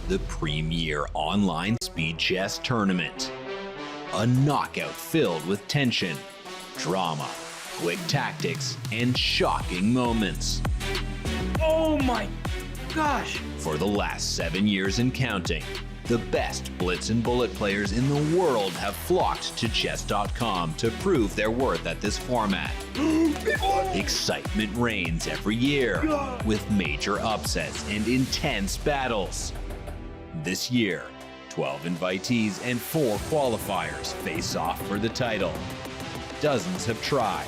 the premier online speed chess tournament. A knockout filled with tension, drama, quick tactics, and shocking moments. Oh my gosh! For the last 7 years and counting, the best blitz and bullet players in the world have flocked to Chess.com to prove their worth at this format. Excitement reigns every year, with major upsets and intense battles. This year, 12 invitees and 4 qualifiers face off for the title. Dozens have tried,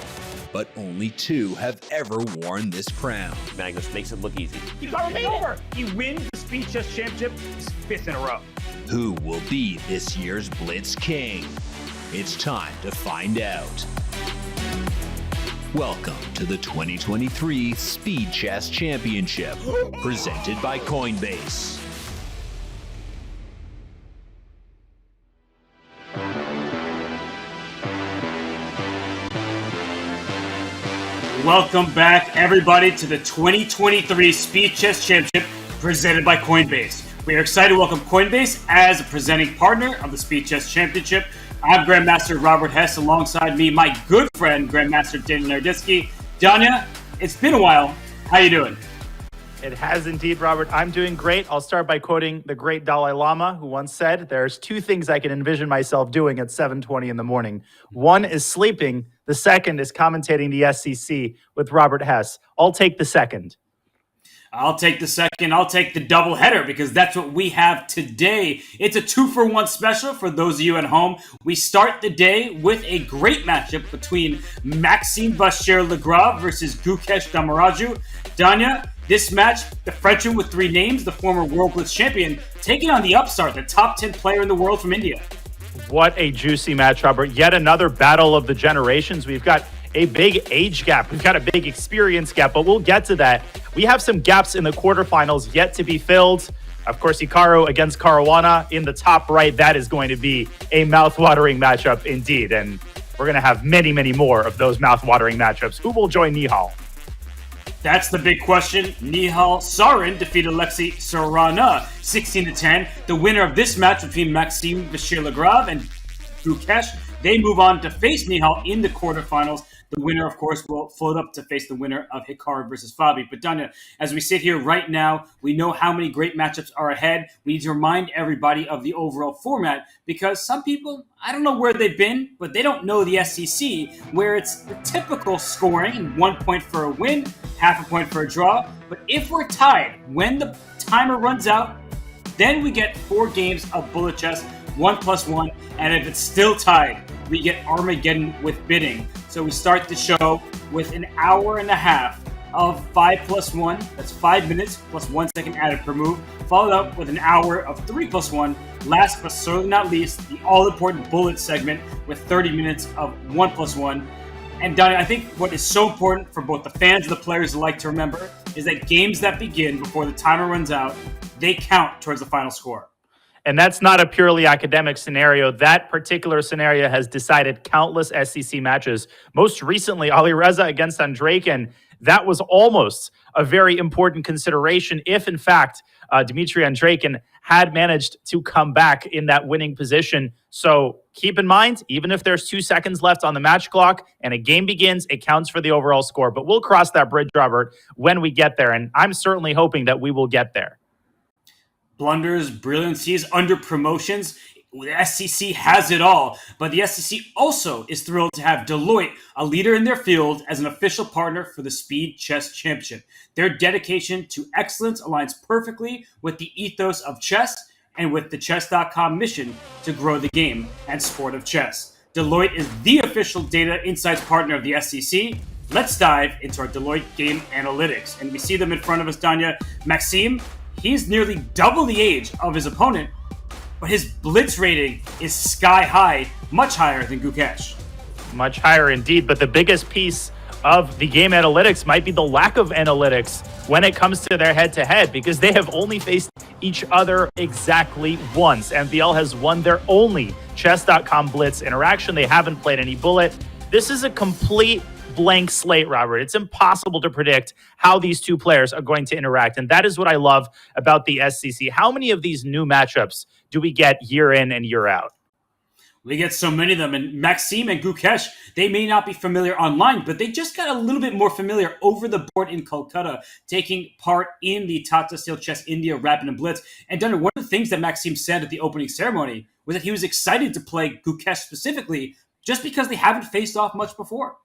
but only 2 have ever worn this crown. Magnus makes it look easy. Hikaru made over! He wins the Speed Chess Championship his 5th in a row. Who will be this year's Blitz King? It's time to find out. Welcome to the 2023 Speed Chess Championship, presented by Coinbase. Welcome back, everybody, to the 2023 Speed Chess Championship presented by Coinbase. We are excited to welcome Coinbase as a presenting partner of the Speed Chess Championship. I'm Grandmaster Robert Hess, alongside me, my good friend, Grandmaster Daniel Naroditsky. Danya, it's been a while. How you doing? It has indeed, Robert. I'm doing great. I'll start by quoting the great Dalai Lama, who once said, "There's 2 things I can envision myself doing at 7:20 in the morning. One is sleeping. The second is commentating the SEC with Robert Hess. I'll take the second." I'll take the second. I'll take the double header because that's what we have today. It's a 2-for-1 special for those of you at home. We start the day with a great matchup between Maxime Vachier-Lagrave versus Gukesh D. Danya, this match, the Frenchman with 3 names, the former World Blitz champion, taking on the upstart, the top 10 player in the world from India. What a juicy match, Robert. Yet another battle of the generations. We've got a big age gap. We've got a big experience gap, but we'll get to that. We have some gaps in the quarterfinals yet to be filled. Of course, Hikaru against Caruana in the top right. That is going to be a mouth-watering matchup indeed. And we're going to have many, many more of those mouth-watering matchups. Who will join Nihal? That's the big question. Nihal Sarin defeated Alexei Sarana 16-10. The winner of this match between Maxime Vachier-Lagrave and Gukesh, they move on to face Nihal in the quarterfinals. The winner, of course, will float up to face the winner of Hikaru versus Fabi. But Danya, as we sit here right now, we know how many great matchups are ahead. We need to remind everybody of the overall format because some people, I don't know where they've been, but they don't know the SEC, where it's the typical scoring, 1 point for a win, half a point for a draw. But if we're tied, when the timer runs out, then we get 4 games of bullet chess, 1+1, and if it's still tied, we get Armageddon with bidding. So we start the show with an hour and a half of 5+1. That's 5 minutes plus 1 second added per move, followed up with an hour of 3+1. Last but certainly not least, the all-important bullet segment with 30 minutes of 1+1. And Donnie, I think what is so important for both the fans and the players alike to remember is that games that begin before the timer runs out, they count towards the final score. And that's not a purely academic scenario. That particular scenario has decided countless SEC matches. Most recently, Alireza against Andreikin. That was almost a very important consideration if, in fact, Dmitry Andreikin had managed to come back in that winning position. So keep in mind, even if there's 2 seconds left on the match clock and a game begins, it counts for the overall score. But we'll cross that bridge, Robert, when we get there. And I'm certainly hoping that we will get there. Blunders, brilliancies, under promotions. The SEC has it all, but the SEC also is thrilled to have Deloitte, a leader in their field, as an official partner for the Speed Chess Championship. Their dedication to excellence aligns perfectly with the ethos of chess and with the Chess.com mission to grow the game and sport of chess. Deloitte is the official data insights partner of the SEC. Let's dive into our Deloitte game analytics, and we see them in front of us, Danya. Maxime, he's nearly double the age of his opponent, but his blitz rating is sky high, much higher than Gukesh. Much higher indeed, but the biggest piece of the game analytics might be the lack of analytics when it comes to their head-to-head, because they have only faced each other exactly once. MVL has won their only Chess.com Blitz interaction. They haven't played any bullet. This is a complete blank slate, Robert. It's impossible to predict how these two players are going to interact. And that is what I love about the SCC. How many of these new matchups do we get year in and year out? We get so many of them, and Maxime and Gukesh, they may not be familiar online, but they just got a little bit more familiar over the board in Kolkata, taking part in the Tata Steel Chess India Rapid and Blitz. And Dunner, one of the things that Maxime said at the opening ceremony was that he was excited to play Gukesh specifically, just because they haven't faced off much before.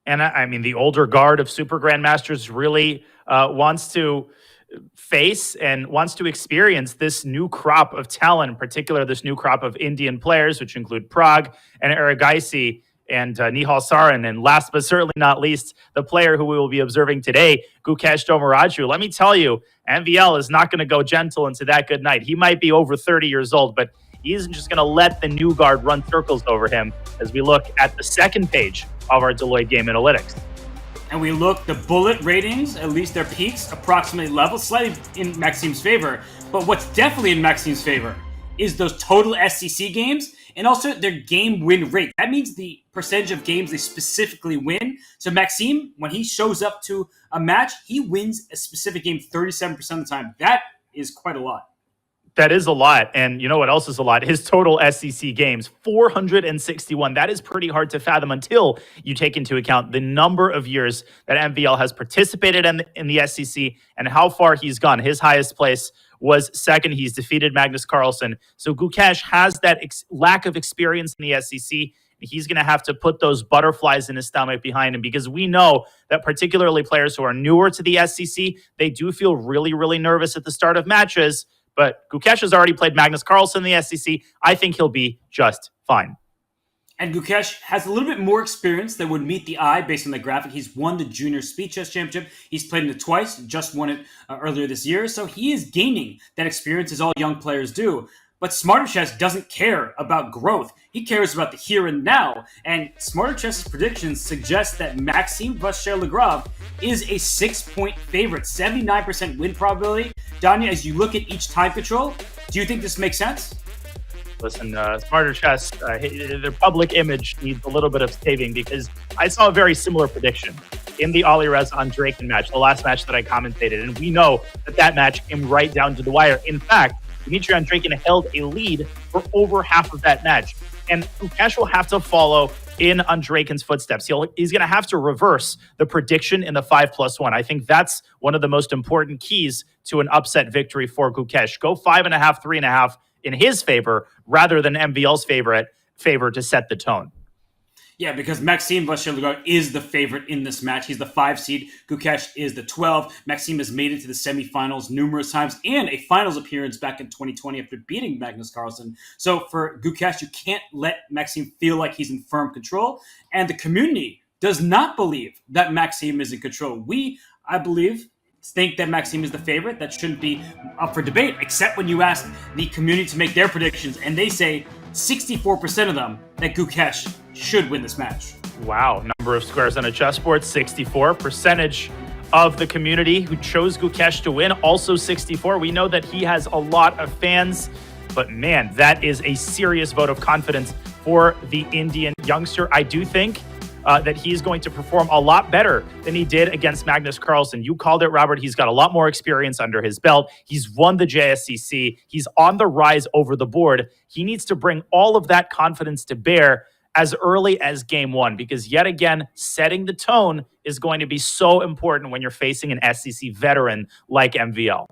And I mean, the older guard of Super Grandmasters really wants to face and wants to experience this new crop of talent, in particular this new crop of Indian players, which include Prague and Aragaisi and Nihal Sarin. And last but certainly not least, the player who we will be observing today, Gukesh D. Let me tell you, MVL is not going to go gentle into that good night. He might be over 30 years old, but he isn't just going to let the new guard run circles over him as we look at the second page of our Deloitte Game Analytics. And we look, the bullet ratings, at least their peaks, approximately level, slightly in Maxime's favor. But what's definitely in Maxime's favor is those total SCC games and also their game win rate. That means the percentage of games they specifically win. So Maxime, when he shows up to a match, he wins a specific game 37% of the time. That is quite a lot. That is a lot. And you know what else is a lot? His total SCC games, 461. That is pretty hard to fathom until you take into account the number of years that MVL has participated in the SCC and how far he's gone. His highest place was second. He's defeated Magnus Carlsen. So Gukesh has that lack of experience in the SCC. He's going to have to put those butterflies in his stomach behind him, because we know that particularly players who are newer to the SCC, they do feel really, really nervous at the start of matches. But Gukesh has already played Magnus Carlsen in the SCC. I think he'll be just fine. And Gukesh has a little bit more experience that would meet the eye based on the graphic. He's won the Junior Speed Chess Championship. He's played in it twice, just won it earlier this year. So he is gaining that experience as all young players do. But Smarter Chess doesn't care about growth. He cares about the here and now. And Smarter Chess's predictions suggest that Maxime Vachier-Lagrave is a 6-point favorite, 79% win probability. Danya, as you look at each time control, do you think this makes sense? Listen, Smarter Chess, their public image needs a little bit of saving, because I saw a very similar prediction in the Alireza Andreikin match, the last match that I commentated. And we know that match came right down to the wire. In fact, Dmitry Andreikin held a lead for over half of that match. And Gukesh will have to follow in Andreikin's footsteps. He's going to have to reverse the prediction in the 5+1. I think that's one of the most important keys to an upset victory for Gukesh. Go 5.5, 3.5 in his favor rather than MVL's favor to set the tone. Yeah, because Maxime Vachier-Lagrave is the favorite in this match. He's the 5 seed. Gukesh is the 12. Maxime has made it to the semifinals numerous times and a finals appearance back in 2020 after beating Magnus Carlsen. So for Gukesh, you can't let Maxime feel like he's in firm control. And the community does not believe that Maxime is in control. We, I believe, think that Maxime is the favorite. That shouldn't be up for debate, except when you ask the community to make their predictions, and they say 64% of them that Gukesh should win this match. Wow. Number of squares on a chessboard, 64. Percentage of the community who chose Gukesh to win, also 64. We know that he has a lot of fans, but man, that is a serious vote of confidence for the Indian youngster. I do think that he's going to perform a lot better than he did against Magnus Carlsen. You called it, Robert. He's got a lot more experience under his belt. He's won the JSCC. He's on the rise over the board. He needs to bring all of that confidence to bear as early as game one, because yet again, setting the tone is going to be so important when you're facing an SCC veteran like MVL.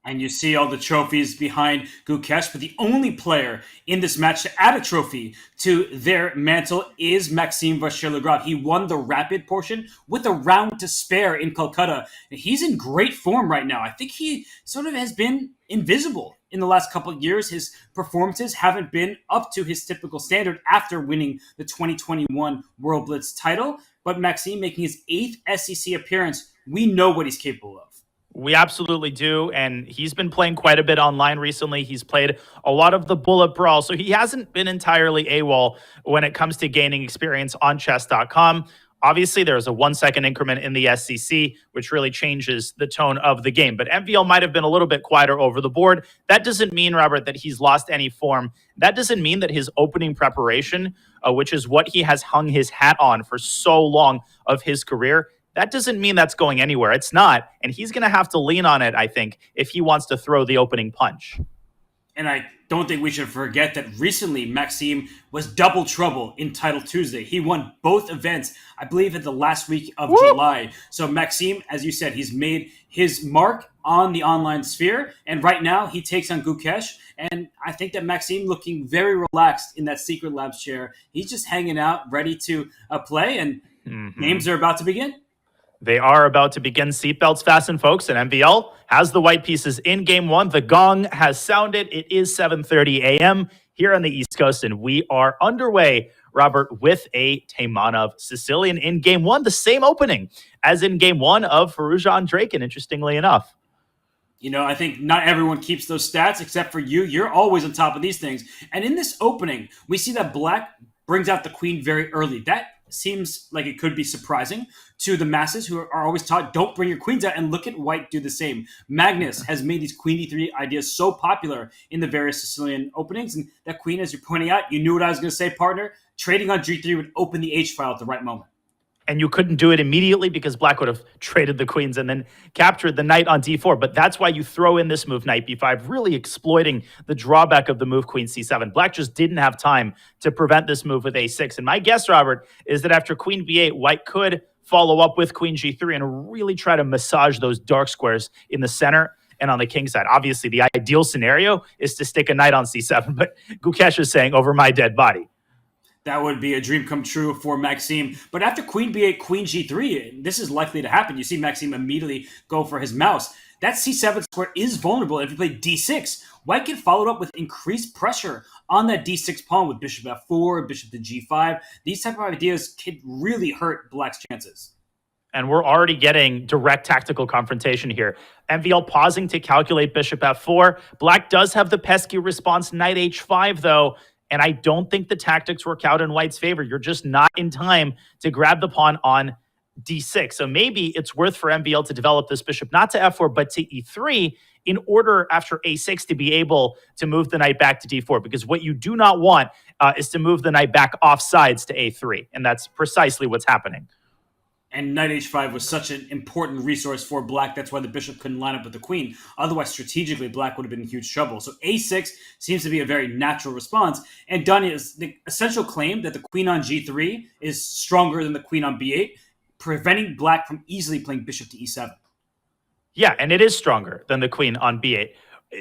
And you see all the trophies behind Gukesh, but the only player in this match to add a trophy to their mantle is Maxime Vachier-Lagrave. He won the rapid portion with a round to spare in Kolkata. He's in great form right now. I think he sort of has been invisible in the last couple of years. His performances haven't been up to his typical standard after winning the 2021 World Blitz title. But Maxime making his 8th SCC appearance, we know what he's capable of. We absolutely do, and he's been playing quite a bit online recently. He's played a lot of the Bullet Brawl, so he hasn't been entirely AWOL when it comes to gaining experience on Chess.com. Obviously, there's a 1-second increment in the SCC, which really changes the tone of the game. But MVL might have been a little bit quieter over the board. That doesn't mean, Robert, that he's lost any form. That doesn't mean that his opening preparation, which is what he has hung his hat on for so long of his career, that doesn't mean that's going anywhere. It's not. And he's going to have to lean on it, I think, if he wants to throw the opening punch. And I don't think we should forget that recently Maxime was double trouble in Title Tuesday. He won both events, I believe, in the last week of July. So Maxime, as you said, he's made his mark on the online sphere. And right now he takes on Gukesh. And I think that Maxime looking very relaxed in that Secret Labs chair. He's just hanging out, ready to play. And games are about to begin. They are about to begin. Seatbelts fasten, folks, and MVL has the white pieces in game one. The gong has sounded. It is 7:30 a.m. here on the East Coast, and we are underway, Robert, with a Taimanov Sicilian in game one. The same opening as in game one of Firouzja and Draken, interestingly enough. You know, I think not everyone keeps those stats except for you. You're always on top of these things. And in this opening, we see that Black brings out the queen very early. That seems like it could be surprising to the masses who are always taught, don't bring your queens out, and look at White do the same. Magnus has made these queen d3 ideas so popular in the various Sicilian openings, and that queen, as you're pointing out, you knew what I was going to say, partner. Trading on g3 would open the h-file at the right moment. And you couldn't do it immediately because Black would have traded the queens and then captured the knight on d4. But that's why you throw in this move, knight b5, really exploiting the drawback of the move queen c7. Black just didn't have time to prevent this move with a6. And my guess, Robert, is that after queen b8, White could follow up with queen g3 and really try to massage those dark squares in the center and on the king side. Obviously, the ideal scenario is to stick a knight on c7, but Gukesh is saying over my dead body. That would be a dream come true for Maxime. But after queen b8, queen g3, this is likely to happen. You see Maxime immediately go for his mouse. That c7 square is vulnerable. If you play d6, White can follow it up with increased pressure on that d6 pawn with bishop f4, bishop to g5. These type of ideas could really hurt Black's chances. And we're already getting direct tactical confrontation here. MVL pausing to calculate bishop f4. Black does have the pesky response knight h5, though. And I don't think the tactics work out in White's favor. You're just not in time to grab the pawn on d6. So maybe it's worth for MVL to develop this bishop not to f4, but to e3 in order after a6 to be able to move the knight back to d4. Because what you do not want is to move the knight back off sides to a3. And that's precisely what's happening. And knight h5 was such an important resource for Black. That's why the bishop couldn't line up with the queen. Otherwise, strategically, Black would have been in huge trouble. So a6 seems to be a very natural response. And Danya's the essential claim that the queen on g3 is stronger than the queen on b8, preventing Black from easily playing bishop to e7. Yeah, and it is stronger than the queen on b8.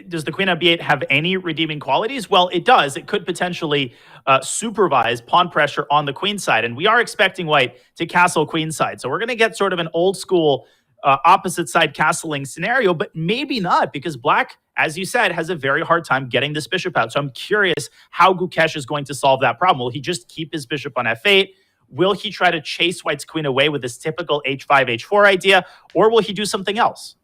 Does the queen on b8 have any redeeming qualities? Well, it does. It could potentially supervise pawn pressure on the queen side. And we are expecting White to castle queen side. So we're going to get sort of an old school opposite side castling scenario, but maybe not, because Black, as you said, has a very hard time getting this bishop out. So I'm curious how Gukesh is going to solve that problem. Will he just keep his bishop on f8? Will he try to chase White's queen away with this typical h5, h4 idea? Or will he do something else?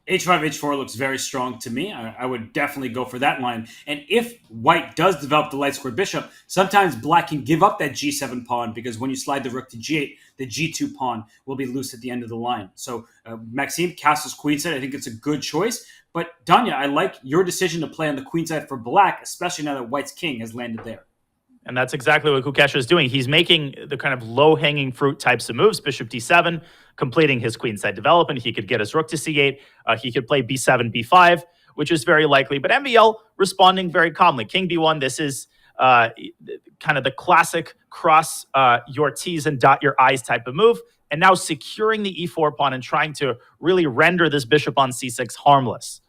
h5, h4 looks very strong to me. I would definitely go for that line. And if White does develop the light square bishop, sometimes Black can give up that g7 pawn, because when you slide the rook to g8, the g2 pawn will be loose at the end of the line. So Maxime castles queenside. I think it's a good choice. But Danya, I like your decision to play on the queenside for Black, especially now that White's king has landed there. And that's exactly what Gukesh is doing. He's making the kind of low-hanging fruit types of moves. Bishop d7, completing his queenside development. He could get his rook to c8. He could play b7, b5, which is very likely. But MVL responding very calmly. King b1, this is kind of the classic cross your T's and dot your I's type of move. And now securing the e4 pawn and trying to really render this bishop on c6 harmless.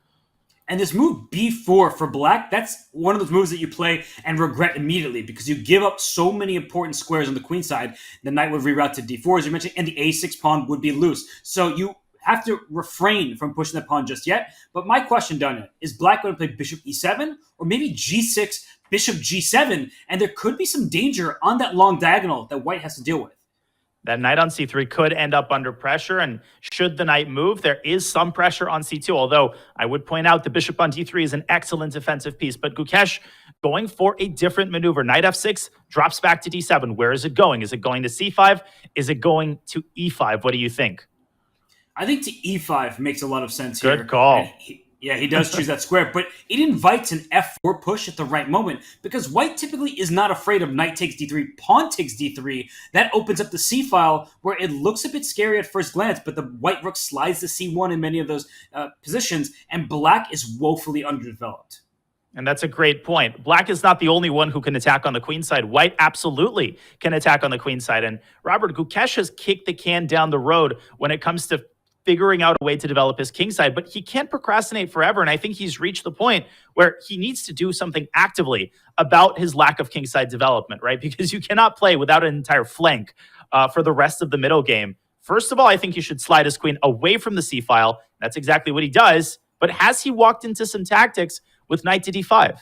And this move b4 for Black, that's one of those moves that you play and regret immediately, because you give up so many important squares on the queen side. The knight would reroute to d4, as you mentioned, and the a6 pawn would be loose. So you have to refrain from pushing the pawn just yet. But my question, Danya, is Black going to play bishop e7 or maybe g6, bishop g7? And there could be some danger on that long diagonal that White has to deal with. That knight on c3 could end up under pressure, and should the knight move, there is some pressure on c2, although I would point out the bishop on d3 is an excellent defensive piece. But Gukesh going for a different maneuver. Knight f6 drops back to d7. Where is it going? Is it going to c5? Is it going to e5? What do you think? I think to e5 makes a lot of sense here. Good call. He does choose that square, but it invites an f4 push at the right moment because white typically is not afraid of knight takes d3, pawn takes d3. That opens up the c file where it looks a bit scary at first glance, but the white rook slides to c1 in many of those positions, and black is woefully underdeveloped. And that's a great point. Black is not the only one who can attack on the queen side. White absolutely can attack on the queen side. And Robert, Gukesh has kicked the can down the road when it comes to figuring out a way to develop his king side, but he can't procrastinate forever. And I think he's reached the point where he needs to do something actively about his lack of king side development, right? Because you cannot play without an entire flank for the rest of the middle game. First of all, I think he should slide his queen away from the c file. That's exactly what he does. But has he walked into some tactics with knight to d5?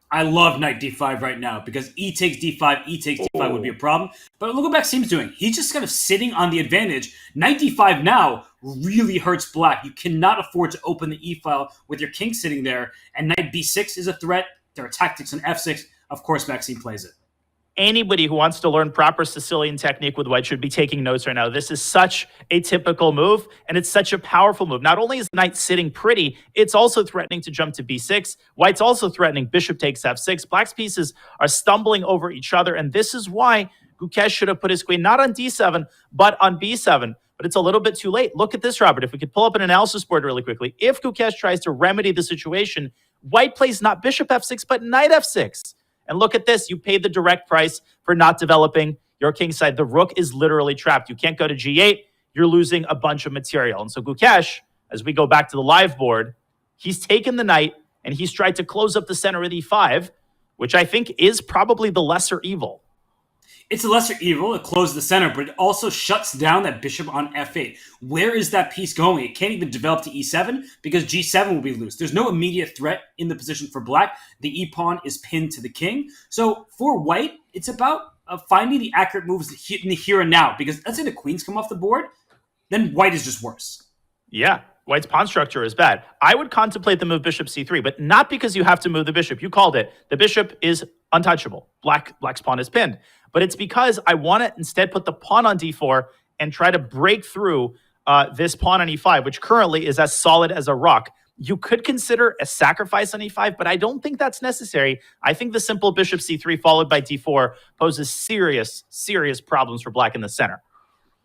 I love knight d5 right now because e takes d5, e takes d5 would be a problem. But look what Maxim's doing. He's just kind of sitting on the advantage. Knight d5 now really hurts black. You cannot afford to open the e file with your king sitting there. And knight b6 is a threat. There are tactics on f6. Of course, Maxim plays it. Anybody who wants to learn proper Sicilian technique with white should be taking notes right now. This is such a typical move, and it's such a powerful move. Not only is knight sitting pretty, it's also threatening to jump to b6. White's also threatening bishop takes f6. Black's pieces are stumbling over each other, and this is why Gukesh should have put his queen not on d7, but on b7. But it's a little bit too late. Look at this, Robert. If we could pull up an analysis board really quickly. If Gukesh tries to remedy the situation, white plays not bishop f6, but knight f6. And look at this. You paid the direct price for not developing your king side. The rook is literally trapped. You can't go to g8. You're losing a bunch of material. And so Gukesh, as we go back to the live board, he's taken the knight and he's tried to close up the center with e5, which I think is probably the lesser evil. It's a lesser evil. It closes the center, but it also shuts down that bishop on f8. Where is that piece going? It can't even develop to e7 because g7 will be loose. There's no immediate threat in the position for black. The e-pawn is pinned to the king. So for white, it's about finding the accurate moves in the here and now because let's say the queens come off the board, then white is just worse. Yeah. White's pawn structure is bad. I would contemplate the move bishop c3, but not because you have to move the bishop. You called it. The bishop is untouchable. Black's pawn is pinned. But it's because I want to instead put the pawn on d4 and try to break through this pawn on e5, which currently is as solid as a rock. You could consider a sacrifice on e5, but I don't think that's necessary. I think the simple bishop c3 followed by d4 poses serious, serious problems for black in the center.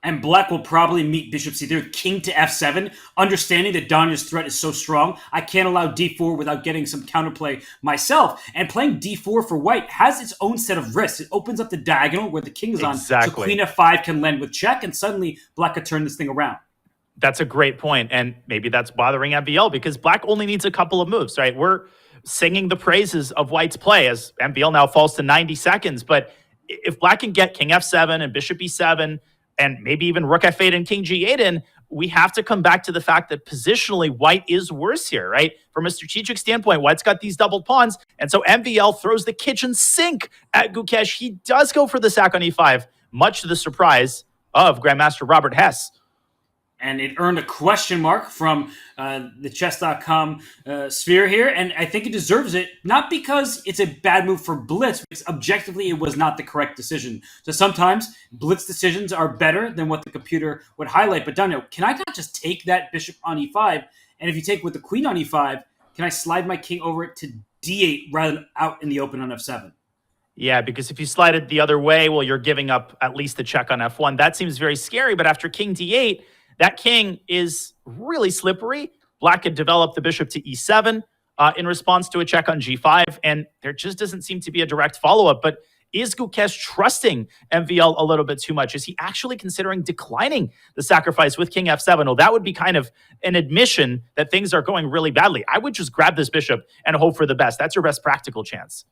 And black will probably meet bishop c3, king to f7, understanding that Danya's threat is so strong, I can't allow d4 without getting some counterplay myself. And playing d4 for white has its own set of risks. It opens up the diagonal where the king is on, so queen f5 can lend with check, and suddenly black could turn this thing around. That's a great point, and maybe that's bothering MVL because black only needs a couple of moves, right? We're singing the praises of white's play as MVL now falls to 90 seconds, but if black can get king f7 and bishop e7, and maybe even rook f8 and king g8 in, we have to come back to the fact that positionally, white is worse here, right? From a strategic standpoint, white's got these doubled pawns, and so MVL throws the kitchen sink at Gukesh. He does go for the sack on e5, much to the surprise of Grandmaster Robert Hess. And it earned a question mark from the Chess.com sphere here, and I think it deserves it, not because it's a bad move for Blitz, because objectively it was not the correct decision. So sometimes Blitz decisions are better than what the computer would highlight. But Daniel, can I not just take that bishop on e5, and if you take with the queen on e5, can I slide my king over it to d8 rather than out in the open on f7? Yeah, because if you slide it the other way, well, you're giving up at least a check on f1. That seems very scary, but after king d8, that king is really slippery. Black could develop the bishop to e7 in response to a check on g5, and there just doesn't seem to be a direct follow-up. But is Gukesh trusting MVL a little bit too much? Is he actually considering declining the sacrifice with king f7? Well, that would be kind of an admission that things are going really badly. I would just grab this bishop and hope for the best. That's your best practical chance.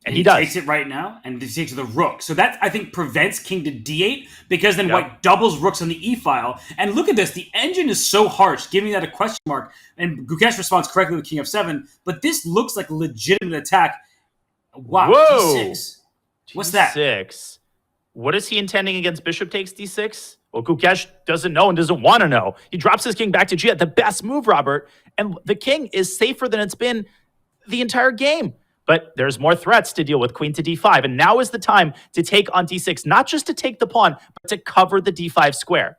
And he does. Takes it right now, and he takes the rook. So that, I think, prevents king to d8, because then white doubles rooks on the e-file. And look at this. The engine is so harsh, giving that a question mark. And Gukesh responds correctly with king f7. But this looks like a legitimate attack. Wow, Whoa. d6. What's that? d6. What is he intending against bishop takes d6? Well, Gukesh doesn't know and doesn't want to know. He drops his king back to g8. The best move, Robert. And the king is safer than it's been the entire game. But there's more threats to deal with. Queen to d5. And now is the time to take on d6, not just to take the pawn, but to cover the d5 square.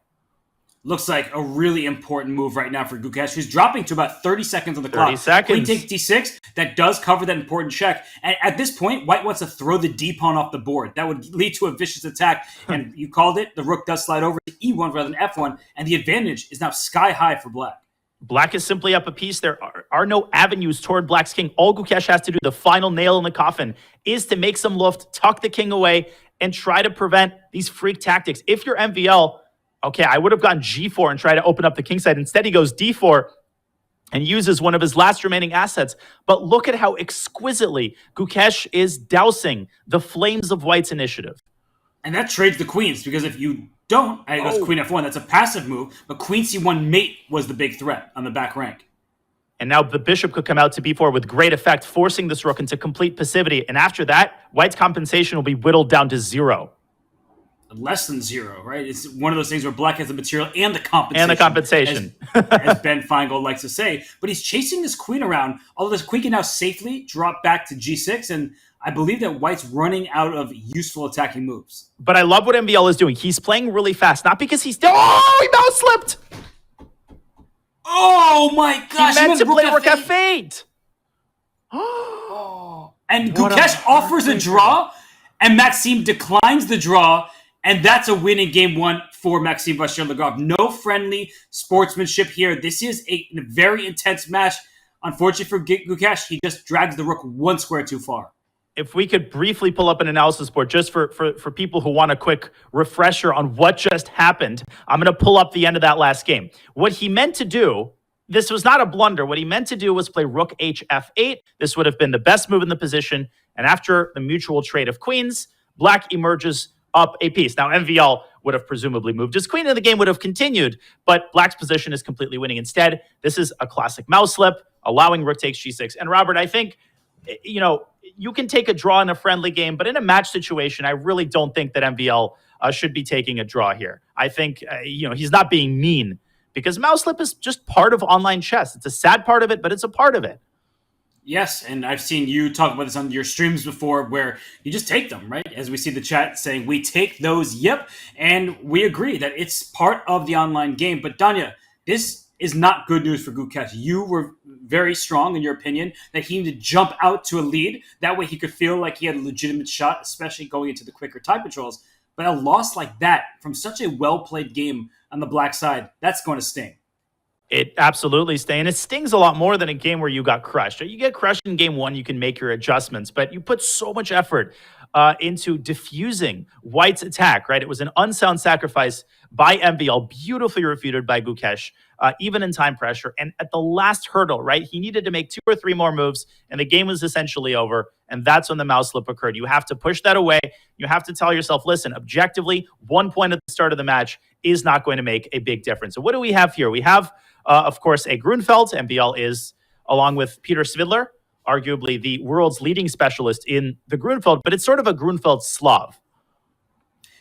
Looks like a really important move right now for Gukesh, who's dropping to about 30 seconds on the clock. 30 seconds. Queen takes d6. That does cover that important check. And at this point, White wants to throw the d-pawn off the board. That would lead to a vicious attack. And you called it. The rook does slide over to e1 rather than f1. And the advantage is now sky high for Black. Black is simply up a piece. There are no avenues toward Black's king. All Gukesh has to do, the final nail in the coffin, is to make some luft, tuck the king away, and try to prevent these freak tactics. If you're MVL, okay, I would have gone g4 and tried to open up the king side. Instead, he goes d4 and uses one of his last remaining assets. But look at how exquisitely Gukesh is dousing the flames of White's initiative. And that trades the queens, because if you don't, and it goes queen f1, that's a passive move, but queen c1 mate was the big threat on the back rank. And now the bishop could come out to b4 with great effect, forcing this rook into complete passivity. And after that, White's compensation will be whittled down to 0. Less than 0, right? It's one of those things where Black has the material and the compensation. And the compensation. as Ben Feingold likes to say. But he's chasing this queen around, although this queen can now safely drop back to g6, and I believe that White's running out of useful attacking moves. But I love what MVL is doing. He's playing really fast, not because he's... Oh, he mouse slipped! Oh my gosh! He meant to play rook f8! And Gukesh offers a draw, and Maxime declines the draw, and that's a win in game 1 for Maxime Vachier-Lagrave. No friendly sportsmanship here. This is a very intense match. Unfortunately for Gukesh, he just drags the rook one square too far. If we could briefly pull up an analysis board just for people who want a quick refresher on what just happened, I'm going to pull up the end of that last game. What he meant to do, this was not a blunder. What he meant to do was play rook hf8. This would have been the best move in the position. And after the mutual trade of queens, Black emerges up a piece. Now, MVL would have presumably moved his queen and the game would have continued, but Black's position is completely winning. Instead, this is a classic mouse slip, allowing rook takes g6. And Robert, I think, you can take a draw in a friendly game, but in a match situation, I really don't think that MVL should be taking a draw here. I think, he's not being mean, because mouse slip is just part of online chess. It's a sad part of it, but it's a part of it. Yes, and I've seen you talk about this on your streams before, where you just take them, right? As we see the chat saying, we take those, yep, and we agree that it's part of the online game. But Danya, this is not good news for Gukesh. You were very strong in your opinion that he needed to jump out to a lead. That way he could feel like he had a legitimate shot, especially going into the quicker time controls. But a loss like that from such a well-played game on the Black side, that's going to sting. It absolutely stings. And it stings a lot more than a game where you got crushed. You get crushed in game 1, you can make your adjustments, but you put so much effort into diffusing White's attack, right? It was an unsound sacrifice by MVL, beautifully refuted by Gukesh, even in time pressure. And at the last hurdle, right, he needed to make 2 or 3 more moves, and the game was essentially over. And that's when the mouse slip occurred. You have to push that away. You have to tell yourself, listen, objectively, 1 point at the start of the match is not going to make a big difference. So what do we have here? We have, of course, a Grunfeld. MVL is, along with Peter Svidler, arguably the world's leading specialist in the Grunfeld, but it's sort of a Grunfeld Slav.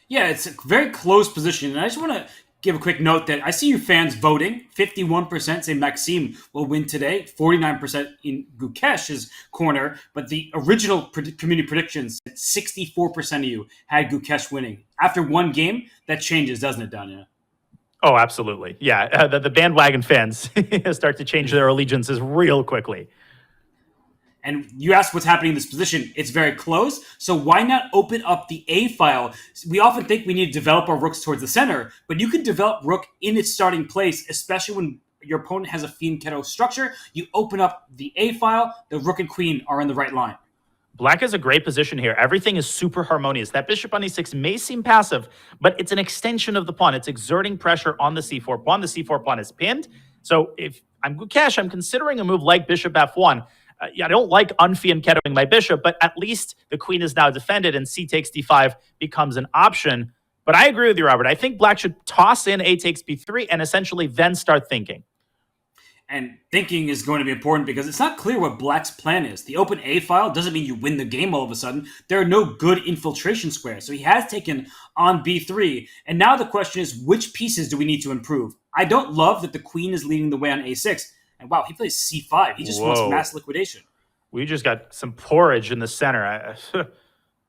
Yeah, it's a very close position. And I just want to give a quick note that I see you fans voting. 51% say Maxime will win today, 49% in Gukesh's corner. But the original community predictions, 64% of you had Gukesh winning. After one game, that changes, doesn't it, Danya? Oh, absolutely. Yeah, the bandwagon fans start to change their allegiances real quickly. And you asked what's happening in this position. It's very close, so why not open up the A file? We often think we need to develop our rooks towards the center, but you can develop rook in its starting place, especially when your opponent has a fianchetto structure. You open up the A file, the rook and queen are in the right line. Black has a great position here. Everything is super harmonious. That bishop on e6 may seem passive, but it's an extension of the pawn. It's exerting pressure on the c4 pawn. The c4 pawn is pinned. So if I'm Gukesh, I'm considering a move like bishop f1. I don't like unfianchettoing my bishop, but at least the queen is now defended and c takes d5 becomes an option. But I agree with you, Robert. I think Black should toss in a takes b3 and essentially then start thinking. And thinking is going to be important because it's not clear what Black's plan is. The open A file doesn't mean you win the game all of a sudden. There are no good infiltration squares. So he has taken on b3. And now the question is, which pieces do we need to improve? I don't love that the queen is leading the way on a6. And wow, he plays c5. He just wants mass liquidation. We just got some porridge in the center.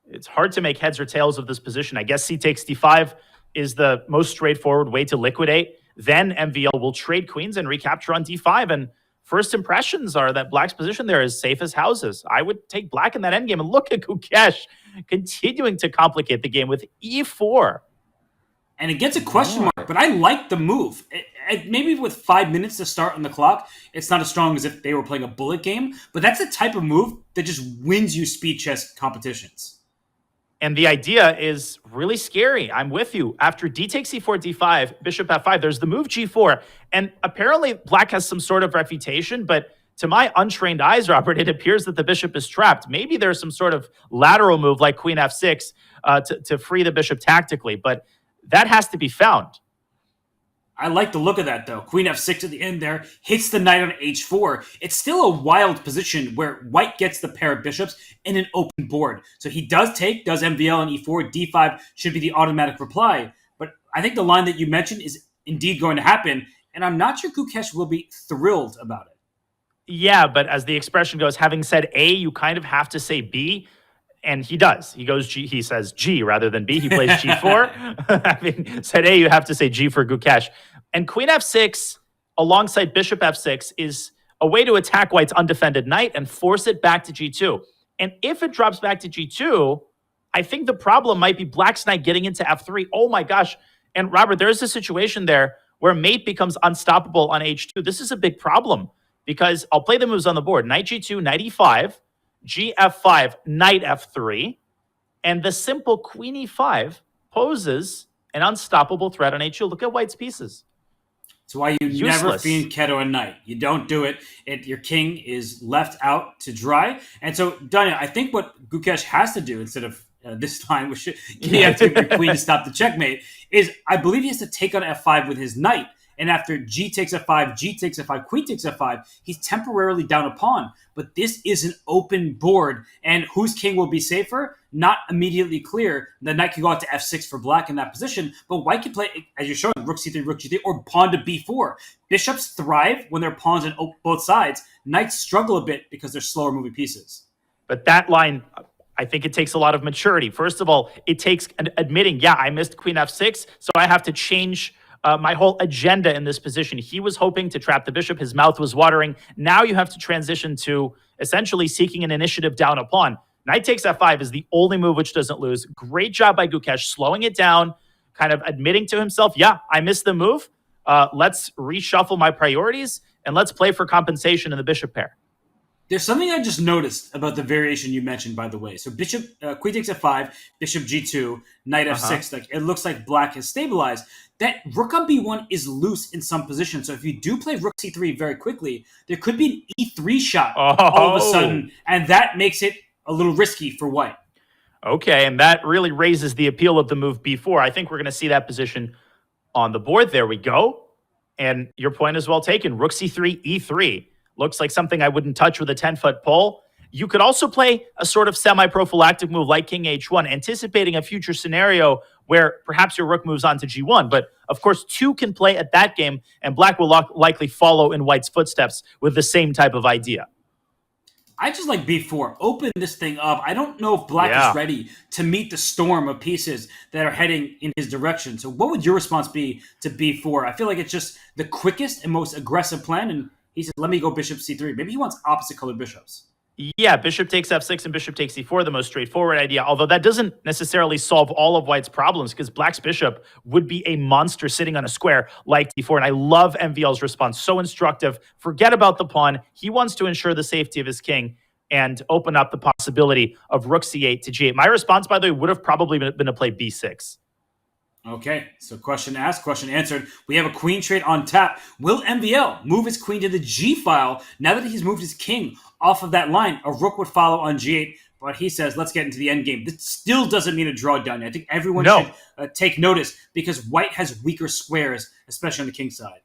It's hard to make heads or tails of this position. I guess C takes D5 is the most straightforward way to liquidate. Then MVL will trade queens and recapture on D5. And first impressions are that Black's position there is safe as houses. I would take Black in that endgame. And look at Gukesh continuing to complicate the game with E4. And it gets a question mark, but I like the move. Maybe with 5 minutes to start on the clock, it's not as strong as if they were playing a bullet game, but that's the type of move that just wins you speed chess competitions. And the idea is really scary. I'm with you. After D takes E4, D5, bishop F5, there's the move G4. And apparently Black has some sort of refutation, but to my untrained eyes, Robert, it appears that the bishop is trapped. Maybe there's some sort of lateral move like Queen F6 to free the bishop tactically, but that has to be found. I like the look of that, though. Queen F6 at the end there, hits the knight on H4. It's still a wild position where white gets the pair of bishops in an open board. So he does MVL on E4. D5 should be the automatic reply. But I think the line that you mentioned is indeed going to happen, and I'm not sure Gukesh will be thrilled about it. Yeah, but as the expression goes, having said A, you kind of have to say B. And he does. He goes G. He says G rather than B. He plays G4. Having said A, you have to say G for Gukesh. And Queen F6 alongside Bishop F6 is a way to attack White's undefended knight and force it back to G2. And if it drops back to G2, I think the problem might be Black's knight getting into F3. Oh my gosh. And Robert, there is a situation there where mate becomes unstoppable on H2. This is a big problem because I'll play the moves on the board. Knight G2, knight E5. Gf5, knight f3, and the simple queen e5 poses an unstoppable threat on h2. Look at White's pieces. That's why you never fiend Keto a knight. You don't do it. Your king is left out to dry. And so, Danya, I think what Gukesh has to do instead of this line, which you have to get your queen to stop the checkmate, is I believe he has to take on f5 with his knight. And after G takes F5, G takes F5, Queen takes F5, he's temporarily down a pawn. But this is an open board. And whose king will be safer? Not immediately clear. The knight can go out to F6 for Black in that position. But White can play, as you're showing, Rook C3, Rook G3, or pawn to B4. Bishops thrive when they're pawns on both sides. Knights struggle a bit because they're slower moving pieces. But that line, I think it takes a lot of maturity. First of all, it takes admitting, yeah, I missed Queen F6, so I have to change my whole agenda in this position. He was hoping to trap the bishop. His mouth was watering. Now you have to transition to essentially seeking an initiative down a pawn. Knight takes F5 is the only move which doesn't lose. Great job by Gukesh, slowing it down, kind of admitting to himself, yeah, I missed the move. Let's reshuffle my priorities, and let's play for compensation in the bishop pair. There's something I just noticed about the variation you mentioned, by the way. So bishop, queen takes F5, bishop G2, knight F6. Like it looks like Black has stabilized. That rook on B1 is loose in some positions. So if you do play rook C3 very quickly, there could be an E3 shot all of a sudden, and that makes it a little risky for White. Okay, and that really raises the appeal of the move B4. I think we're going to see that position on the board. There we go. And your point is well taken. Rook C3, E3. Looks like something I wouldn't touch with a 10-foot pole. You could also play a sort of semi-prophylactic move like King H1, anticipating a future scenario where perhaps your rook moves on to G1. But, of course, two can play at that game, and Black will likely follow in White's footsteps with the same type of idea. I just like B4. Open this thing up. I don't know if Black is ready to meet the storm of pieces that are heading in his direction. So what would your response be to B4? I feel like it's just the quickest and most aggressive plan, and he says, let me go bishop C3. Maybe he wants opposite colored bishops. Yeah, bishop takes F6 and bishop takes E4, the most straightforward idea, although that doesn't necessarily solve all of White's problems because Black's bishop would be a monster sitting on a square like D4, and I love MVL's response. So instructive. Forget about the pawn. He wants to ensure the safety of his king and open up the possibility of rook C8 to G8. My response, by the way, would have probably been to play B6. Okay, so question asked, question answered. We have a queen trade on tap. Will MVL move his queen to the G file now that he's moved his king off of that line? A rook would follow on G8, but he says, let's get into the endgame. This still doesn't mean a draw done. I think everyone should take notice because White has weaker squares, especially on the king side.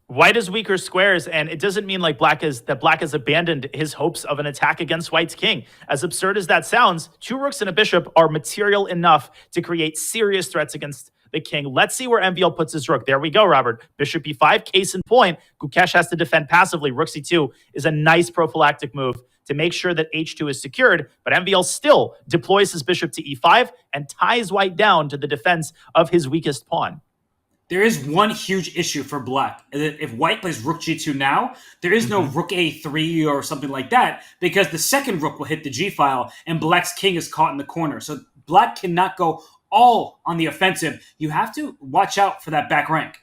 White has weaker squares, and it doesn't mean like Black has abandoned his hopes of an attack against White's king. As absurd as that sounds, two rooks and a bishop are material enough to create serious threats against the king. Let's see where MVL puts his rook. There we go, Robert. Bishop E5, case in point. Gukesh has to defend passively. Rook C2 is a nice prophylactic move to make sure that h2 is secured, but MVL still deploys his bishop to e5 and ties white down to the defense of his weakest pawn. There is one huge issue for black. If white plays rook g2 now, there is no rook a3 or something like that, because the second rook will hit the g file and black's king is caught in the corner. So black cannot go all on the offensive. You have to watch out for that back rank.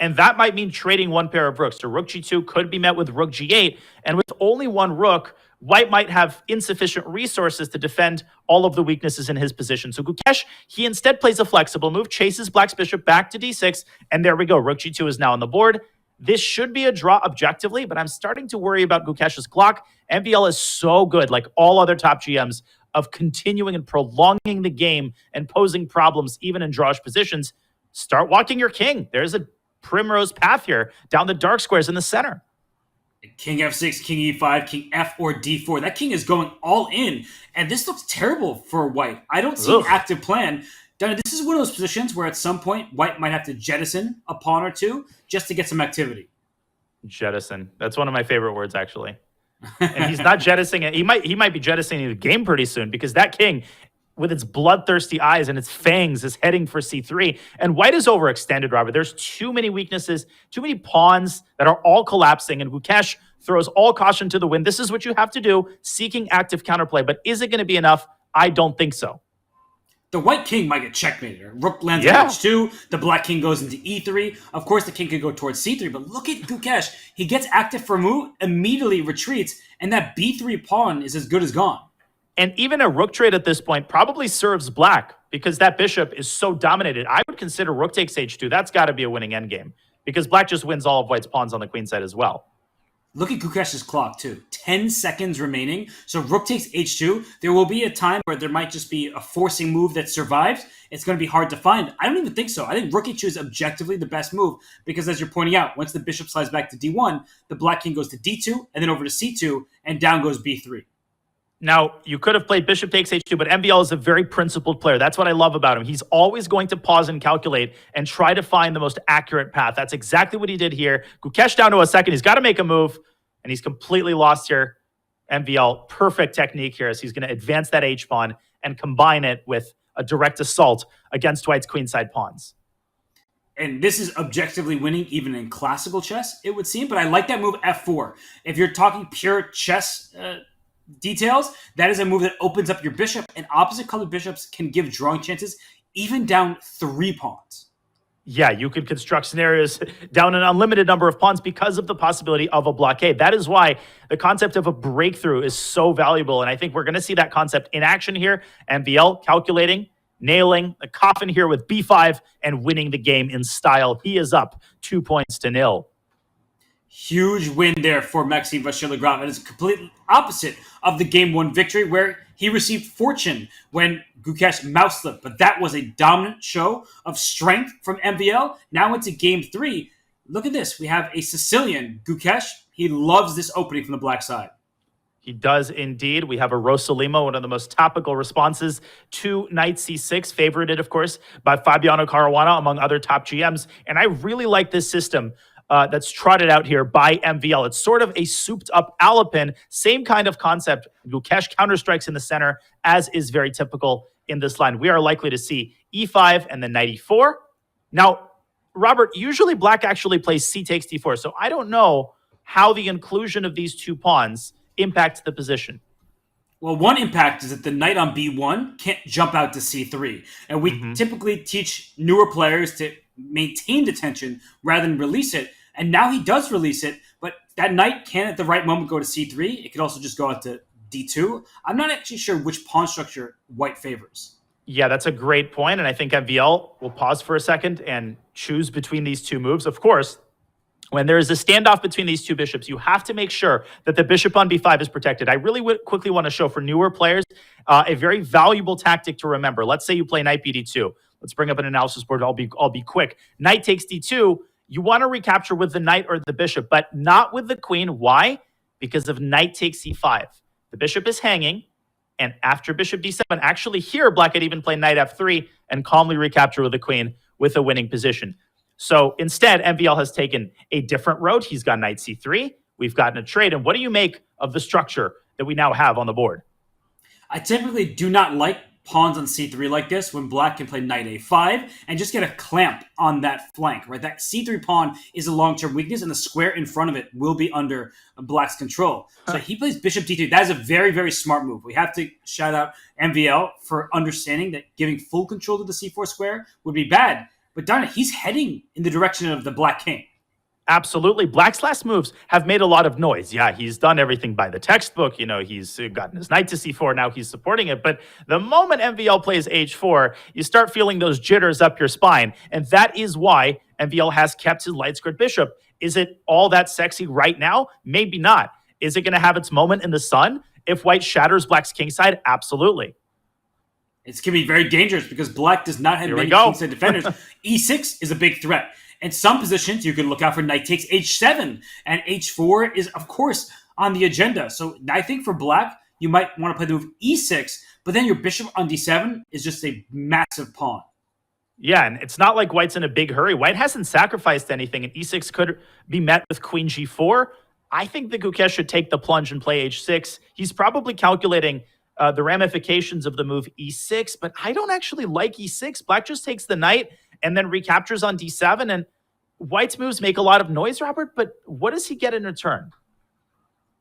And that might mean trading one pair of rooks. So rook g2 could be met with rook g8. And with only one rook, white might have insufficient resources to defend all of the weaknesses in his position. So Gukesh, he instead plays a flexible move, chases black's bishop back to d6, and there we go. Rook g2 is now on the board. This should be a draw objectively, but I'm starting to worry about Gukesh's clock. MVL is so good, like all other top GMs, of continuing and prolonging the game and posing problems even in drawish positions. Start walking your king. There's a primrose path here down the dark squares in the center. King f6, king e5, king f or d4. That king is going all in, and this looks terrible for white. I don't see an active plan. Donna, this is one of those positions where at some point white might have to jettison a pawn or two just to get some activity. Jettison. That's one of my favorite words, actually. And he's not jettisoning it. He might be jettisoning the game pretty soon, because that king, with its bloodthirsty eyes and its fangs, is heading for c3. And white is overextended, Robert. There's too many weaknesses, too many pawns that are all collapsing, and Gukesh throws all caution to the wind. This is what you have to do, seeking active counterplay. But is it going to be enough? I don't think so. The white king might get checkmated. Rook lands on h2. The black king goes into e3. Of course, the king could go towards c3. But look at Gukesh. He gets active for a move, immediately retreats, and that b3 pawn is as good as gone. And even a rook trade at this point probably serves black, because that bishop is so dominated. I would consider rook takes h2. That's got to be a winning endgame, because black just wins all of white's pawns on the queen side as well. Look at Gukesh's clock, too. 10 seconds remaining. So rook takes h2. There will be a time where there might just be a forcing move that survives. It's going to be hard to find. I don't even think so. I think rook h2 is objectively the best move, because as you're pointing out, once the bishop slides back to d1, the black king goes to d2, and then over to c2, and down goes b3. Now, you could have played bishop takes h2, but MVL is a very principled player. That's what I love about him. He's always going to pause and calculate and try to find the most accurate path. That's exactly what he did here. Gukesh down to a second. He's got to make a move, and he's completely lost here. MVL, perfect technique here, as he's going to advance that h-pawn and combine it with a direct assault against white's queenside pawns. And this is objectively winning even in classical chess, it would seem. But I like that move f4. If you're talking pure chess details, that is a move that opens up your bishop, and opposite colored bishops can give drawing chances even down 3 pawns. Yeah, you could construct scenarios down an unlimited number of pawns because of the possibility of a blockade. That is why the concept of a breakthrough is so valuable, and I think we're going to see that concept in action here. MVL calculating, nailing the coffin here with b5 and winning the game in style. He is up 2-0. Huge win there for Maxime Vachier-Lagrave. It is completely opposite of the game 1 victory, where he received fortune when Gukesh mouse slipped. But that was a dominant show of strength from MVL. Now into game 3. Look at this. We have a Sicilian, Gukesh. He loves this opening from the black side. He does indeed. We have a Rosalimo, one of the most topical responses to knight c6, favorited, of course, by Fabiano Caruana, among other top GMs. And I really like this system that's trotted out here by MVL. It's sort of a souped-up Alapin, same kind of concept. Gukesh counterstrikes in the center, as is very typical in this line. We are likely to see e5 and then knight e4. Now, Robert, usually black actually plays c takes d4, so I don't know how the inclusion of these 2 pawns impacts the position. Well, one impact is that the knight on b1 can't jump out to c3. And we typically teach newer players to maintain the tension rather than release it. And now he does release it, but that knight can at the right moment go to c3. It could also just go out to d2. I'm not actually sure which pawn structure white favors. Yeah, that's a great point, and I think MVL will pause for a second and choose between these 2 moves. Of course, when there is a standoff between these 2 bishops, you have to make sure that the bishop on b5 is protected. I really would quickly want to show for newer players a very valuable tactic to remember. Let's say you play knight bd2. Let's bring up an analysis board. I'll be quick. Knight takes d2. You want to recapture with the knight or the bishop, but not with the queen. Why? Because of knight takes c5. The bishop is hanging, and after bishop d7, actually here, black could even play knight f3 and calmly recapture with the queen with a winning position. So instead, MVL has taken a different road. He's got knight c3. We've gotten a trade. And what do you make of the structure that we now have on the board. I typically do not like pawns on c3 like this when black can play knight a5 and just get a clamp on that flank, right? That c3 pawn is a long-term weakness, and the square in front of it will be under black's control. So he plays bishop d3. That is a very, very smart move. We have to shout out MVL for understanding that giving full control to the c4 square would be bad. But darn it, he's heading in the direction of the black king. Absolutely. Black's last moves have made a lot of noise. Yeah, he's done everything by the textbook. He's gotten his knight to c4. Now he's supporting it. But the moment MVL plays h4, you start feeling those jitters up your spine. And that is why MVL has kept his light squared bishop. Is it all that sexy right now? Maybe not. Is it going to have its moment in the sun if white shatters black's kingside? Absolutely. It's going to be very dangerous because black does not have many kingside defenders. e6 is a big threat. In some positions, you can look out for knight takes h7, and h4 is, of course, on the agenda. So I think for black, you might want to play the move e6, but then your bishop on d7 is just a massive pawn. Yeah, and it's not like white's in a big hurry. White hasn't sacrificed anything, and e6 could be met with queen g4. I think that Gukesh should take the plunge and play h6. He's probably calculating the ramifications of the move e6, but I don't actually like e6. Black just takes the knight and then recaptures on d7, and white's moves make a lot of noise, Robert, but what does he get in return?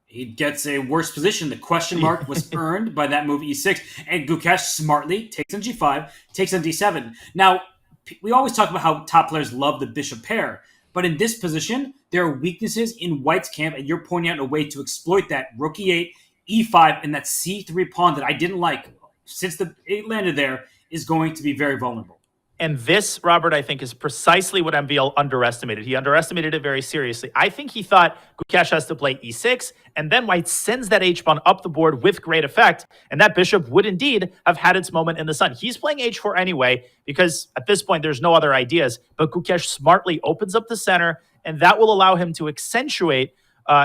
He gets a worse position. The question mark was earned by that move e6, and Gukesh smartly takes on g5, takes on d7. Now, we always talk about how top players love the bishop pair, but in this position, there are weaknesses in white's camp, and you're pointing out a way to exploit that. Rook e8, e5, and that c3 pawn that I didn't like since it landed there is going to be very vulnerable. And this, Robert, I think is precisely what MVL underestimated. He underestimated it very seriously. I think he thought Gukesh has to play e6, and then white sends that h-pawn up the board with great effect, and that bishop would indeed have had its moment in the sun. He's playing h4 anyway, because at this point there's no other ideas, but Gukesh smartly opens up the center, and that will allow him to accentuate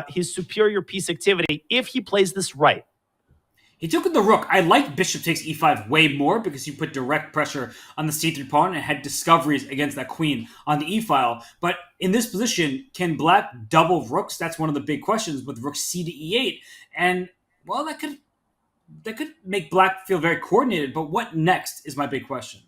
his superior piece activity if he plays this right. He took the rook. I like bishop takes e5 way more because you put direct pressure on the c3 pawn and had discoveries against that queen on the e-file. But in this position, can black double rooks? That's one of the big questions with rook c to e8. And, well, that could make black feel very coordinated. But what next is my big question.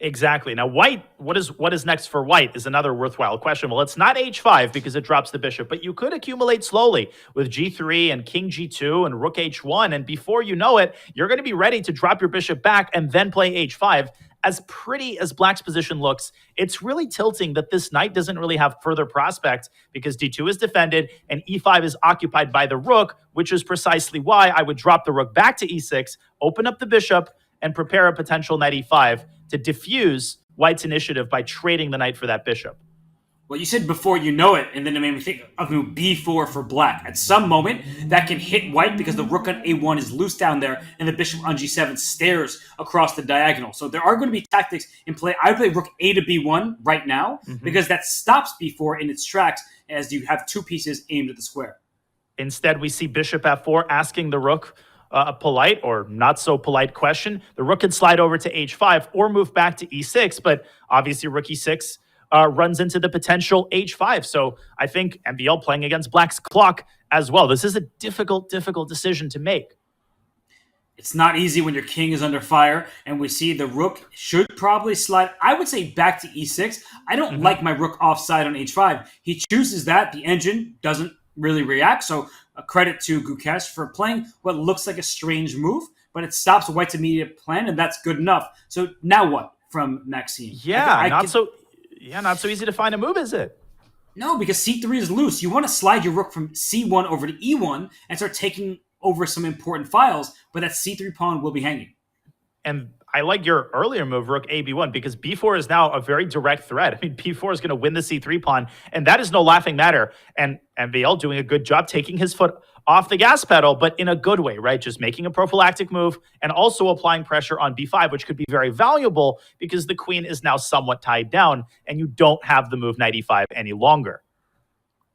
Exactly. Now, white, what is next for white is another worthwhile question. Well, it's not h5 because it drops the bishop, but you could accumulate slowly with g3 and king g2 and rook h1, and before you know it, you're going to be ready to drop your bishop back and then play h5. As pretty as black's position looks, it's really tilting that this knight doesn't really have further prospect because d2 is defended and e5 is occupied by the rook, which is precisely why I would drop the rook back to e6, open up the bishop, and prepare a potential knight e5 to diffuse white's initiative by trading the knight for that bishop. Well, you said before you know it, and then it made me think of move b4 for black. At some moment, that can hit white because the rook on a1 is loose down there, and the bishop on g7 stares across the diagonal. So there are going to be tactics in play. I would play rook a to b1 right now because that stops b4 in its tracks as you have two pieces aimed at the square. Instead, we see bishop f4 asking the rook a polite or not so polite question. The rook can slide over to h5 or move back to e6, but obviously rook e6 runs into the potential h5. So I think MVL playing against black's clock as well. This is a difficult decision to make. It's not easy when your king is under fire, and we see the rook should probably slide, I would say, back to e6. I don't like my rook offside on h5. He chooses that. The engine doesn't really react, so a credit to Gukesh for playing what looks like a strange move, but it stops white's immediate plan, and that's good enough. So now what from Maxime? Not so easy to find a move, is it? No, because c3 is loose. You want to slide your rook from c1 over to e1 and start taking over some important files, but that c3 pawn will be hanging. And I like your earlier move, rook a b1, because b4 is now a very direct threat. I mean, b4 is going to win the c3 pawn, and that is no laughing matter. And MVL doing a good job taking his foot off the gas pedal, but in a good way, right? Just making a prophylactic move and also applying pressure on b5, which could be very valuable because the queen is now somewhat tied down, and you don't have the move knight e5 any longer.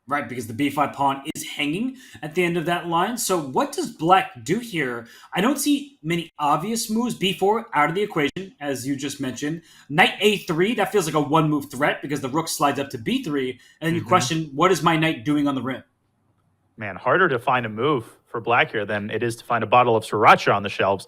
Right, because the b5 pawn is hanging at the end of that line. So what does black do here? I don't see many obvious moves. b4 out of the equation, as you just mentioned. Knight a3, that feels like a one-move threat because the rook slides up to b3. And then you question, what is my knight doing on the rim? Man, harder to find a move for black here than it is to find a bottle of sriracha on the shelves.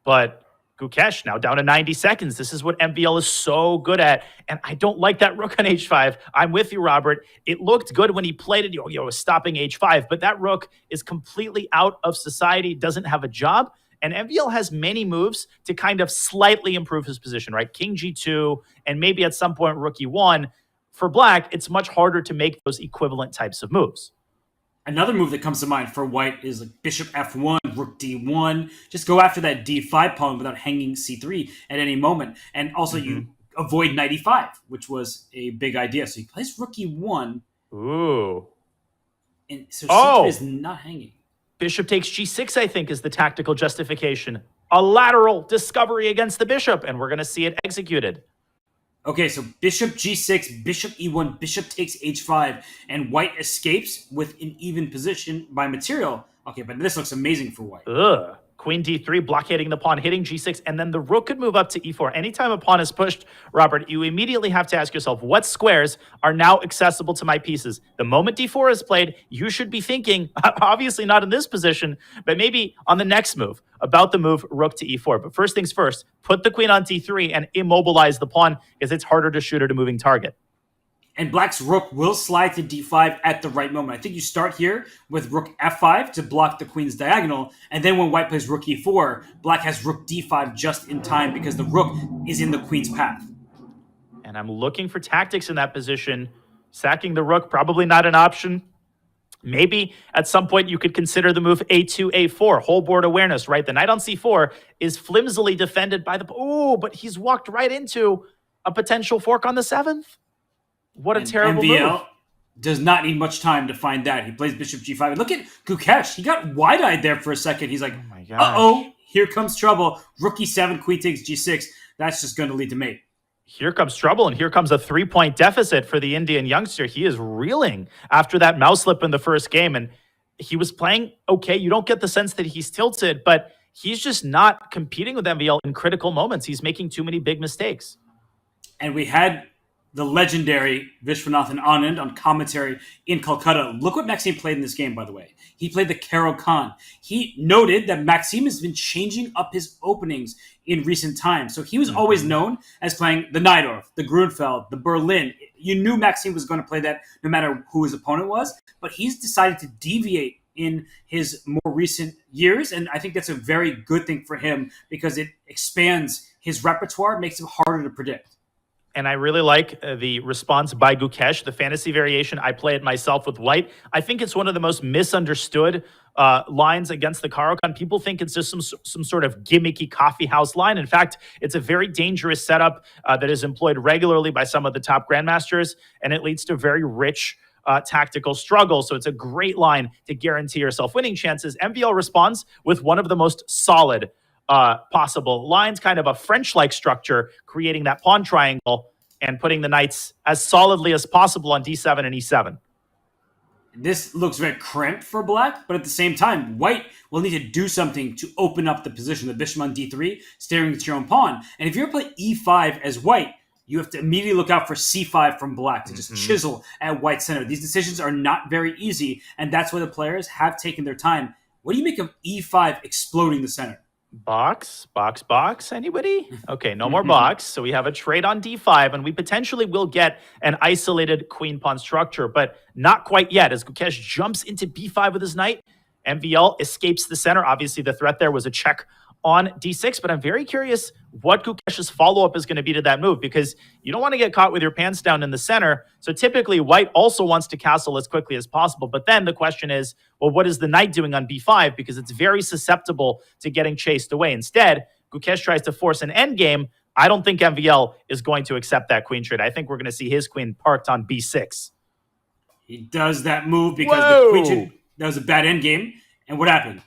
But Gukesh now down to 90 seconds. This is what MVL is so good at. And I don't like that rook on h5. I'm with you, Robert. It looked good when he played it, stopping h5. But that rook is completely out of society, doesn't have a job. And MVL has many moves to kind of slightly improve his position, right? King g2, and maybe at some point rook e1. For black, it's much harder to make those equivalent types of moves. Another move that comes to mind for white is like bishop f1, rook d1. Just go after that d5 pawn without hanging c3 at any moment. And also you avoid knight e5, which was a big idea. So he plays rook e1. Ooh. And so c3 is not hanging. Bishop takes g6, I think, is the tactical justification. A lateral discovery against the bishop, and we're going to see it executed. Okay, so bishop g6, bishop e1, bishop takes h5, and white escapes with an even position by material. Okay, but this looks amazing for white. Ugh. Queen d3, blockading the pawn, hitting g6, and then the rook could move up to e4. Anytime a pawn is pushed, Robert, you immediately have to ask yourself, what squares are now accessible to my pieces? The moment d4 is played, you should be thinking, obviously not in this position, but maybe on the next move, about the move rook to e4. But first things first, put the queen on d3 and immobilize the pawn, because it's harder to shoot at a moving target. And black's rook will slide to d5 at the right moment. I think you start here with rook f5 to block the queen's diagonal, and then when white plays rook e4, black has rook d5 just in time because the rook is in the queen's path. And I'm looking for tactics in that position. Sacking the rook, probably not an option. Maybe at some point you could consider the move a2, a4, whole board awareness, right? The knight on c4 is flimsily defended by the... Oh, but he's walked right into a potential fork on the 7th. What a terrible MVL move. Does not need much time to find that. He plays bishop g5. And look at Gukesh. He got wide-eyed there for a second. He's like, uh-oh, here comes trouble. Rook e7, queen takes g6. That's just going to lead to mate. Here comes trouble, and here comes a 3-point deficit for the Indian youngster. He is reeling after that mouse slip in the first game, and he was playing okay. You don't get the sense that he's tilted, but he's just not competing with MVL in critical moments. He's making too many big mistakes. And we had the legendary Vishwanathan Anand on commentary in Calcutta. Look what Maxime played in this game, by the way. He played the Karo Khan. He noted that Maxime has been changing up his openings in recent times. So he was always known as playing the Najdorf, the Grunfeld, the Berlin. You knew Maxime was going to play that no matter who his opponent was, but he's decided to deviate in his more recent years, and I think that's a very good thing for him because it expands his repertoire, makes him harder to predict. And I really like the response by Gukesh, the fantasy variation. I play it myself with white. I think it's one of the most misunderstood lines against the Karo Khan. People think it's just some sort of gimmicky coffee house line. In fact, it's a very dangerous setup that is employed regularly by some of the top grandmasters, and it leads to very rich tactical struggle. So it's a great line to guarantee yourself winning chances. MVL responds with one of the most solid possible lines, kind of a French-like structure, creating that pawn triangle and putting the knights as solidly as possible on d7 and e7. This looks very cramped for black, but at the same time, white will need to do something to open up the position. The bishop on d3, staring at your own pawn. And if you're going to play e5 as white, you have to immediately look out for c5 from black to just chisel at white center. These decisions are not very easy, and that's why the players have taken their time. What do you make of e5 exploding the center? Box, anybody? Okay, no more box. So we have a trade on d5, and we potentially will get an isolated queen pawn structure, but not quite yet. As Gukesh jumps into b5 with his knight, MVL escapes the center. Obviously, the threat there was a check on d6, but I'm very curious what Gukesh's follow-up is going to be to that move, because you don't want to get caught with your pants down in the center. So typically, white also wants to castle as quickly as possible. But then the question is, well, what is the knight doing on b5? Because it's very susceptible to getting chased away. Instead, Gukesh tries to force an endgame. I don't think MVL is going to accept that queen trade. I think we're going to see his queen parked on b6. He does that move because the queen trade, that was a bad endgame. And what happened?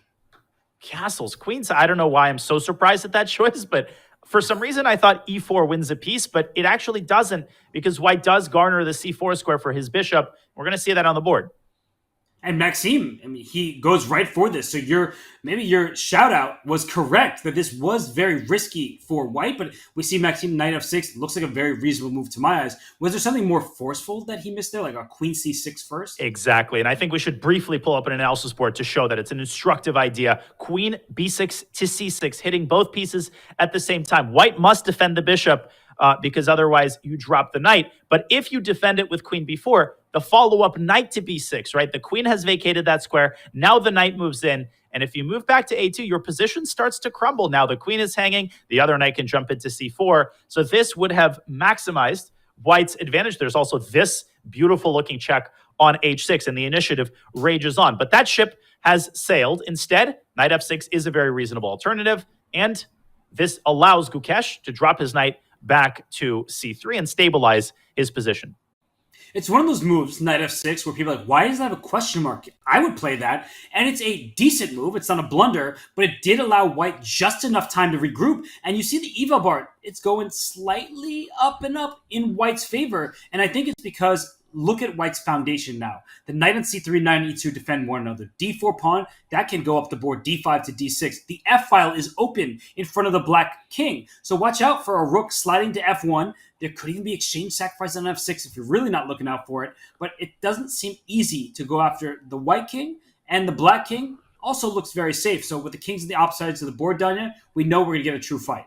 Castles, queens. I don't know why I'm so surprised at that choice, but for some reason I thought e4 wins a piece, but it actually doesn't, because white does garner the c4 square for his bishop. We're going to see that on the board. And Maxime, I mean, he goes right for this. So maybe your shout out was correct that this was very risky for White, but we see Maxime knight f6. Looks like a very reasonable move to my eyes. Was there something more forceful that he missed there, like a queen c6 first? Exactly. And I think we should briefly pull up an analysis board to show that it's an instructive idea. Queen b6 to c6, hitting both pieces at the same time. White must defend the bishop because otherwise you drop the knight. But if you defend it with queen b4, the follow-up knight to b6, right? The queen has vacated that square. Now the knight moves in. And if you move back to a2, your position starts to crumble. Now the queen is hanging. The other knight can jump into c4. So this would have maximized White's advantage. There's also this beautiful-looking check on h6, and the initiative rages on. But that ship has sailed. Instead, knight f6 is a very reasonable alternative. And this allows Gukesh to drop his knight back to c3 and stabilize his position. It's one of those moves, knight f6, where people are like, why does that have a question mark? I would play that, and it's a decent move. It's not a blunder, but it did allow White just enough time to regroup. And you see the eval bar, it's going slightly up and up in White's favor. And I think it's because look at White's foundation now. The knight on c3, knight on e2 defend one another. d4 pawn, that can go up the board, d5 to d6. The f-file is open in front of the black king. So watch out for a rook sliding to f1. There could even be exchange sacrifice on f6 if you're really not looking out for it. But it doesn't seem easy to go after the white king, and the black king also looks very safe. So with the kings on the opposite sides of the board, Danya, we know we're going to get a true fight.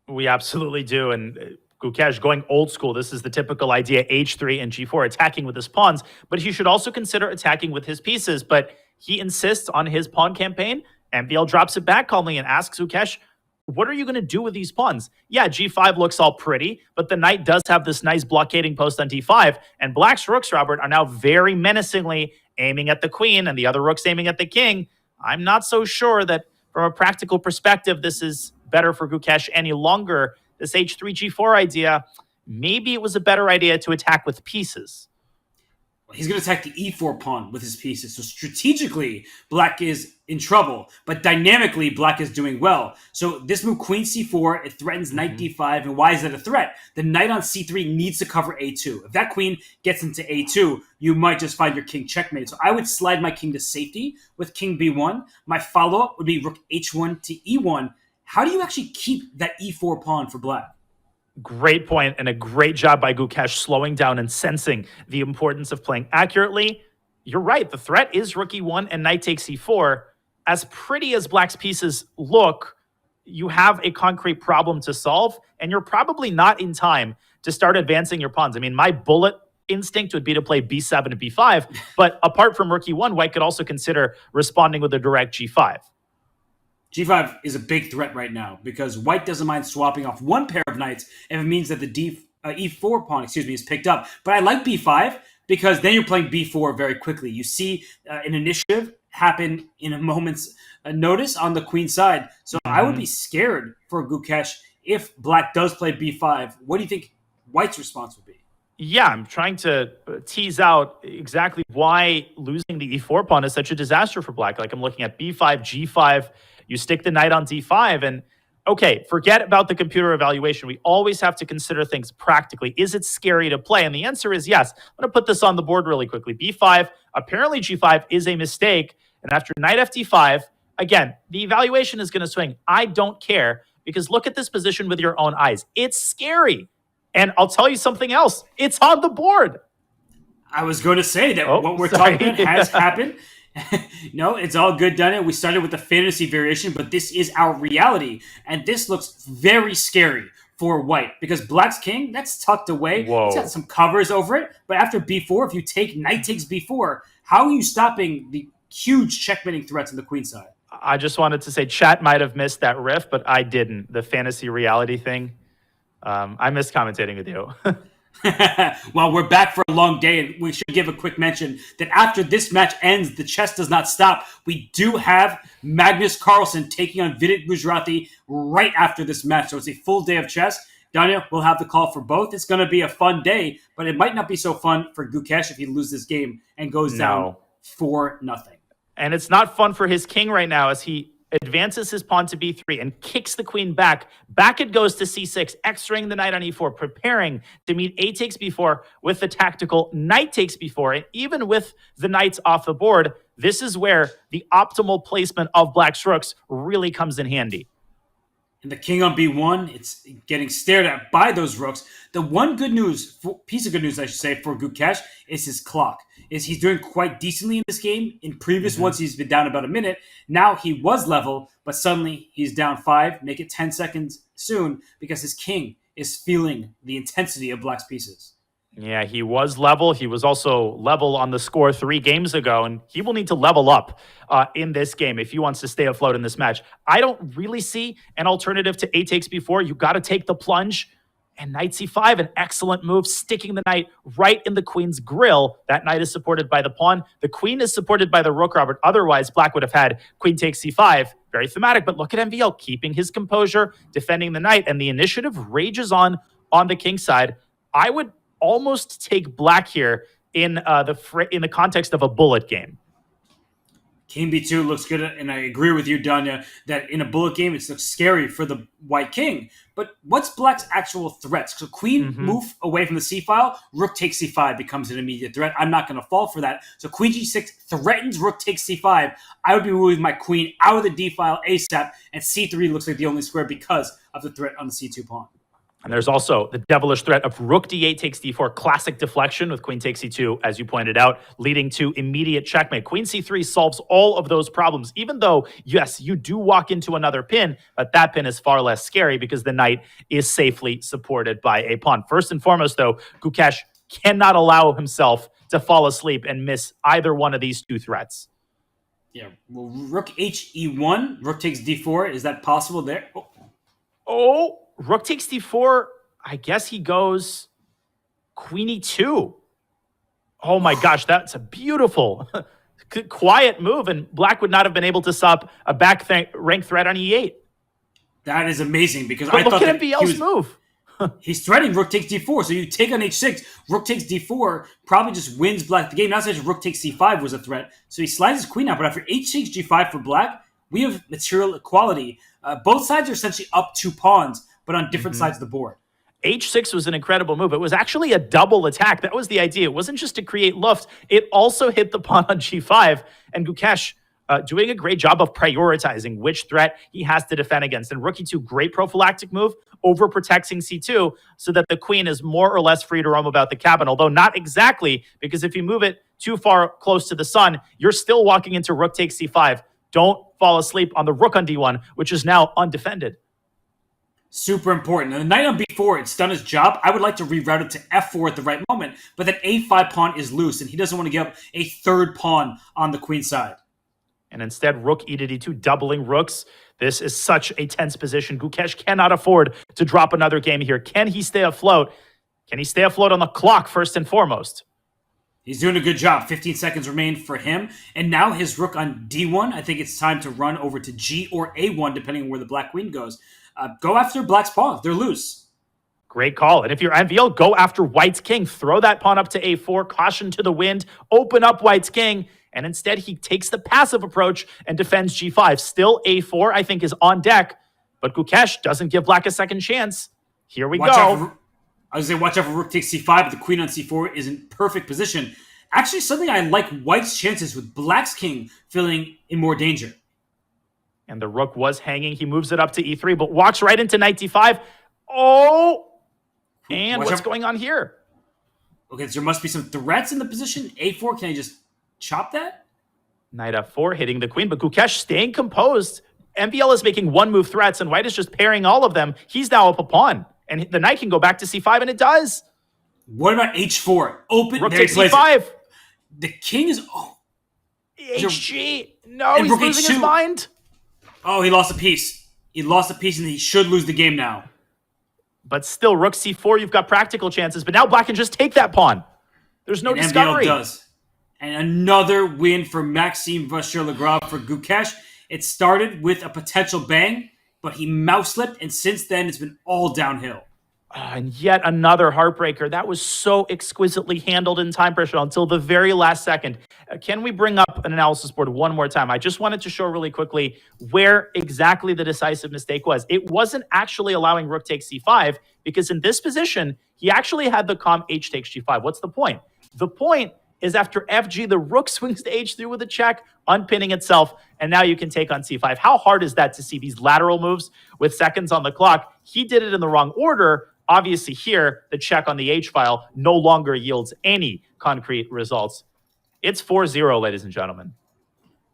We absolutely do. And Gukesh going old school. This is the typical idea, h3 and g4, attacking with his pawns. But he should also consider attacking with his pieces. But he insists on his pawn campaign. MVL drops it back calmly and asks Gukesh, what are you going to do with these pawns? Yeah, g5 looks all pretty, but the knight does have this nice blockading post on d5. And black's rooks, Robert, are now very menacingly aiming at the queen and the other rooks aiming at the king. I'm not so sure that from a practical perspective, this is better for Gukesh any longer. This h3, g4 idea, maybe it was a better idea to attack with pieces. He's going to attack the e4 pawn with his pieces. So strategically, black is in trouble. But dynamically, black is doing well. So this move, queen c4, it threatens knight d5. And why is that a threat? The knight on c3 needs to cover a2. If that queen gets into a2, you might just find your king checkmate. So I would slide my king to safety with king b1. My follow-up would be rook h1 to e1. How do you actually keep that e4 pawn for black? Great point, and a great job by Gukesh slowing down and sensing the importance of playing accurately. You're right, the threat is rook e1 and knight takes e4. As pretty as black's pieces look, you have a concrete problem to solve, and you're probably not in time to start advancing your pawns. I mean, my bullet instinct would be to play b7 and b5, but apart from rook e1, white could also consider responding with a direct g5. G5 is a big threat right now because white doesn't mind swapping off one pair of knights if it means that the e4 pawn, is picked up. But I like b5 because then you're playing b4 very quickly. You see an initiative happen in a moment's notice on the queen side. So I would be scared for Gukesh if black does play b5. What do you think white's response would be? Yeah, I'm trying to tease out exactly why losing the e4 pawn is such a disaster for black. Like I'm looking at b5, g5, you stick the knight on d5, and okay, forget about the computer evaluation. We always have to consider things practically. Is it scary to play? And the answer is yes. I'm going to put this on the board really quickly. b5, apparently g5 is a mistake, and after knight fd5, again, the evaluation is going to swing. I don't care, because look at this position with your own eyes. It's scary. And I'll tell you something else. It's on the board. I was going to say that what we're talking about has happened. No, it's all good, done it. We started with the fantasy variation, but this is our reality. And this looks very scary for white because black's king, that's tucked away. Whoa. It's got some covers over it. But after b4, if you take knight takes b4, how are you stopping the huge checkmating threats on the queen side? I just wanted to say chat might have missed that riff, but I didn't. The fantasy reality thing. I missed commentating with you. Well, we're back for a long day, and we should give a quick mention that after this match ends, the chess does not stop. We do have Magnus Carlsen taking on Vidit Gujarati right after this match, so it's a full day of chess. Daniel, we'll have the call for both. It's going to be a fun day, but it might not be so fun for Gukesh if he loses this game and goes down 4-0. And it's not fun for his king right now as he advances his pawn to b3 and kicks the queen back. Back it goes to c6, x-raying the knight on e4, preparing to meet a takes b4 with the tactical knight takes b4. And even with the knights off the board, this is where the optimal placement of black's rooks really comes in handy. And the king on b1, it's getting stared at by those rooks. The one piece of good news, I should say, for Gukesh is his clock. He's doing quite decently in this game. In previous ones, he's been down about a minute. Now he was level, but suddenly he's down 5. Make it 10 seconds soon because his king is feeling the intensity of black's pieces. Yeah, he was level. He was also level on the score 3 games ago, and he will need to level up in this game if he wants to stay afloat in this match. I don't really see an alternative to a takes b4. You got to take the plunge, and knight c5, an excellent move, sticking the knight right in the queen's grill. That knight is supported by the pawn. The queen is supported by the rook, Robert. Otherwise, black would have had queen takes c5. Very thematic, but look at MVL keeping his composure, defending the knight, and the initiative rages on the king side. I would almost take black here in the context of a bullet game. King b2 looks good, and I agree with you, Danya, that in a bullet game, it looks scary for the white king. But what's black's actual threats? So queen move away from the c-file, rook takes c5 becomes an immediate threat. I'm not going to fall for that. So queen g6 threatens rook takes c5. I would be moving my queen out of the d-file ASAP, and c3 looks like the only square because of the threat on the c2 pawn. And there's also the devilish threat of rook d8 takes d4, classic deflection with queen takes c2, as you pointed out, leading to immediate checkmate. Queen c3 solves all of those problems, even though, yes, you do walk into another pin, but that pin is far less scary because the knight is safely supported by a pawn. First and foremost, though, Gukesh cannot allow himself to fall asleep and miss either one of these 2 threats. Yeah, well, rook he1, rook takes d4. Is that possible there? Oh, rook takes d4. I guess he goes queen e2. Oh my gosh, that's a beautiful, quiet move, and black would not have been able to stop a back rank threat on e8. That is amazing because But I look thought at that MVL's move. he's threatening rook takes d4. So you take on h6, rook takes d4, probably just wins black the game. Not such rook takes c5 was a threat. So he slides his queen out, but after h6 g5 for black, we have material equality. Both sides are essentially up 2 pawns, but on different sides of the board. H6 was an incredible move. It was actually a double attack. That was the idea. It wasn't just to create luft. It also hit the pawn on g5. And Gukesh doing a great job of prioritizing which threat he has to defend against. And rook e2, great prophylactic move, overprotecting c2 so that the queen is more or less free to roam about the cabin. Although not exactly, because if you move it too far close to the sun, you're still walking into rook takes c5. Don't fall asleep on the rook on d1, which is now undefended. Super important. And the knight on b4, it's done its job. I would like to reroute it to f4 at the right moment, but that a5 pawn is loose, and he doesn't want to give up a 3rd pawn on the queen side. And instead, rook e to d2, doubling rooks. This is such a tense position. Gukesh cannot afford to drop another game here. Can he stay afloat? Can he stay afloat on the clock, first and foremost? He's doing a good job. 15 seconds remain for him. And now his rook on d1, I think it's time to run over to g or a1, depending on where the black queen goes. Go after black's pawn. They're loose. Great call. And if you're MVL, go after white's king. Throw that pawn up to a4, caution to the wind, open up white's king. And instead, he takes the passive approach and defends g5. Still a4, I think, is on deck. But Gukesh doesn't give black a second chance. Here we go. I was going to say, watch out for rook takes c5, but the queen on c4 is in perfect position. Actually, something I like white's chances with black's king feeling in more danger. And the rook was hanging. He moves it up to e3, but walks right into knight d5. Oh! And what's going on here? Okay, so there must be some threats in the position. a4, can I just chop that? Knight f4, hitting the queen, but Gukesh staying composed. MVL is making 1-move threats, and white is just pairing all of them. He's now up a pawn, and the knight can go back to c5, and it does. What about h4? Open. Rook takes c5. The king is... HG. No, he's losing his mind. Oh, he lost a piece. He lost a piece, and he should lose the game now. But still, rook c4, you've got practical chances. But now black can just take that pawn. There's no discovery. MVL does. And another win for Maxime Vachier-Lagrave for Gukesh. It started with a potential bang, but he mouse-slipped, and since then, it's been all downhill. And yet another heartbreaker. That was so exquisitely handled in time pressure until the very last second. Can we bring up an analysis board one more time? I just wanted to show really quickly where exactly the decisive mistake was. It wasn't actually allowing rook takes c5, because in this position, he actually had the calm h takes g5. What's the point? The point is after fg, the rook swings to h3 with a check, unpinning itself, and now you can take on c5. How hard is that to see these lateral moves with seconds on the clock? He did it in the wrong order. Obviously here, the check on the H file no longer yields any concrete results. It's 4-0, ladies and gentlemen.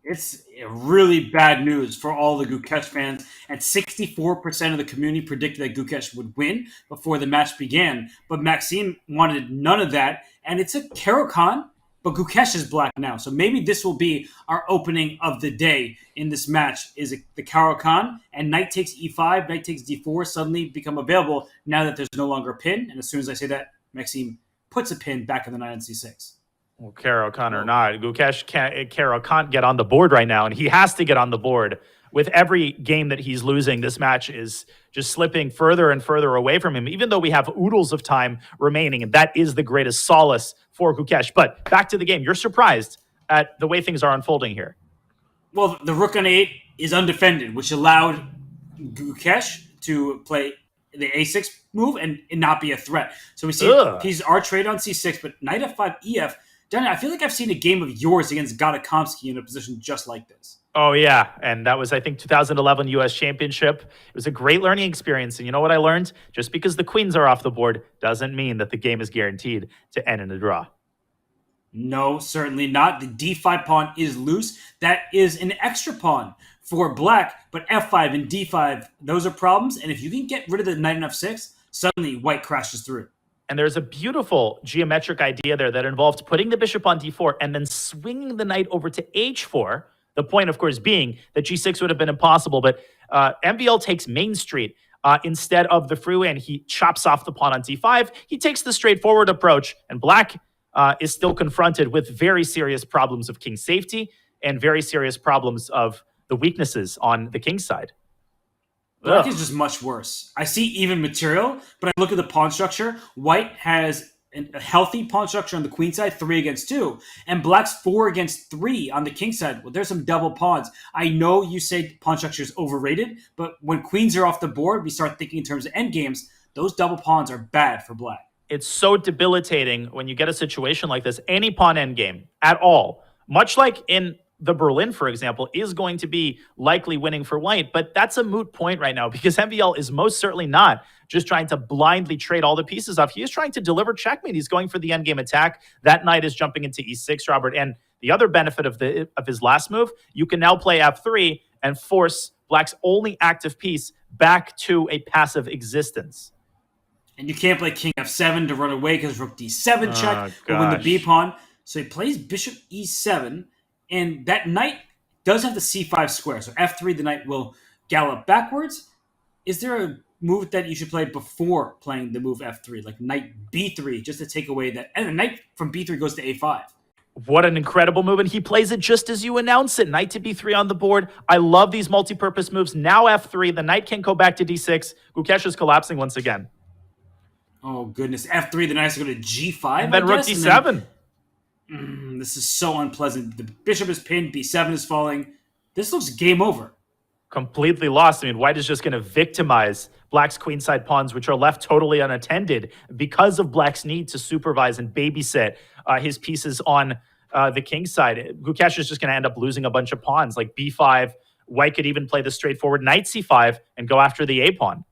It's really bad news for all the Gukesh fans, and 64% of the community predicted that Gukesh would win before the match began. But Maxime wanted none of that, and it's a Caro-Kann, but Gukesh is black now. So maybe this will be our opening of the day in this match, is the Caro-Kann, and knight takes e5, knight takes d4 suddenly become available now that there's no longer a pin. And as soon as I say that, Maxime puts a pin back in the knight on c6. Well, Caro-Kann or not, Caro can't get on the board right now, and he has to get on the board. With every game that he's losing, this match is just slipping further and further away from him, even though we have oodles of time remaining, and that is the greatest solace for Gukesh. But back to the game. You're surprised at the way things are unfolding here. Well, the rook on a8 is undefended, which allowed Gukesh to play the a6 move and not be a threat. So we see he's our trade on c6, but knight f5 ef. Daniel, I feel like I've seen a game of yours against Gadakomsky in a position just like this. Oh, yeah. And that was, I think, 2011 U.S. Championship. It was a great learning experience. And you know what I learned? Just because the queens are off the board doesn't mean that the game is guaranteed to end in a draw. No, certainly not. The d5 pawn is loose. That is an extra pawn for black, but f5 and d5, those are problems. And if you can get rid of the knight on f6, suddenly white crashes through. And there's a beautiful geometric idea there that involved putting the bishop on d4 and then swinging the knight over to h4. The point, of course, being that g6 would have been impossible, but MVL takes Main Street instead of the freeway, and he chops off the pawn on d5. He takes the straightforward approach, and black is still confronted with very serious problems of king safety and very serious problems of the weaknesses on the king's side. Black is just much worse. I see even material, but I look at the pawn structure. White has a healthy pawn structure on the queen side, 3 against 2. And black's 4 against 3 on the king side. Well, there's some double pawns. I know you say pawn structure is overrated, but when queens are off the board, we start thinking in terms of endgames. Those double pawns are bad for black. It's so debilitating when you get a situation like this. Any pawn endgame at all, much like in the Berlin, for example, is going to be likely winning for white, but that's a moot point right now because MVL is most certainly not just trying to blindly trade all the pieces off. He is trying to deliver checkmate. He's going for the endgame attack. That knight is jumping into e6, Robert. And the other benefit of his last move, you can now play f3 and force black's only active piece back to a passive existence. And you can't play king f7 to run away because rook d7 check will win the b pawn. So he plays bishop e7. And that knight does have the c5 square. So f3, the knight will gallop backwards. Is there a move that you should play before playing the move f3? Like knight b3, just to take away that. And the knight from b3 goes to a5. What an incredible move. And he plays it just as you announce it. Knight to b3 on the board. I love these multi-purpose moves. Now f3, the knight can go back to d6. Gukesh is collapsing once again. Oh, goodness. f3, the knight has to go to g5, and then rook d7. This is so unpleasant. The bishop is pinned. b7 is falling. This looks game over. Completely lost. I mean, white is just going to victimize black's queenside pawns, which are left totally unattended because of black's need to supervise and babysit his pieces on the king side. Gukesh is just going to end up losing a bunch of pawns, like b5. White could even play the straightforward knight c5 and go after the a pawn.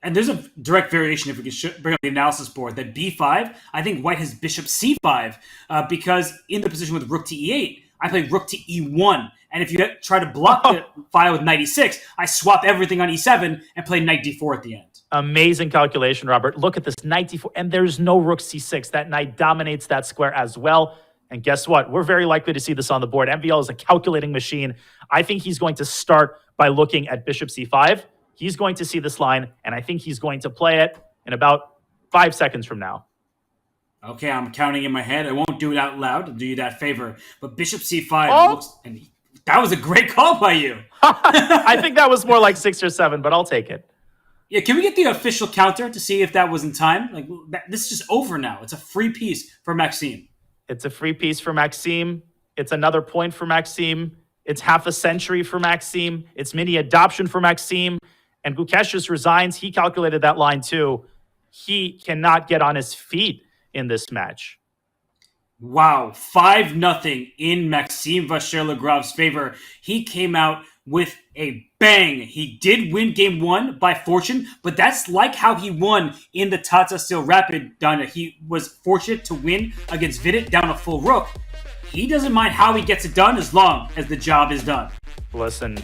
And there's a direct variation, if we can bring up the analysis board, that b5, I think white has bishop c5 because in the position with rook to e8, I play rook to e1. And if you try to block the file with knight e6, I swap everything on e7 and play knight d4 at the end. Amazing calculation, Robert. Look at this, knight d4, and there's no rook c6. That knight dominates that square as well. And guess what? We're very likely to see this on the board. MVL is a calculating machine. I think he's going to start by looking at bishop c5. He's going to see this line, and I think he's going to play it in about 5 seconds from now. Okay, I'm counting in my head. I won't do it out loud. I'll do you that favor. But bishop c5 looks... And that was a great call by you. I think that was more like 6 or 7, but I'll take it. Yeah, can we get the official counter to see if that was in time? Like, this is just over now. It's a free piece for Maxime. It's a free piece for Maxime. It's another point for Maxime. It's half a century for Maxime. It's mini adoption for Maxime. And Gukesh just resigns. He calculated that line too. He cannot get on his feet in this match. Wow, 5-0 in Maxime Vachier-Lagrav's favor. He came out with a bang. He did win game 1 by fortune, but that's like how he won in the Tata Steel Rapid, Donna. He was fortunate to win against Vidit down a full rook. He doesn't mind how he gets it done as long as the job is done. Listen,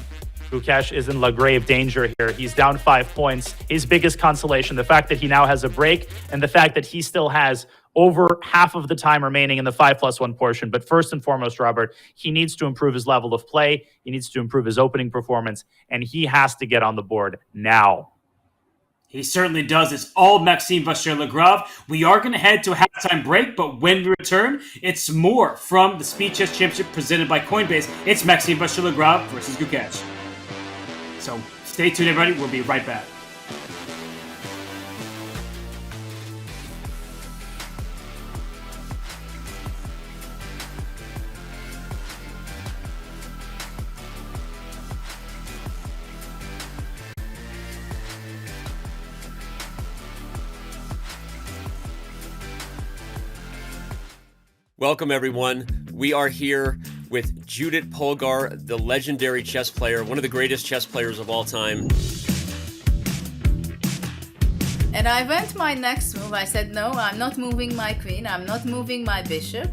Gukesh is in grave danger here. He's down 5 points. His biggest consolation, the fact that he now has a break and the fact that he still has over half of the time remaining in the 5+1 portion. But first and foremost, Robert, he needs to improve his level of play. He needs to improve his opening performance, and he has to get on the board now. He certainly does. It's all Maxime Vachier-Lagrave. We are going to head to a halftime break, but when we return, it's more from the Speed Chess Championship presented by Coinbase. It's Maxime Vachier-Lagrave versus Gukesh. So stay tuned, everybody. We'll be right back. Welcome, everyone. We are here with Judith Polgar, the legendary chess player, one of the greatest chess players of all time. And I went my next move. I said, no, I'm not moving my queen. I'm not moving my bishop.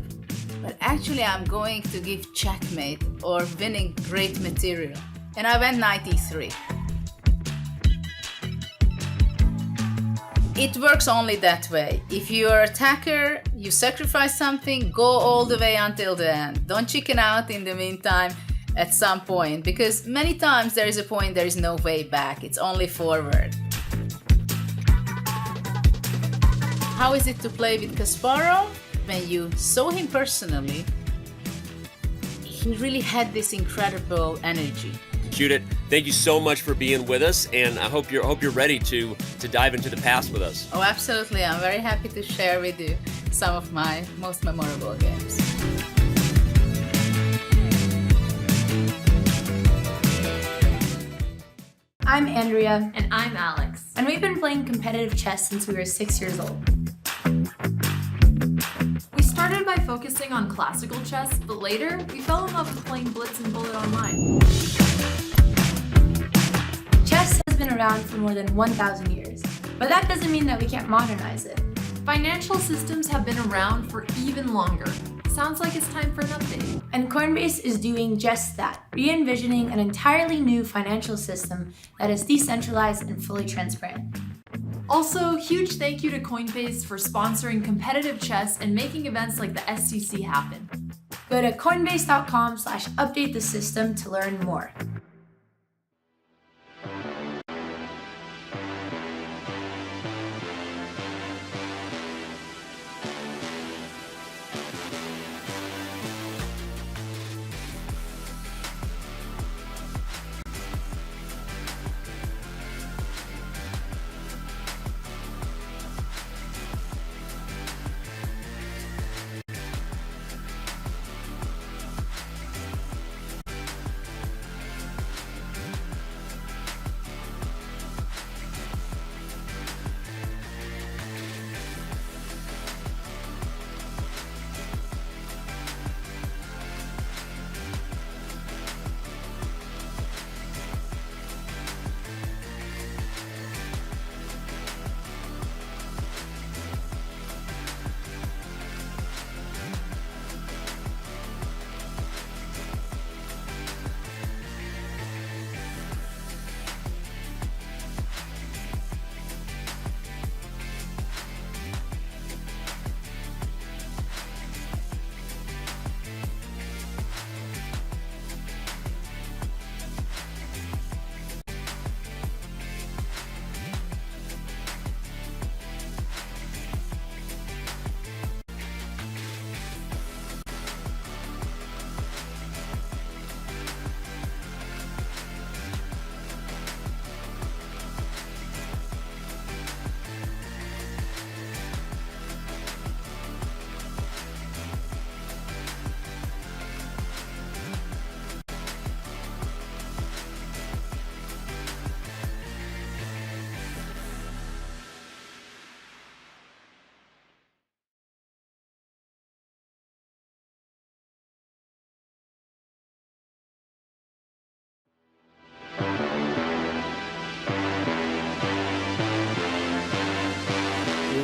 But actually, I'm going to give checkmate or winning great material. And I went knight e3. It works only that way. If you're an attacker, you sacrifice something, go all the way until the end. Don't chicken out in the meantime at some point, because many times there is a point there is no way back. It's only forward. How is it to play with Kasparov? When you saw him personally, he really had this incredible energy. Judith, thank you so much for being with us, and I hope you're ready to dive into the past with us. Oh, absolutely. I'm very happy to share with you some of my most memorable games. I'm Andrea. And I'm Alex. And we've been playing competitive chess since we were 6 years old. We started by focusing on classical chess, but later we fell in love with playing Blitz and Bullet online. Chess has been around for more than 1,000 years, but that doesn't mean that we can't modernize it. Financial systems have been around for even longer. Sounds like it's time for an update. And Coinbase is doing just that, re-envisioning an entirely new financial system that is decentralized and fully transparent. Also, huge thank you to Coinbase for sponsoring competitive chess and making events like the SCC happen. Go to coinbase.com/update the system to learn more.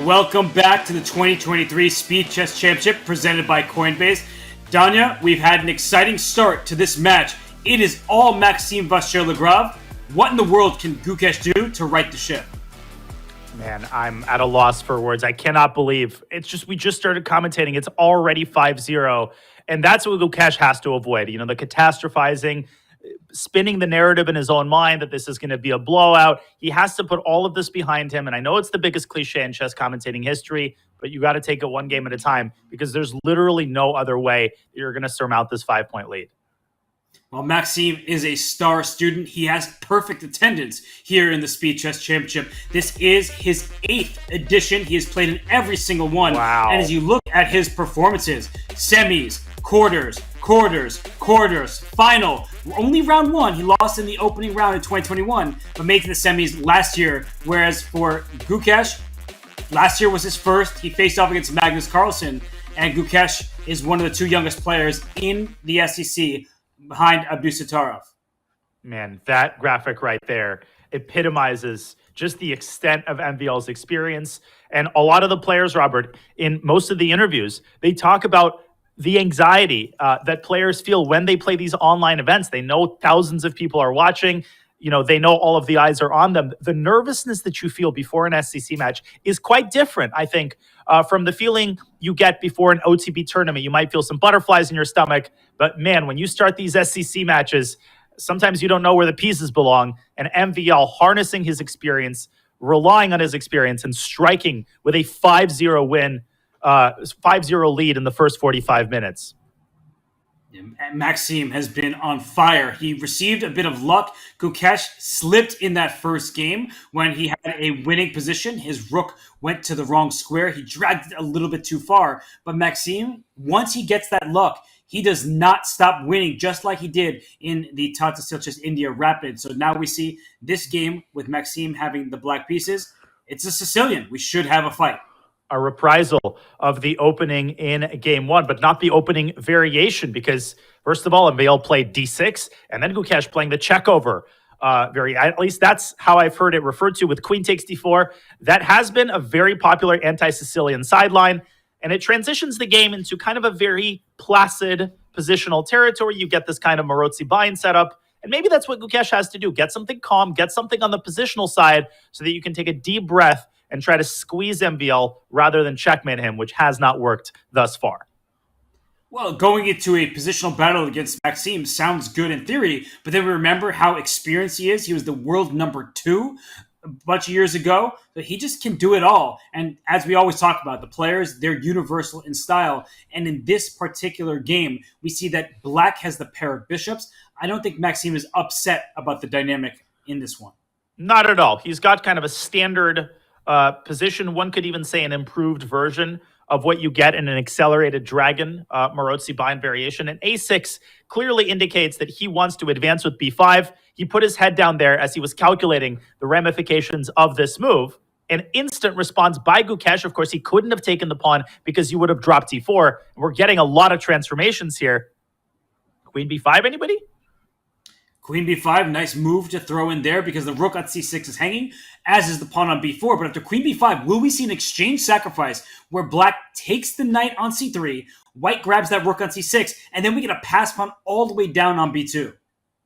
welcome back to the 2023 Speed Chess Championship presented by Coinbase. Danya, we've had an exciting start to this match. It is all Maxime Vachier-Lagrave. What in the world can Gukesh do to right the ship? Man, I'm at a loss for words. I cannot believe we just started commentating. It's already 5-0. And that's what Gukesh has to avoid. You know, the catastrophizing, spinning the narrative in his own mind that this is going to be a blowout. He has to put all of this behind him. And I know it's the biggest cliche in chess commentating history, but you got to take it one game at a time because there's literally no other way that you're going to surmount this 5-point lead. Well, Maxime is a star student. He has perfect attendance here in the Speed Chess Championship. This is his 8th edition. He has played in every single one. Wow. And as you look at his performances, semis, quarters, final. Only round 1. He lost in the opening round in 2021, but made to the semis last year. Whereas for Gukesh, last year was his first. He faced off against Magnus Carlsen, and Gukesh is one of the 2 youngest players in the SEC behind Abdusattorov. Man, that graphic right there epitomizes just the extent of MVL's experience. And a lot of the players, Robert, in most of the interviews, they talk about the anxiety that players feel when they play these online events. They know thousands of people are watching. You know, they know all of the eyes are on them. The nervousness that you feel before an SEC match is quite different, I think, from the feeling you get before an OTB tournament. You might feel some butterflies in your stomach, but man, when you start these SEC matches, sometimes you don't know where the pieces belong. And MVL harnessing his experience, relying on his experience, and striking with a 5-0 win, 5-0 lead in the first 45 minutes. Maxime has been on fire. He received a bit of luck. Gukesh slipped in that first game when he had a winning position. His rook went to the wrong square. He dragged it a little bit too far. But Maxime, once he gets that luck, he does not stop winning, just like he did in the Tata Steel Chess India Rapid. So now we see this game with Maxime having the black pieces. It's a Sicilian. We should have a fight. A reprisal of the opening in game 1, but not the opening variation, because first of all, MVL played d6, and then Gukesh playing the check over. At least that's how I've heard it referred to with queen takes d4. That has been a very popular anti-Sicilian sideline, and it transitions the game into kind of a very placid positional territory. You get this kind of Maroczy bind setup, and maybe that's what Gukesh has to do. Get something calm, get something on the positional side so that you can take a deep breath and try to squeeze MVL rather than checkmate him, which has not worked thus far. Well, going into a positional battle against Maxime sounds good in theory, but then we remember how experienced he is. He was the world number 2 a bunch of years ago, so he just can do it all. And as we always talk about, the players, they're universal in style. And in this particular game, we see that Black has the pair of bishops. I don't think Maxime is upset about the dynamic in this one. Not at all. He's got kind of a standard position. One could even say an improved version of what you get in an accelerated dragon Maroczy bind variation. And a6 clearly indicates that he wants to advance with b5. He put his head down there as he was calculating the ramifications of this move. An instant response by Gukesh. Of course, he couldn't have taken the pawn because you would have dropped d4. And we're getting a lot of transformations here. Queen b5, anybody? Queen b5, nice move to throw in there because the rook on c6 is hanging, as is the pawn on b4. But after queen b5, will we see an exchange sacrifice where Black takes the knight on c3, White grabs that rook on c6, and then we get a pass pawn all the way down on b2?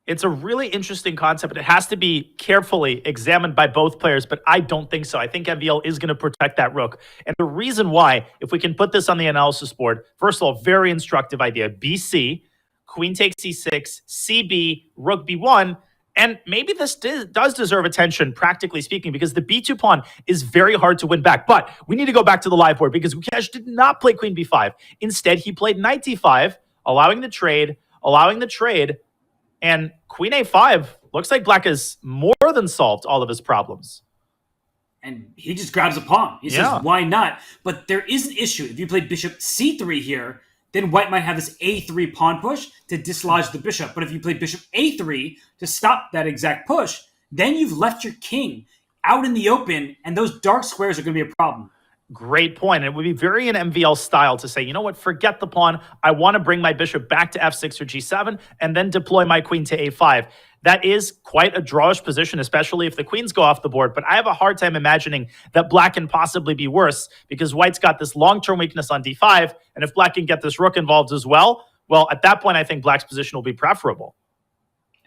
It's a really interesting concept. It has to be carefully examined by both players, but I don't think so. I think MVL is going to protect that rook. And the reason why, if we can put this on the analysis board, first of all, very instructive idea. BC, queen takes c6, cb, rook b1, and maybe this does deserve attention, practically speaking, because the b2 pawn is very hard to win back. But we need to go back to the live board because Gukesh did not play queen b5. Instead, he played knight d5, allowing the trade, and queen a5. Looks like Black has more than solved all of his problems. And he just grabs a pawn. He says, why not? But there is an issue. If you play bishop c3 here, then White might have this a3 pawn push to dislodge the bishop. But if you play bishop a3 to stop that exact push, then you've left your king out in the open, and those dark squares are going to be a problem. Great point. It would be very in MVL style to say, you know what, forget the pawn. I want to bring my bishop back to f6 or g7 and then deploy my queen to a5. That is quite a drawish position, especially if the queens go off the board. But I have a hard time imagining that black can possibly be worse because white's got this long-term weakness on d5. And if black can get this rook involved as well, at that point, I think black's position will be preferable.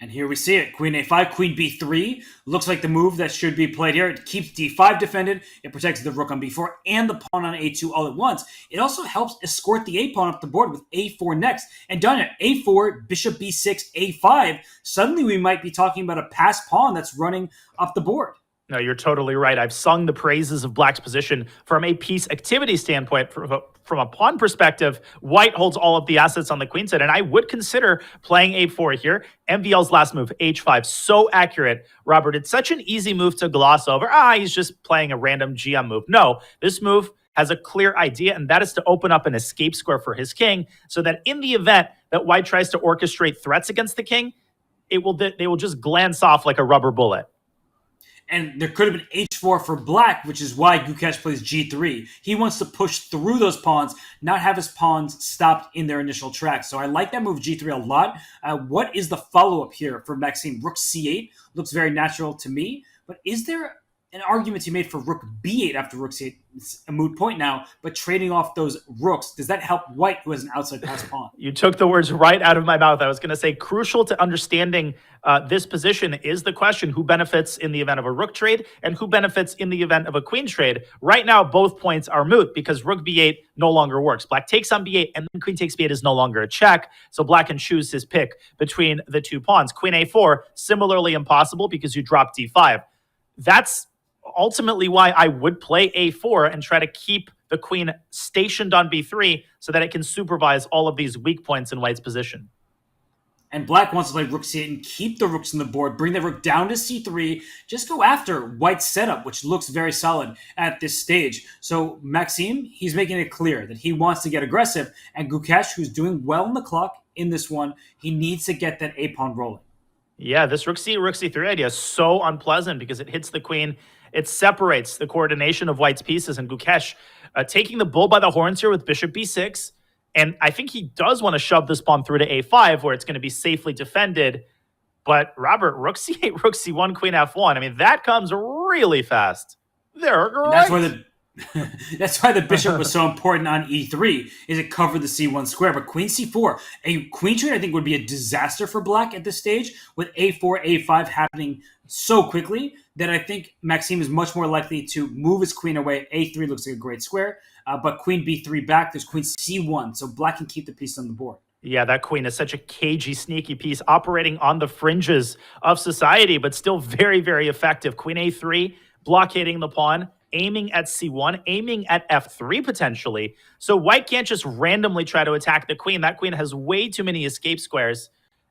And here we see it. Queen a5, queen b3. Looks like the move that should be played here. It keeps d5 defended. It protects the rook on b4 and the pawn on a2 all at once. It also helps escort the a-pawn up the board with a4 next. And done it. a4, bishop b6, a5. Suddenly we might be talking about a passed pawn that's running up the board. No, you're totally right. I've sung the praises of black's position from a piece activity standpoint. From a pawn perspective, white holds all of the assets on the queen side, and I would consider playing a4 here. MVL's last move, h5, so accurate. Robert, it's such an easy move to gloss over. He's just playing a random GM move. No, this move has a clear idea, and that is to open up an escape square for his king so that in the event that white tries to orchestrate threats against the king, they will just glance off like a rubber bullet. And there could have been h4 for black, which is why Gukesh plays g3. He wants to push through those pawns, not have his pawns stopped in their initial track. So I like that move g3 a lot. What is the follow-up here for Maxime? Rook c8 looks very natural to me. But is there an argument to be made for rook b8 after rook c8? It's a moot point now, but trading off those rooks, does that help white, who has an outside pass pawn? You took the words right out of my mouth. I was going to say crucial to understanding this position is the question who benefits in the event of a rook trade and who benefits in the event of a queen trade. Right now, both points are moot because rook b8 no longer works. Black takes on b8 and then queen takes b8 is no longer a check. So black can choose his pick between the two pawns. Queen a4, similarly impossible because you drop d5. That's ultimately why I would play a4 and try to keep the queen stationed on b3 so that it can supervise all of these weak points in white's position. And black wants to play rook c8 and keep the rooks on the board, bring the rook down to c3, just go after white's setup, which looks very solid at this stage. So Maxime, he's making it clear that he wants to get aggressive, and Gukesh, who's doing well on the clock in this one, he needs to get that a-pawn rolling. Yeah, this rook c3 idea is so unpleasant because it hits the queen. It separates the coordination of white's pieces, and Gukesh taking the bull by the horns here with bishop b6. And I think he does want to shove this pawn through to a5 where it's going to be safely defended. But Robert, rook c8, rook c1, queen f1. I mean, that comes really fast. They're great. That's why the bishop was so important on e3, is it covered the c1 square. But queen c4, a queen trade I think would be a disaster for black at this stage, with a4, a5 happening so quickly that I think Maxime is much more likely to move his queen away. a3 looks like a great square, but queen b3 back, there's queen c1, so black can keep the piece on the board. Yeah, that queen is such a cagey, sneaky piece, operating on the fringes of society, but still very, very effective. Queen a3, blockading the pawn, aiming at c1, aiming at f3 potentially. So white can't just randomly try to attack the queen. That queen has way too many escape squares.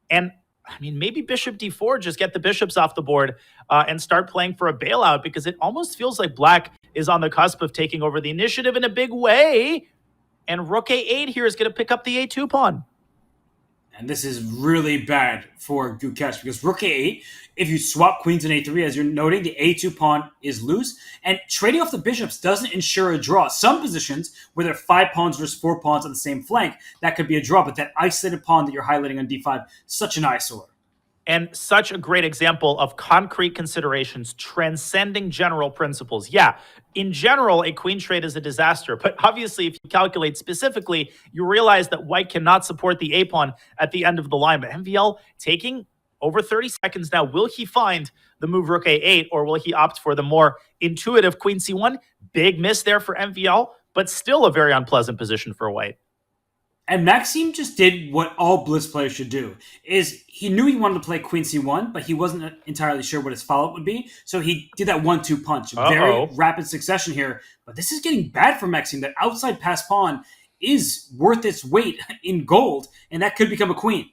And I mean, maybe bishop d4, just get the bishops off the board and start playing for a bailout, because it almost feels like black is on the cusp of taking over the initiative in a big way. And rook a8 here is going to pick up the a2 pawn. And this is really bad for Gukesh, because rook a8, if you swap queens in a3, as you're noting, the a2 pawn is loose. And trading off the bishops doesn't ensure a draw. Some positions where there are 5 pawns versus 4 pawns on the same flank, that could be a draw. But that isolated pawn that you're highlighting on d5, such an eyesore. And such a great example of concrete considerations transcending general principles. Yeah, in general, a queen trade is a disaster. But obviously, if you calculate specifically, you realize that white cannot support the a-pawn at the end of the line. But MVL taking over 30 seconds now. Will he find the move rook a8, or will he opt for the more intuitive queen c1? Big miss there for MVL, but still a very unpleasant position for white. And Maxime just did what all Blitz players should do, is he knew he wanted to play queen c1, but he wasn't entirely sure what his follow-up would be. So he did that 1-2 punch. Very rapid succession here. But this is getting bad for Maxime. That outside pass pawn is worth its weight in gold, and that could become a queen.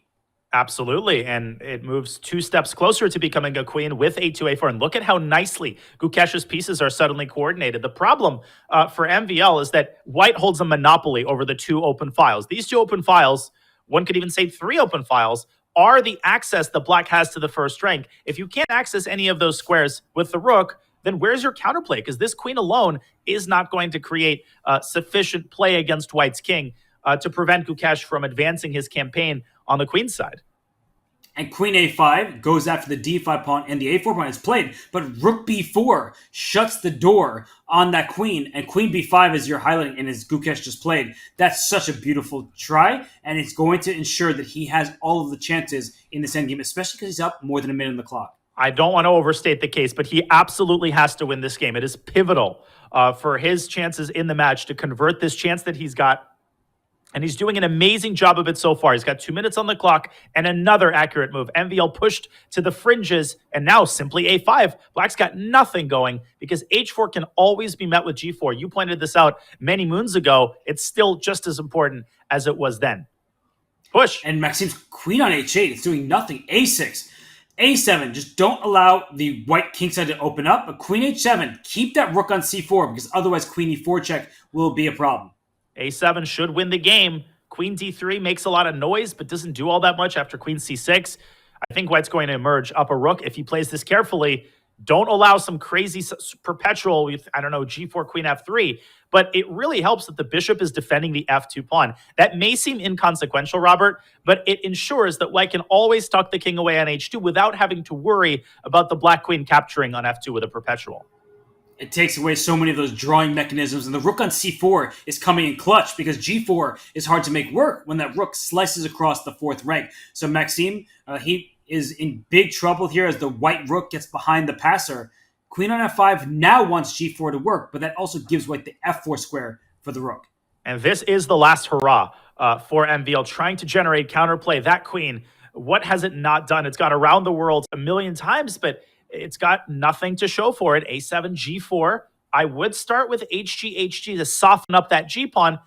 Absolutely, and it moves 2 steps closer to becoming a queen with a2, a4. And look at how nicely Gukesh's pieces are suddenly coordinated. The problem for MVL is that white holds a monopoly over the 2 open files. These 2 open files, one could even say 3 open files, are the access that black has to the first rank. If you can't access any of those squares with the rook, then where's your counterplay? Because this queen alone is not going to create sufficient play against white's king to prevent Gukesh from advancing his campaign on the queen's side. And queen a5 goes after the d5 pawn, and the a4 pawn is played. But rook b4 shuts the door on that queen, and queen b5 is your highlighting, and as Gukesh just played. That's such a beautiful try, and it's going to ensure that he has all of the chances in this endgame, especially because he's up more than a minute on the clock. I don't want to overstate the case, but he absolutely has to win this game. It is pivotal for his chances in the match to convert this chance that he's got. And he's doing an amazing job of it so far. He's got 2 minutes on the clock and another accurate move. MVL pushed to the fringes, and now simply a5. Black's got nothing going because h4 can always be met with g4. You pointed this out many moons ago. It's still just as important as it was then. Push. And Maxim's queen on h8. It's doing nothing. a6. a7. Just don't allow the white kingside to open up. But queen h7. Keep that rook on c4 because otherwise queen e4 check will be a problem. A7 should win the game. Queen d3 makes a lot of noise, but doesn't do all that much after queen c6. I think white's going to emerge up a rook if he plays this carefully. Don't allow some crazy perpetual with, I don't know, g4, queen f3. But it really helps that the bishop is defending the f2 pawn. That may seem inconsequential, Robert, but it ensures that white can always tuck the king away on h2 without having to worry about the black queen capturing on f2 with a perpetual. It takes away so many of those drawing mechanisms, and the rook on c4 is coming in clutch because g4 is hard to make work when that rook slices across the fourth rank. So Maxime, he is in big trouble here as the white rook gets behind the passer. Queen on f5 now wants g4 to work, but that also gives white the f4 square for the rook. And this is the last hurrah for MVL, trying to generate counterplay. That queen, what has it not done? It's got around the world a million times, but it's got nothing to show for it. a7, g4. I would start with hg to soften up that g-pawn,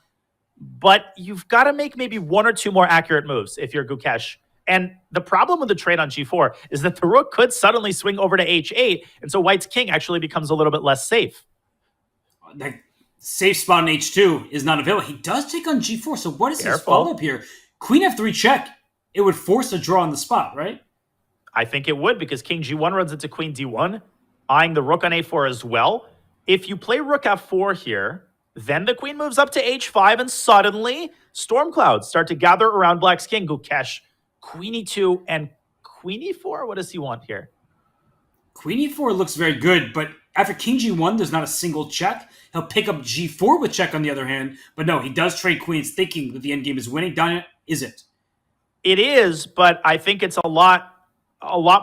but you've got to make maybe one or two more accurate moves if you're Gukesh. And the problem with the trade on g4 is that the rook could suddenly swing over to h8, and so white's king actually becomes a little bit less safe. That safe spot on h2 is not available. He does take on g4, so what is his follow-up here? Queen f3 check. It would force a draw on the spot, right? I think it would, because king g1 runs into queen d1, eyeing the rook on a4 as well. If you play rook f4 here, then the queen moves up to h5, and suddenly storm clouds start to gather around black's king. Gukesh, queen e2 and queen e4. What does he want here? Queen e4 looks very good, but after king g1, there's not a single check. He'll pick up g4 with check on the other hand, but no, he does trade queens thinking that the endgame is winning. Danya, is it? It is, but I think it's a lot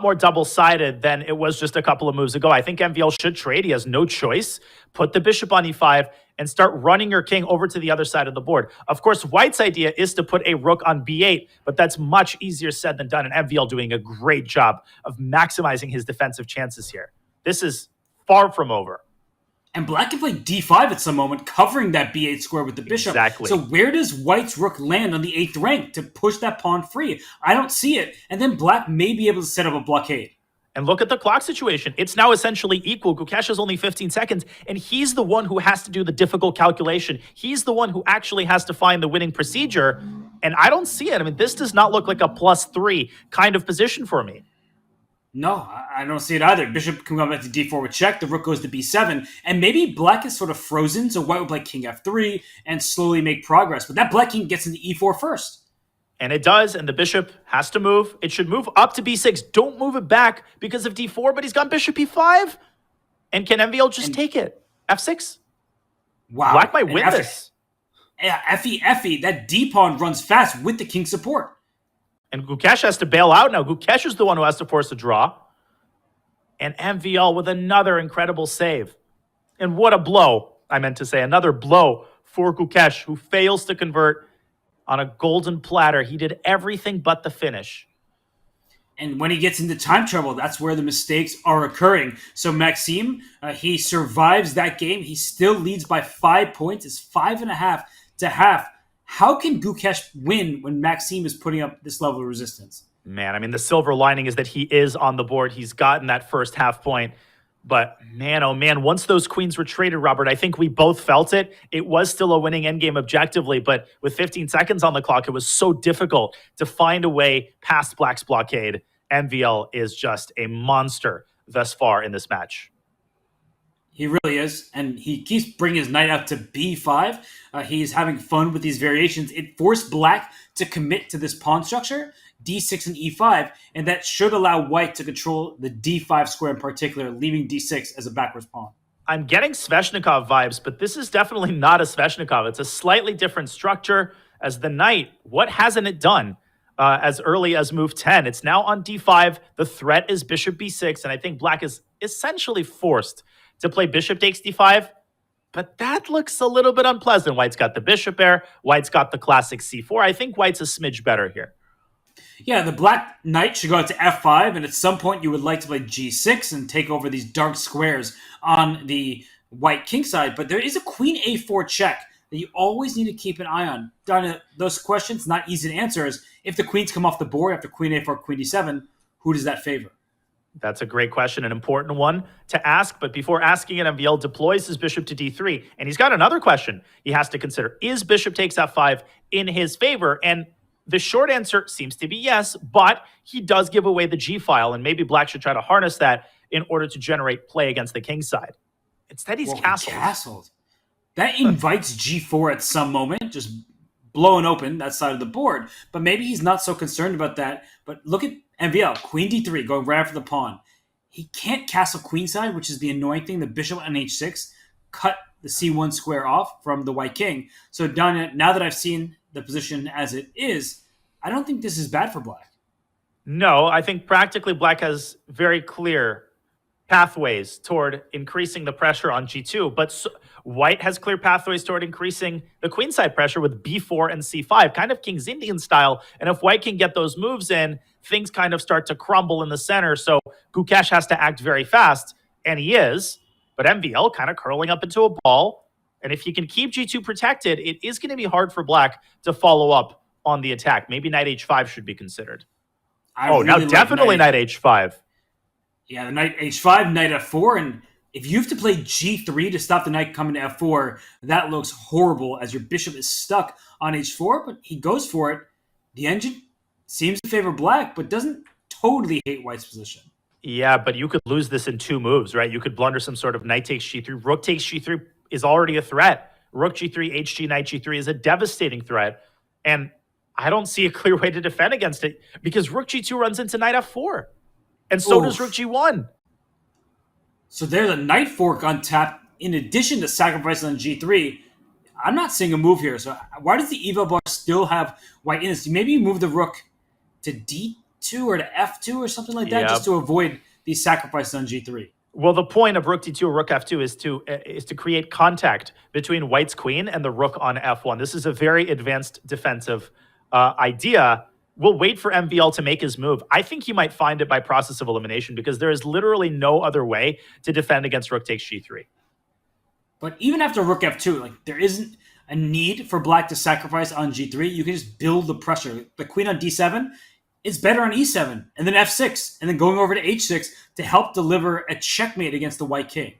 more double-sided than it was just a couple of moves ago. I think MVL should trade. He has no choice. Put the bishop on e5 and start running your king over to the other side of the board. Of course, white's idea is to put a rook on b8, but that's much easier said than done, and MVL doing a great job of maximizing his defensive chances here. This is far from over. And black can play d5 at some moment, covering that b8 square with the bishop. Exactly. So where does white's rook land on the 8th rank to push that pawn free? I don't see it. And then black may be able to set up a blockade. And look at the clock situation. It's now essentially equal. Gukesh has only 15 seconds, and he's the one who has to do the difficult calculation. He's the one who actually has to find the winning procedure, and I don't see it. I mean, this does not look like a +3 kind of position for me. No, I don't see it either. Bishop can go back to d4 with check. The rook goes to b7. And maybe black is sort of frozen, so white would play king f3 and slowly make progress. But that black king gets into e4 first. And it does, and the bishop has to move. It should move up to b6. Don't move it back because of d4, but he's got bishop e5. And can MVL just take it? f6? Wow. Black might win this. Yeah, fe, that d-pawn runs fast with the king support. And Gukesh has to bail out now. Gukesh is the one who has to force a draw. And MVL with another incredible save. And what a blow, I meant to say. Another blow for Gukesh, who fails to convert on a golden platter. He did everything but the finish. And when he gets into time trouble, that's where the mistakes are occurring. So Maxime, he survives that game. He still leads by 5 points. It's 5.5 to half. How can Gukesh win when Maxime is putting up this level of resistance? Man, I mean, the silver lining is that he is on the board. He's gotten that first half point. But man, oh man, once those queens were traded, Robert, I think we both felt it. It was still a winning endgame objectively, but with 15 seconds on the clock, it was so difficult to find a way past black's blockade. MVL is just a monster thus far in this match. He really is, and he keeps bringing his knight out to b5. He's having fun with these variations. It forced black to commit to this pawn structure, d6 and e5, and that should allow white to control the d5 square in particular, leaving d6 as a backwards pawn. I'm getting Sveshnikov vibes, but this is definitely not a Sveshnikov. It's a slightly different structure. As the knight, what hasn't it done as early as move 10? It's now on d5. The threat is bishop b6, and I think black is essentially forced to play bishop takes d5, but that looks a little bit unpleasant. White's got the bishop there. White's got the classic c4. I think white's a smidge better here. Yeah, the black knight should go out to f5, and at some point you would like to play g6 and take over these dark squares on the white king side, but there is a queen a4 check that you always need to keep an eye on. Donna, those questions, not easy to answer, is if the queens come off the board after queen a4, queen d7, who does that favor? That's a great question, an important one to ask. But before asking it, MVL deploys his bishop to d3. And he's got another question he has to consider. Is bishop takes f5 in his favor? And the short answer seems to be yes, but he does give away the g file. And maybe black should try to harness that in order to generate play against the king side. Instead, he's castled. That invites g4 at some moment, just blowing open that side of the board. But maybe he's not so concerned about that. But look at MVL, queen d3, going right after the pawn. He can't castle queenside, which is the annoying thing. The bishop on h6 cut the c1 square off from the white king. So Danya, now that I've seen the position as it is, I don't think this is bad for black. No, I think practically black has very clear pathways toward increasing the pressure on g2, but white has clear pathways toward increasing the queenside pressure with b4 and c5, kind of King's Indian style. And if white can get those moves in, things kind of start to crumble in the center. So Gukesh has to act very fast, and he is, but MVL kind of curling up into a ball. And if you can keep g2 protected, it is going to be hard for black to follow up on the attack. Maybe knight h5 should be considered. Now definitely knight h5. Yeah, the knight h5, knight f4, and if you have to play g3 to stop the knight coming to f4, that looks horrible as your bishop is stuck on h4, but he goes for it. The engine seems to favor black, but doesn't totally hate white's position. Yeah, but you could lose this in two moves, right? You could blunder some sort of knight takes g3. Rook takes g3 is already a threat. Rook g3, hg, knight g3 is a devastating threat. And I don't see a clear way to defend against it because rook g2 runs into knight f4. And so does rook g1. So there's a knight fork on tap in addition to sacrificing on g3. I'm not seeing a move here. So why does the eval bar still have white in this? Maybe you move the rook to d2 or to f2 or something like that just to avoid these sacrifices on g3. Well, the point of rook d2 or rook f2 is to create contact between white's queen and the rook on f1. This is a very advanced defensive idea. We'll wait for MVL to make his move. I think he might find it by process of elimination because there is literally no other way to defend against rook takes g3. But even after rook f2, there isn't a need for black to sacrifice on g3. You can just build the pressure. The queen on d7 is better on e7, and then f6, and then going over to h6 to help deliver a checkmate against the white king.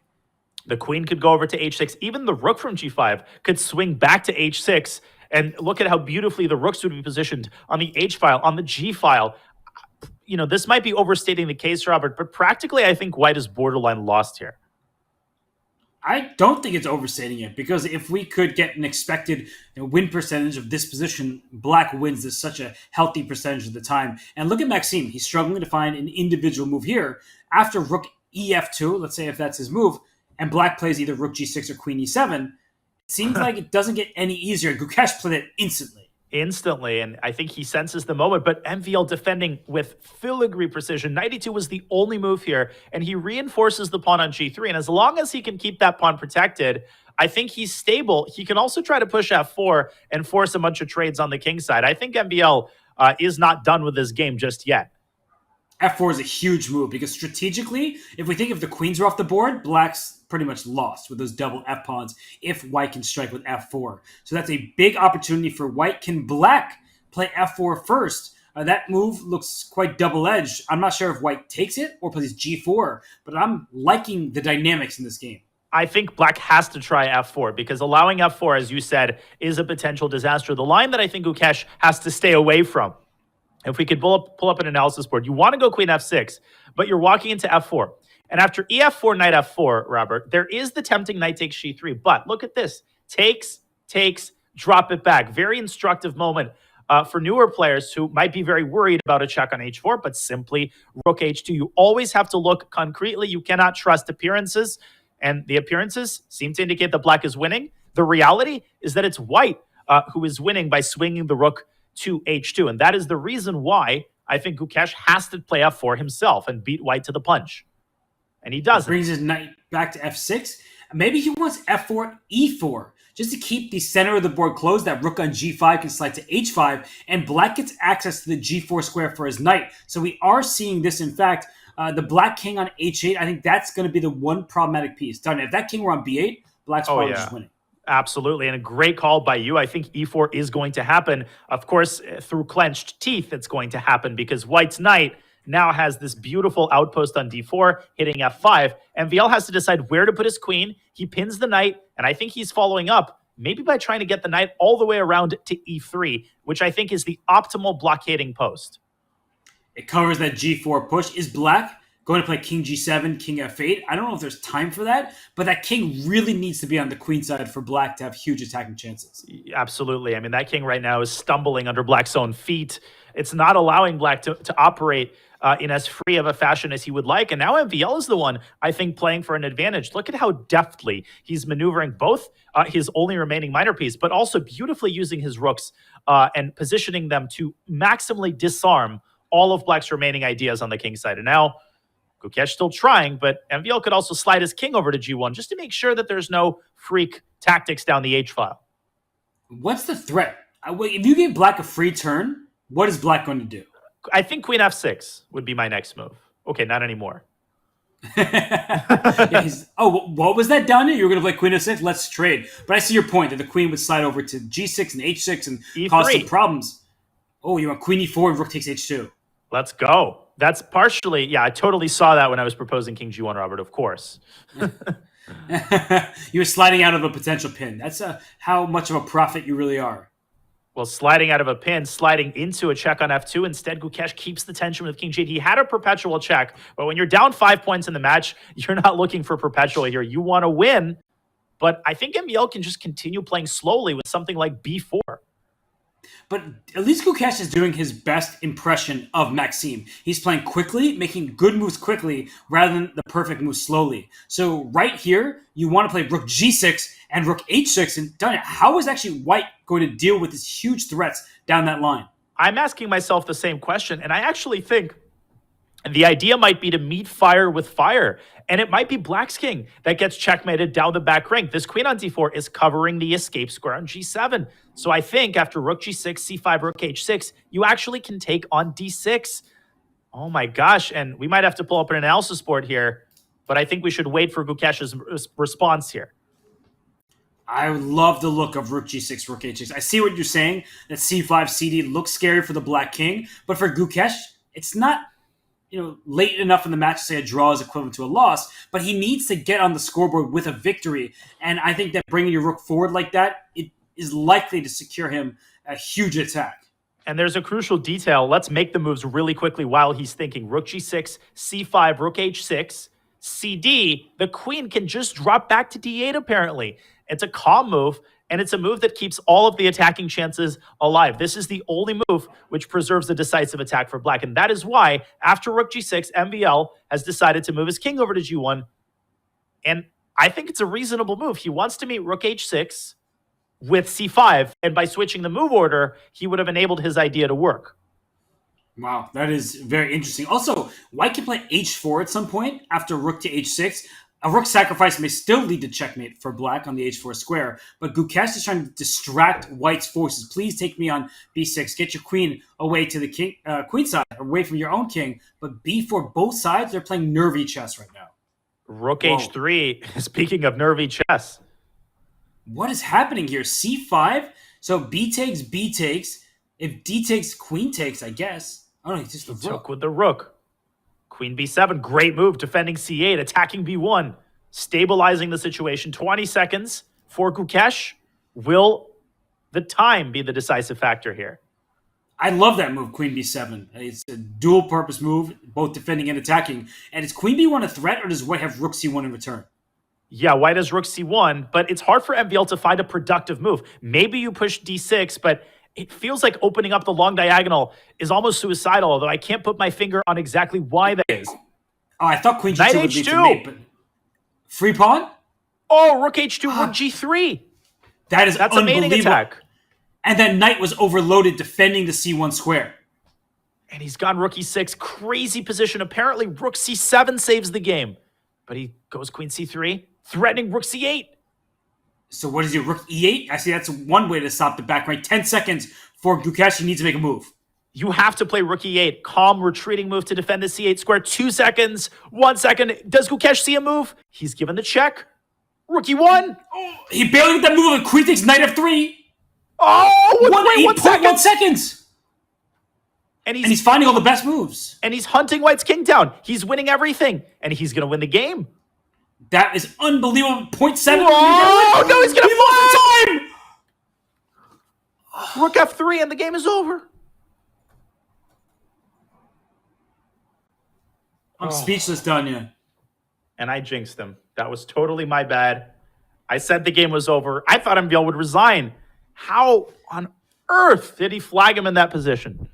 The queen could go over to h6. Even the rook from g5 could swing back to h6. And look at how beautifully the rooks would be positioned on the H file, on the G file. This might be overstating the case, Robert, but practically I think white is borderline lost here. I don't think it's overstating it because if we could get an expected win percentage of this position, black wins this such a healthy percentage of the time. And look at Maxime. He's struggling to find an individual move here. After rook ef2, let's say if that's his move, and black plays either rook g6 or queen e7, seems like it doesn't get any easier. Gukesh played it instantly. And I think he senses the moment. But MVL defending with filigree precision. Knight e2 was the only move here, and he reinforces the pawn on g3. And as long as he can keep that pawn protected, I think he's stable. He can also try to push f4 and force a bunch of trades on the king side. I think MVL is not done with this game just yet. f4 is a huge move because strategically, if we think if the queens are off the board, black's pretty much lost with those double f pawns if white can strike with f4. So that's a big opportunity for white. Can black play f4 first? That move looks quite double-edged. I'm not sure if white takes it or plays g4, but I'm liking the dynamics in this game. I think black has to try f4 because allowing f4, as you said, is a potential disaster. The line that I think Gukesh has to stay away from, if we could pull up an analysis board, you want to go queen f6, but you're walking into f4. And after ef4, knight f4, Robert, there is the tempting knight takes g3. But look at this. Takes, drop it back. Very instructive moment for newer players who might be very worried about a check on h4, but simply rook h2. You always have to look concretely. You cannot trust appearances. And the appearances seem to indicate that black is winning. The reality is that it's white who is winning by swinging the rook to h2. And that is the reason why I think Gukesh has to play f4 himself and beat white to the punch. And he doesn't. Brings his knight back to f6. Maybe he wants f4, e4, just to keep the center of the board closed. That rook on g5 can slide to h5, and black gets access to the g4 square for his knight. So we are seeing this, in fact, the black king on h8. I think that's going to be the one problematic piece. Done. If that king were on b8, black's probably just winning. Absolutely. And a great call by you. I think e4 is going to happen. Of course, through clenched teeth, it's going to happen because white's knight now has this beautiful outpost on d4, hitting f5. MVL has to decide where to put his queen. He pins the knight, and I think he's following up, maybe by trying to get the knight all the way around to e3, which I think is the optimal blockading post. It covers that g4 push. Is black going to play king g7, king f8? I don't know if there's time for that, but that king really needs to be on the queen side for black to have huge attacking chances. Absolutely. I mean, that king right now is stumbling under black's own feet. It's not allowing black to operate in as free of a fashion as he would like. And now MVL is the one, I think, playing for an advantage. Look at how deftly he's maneuvering both his only remaining minor piece, but also beautifully using his rooks and positioning them to maximally disarm all of black's remaining ideas on the king side. And now Gukesh still trying, but MVL could also slide his king over to g1 just to make sure that there's no freak tactics down the h-file. What's the threat? If you gave black a free turn, what is black going to do? I think queen f6 would be my next move. Okay, not anymore. What was that down here? You were going to play queen f6? Let's trade. But I see your point that the queen would slide over to g6 and h6 and E3. cause some problems. Oh, you want queen e4 and rook takes h2. Let's go. That's partially, yeah, I totally saw that when I was proposing king g1, Robert, of course. You were sliding out of a potential pin. That's how much of a prophet you really are. Well, sliding out of a pin, sliding into a check on f2. Instead, Gukesh keeps the tension with king g8. He had a perpetual check, but when you're down 5 points in the match, you're not looking for perpetual here. You want to win, but I think MVL can just continue playing slowly with something like b4. But at least Gukesh is doing his best impression of Maxime. He's playing quickly, making good moves quickly, rather than the perfect moves slowly. So right here, you want to play rook g6 and rook h6, and done it. How is actually white going to deal with these huge threats down that line? I'm asking myself the same question, and I actually think the idea might be to meet fire with fire, and it might be black's king that gets checkmated down the back rank. This queen on d4 is covering the escape square on g7. So I think after rook g6, c5, rook h6, you actually can take on d6. Oh my gosh, and we might have to pull up an analysis board here, but I think we should wait for Gukesh's response here. I love the look of rook g6, rook h6. I see what you're saying, that c5, cd looks scary for the black king, but for Gukesh, it's not late enough in the match to say a draw is equivalent to a loss, but he needs to get on the scoreboard with a victory. And I think that bringing your rook forward like that, it is likely to secure him a huge attack. And there's a crucial detail. Let's make the moves really quickly while he's thinking. Rook g6, c5, rook h6, cd. The queen can just drop back to d8 apparently. It's a calm move, and it's a move that keeps all of the attacking chances alive. This is the only move which preserves a decisive attack for black. And that is why, after rook g6, MVL has decided to move his king over to g1. And I think it's a reasonable move. He wants to meet rook h6 with c5, and by switching the move order, he would have enabled his idea to work. Wow, that is very interesting. Also, white can play h4 at some point after rook to h6. A rook sacrifice may still lead to checkmate for black on the h4 square, but Gukesh is trying to distract white's forces. Please take me on b6. Get your queen away to the queen side, away from your own king. But b4, both sides, they're playing nervy chess right now. Rook h3, speaking of nervy chess. What is happening here? c5? So b takes, b takes. If d takes, queen takes, I guess. Oh, no, it's just the rook. Took with the rook. Queen b7, great move, defending c8, attacking b1, stabilizing the situation. 20 seconds for Gukesh. Will the time be the decisive factor here? I love that move, Queen B7. It's a dual-purpose move, both defending and attacking. And is Queen B1 a threat, or does White have Rook C1 in return? Yeah, White has Rook C1, but it's hard for MVL to find a productive move. Maybe you push D6, but it feels like opening up the long diagonal is almost suicidal, although I can't put my finger on exactly why that is. Oh, I thought Queen Knight G2 would be H2. to mate, but free pawn? Oh, Rook H2, Rook G3. That's a mating attack. And then Knight was overloaded defending the C1 square. And he's gone Rook E6. Crazy position. Apparently, Rook C7 saves the game. But he goes Queen C3, threatening Rook C8. So what is your Rook E8? I see that's one way to stop the back right. 10 seconds for Gukesh. He needs to make a move. You have to play Rook E8. Calm, retreating move to defend the C8 square. 2 seconds. 1 second. Does Gukesh see a move? He's given the check. Rook E1. Oh, he barely got that move, and Queen takes Knight F3. Oh, wait, 1 second. 1 seconds. And he's finding all the best moves. And he's hunting White's king down. He's winning everything. And he's going to win the game. That is unbelievable. 0.7. Oh, no, he's going to lost the time. Rook F3 and the game is over. I'm speechless, Danya. And I jinxed him. That was totally my bad. I said the game was over. I thought MVL would resign. How on earth did he flag him in that position?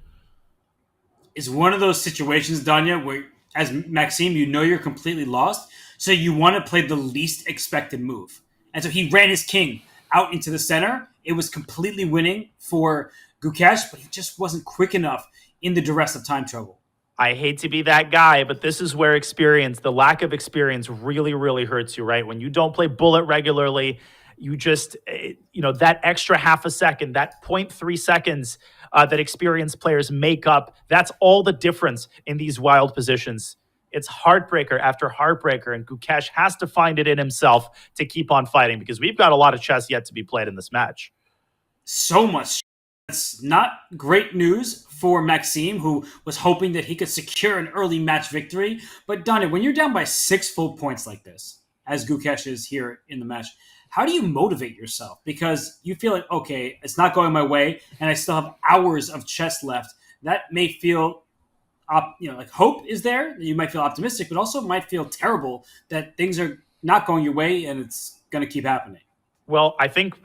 It's one of those situations, Danya, where as Maxime, you know you're completely lost, so you want to play the least expected move. And so he ran his king out into the center. It was completely winning for Gukesh, but he just wasn't quick enough in the duress of time trouble. I hate to be that guy, but this is where the lack of experience really, really hurts you, right? When you don't play bullet regularly, you just, that extra half a second, that 0.3 seconds that experienced players make up, that's all the difference in these wild positions. It's heartbreaker after heartbreaker, and Gukesh has to find it in himself to keep on fighting because we've got a lot of chess yet to be played in this match. So much. It's not great news for Maxime, who was hoping that he could secure an early match victory. But Donna, when you're down by 6 full points like this, as Gukesh is here in the match, how do you motivate yourself? Because you feel like, okay, it's not going my way, and I still have hours of chess left. That may feel, like hope is there. You might feel optimistic, but also might feel terrible that things are not going your way, and it's going to keep happening. Well, I think,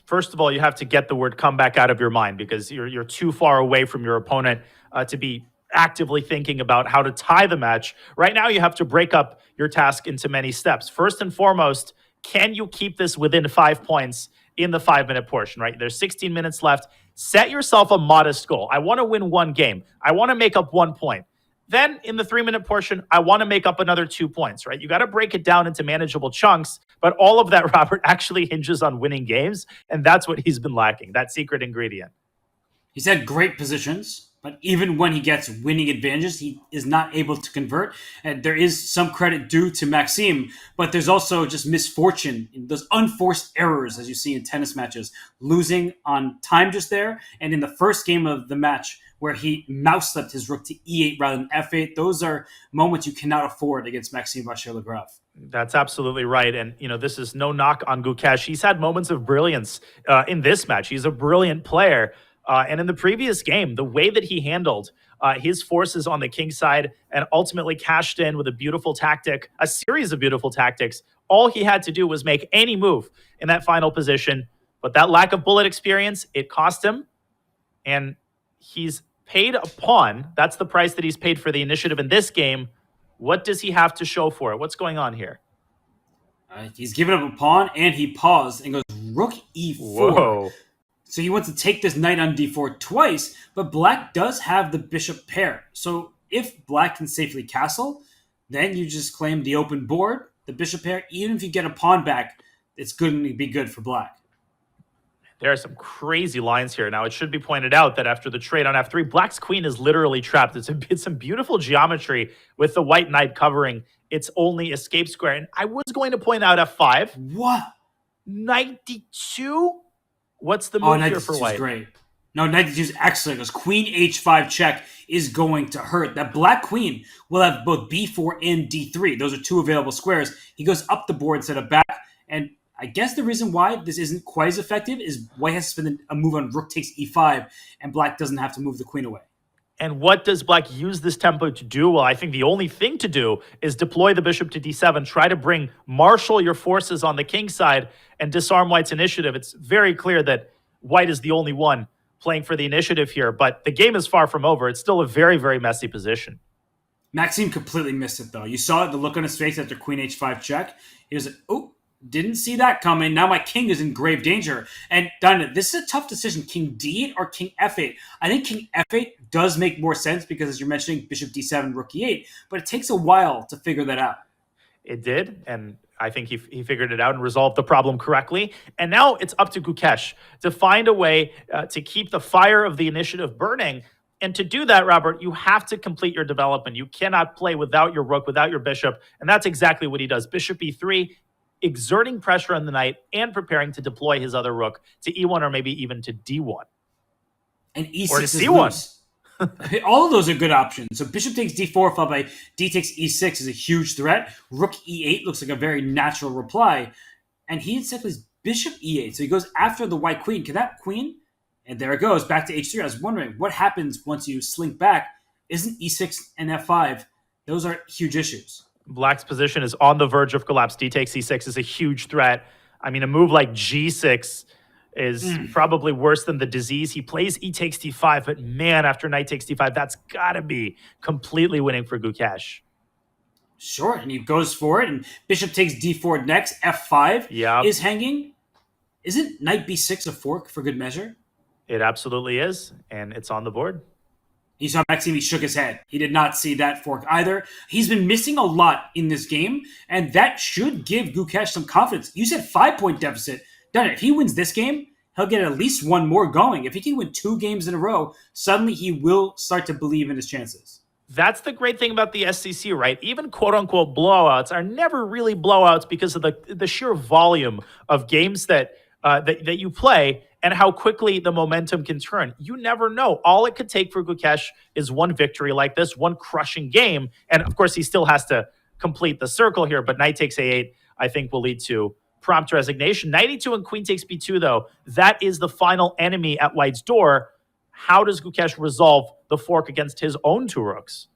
first of all, you have to get the word comeback out of your mind because you're too far away from your opponent to be actively thinking about how to tie the match. Right now, you have to break up your task into many steps. First and foremost, can you keep this within 5 points in the 5-minute portion, right? There's 16 minutes left. Set yourself a modest goal. I want to win 1 game. I want to make up 1 point. Then in the 3-minute portion, I want to make up another 2 points, right? You got to break it down into manageable chunks, but all of that, Robert, actually hinges on winning games, and that's what he's been lacking, that secret ingredient. He's had great positions, but even when he gets winning advantages, he is not able to convert. And there is some credit due to Maxime, but there's also just misfortune, those unforced errors, as you see in tennis matches, losing on time just there. And in the first game of the match, where he mouse slipped his rook to e8 rather than f8, those are moments you cannot afford against Maxime Vachier-Lagrave. That's absolutely right. And, this is no knock on Gukesh. He's had moments of brilliance in this match. He's a brilliant player. And in the previous game, the way that he handled his forces on the king side and ultimately cashed in with a beautiful tactic, a series of beautiful tactics, all he had to do was make any move in that final position. But that lack of bullet experience, it cost him. And he's paid a pawn. That's the price that he's paid for the initiative in this game. What does he have to show for it? What's going on here? He's given up a pawn, and he paused and goes rook e4. Whoa. So he wants to take this knight on d4 twice, but black does have the bishop pair. So if black can safely castle, then you just claim the open board, the bishop pair. Even if you get a pawn back, it's going to be good for black. There are some crazy lines here. Now, it should be pointed out that after the trade on f3, black's queen is literally trapped. It's some beautiful geometry with the white knight covering its only escape square. And I was going to point out f5. What? Knight d2? What's the move here for white? Great. No, knight d2 is excellent because queen h5 check is going to hurt. That black queen will have both b4 and d3. Those are 2 available squares. He goes up the board instead of back, and I guess the reason why this isn't quite as effective is white has to spend a move on rook takes e5, and black doesn't have to move the queen away. And what does black use this tempo to do? Well, I think the only thing to do is deploy the bishop to d7, try to marshal your forces on the king side and disarm white's initiative. It's very clear that white is the only one playing for the initiative here, but the game is far from over. It's still a very, very messy position. Maxime completely missed it, though. You saw the look on his face after queen h5 check. He was like, oh, didn't see that coming. Now my king is in grave danger. And Donna, this is a tough decision. King d8 or king f8? I think king f8 does make more sense because, as you're mentioning, bishop d7, rook e8. But it takes a while to figure that out. It did, and I think he figured it out and resolved the problem correctly. And now it's up to Gukesh to find a way to keep the fire of the initiative burning. And to do that, Robert, you have to complete your development. You cannot play without your rook, without your bishop. And that's exactly what he does. Bishop e3, exerting pressure on the knight and preparing to deploy his other rook to e1 or maybe even to d1. And e6 or to is c1. loose. All of those are good options. So bishop takes d4 followed by d takes e6 is a huge threat. Rook e8 looks like a very natural reply. And he instead plays bishop e8. So he goes after the white queen. Can that queen? And there it goes, back to h3. I was wondering, what happens once you slink back? Isn't e6 and f5? Those are huge issues. Black's position is on the verge of collapse. D takes e6 is a huge threat. I mean, a move like g6 is probably worse than the disease. He plays e takes d5, but man, after knight takes d5, that's got to be completely winning for Gukesh. Sure, and he goes for it, and bishop takes d4 next. f5 is hanging. Isn't knight b6 a fork for good measure? It absolutely is, and it's on the board. You saw Maxime, he shook his head. He did not see that fork either. He's been missing a lot in this game, and that should give Gukesh some confidence. You said 5-point deficit. Done it. If he wins this game, he'll get at least one more going. If he can win 2 games in a row, suddenly he will start to believe in his chances. That's the great thing about the SCC, right? Even quote-unquote blowouts are never really blowouts because of the sheer volume of games that you play and how quickly the momentum can turn. You never know. All it could take for Gukesh is one victory like this, one crushing game. And of course, he still has to complete the circle here, but knight takes a8, I think, will lead to prompt resignation. Knight e2 and queen takes b2, though, that is the final enemy at white's door. How does Gukesh resolve the fork against his own 2 rooks?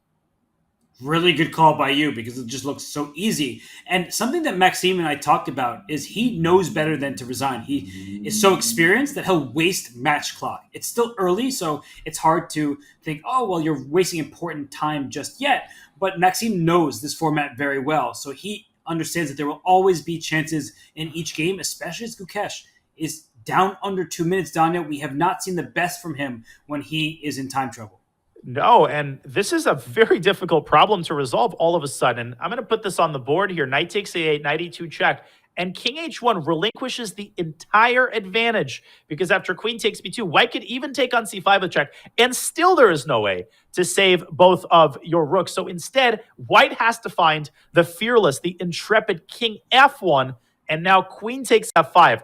Really good call by you because it just looks so easy. And something that Maxime and I talked about is he knows better than to resign. He is so experienced that he'll waste match clock. It's still early, so it's hard to think, oh, well, you're wasting important time just yet. But Maxime knows this format very well, so he understands that there will always be chances in each game, especially as Gukesh is down under 2 minutes down yet. We have not seen the best from him when he is in time trouble. No, and this is a very difficult problem to resolve all of a sudden. I'm going to put this on the board here. Knight takes a8, knight e2 check, and king h1 relinquishes the entire advantage because after queen takes b2, white could even take on c5 with check, and still there is no way to save both of your rooks. So instead, white has to find the fearless, the intrepid king f1, and now queen takes f5.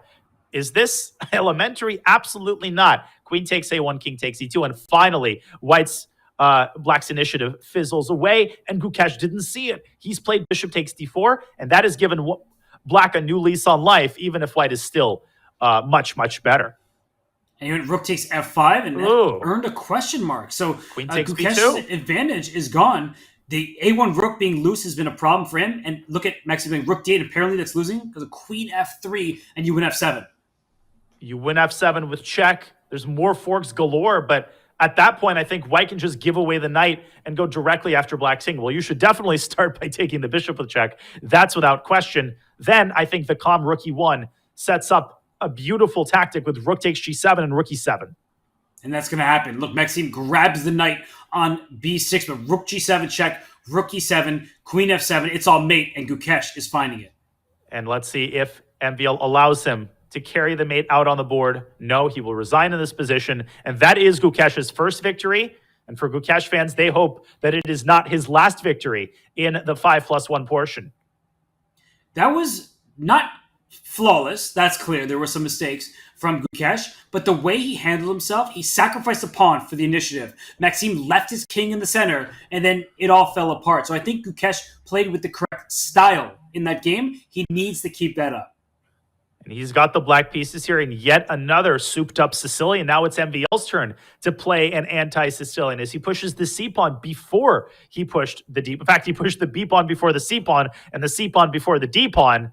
Is this elementary? Absolutely not. Queen takes a1, king takes e2, and finally, Black's initiative fizzles away, and Gukesh didn't see it. He's played bishop takes d4, and that has given Black a new lease on life, even if white is still much, much better. And he went rook takes f5 and earned a question mark. So queen takes Gukesh's b2. advantage is gone. The a1 rook being loose has been a problem for him. And look at Maxime doing rook d8. Apparently that's losing because of queen f3, and you win f7. You win f7 with check. There's more forks galore, but at that point, I think white can just give away the knight and go directly after Black's king. Well, you should definitely start by taking the bishop with check. That's without question. Then I think the calm rook e1 sets up a beautiful tactic with rook takes g7 and rook e7. And that's going to happen. Look, Maxime grabs the knight on b6, but rook g7 check, rook e7, queen f7. It's all mate, and Gukesh is finding it. And let's see if MVL allows him to carry the mate out on the board. No, he will resign in this position. And that is Gukesh's first victory. And for Gukesh fans, they hope that it is not his last victory in the 5+1 portion. That was not flawless. That's clear. There were some mistakes from Gukesh. But the way he handled himself, he sacrificed a pawn for the initiative. Maxime left his king in the center, and then it all fell apart. So I think Gukesh played with the correct style in that game. He needs to keep that up. And he's got the black pieces here, and yet another souped-up Sicilian. Now it's MVL's turn to play an anti-Sicilian as he pushes the C-pawn before he pushed the D. In fact, he pushed the B-pawn before the C-pawn, and the C-pawn before the D-pawn,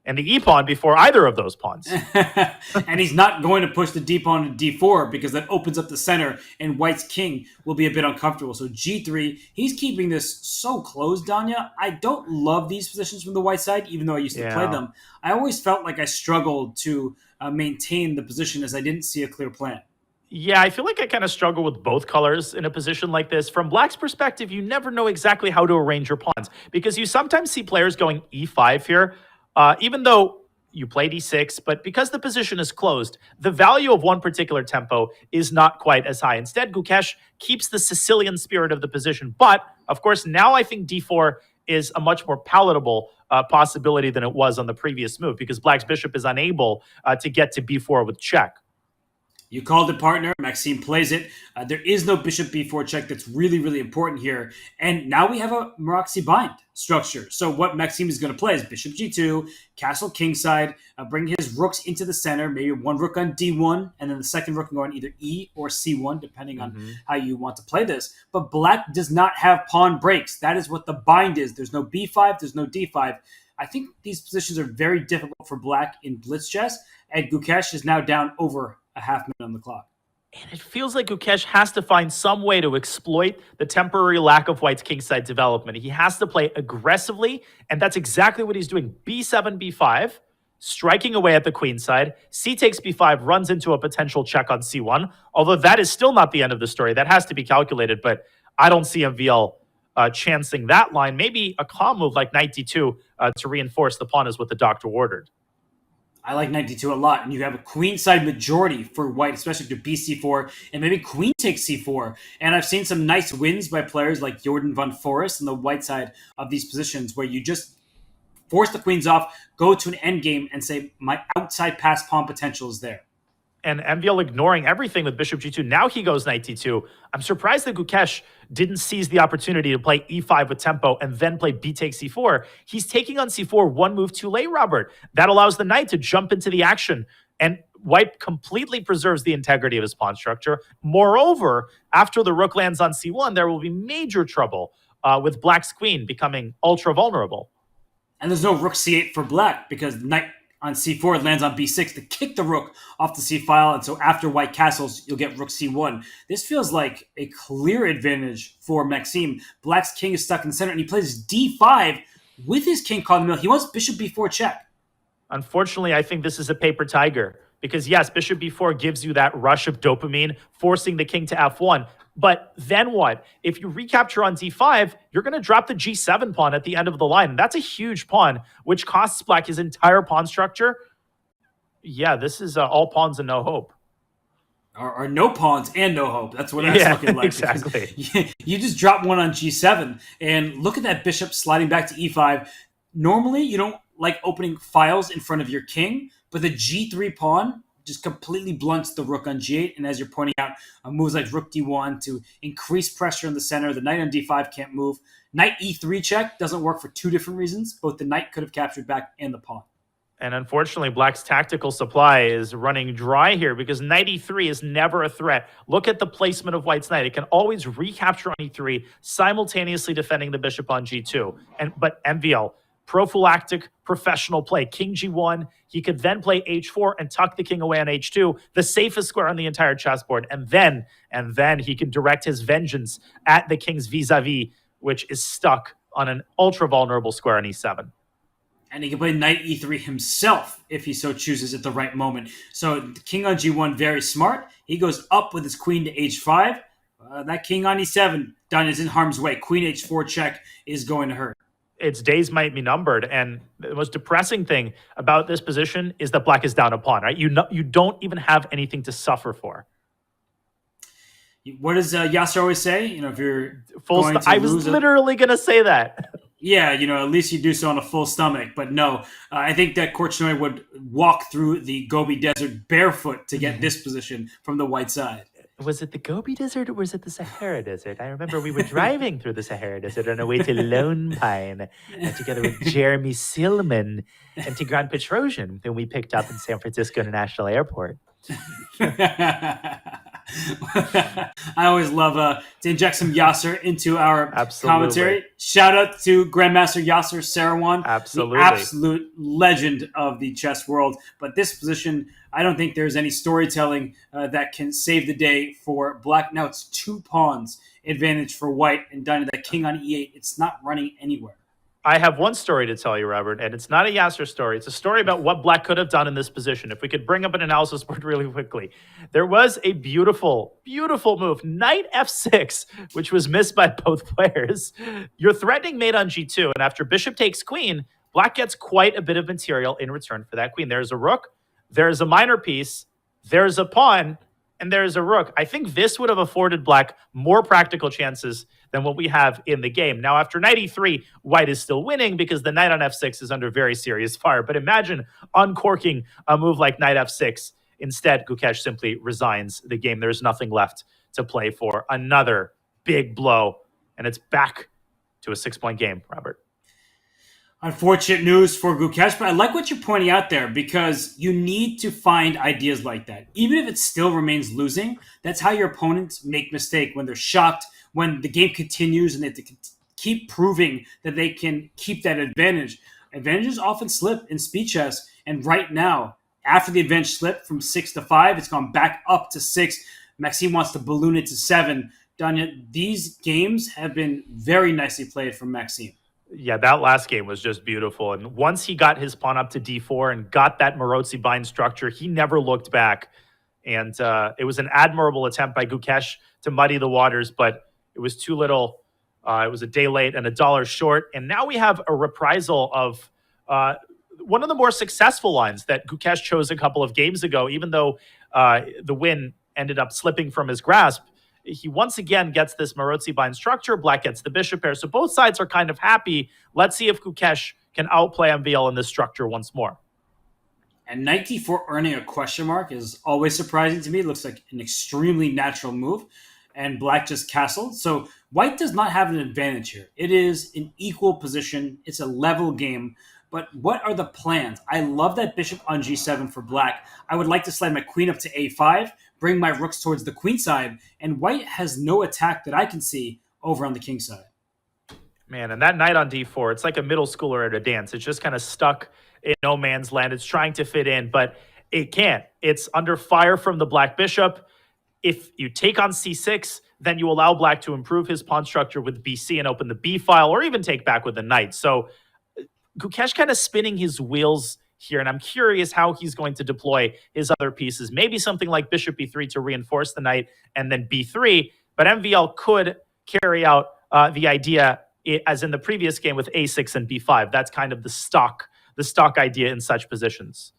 and the E-pawn before either of those pawns. And he's not going to push the D-pawn to D4 because that opens up the center, and White's king will be a bit uncomfortable. So G3, he's keeping this so close, Danya. I don't love these positions from the white side, even though I used to play them. I always felt like I struggled to maintain the position as I didn't see a clear plan. Yeah, I feel like I kind of struggle with both colors in a position like this. From Black's perspective, you never know exactly how to arrange your pawns because you sometimes see players going E5 here. Even though you played E6, but because the position is closed, the value of one particular tempo is not quite as high. Instead, Gukesh keeps the Sicilian spirit of the position. But, of course, now I think D4 is a much more palatable possibility than it was on the previous move because Black's bishop is unable to get to B4 with check. You called it, partner. Maxime plays it. There is no bishop b4 check. That's really, really important here. And now we have a Maroczy bind structure. So what Maxime is going to play is bishop g2, castle kingside, bring his rooks into the center, maybe one rook on d1, and then the second rook can go on either e or c1, depending on how you want to play this. But Black does not have pawn breaks. That is what the bind is. There's no b5, there's no d5. I think these positions are very difficult for Black in blitz chess, and Gukesh is now down over a half minute on the clock. And it feels like Gukesh has to find some way to exploit the temporary lack of White's kingside development. He has to play aggressively, and that's exactly what he's doing. B7, B5, striking away at the queenside. C takes B5, runs into a potential check on C1, although that is still not the end of the story. That has to be calculated, but I don't see MVL chancing that line. Maybe a calm move like knight D2 to reinforce the pawn is what the doctor ordered. I like knight d2 a lot, and you have a queenside majority for White, especially if you're bc4, and maybe queen takes c4. And I've seen some nice wins by players like Jordan van Forest on the white side of these positions, where you just force the queens off, go to an endgame, and say, my outside pass pawn potential is there. And MVL ignoring everything with bishop g2. Now he goes knight d2. I'm surprised that Gukesh didn't seize the opportunity to play e5 with tempo and then play b takes c4. He's taking on c4 one move too late, Robert. That allows the knight to jump into the action. And White completely preserves the integrity of his pawn structure. Moreover, after the rook lands on c1, there will be major trouble with Black's queen becoming ultra vulnerable. And there's no rook c8 for Black because the knight on c4 lands on b6 to kick the rook off the c file, and so after White castles, you'll get rook c1. This feels like a clear advantage for Maxime. Black's king is stuck in the center, and he plays d5 with his king caught in the middle. He wants bishop b4 check. Unfortunately, I think this is a paper tiger because, yes, bishop b4 gives you that rush of dopamine, forcing the king to f1. But then what? If you recapture on d5, you're going to drop the g7 pawn at the end of the line. And that's a huge pawn, which costs Black his entire pawn structure. Yeah, this is all pawns and no hope. Or no pawns and no hope. That's what that's looking like. Exactly. You just drop one on g7, and look at that bishop sliding back to e5. Normally, you don't like opening files in front of your king, but the g3 pawn just completely blunts the rook on g8. And as you're pointing out, moves like rook d1 to increase pressure in the center. The knight on d5 can't move. Knight e3 check doesn't work for two different reasons. Both the knight could have captured back and the pawn. And unfortunately, Black's tactical supply is running dry here because knight e3 is never a threat. Look at the placement of White's knight. It can always recapture on e3, simultaneously defending the bishop on g2. But MVL, prophylactic professional play. King g1, he could then play h4 and tuck the king away on h2, the safest square on the entire chessboard. And then he can direct his vengeance at the king's vis-a-vis, which is stuck on an ultra vulnerable square on e7. And he can play knight e3 himself if he so chooses at the right moment. So the king on g1, very smart. He goes up with his queen to h5. That king on e7, done, is in harm's way. Queen h4 check is going to hurt. Its days might be numbered. And the most depressing thing about this position is that Black is down a pawn, right? You don't even have anything to suffer for. What does Yasser always say? If you're I was literally going to say that. Yeah, at least you do so on a full stomach. But no, I think that Korchnoi would walk through the Gobi Desert barefoot to get this position from the white side. Was it the Gobi Desert or was it the Sahara Desert? I remember we were driving through the Sahara Desert on our way to Lone Pine together with Jeremy Silman and Tigran Petrosian, whom we picked up in San Francisco International Airport. I always love to inject some Yasser into our commentary. Shout out to Grandmaster Yasser Sarawan, the absolute legend of the chess world. But this position, I don't think there's any storytelling that can save the day for Black. Now it's 2 pawns advantage for White, and done to that king on e8. It's not running anywhere. I have one story to tell you, Robert, and it's not a Yasser story. It's a story about what Black could have done in this position. If we could bring up an analysis board really quickly. There was a beautiful, beautiful move, knight f6, which was missed by both players. You're threatening mate on g2, and after bishop takes queen, Black gets quite a bit of material in return for that queen. There's a rook, there's a minor piece, there's a pawn, and there's a rook. I think this would have afforded Black more practical chances than what we have in the game. Now, after knight e3, White is still winning because the knight on f6 is under very serious fire. But imagine uncorking a move like knight f6. Instead, Gukesh simply resigns the game. There's nothing left to play for. Another big blow, and it's back to a 6-point game, Robert. Unfortunate news for Gukesh, but I like what you're pointing out there because you need to find ideas like that. Even if it still remains losing, that's how your opponents make mistake when they're shocked, when the game continues and they have to keep proving that they can keep that advantage. Advantages often slip in speed chess, and right now, after the advantage slipped from 6 to 5, it's gone back up to 6. Maxime wants to balloon it to 7. Danya, these games have been very nicely played from Maxime. Yeah, that last game was just beautiful. And once he got his pawn up to d4 and got that Maroczy bind structure, he never looked back. And it was an admirable attempt by Gukesh to muddy the waters, but it was too little. It was a day late and $1 short. And now we have a reprisal of one of the more successful lines that Gukesh chose a couple of games ago, even though the win ended up slipping from his grasp. He once again gets this Maroczy bind structure. Black gets the bishop pair. So both sides are kind of happy. Let's see if Gukesh can outplay MVL in this structure once more. And knight d4 earning a question mark is always surprising to me. It looks like an extremely natural move. And Black just castled. So White does not have an advantage here. It is an equal position. It's a level game. But what are the plans? I love that bishop on g7 for Black. I would like to slide my queen up to a5, bring my rooks towards the queen side, and White has no attack that I can see over on the king side. Man, and that knight on d4, it's like a middle schooler at a dance. It's just kind of stuck in no man's land. It's trying to fit in, but it can't. It's under fire from the Black bishop. If you take on c6, then you allow Black to improve his pawn structure with bc and open the b file, or even take back with the knight. So Gukesh kind of spinning his wheels here, and I'm curious how he's going to deploy his other pieces. Maybe something like bishop b3 to reinforce the knight, and then b3. But MVL could carry out the idea as in the previous game with a6 and b5. That's kind of the stock idea in such positions.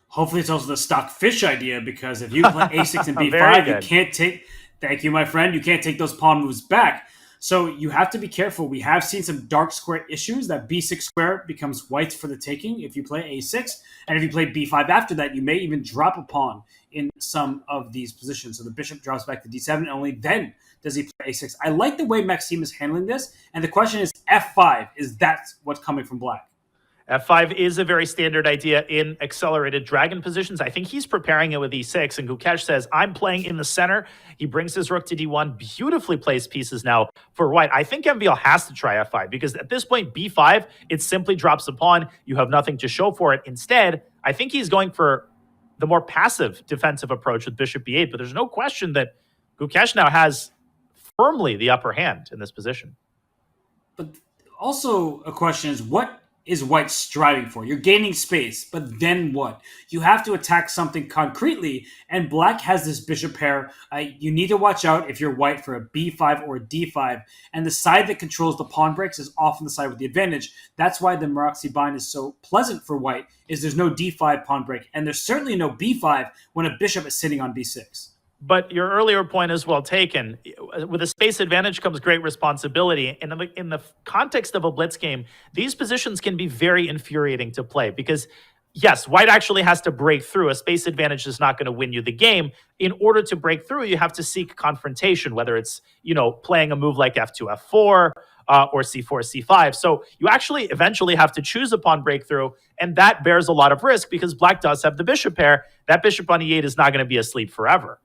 Hopefully it's also the stock fish idea, because if you play a6 and b5, you can't take... Thank you, my friend. You can't take those pawn moves back. So you have to be careful. We have seen some dark square issues. That b6 square becomes white for the taking if you play a6. And if you play b5 after that, you may even drop a pawn in some of these positions. So the bishop drops back to d7, and only then does he play a6. I like the way Maxime is handling this. And the question is f5. Is that what's coming from Black? F5 is a very standard idea in accelerated dragon positions. I think he's preparing it with e6, and Gukesh says, I'm playing in the center. He brings his rook to d1, beautifully placed pieces now for White. I think MVL has to try f5, because at this point, b5, it simply drops a pawn. You have nothing to show for it. Instead, I think he's going for the more passive defensive approach with bishop b8, but there's no question that Gukesh now has firmly the upper hand in this position. But also a question is, what is White striving for? You're gaining space, but then what? You have to attack something concretely, and Black has this bishop pair. You need to watch out if you're White for a b5 or a d5, and the side that controls the pawn breaks is often the side with the advantage. That's why the Maroczy bind is so pleasant for White, is there's no d5 pawn break, and there's certainly no b5 when a bishop is sitting on b6. But your earlier point is well taken. With a space advantage comes great responsibility. And in the context of a blitz game, these positions can be very infuriating to play, because yes, white actually has to break through. A space advantage is not going to win you the game. In order to break through, you have to seek confrontation, whether it's, playing a move like f2, f4, or c4, c5. So you actually eventually have to choose a pawn breakthrough, and that bears a lot of risk because black does have the bishop pair. That bishop on e8 is not going to be asleep forever.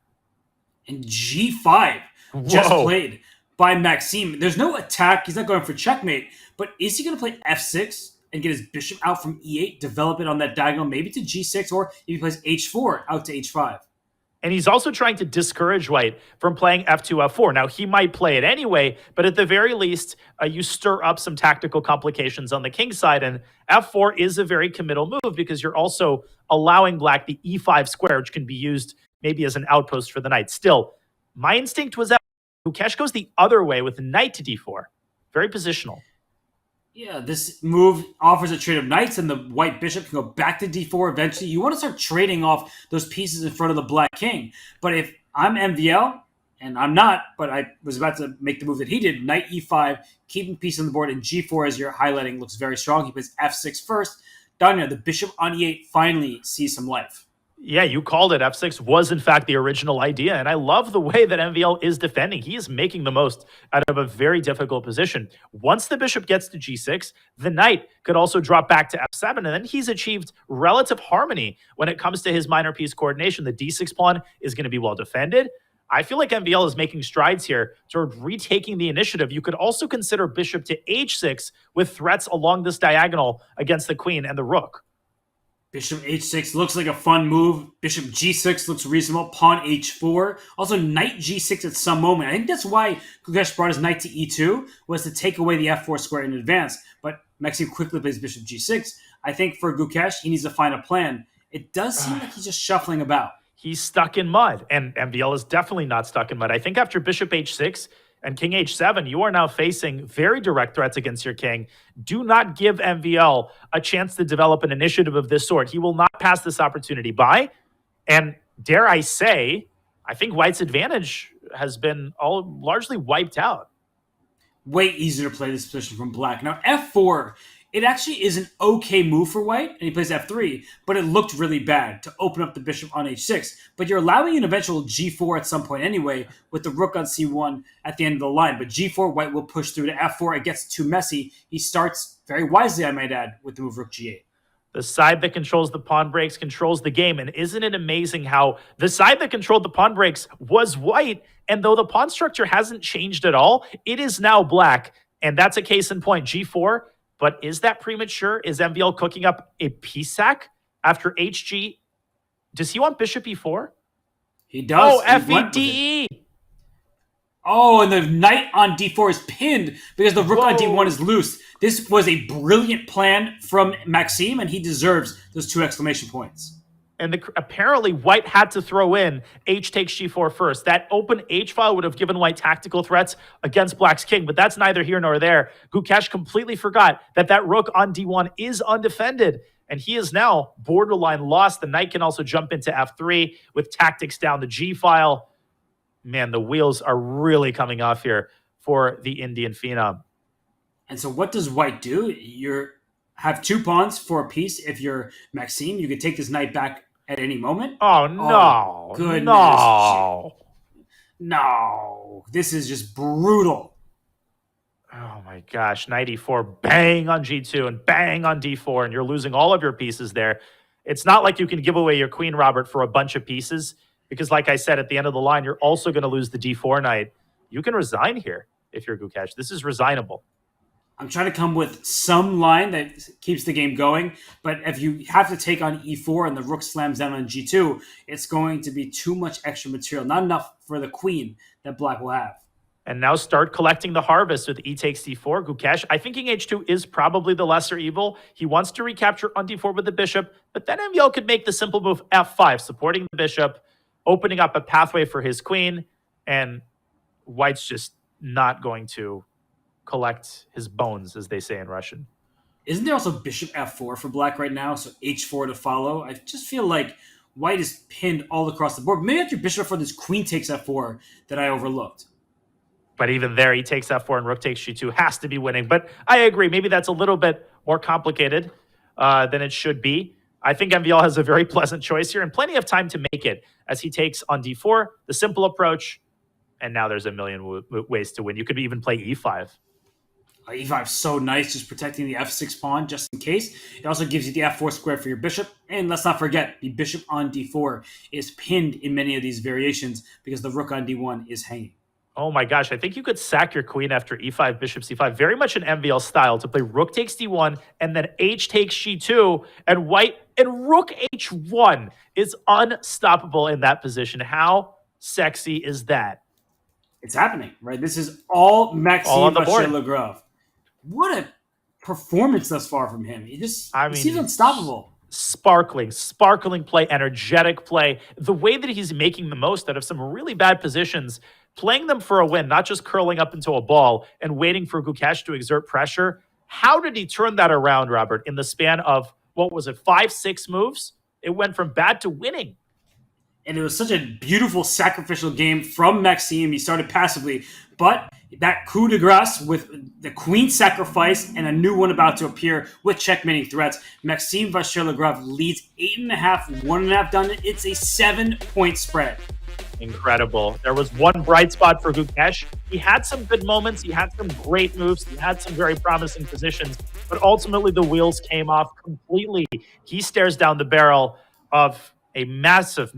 And g5 just played by Maxime. There's no attack. He's not going for checkmate. But is he going to play f6 and get his bishop out from e8, develop it on that diagonal, maybe to g6, or if he plays h4 out to h5? And he's also trying to discourage white from playing f2, f4. Now, he might play it anyway, but at the very least, you stir up some tactical complications on the king side. And f4 is a very committal move because you're also allowing black the e5 square, which can be used maybe as an outpost for the knight. Still, my instinct was that Gukesh goes the other way with knight to d4. Very positional. Yeah, this move offers a trade of knights, and the white bishop can go back to d4 eventually. You want to start trading off those pieces in front of the black king. But if I'm MVL, and I'm not, but I was about to make the move that he did, knight e5, keeping piece on the board, and g4, as you're highlighting, looks very strong. He plays f6 first. Danya, the bishop on e8 finally sees some life. Yeah, you called it. f6 was, in fact, the original idea. And I love the way that MVL is defending. He is making the most out of a very difficult position. Once the bishop gets to g6, the knight could also drop back to f7. And then he's achieved relative harmony when it comes to his minor piece coordination. The d6 pawn is going to be well defended. I feel like MVL is making strides here toward retaking the initiative. You could also consider bishop to h6 with threats along this diagonal against the queen and the rook. Bishop h6 looks like a fun move. Bishop g6 looks reasonable. Pawn h4. Also, knight g6 at some moment. I think that's why Gukesh brought his knight to e2, was to take away the f4 square in advance. But Maxime quickly plays bishop g6. I think for Gukesh, he needs to find a plan. It does seem like he's just shuffling about. He's stuck in mud, and MVL is definitely not stuck in mud. I think after bishop h6 and king h7, you are now facing very direct threats against your king. Do not give MVL a chance to develop an initiative of this sort. He will not pass this opportunity by. And dare I say, I think white's advantage has been largely wiped out. Way easier to play this position from black. Now, f4, it actually is an okay move for white, and he plays f3, but it looked really bad to open up the bishop on h6. But you're allowing an eventual g4 at some point anyway, with the rook on c1 at the end of the line. But g4, white will push through to f4. It gets too messy. He starts very wisely, I might add, with the move rook g8. The side that controls the pawn breaks controls the game. And isn't it amazing how the side that controlled the pawn breaks was white, and though the pawn structure hasn't changed at all, it is now black. And that's a case in point. G4. But is that premature? Is MVL cooking up a piece sack after HG? Does he want bishop e4? He does. Oh, FEDE. Oh, and the knight on d4 is pinned because the rook on d1 is loose. This was a brilliant plan from Maxime, and he deserves those 2 exclamation points. And apparently white had to throw in h takes g4 first. That open h file would have given white tactical threats against black's king, but that's neither here nor there. Gukesh completely forgot that rook on d1 is undefended, and he is now borderline lost. The knight can also jump into f3 with tactics down the g file. Man, the wheels are really coming off here for the Indian phenom. And so what does white do? You have 2 pawns for a piece. If you're Maxime, you could take this knight back at any moment. Oh, no. Oh, goodness. No. This is just brutal. Oh, my gosh. Knight e4, bang on g2 and bang on d4, and you're losing all of your pieces there. It's not like you can give away your queen, Robert, for a bunch of pieces, because like I said, at the end of the line, you're also going to lose the d4 knight. You can resign here if you're Gukesh. This is resignable. I'm trying to come with some line that keeps the game going, but if you have to take on e4 and the rook slams down on g2, it's going to be too much extra material, not enough for the queen that black will have. And now start collecting the harvest with e takes d4. Gukesh, I think king h2 is probably the lesser evil. He wants to recapture on d4 with the bishop, but then MVL could make the simple move f5, supporting the bishop, opening up a pathway for his queen, and white's just not going to collect his bones, as they say in Russian. Isn't there also bishop f4 for black right now? So h4 to follow. I just feel like white is pinned all across the board. Maybe after bishop f4, this queen takes f4 that I overlooked. But even there, he takes f4 and rook takes g2 has to be winning. But I agree. Maybe that's a little bit more complicated than it should be. I think MVL has a very pleasant choice here and plenty of time to make it as he takes on d4, the simple approach, and now there's a million ways to win. You could even play e5. E5 is so nice, just protecting the f6 pawn just in case. It also gives you the f4 square for your bishop. And let's not forget, the bishop on d4 is pinned in many of these variations because the rook on d1 is hanging. Oh my gosh, I think you could sack your queen after e5, bishop c5. Very much an MVL style to play rook takes d1 and then h takes g2 and white and rook h1 is unstoppable in that position. How sexy is that? It's happening, right? This is all Maxime Vachier-Lagrave. What a performance thus far from him. He seems unstoppable. Sparkling play, energetic play. The way that he's making the most out of some really bad positions, playing them for a win, not just curling up into a ball and waiting for Gukesh to exert pressure. How did he turn that around, Robert, in the span of, 5-6 moves? It went from bad to winning. And it was such a beautiful sacrificial game from Maxime. He started passively, but that coup de grace with the queen sacrifice and a new one about to appear with checkmating threats, Maxime Vachier-Lagrave leads 8.5, 1.5 done. It's a 7-point spread. Incredible. There was one bright spot for Gukesh. He had some good moments. He had some great moves. He had some very promising positions, but ultimately the wheels came off completely. He stares down the barrel of a massive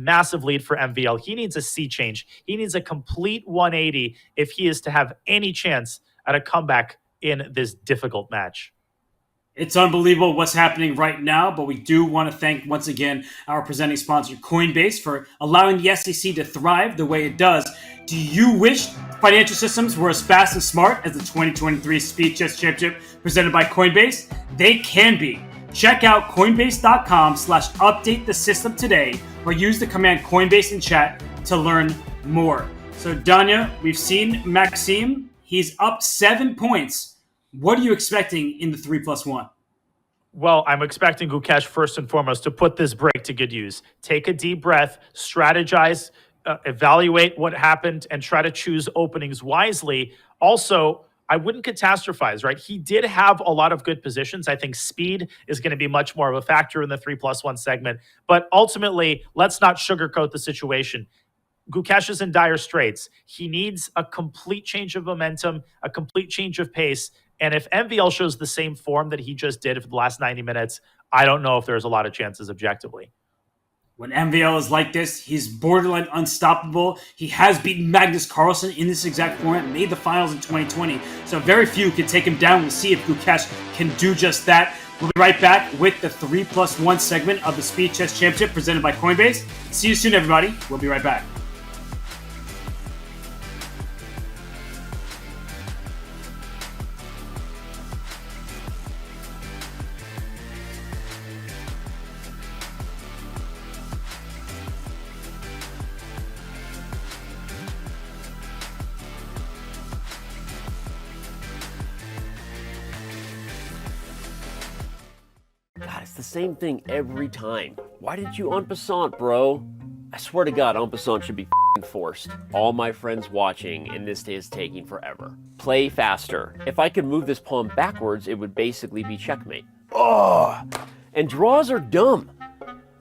lead for MVL. He needs a sea change. He needs a complete 180 if he is to have any chance at a comeback in this difficult match. It's unbelievable what's happening right now, but we do want to thank once again our presenting sponsor, Coinbase, for allowing the SEC to thrive the way it does. Do you wish financial systems were as fast and smart as the 2023 Speed Chess Championship presented by Coinbase? They can be. Check out Coinbase.com/update the system today or use the command Coinbase in chat to learn more. So, Danya, we've seen Maxime. He's up 7 points. What are you expecting in the 3+1? Well, I'm expecting Gukesh first and foremost to put this break to good use. Take a deep breath, strategize, evaluate what happened, and try to choose openings wisely. Also, I wouldn't catastrophize, right? He did have a lot of good positions. I think speed is going to be much more of a factor in the 3+1 segment. But ultimately, let's not sugarcoat the situation. Gukesh is in dire straits. He needs a complete change of momentum, a complete change of pace. And if MVL shows the same form that he just did for the last 90 minutes, I don't know if there's a lot of chances objectively. When MVL is like this, he's borderline unstoppable. He has beaten Magnus Carlsen in this exact format, made the finals in 2020. So very few can take him down. We'll see if Gukesh can do just that. We'll be right back with the 3+1 segment of the Speed Chess Championship presented by Coinbase. See you soon, everybody. We'll be right back. God, it's the same thing every time. Why did you en passant, bro? I swear to God, en passant should be forced. All my friends watching, and this day is taking forever. Play faster. If I could move this pawn backwards, it would basically be checkmate. Oh, and draws are dumb.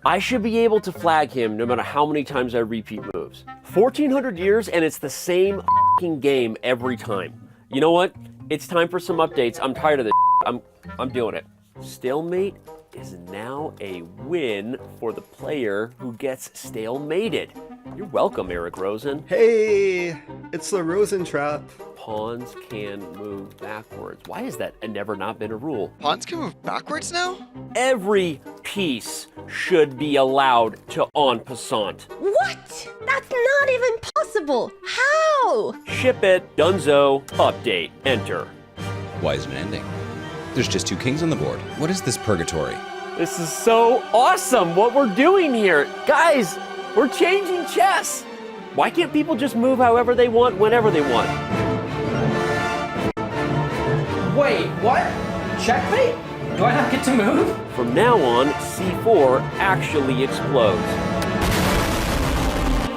I should be able to flag him no matter how many times I repeat moves. 1400 years, and it's the same game every time. You know what? It's time for some updates. I'm tired of this. I'm doing it. Stalemate is now a win for the player who gets stalemated. You're welcome, Eric Rosen. Hey, it's the Rosen trap. Pawns can move backwards. Why has that never not been a rule? Pawns can move backwards now? Every piece should be allowed to en passant. What? That's not even possible. How? Ship it. Dunzo. Update. Enter. Why isn't it ending? There's just 2 kings on the board. What is this purgatory? This is so awesome what we're doing here. Guys, we're changing chess. Why can't people just move however they want, whenever they want? Wait, what? Checkmate? Do I not get to move? From now on, C4 actually explodes.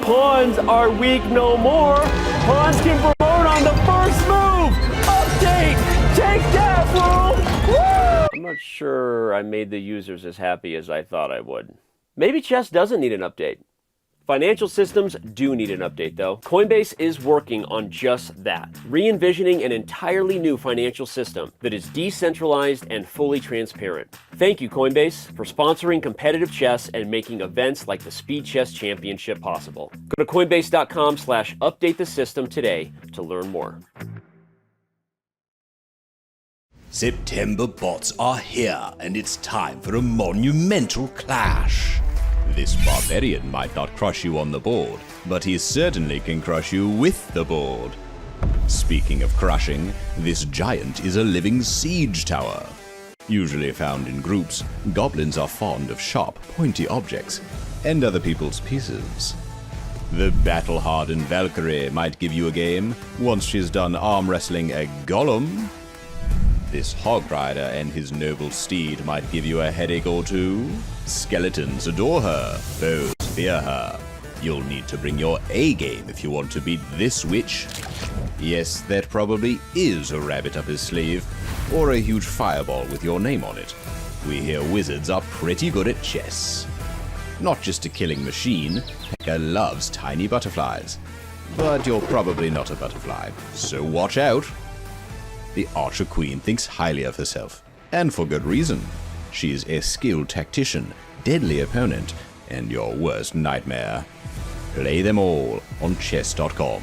Pawns are weak no more. Pawns can promote on the first move. Update! Take that, fool! Woo! I'm I'm not sure I made the users as happy as I thought I would. Maybe chess doesn't need an update. Financial systems do need an update, though. Coinbase is working on just that, re-envisioning an entirely new financial system that is decentralized and fully transparent. Thank you, Coinbase, for sponsoring competitive chess and making events like the Speed Chess Championship possible. Go to coinbase.com/update the system today to learn more. September bots are here, and it's time for a monumental clash. This barbarian might not crush you on the board, but he certainly can crush you with the board. Speaking of crushing, this giant is a living siege tower. Usually found in groups, goblins are fond of sharp, pointy objects and other people's pieces. The battle-hardened Valkyrie might give you a game once she's done arm wrestling a golem. This hog rider and his noble steed might give you a headache or two. Skeletons adore her, foes fear her. You'll need to bring your A game if you want to beat this witch. Yes, that probably is a rabbit up his sleeve, or a huge fireball with your name on it. We hear wizards are pretty good at chess. Not just a killing machine, Heka loves tiny butterflies. But you're probably not a butterfly, so watch out. The Archer Queen thinks highly of herself, and for good reason. She is a skilled tactician, deadly opponent, and your worst nightmare. Play them all on Chess.com.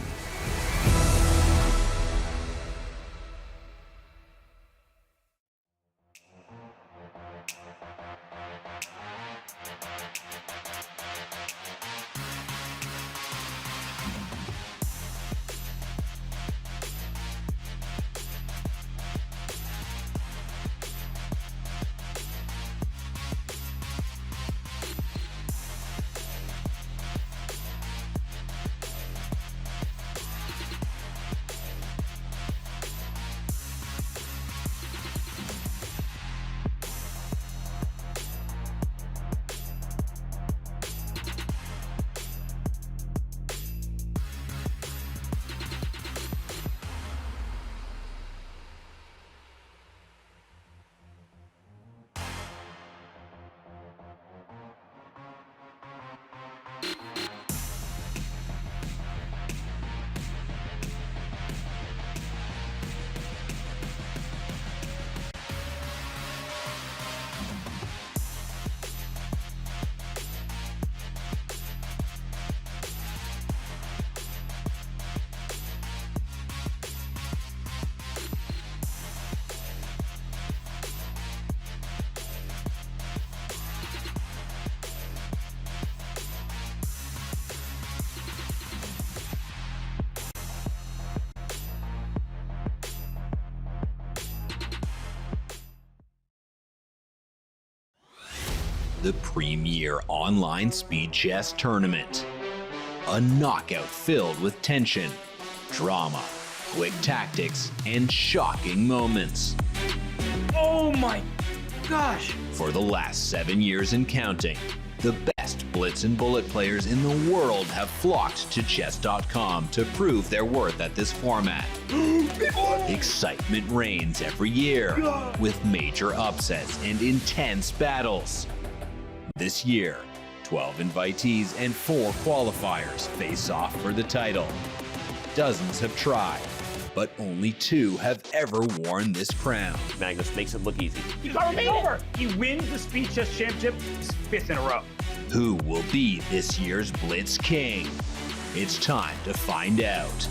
The premier online speed chess tournament. A knockout filled with tension, drama, quick tactics, and shocking moments. Oh my gosh! For the last 7 years and counting, the best blitz and bullet players in the world have flocked to Chess.com to prove their worth at this format. Excitement reigns every year, with major upsets and intense battles. This year, 12 invitees and 4 qualifiers face off for the title. Dozens have tried, but only 2 have ever worn this crown. Magnus makes it look easy. He got me over! He wins the Speed Chess Championship his 5th in a row. Who will be this year's Blitz King? It's time to find out.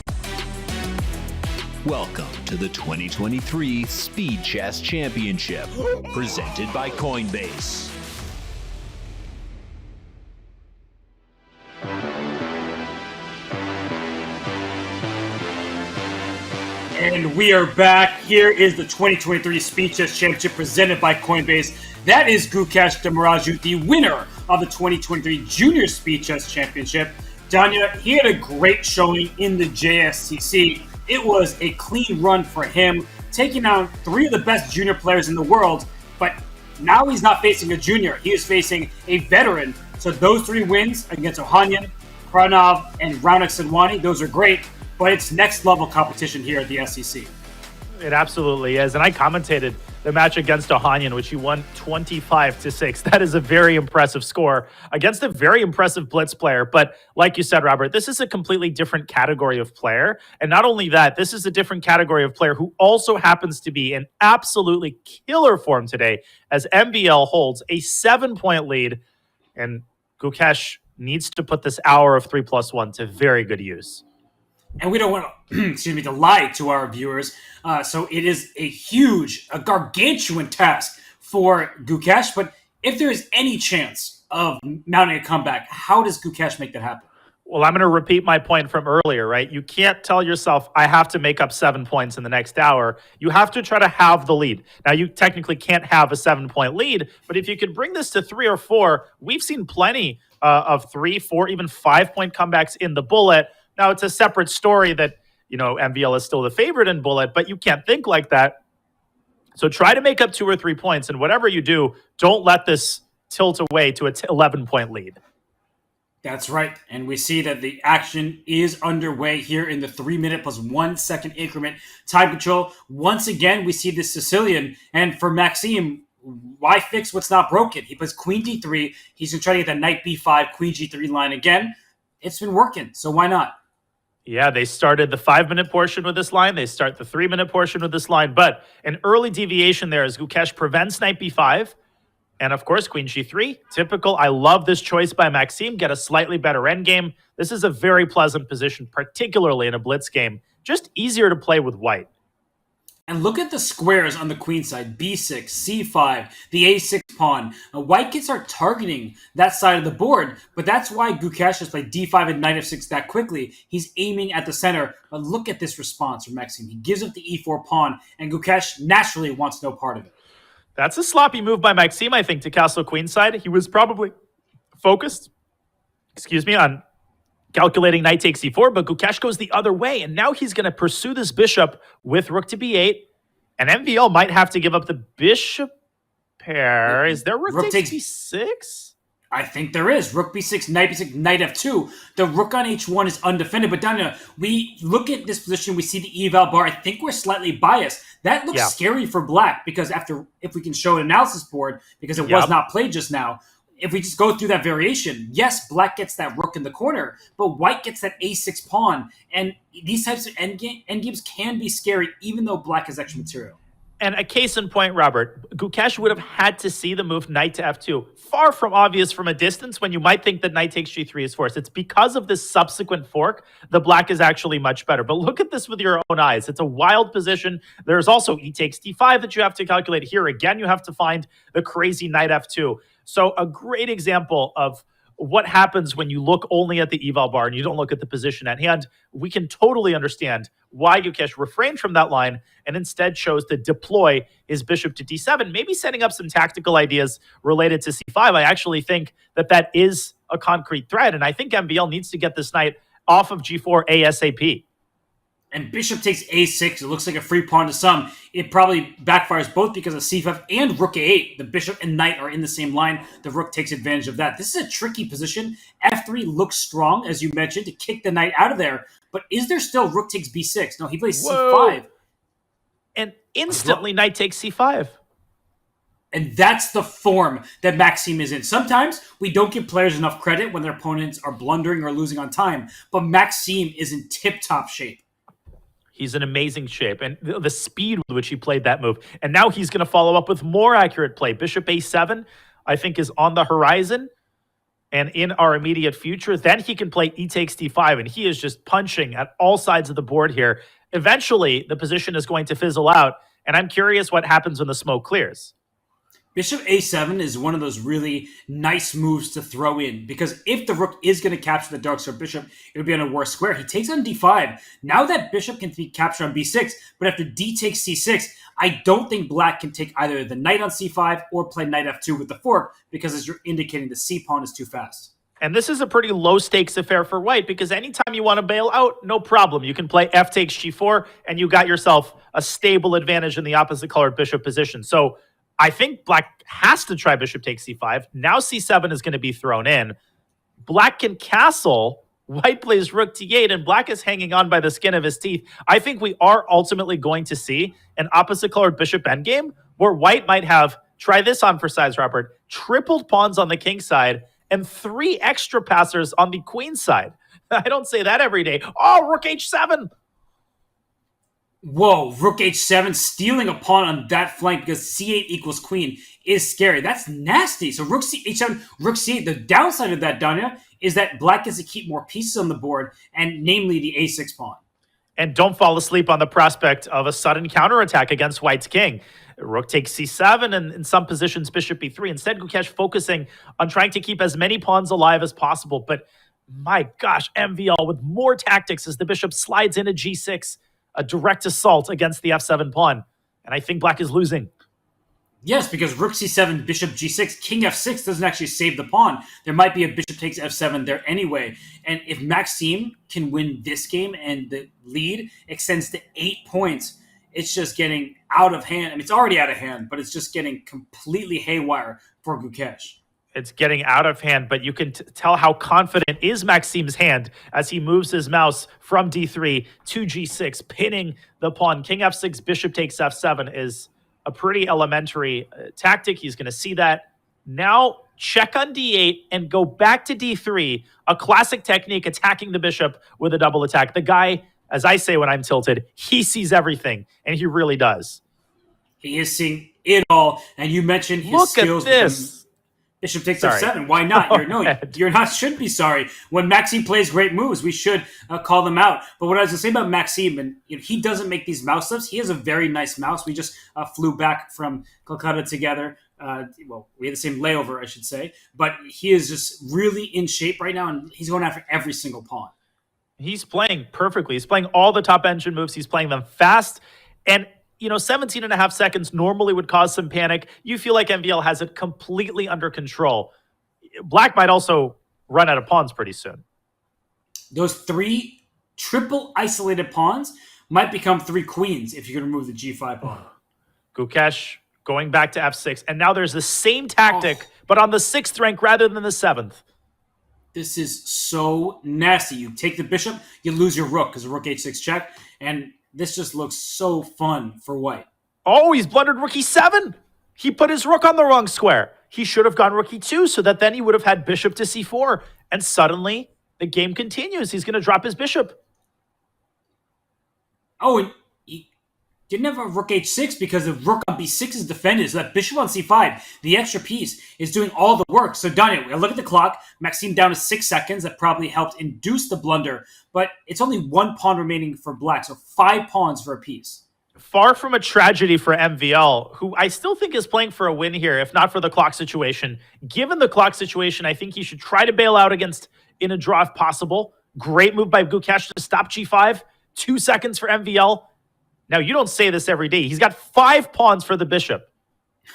Welcome to the 2023 Speed Chess Championship, presented by Coinbase. And we are back. Here is the 2023 Speed Chess Championship presented by Coinbase. That is Gukesh D, the winner of the 2023 Junior Speed Chess Championship. Danya, he had a great showing in the JSCC. It was a clean run for him, taking out 3 of the best junior players in the world. But now he's not facing a junior. He is facing a veteran. So those 3 wins against Ohanyan, Kranov, and Raunik Sidwani, those are great. But it's next level competition here at the SEC. It absolutely is. And I commentated the match against Ohanian, which he won 25-6. That is a very impressive score against a very impressive blitz player. But like you said, Robert, this is a completely different category of player. And not only that, this is a different category of player who also happens to be in absolutely killer form today, as MVL holds a 7-point lead. And Gukesh needs to put this hour of 3+1 to very good use. And we don't want to, to lie to our viewers. So it is a gargantuan task for Gukesh. But if there is any chance of mounting a comeback, how does Gukesh make that happen? Well, I'm going to repeat my point from earlier, right? You can't tell yourself, I have to make up 7 points in the next hour. You have to try to have the lead. Now, you technically can't have a 7-point lead, but if you could bring this to 3 or 4, we've seen plenty of 3, 4, even 5-point comebacks in the Bullet. Now, it's a separate story that, MVL is still the favorite in Bullet, but you can't think like that. So try to make up 2 or 3 points, and whatever you do, don't let this tilt away to a 11-point lead. That's right. And we see that the action is underway here in the 3-minute plus 1 second increment time control. Once again, we see the Sicilian. And for Maxime, why fix what's not broken? He plays Queen D3. He's going to try to get that Knight B5, Queen G3 line again. It's been working, so why not? Yeah, they started the 5-minute portion with this line. They start the 3-minute portion with this line. But an early deviation there as Gukesh prevents Knight B5. And of course, Queen G3, typical. I love this choice by Maxime. Get a slightly better endgame. This is a very pleasant position, particularly in a blitz game. Just easier to play with white. And look at the squares on the queen side. B6, C5, the A6 pawn. White can start targeting that side of the board, but that's why Gukesh has played D5 and Knight F6 that quickly. He's aiming at the center. But look at this response from Maxime. He gives up the E4 pawn, and Gukesh naturally wants no part of it. That's a sloppy move by Maxime, I think, to castle queenside. He was probably focused, on calculating knight takes e4, but Gukesh goes the other way, and now he's going to pursue this bishop with rook to b8, and MVL might have to give up the bishop pair. Is there rook takes b6? I think there is. Rook b6, knight b6, knight f2. The rook on h1 is undefended, but Daniel, we look at this position, we see the eval bar. I think we're slightly biased. That looks scary for black, because if we can show an analysis board, because it was not played just now, if we just go through that variation, yes, black gets that rook in the corner, but white gets that a6 pawn, and these types of endgames can be scary, even though black has extra material. And a case in point, Robert, Gukesh would have had to see the move knight to f2. Far from obvious from a distance when you might think that knight takes g3 is forced. It's because of this subsequent fork, the black is actually much better. But look at this with your own eyes. It's a wild position. There's also e takes d5 that you have to calculate. Here again, you have to find the crazy knight f2. So a great example of what happens when you look only at the eval bar and you don't look at the position at hand. We can totally understand why Gukesh refrained from that line and instead chose to deploy his bishop to d7, maybe setting up some tactical ideas related to c5. I actually think that is a concrete threat, and I think MVL needs to get this knight off of g4 ASAP. And bishop takes a6. It looks like a free pawn to some. It probably backfires both because of c5 and rook a8. The bishop and knight are in the same line. The rook takes advantage of that. This is a tricky position. f3 looks strong, as you mentioned, to kick the knight out of there. But is there still rook takes b6? No, he plays c5. And instantly knight takes c5. And that's the form that Maxime is in. Sometimes we don't give players enough credit when their opponents are blundering or losing on time. But Maxime is in tip-top shape. He's in amazing shape. And the speed with which he played that move. And now he's going to follow up with more accurate play. Bishop a7, I think, is on the horizon and in our immediate future. Then he can play e takes d5, and he is just punching at all sides of the board here. Eventually, the position is going to fizzle out, and I'm curious what happens when the smoke clears. Bishop a7 is one of those really nice moves to throw in, because if the rook is going to capture the dark square bishop, it would be on a worse square. He takes on d5. Now that bishop can be captured on b6, but after d takes c6, I don't think black can take either the knight on c5 or play knight f2 with the fork, because as you're indicating, the c-pawn is too fast. And this is a pretty low-stakes affair for white, because anytime you want to bail out, no problem. You can play f takes g4, and you got yourself a stable advantage in the opposite-colored bishop position. So I think black has to try bishop takes c5. Now c7 is going to be thrown in. Black can castle. White plays rook t8, and black is hanging on by the skin of his teeth. I think we are ultimately going to see an opposite-colored bishop endgame where white might have, try this on for size, Robert, tripled pawns on the king side and 3 extra passers on the queen side. I don't say that every day. Oh, rook h7. Whoa, rook h7, stealing a pawn on that flank because c8 equals queen is scary. That's nasty. So rook h7, rook c8. The downside of that, Danya, is that black gets to keep more pieces on the board, and namely the a6 pawn. And don't fall asleep on the prospect of a sudden counterattack against white's king. Rook takes c7, and in some positions, bishop b3. Instead, Gukesh focusing on trying to keep as many pawns alive as possible. But my gosh, MVL with more tactics as the bishop slides into g6, a direct assault against the f7 pawn. And I think black is losing. Yes, because rook c7, bishop g6, king f6 doesn't actually save the pawn. There might be a bishop takes f7 there anyway. And if Maxime can win this game and the lead extends to 8 points, it's just getting out of hand. I mean, it's already out of hand, but it's just getting completely haywire for Gukesh. It's getting out of hand, but you can tell how confident is Maxime's hand as he moves his mouse from d3 to g6, pinning the pawn. King f6, bishop takes f7 is a pretty elementary tactic. He's going to see that. Now check on d8 and go back to d3, a classic technique attacking the bishop with a double attack. The guy, as I say when I'm tilted, he sees everything, and he really does. He is seeing it all, and you mentioned his skills. Look at this. Bishop takes f7. Why not? You're not should be sorry. When Maxime plays great moves, we should call them out. But what I was going to say about Maxime, and he doesn't make these mouse flips. He has a very nice mouse. We just flew back from Calcutta together. Well, we had the same layover, I should say. But he is just really in shape right now, and he's going after every single pawn. He's playing perfectly. He's playing all the top engine moves. He's playing them fast. And 17 and a half seconds normally would cause some panic. You feel like MVL has it completely under control. Black might also run out of pawns pretty soon. Those 3 triple isolated pawns might become 3 queens if you're going to move the g5 pawn. Gukesh going back to f6. And now there's the same tactic, but on the 6th rank rather than the 7th. This is so nasty. You take the bishop, you lose your rook because rook h6 check, and this just looks so fun for white. Oh, he's blundered rook e7. He put his rook on the wrong square. He should have gone rook e2 so that then he would have had bishop to c4. And suddenly, the game continues. He's going to drop his bishop. Oh, and he didn't have a rook h6 because the rook on b6 is defended. So that bishop on c5, the extra piece, is doing all the work. So Danya, look at the clock. Maxime down to 6 seconds. That probably helped induce the blunder. But it's only 1 pawn remaining for black. So 5 pawns for a piece. Far from a tragedy for MVL, who I still think is playing for a win here, if not for the clock situation. Given the clock situation, I think he should try to bail out against in a draw if possible. Great move by Gukesh to stop g5. 2 seconds for MVL. Now, you don't say this every day. He's got 5 pawns for the bishop.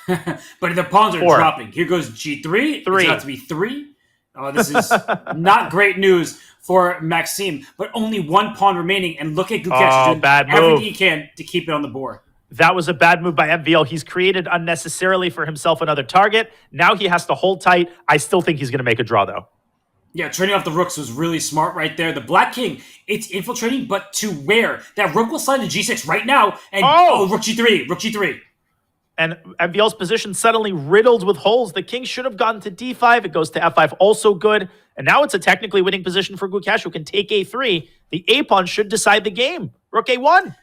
But the pawns are dropping. Here goes g3. 3. It's got to be 3. Oh, this is not great news for Maxime. But only 1 pawn remaining. And look at Gukesh doing everything he can to keep it on the board. That was a bad move by MVL. He's created unnecessarily for himself another target. Now he has to hold tight. I still think he's going to make a draw, though. Yeah, turning off the rooks was really smart right there. The black king, it's infiltrating, but to where? That rook will slide to g6 right now, and rook g3, rook g3. And MVL's position suddenly riddled with holes. The king should have gone to d5. It goes to f5, also good. And now it's a technically winning position for Gukesh, who can take a3. The a pawn should decide the game. Rook a1.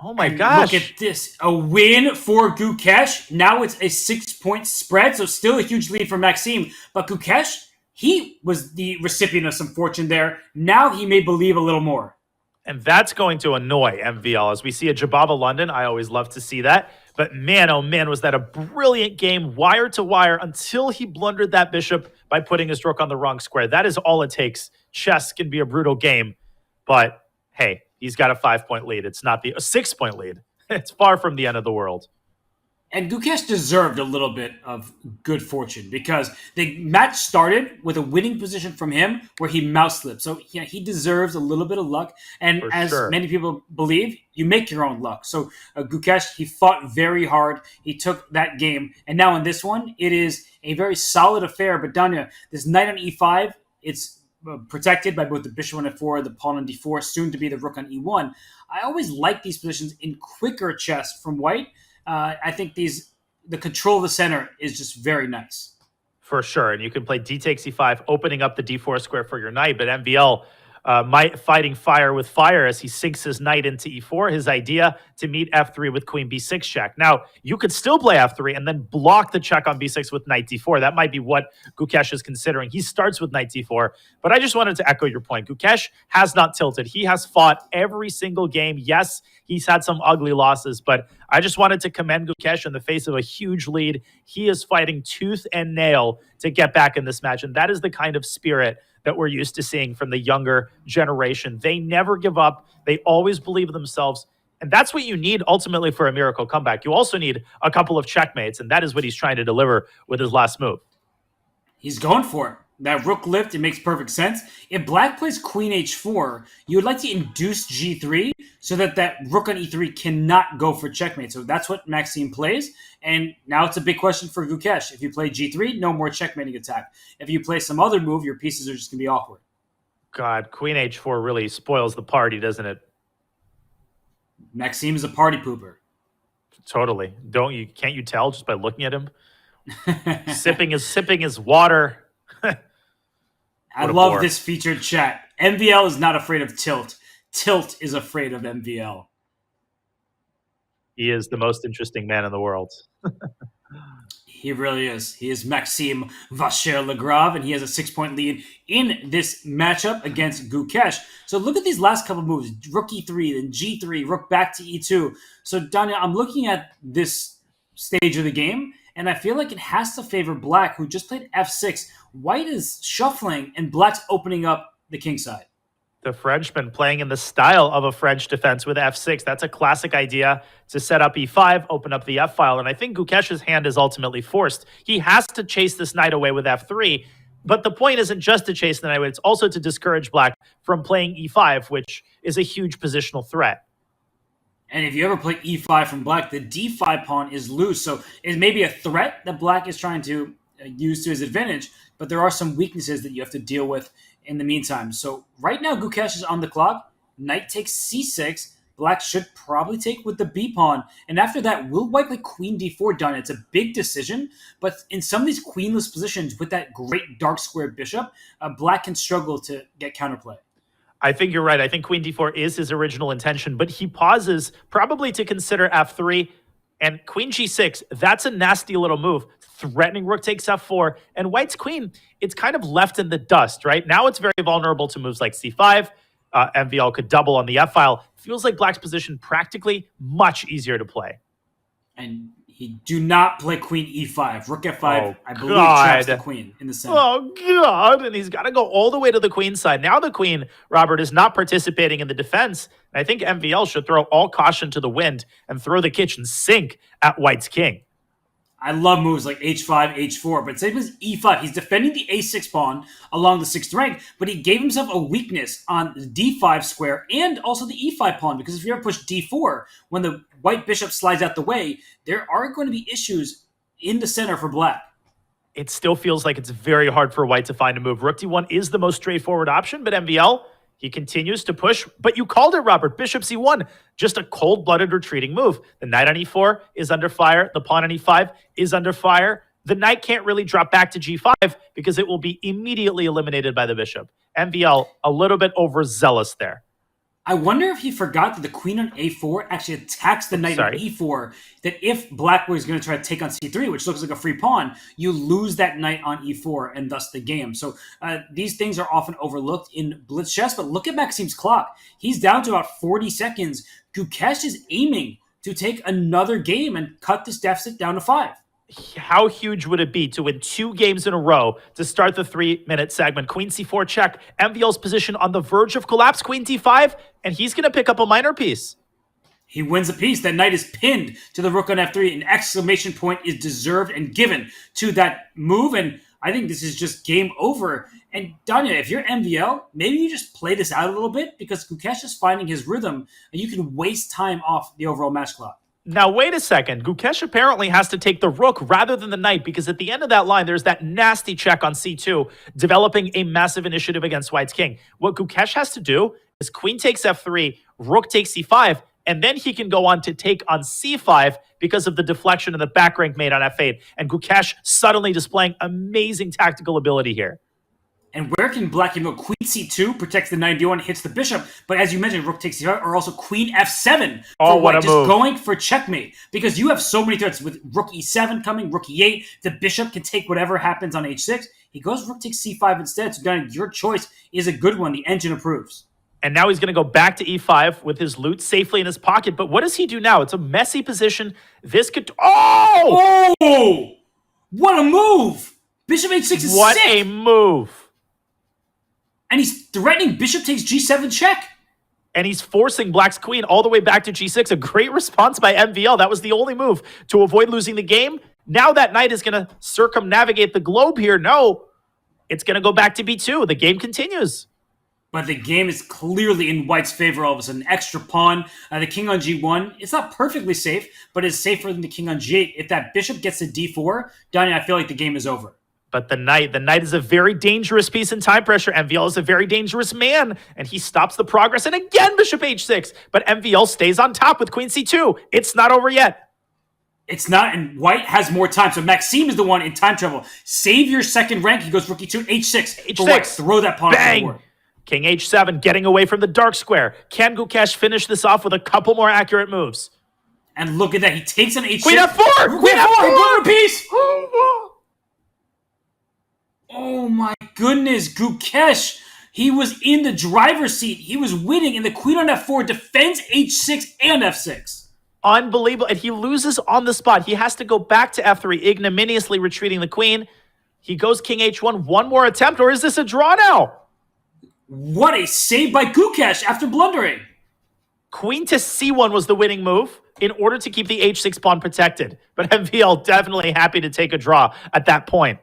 Oh my gosh. Look at this. A win for Gukesh. Now it's a 6-point spread, so still a huge lead for Maxime. But Gukesh, he was the recipient of some fortune there. Now he may believe a little more. And that's going to annoy MVL. As we see a Jababa London, I always love to see that. But man, oh man, was that a brilliant game, wire to wire, until he blundered that bishop by putting his rook on the wrong square. That is all it takes. Chess can be a brutal game. But hey, he's got a 5-point lead. It's not a 6-point lead. It's far from the end of the world. And Gukesh deserved a little bit of good fortune because the match started with a winning position from him where he mouse slipped. So yeah, he deserves a little bit of luck. And as many people believe, you make your own luck. So Gukesh, he fought very hard. He took that game. And now in this one, it is a very solid affair. But Danya, this knight on e5, it's protected by both the bishop on f4, the pawn on d4, soon to be the rook on e1. I always like these positions in quicker chess from white I think the control of the center is just very nice. For sure. And you can play d takes e5, opening up the d4 square for your knight. But MVL might fighting fire with fire as he sinks his knight into e4. His idea to meet f3 with queen b6 check. Now, you could still play f3 and then block the check on b6 with knight d4. That might be what Gukesh is considering. He starts with knight d4. But I just wanted to echo your point. Gukesh has not tilted. He has fought every single game. Yes, he's had some ugly losses, but I just wanted to commend Gukesh in the face of a huge lead. He is fighting tooth and nail to get back in this match. And that is the kind of spirit that we're used to seeing from the younger generation. They never give up. They always believe in themselves. And that's what you need ultimately for a miracle comeback. You also need a couple of checkmates, and that is what he's trying to deliver with his last move. He's going for it. That rook lift, it makes perfect sense. If black plays queen h4, you would like to induce g3 so that that rook on e3 cannot go for checkmate. So that's what Maxime plays. And now it's a big question for Gukesh. If you play g3, no more checkmating attack. If you play some other move, your pieces are just going to be awkward. God, queen h4 really spoils the party, doesn't it? Maxime is a party pooper. Totally. Can't you tell just by looking at him? sipping his water. I love this featured chat. MVL is not afraid of tilt. Tilt is afraid of MVL. He is the most interesting man in the world. He really is. He is Maxime Vachier-Lagrave, and he has a 6-point lead in this matchup against Gukesh. So look at these last couple moves. Rook e3, then g3, rook back to e2. So, Danya, I'm looking at this stage of the game, and I feel like it has to favor black, who just played f6. White is shuffling, and black's opening up the king side. The Frenchman playing in the style of a French defense with f6. That's a classic idea to set up e5, open up the f-file. And I think Gukesh's hand is ultimately forced. He has to chase this knight away with f3. But the point isn't just to chase the knight away. It's also to discourage black from playing e5, which is a huge positional threat. And if you ever play e5 from black, the d5 pawn is loose. So it may be a threat that black is trying to use to his advantage, but there are some weaknesses that you have to deal with in the meantime. So right now, Gukesh is on the clock. Knight takes c6. Black should probably take with the b pawn. And after that, will white play queen d4 done? It's a big decision, but in some of these queenless positions with that great dark square bishop, black can struggle to get counterplay. I think you're right. I think queen d4 is his original intention, but he pauses probably to consider f3 and queen g6. That's a nasty little move. Threatening rook takes f4, and white's queen, it's kind of left in the dust, right? Now it's very vulnerable to moves like c5. MVL could double on the f-file. Feels like black's position practically much easier to play. And he do not play queen e5. Rook f5, I believe, traps the queen in the center. Oh, God. And he's got to go all the way to the queen side. Now the queen, Robert, is not participating in the defense. And I think MVL should throw all caution to the wind and throw the kitchen sink at white's king. I love moves like h5, h4, but same as e5. He's defending the a6 pawn along the 6th rank, but he gave himself a weakness on the d5 square and also the e5 pawn, because if you ever push d4, when the white bishop slides out the way, there are going to be issues in the center for black. It still feels like it's very hard for white to find a move. Rook d1 is the most straightforward option, but MVL, he continues to push, but you called it, Robert. Bishop c1, just a cold-blooded retreating move. The knight on e4 is under fire. The pawn on e5 is under fire. The knight can't really drop back to g5 because it will be immediately eliminated by the bishop. MVL, a little bit overzealous there. I wonder if he forgot that the queen on a4 actually attacks the knight on e4, that if black was going to try to take on c3, which looks like a free pawn, you lose that knight on e4 and thus the game. So these things are often overlooked in blitz chess, but look at Maxime's clock. He's down to about 40 seconds. Gukesh is aiming to take another game and cut this deficit down to 5. How huge would it be to win 2 games in a row to start the 3-minute segment? Queen c4 check. MVL's position on the verge of collapse. Queen d5, and he's going to pick up a minor piece. He wins a piece. That knight is pinned to the rook on f3. An exclamation point is deserved and given to that move, and I think this is just game over. And Danya, if you're MVL, maybe you just play this out a little bit, because Gukesh is finding his rhythm, and you can waste time off the overall match clock. Now, wait a second. Gukesh apparently has to take the rook rather than the knight, because at the end of that line, there's that nasty check on c2, developing a massive initiative against white's king. What Gukesh has to do is queen takes f3, rook takes c5, and then he can go on to take on c5 because of the deflection and the back rank made on f8. And Gukesh suddenly displaying amazing tactical ability here. And where can black go? Queen c2 protects the knight d1, hits the bishop. But as you mentioned, rook takes c5, or also queen f7 for what white, a just move. going for checkmate. Because you have so many threats with rook e7 coming, rook e8. The bishop can take whatever happens on h6. He goes rook takes c5 instead. So Donna, your choice is a good one. The engine approves. And now he's going to go back to e5 with his loot safely in his pocket. But what does he do now? It's a messy position. This could... Oh! What a move! Bishop h6 is What sick. a move. And he's threatening bishop takes g7 check. And he's forcing black's queen all the way back to g6. A great response by MVL. That was the only move to avoid losing the game. Now that knight is going to circumnavigate the globe here. No, it's going to go back to b2. The game continues. But the game is clearly in white's favor all of a sudden. Extra pawn, the king on g1. It's not perfectly safe, but it's safer than the king on g8. If that bishop gets to d4, Donnie, I feel like the game is over. But the knight is a very dangerous piece in time pressure. MVL is a very dangerous man, and he stops the progress. And again, bishop h6. But MVL stays on top with queen c2. It's not over yet. It's not, and white has more time. So Maxime is the one in time trouble. Save your second rank. He goes rook e2, h6. H6. For white, throw that pawn on the board. King h7, getting away from the dark square. Can Gukesh finish this off with a couple more accurate moves? And look at that. He takes on h6. Queen f4! Queen f4! Piece! Oh my goodness, Gukesh. He was in the driver's seat. He was winning, and the queen on f4 defends h6 and f6. Unbelievable. And he loses on the spot. He has to go back to f3, ignominiously retreating the queen. He goes king h1, one more attempt, or is this a draw now? What a save by Gukesh after blundering. Queen to c1 was the winning move in order to keep the h6 pawn protected. But MVL definitely happy to take a draw at that point.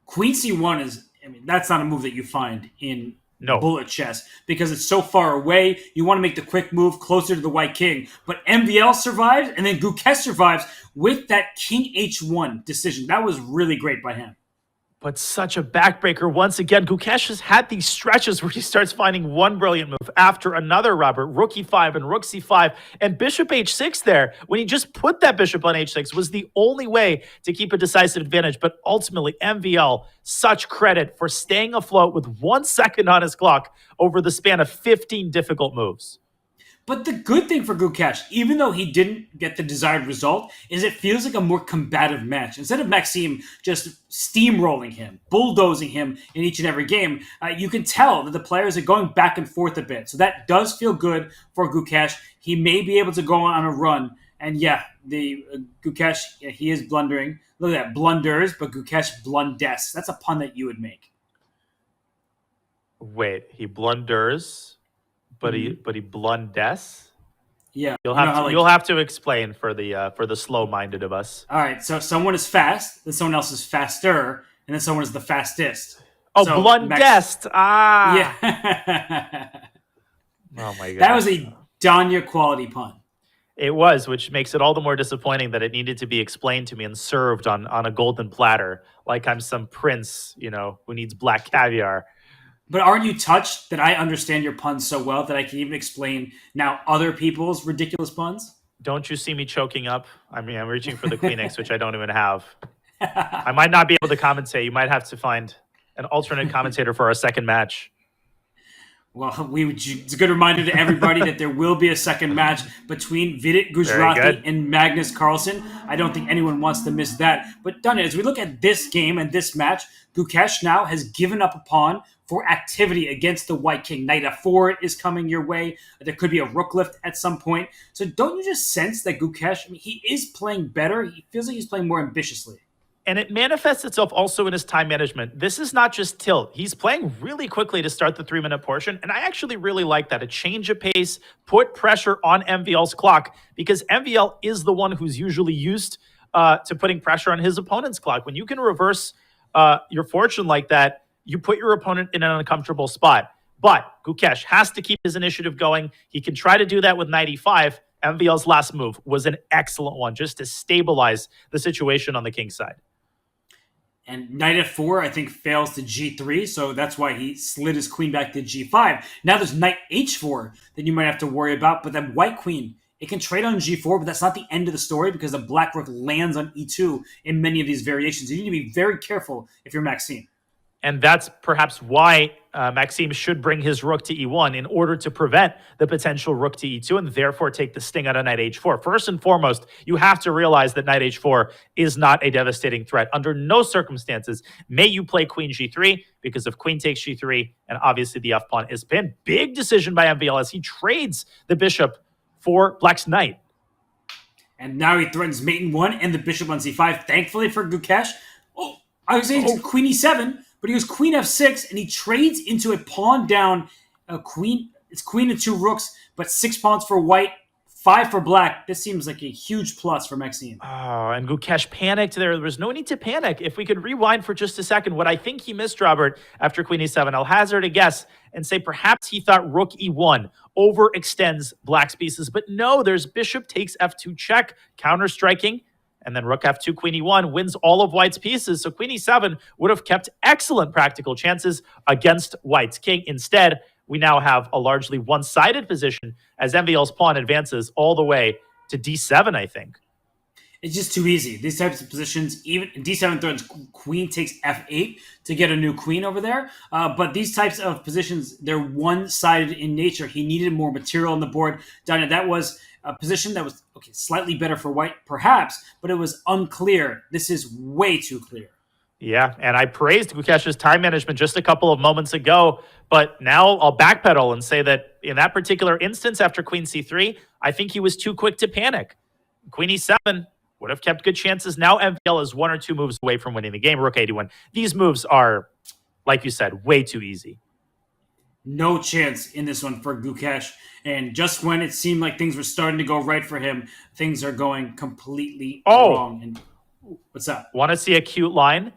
Queen c1 is, that's not a move that you find in No. bullet chess because it's so far away. You want to make the quick move closer to the white king. But MVL survives, and then Gukesh survives with that king h1 decision. That was really great by him. But such a backbreaker. Once again, Gukesh has had these stretches where he starts finding one brilliant move after another, Robert. Rook e5 and rook c5 and bishop h6 there. When he just put that bishop on h6 was the only way to keep a decisive advantage. But ultimately, MVL, such credit for staying afloat with 1 second on his clock over the span of 15 difficult moves. But the good thing for Gukesh, even though he didn't get the desired result, is it feels like a more combative match. Instead of Maxime just steamrolling him, bulldozing him in each and every game, you can tell that the players are going back and forth a bit. So that does feel good for Gukesh. He may be able to go on a run. And yeah, the Gukesh, he is blundering. Look at that, blunders, but Gukesh blundes. That's a pun that you would make. Wait, he blunders... But he blundes. Yeah, you'll have to explain for the slow-minded of us. All right, so someone is fast, then someone else is faster, and then someone is the fastest. Oh, so blundest! Yeah. Oh my god, that was a Danya quality pun. It was, which makes it all the more disappointing that it needed to be explained to me and served on a golden platter, like I'm some prince, who needs black caviar. But aren't you touched that I understand your puns so well that I can even explain now other people's ridiculous puns? Don't you see me choking up? I'm reaching for the Kleenex, which I don't even have. I might not be able to commentate. You might have to find an alternate commentator for our second match. Well, it's a good reminder to everybody that there will be a second match between Vidit Gujrathi and Magnus Carlsen. I don't think anyone wants to miss that. But Donna, as we look at this game and this match, Gukesh now has given up a pawn for activity against the white king. Knight f4 is coming your way. There could be a rook lift at some point. So don't you just sense that Gukesh, he is playing better. He feels like he's playing more ambitiously. And it manifests itself also in his time management. This is not just tilt. He's playing really quickly to start the 3-minute portion. And I actually really like that. A change of pace, put pressure on MVL's clock, because MVL is the one who's usually used to putting pressure on his opponent's clock. When you can reverse your fortune like that, you put your opponent in an uncomfortable spot. But Gukesh has to keep his initiative going. He can try to do that with knight e5. MVL's last move was an excellent one just to stabilize the situation on the king's side. And knight f4, I think, fails to g3, so that's why he slid his queen back to g5. Now there's knight h4 that you might have to worry about, but that white queen, it can trade on g4, but that's not the end of the story because the black rook lands on e2 in many of these variations. You need to be very careful if you're Maxime. And that's perhaps why Maxime should bring his rook to e1 in order to prevent the potential rook to e2 and therefore take the sting out of knight h4. First and foremost, you have to realize that knight h4 is not a devastating threat. Under no circumstances may you play queen g3 because if queen takes g3, and obviously the f-pawn is pinned. Big decision by MVL as he trades the bishop for black's knight. And now he threatens mate in 1 and the bishop on c5. Thankfully for Gukesh, I was saying queen e7, but he goes queen f6, and he trades into a pawn down queen. It's queen and 2 rooks, but 6 pawns for white, 5 for black. This seems like a huge plus for Maxime. Oh, and Gukesh panicked there. There was no need to panic. If we could rewind for just a second, what I think he missed, Robert, after queen e7, I'll hazard a guess and say perhaps he thought rook e1 overextends black's pieces. But no, there's bishop takes f2 check, counter-striking. And then rook f2, queen e1 wins all of white's pieces. So queen e7 would have kept excellent practical chances against white's king. Instead, we now have a largely one-sided position as MVL's pawn advances all the way to d7, I think. It's just too easy. These types of positions, even d7 threatens queen takes f8 to get a new queen over there. But these types of positions, they're one-sided in nature. He needed more material on the board. Donna, that was a position that was slightly better for white, perhaps, but it was unclear. This is way too clear. Yeah, and I praised Gukesh's time management just a couple of moments ago, but now I'll backpedal and say that in that particular instance after queen c3, I think he was too quick to panic. Queen e7 would have kept good chances. Now MVL is 1 or 2 moves away from winning the game. Rook 81. These moves are, like you said, way too easy. No chance in this one for Gukesh. And just when it seemed like things were starting to go right for him, things are going completely wrong. And what's up? Want to see a cute line?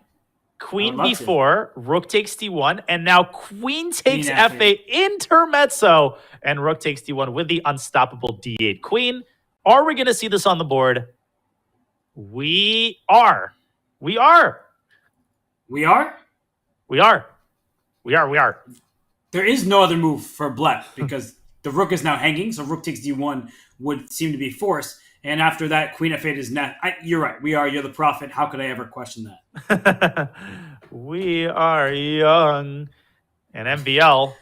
Queen b4, rook takes d1, and now queen takes f8, intermezzo, and rook takes d1 with the unstoppable d8 queen. Are we going to see this on the board? We are. We are. We are? We are. We are. We are. There is no other move for black because the rook is now hanging, so rook takes d1 would seem to be forced. And after that, queen f8 is not. You're right. We are. You're the prophet. How could I ever question that? We are young. And MVL,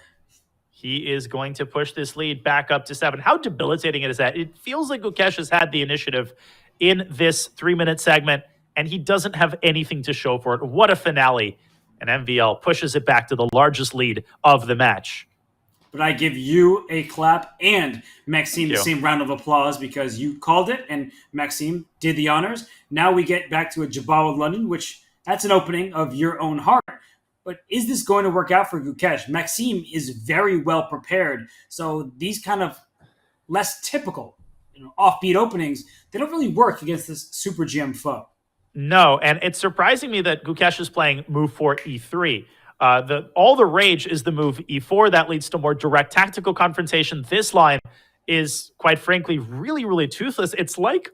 he is going to push this lead back up to 7. How debilitating is that? It feels like Gukesh has had the initiative in this 3-minute segment, and he doesn't have anything to show for it. What a finale. And MVL pushes it back to the largest lead of the match. But I give you a clap and Maxime the same round of applause because you called it and Maxime did the honors. Now we get back to a Jabal London, which that's an opening of your own heart. But is this going to work out for Gukesh? Maxime is very well prepared. So these kind of less typical, offbeat openings, they don't really work against this super GM foe. No, and it's surprising me that Gukesh is playing move 4 e3. All the rage is the move e4. That leads to more direct tactical confrontation. This line is, quite frankly, really, really toothless. It's like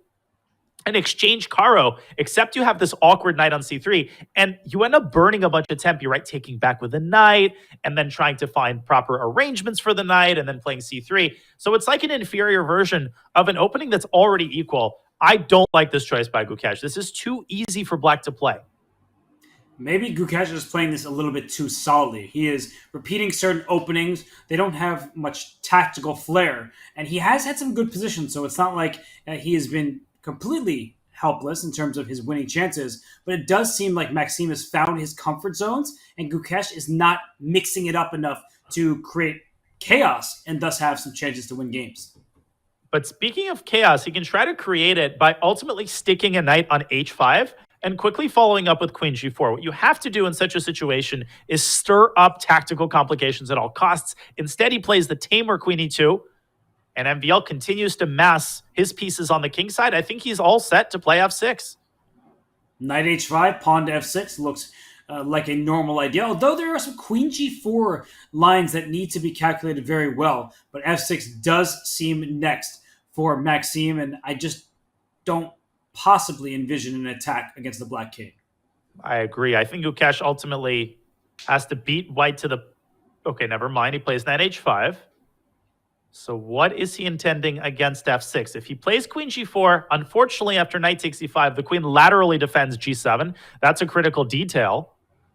an exchange caro, except you have this awkward knight on c3, and you end up burning a bunch of tempo, right? Taking back with a knight, and then trying to find proper arrangements for the knight, and then playing c3. So it's like an inferior version of an opening that's already equal. I don't like this choice by Gukesh. This is too easy for black to play. Maybe Gukesh is playing this a little bit too solidly. He is repeating certain openings. They don't have much tactical flair. And he has had some good positions, so it's not like he has been completely helpless in terms of his winning chances. But it does seem like Maxime has found his comfort zones, and Gukesh is not mixing it up enough to create chaos and thus have some chances to win games. But speaking of chaos, he can try to create it by ultimately sticking a knight on h5 and quickly following up with queen g4. What you have to do in such a situation is stir up tactical complications at all costs. Instead, he plays the tamer queen e2, and MVL continues to mass his pieces on the king side. I think he's all set to play f6. Knight h5, pawn to f6 looks like a normal idea, although there are some queen g4 lines that need to be calculated very well. But f6 does seem next for Maxime, and I just don't possibly envision an attack against the black king. I agree. I think Gukesh ultimately has to beat white to the... Okay, never mind. He plays knight h5. So what is he intending against f6? If he plays queen g4, unfortunately, after knight takes e5, the queen laterally defends g7. That's a critical detail.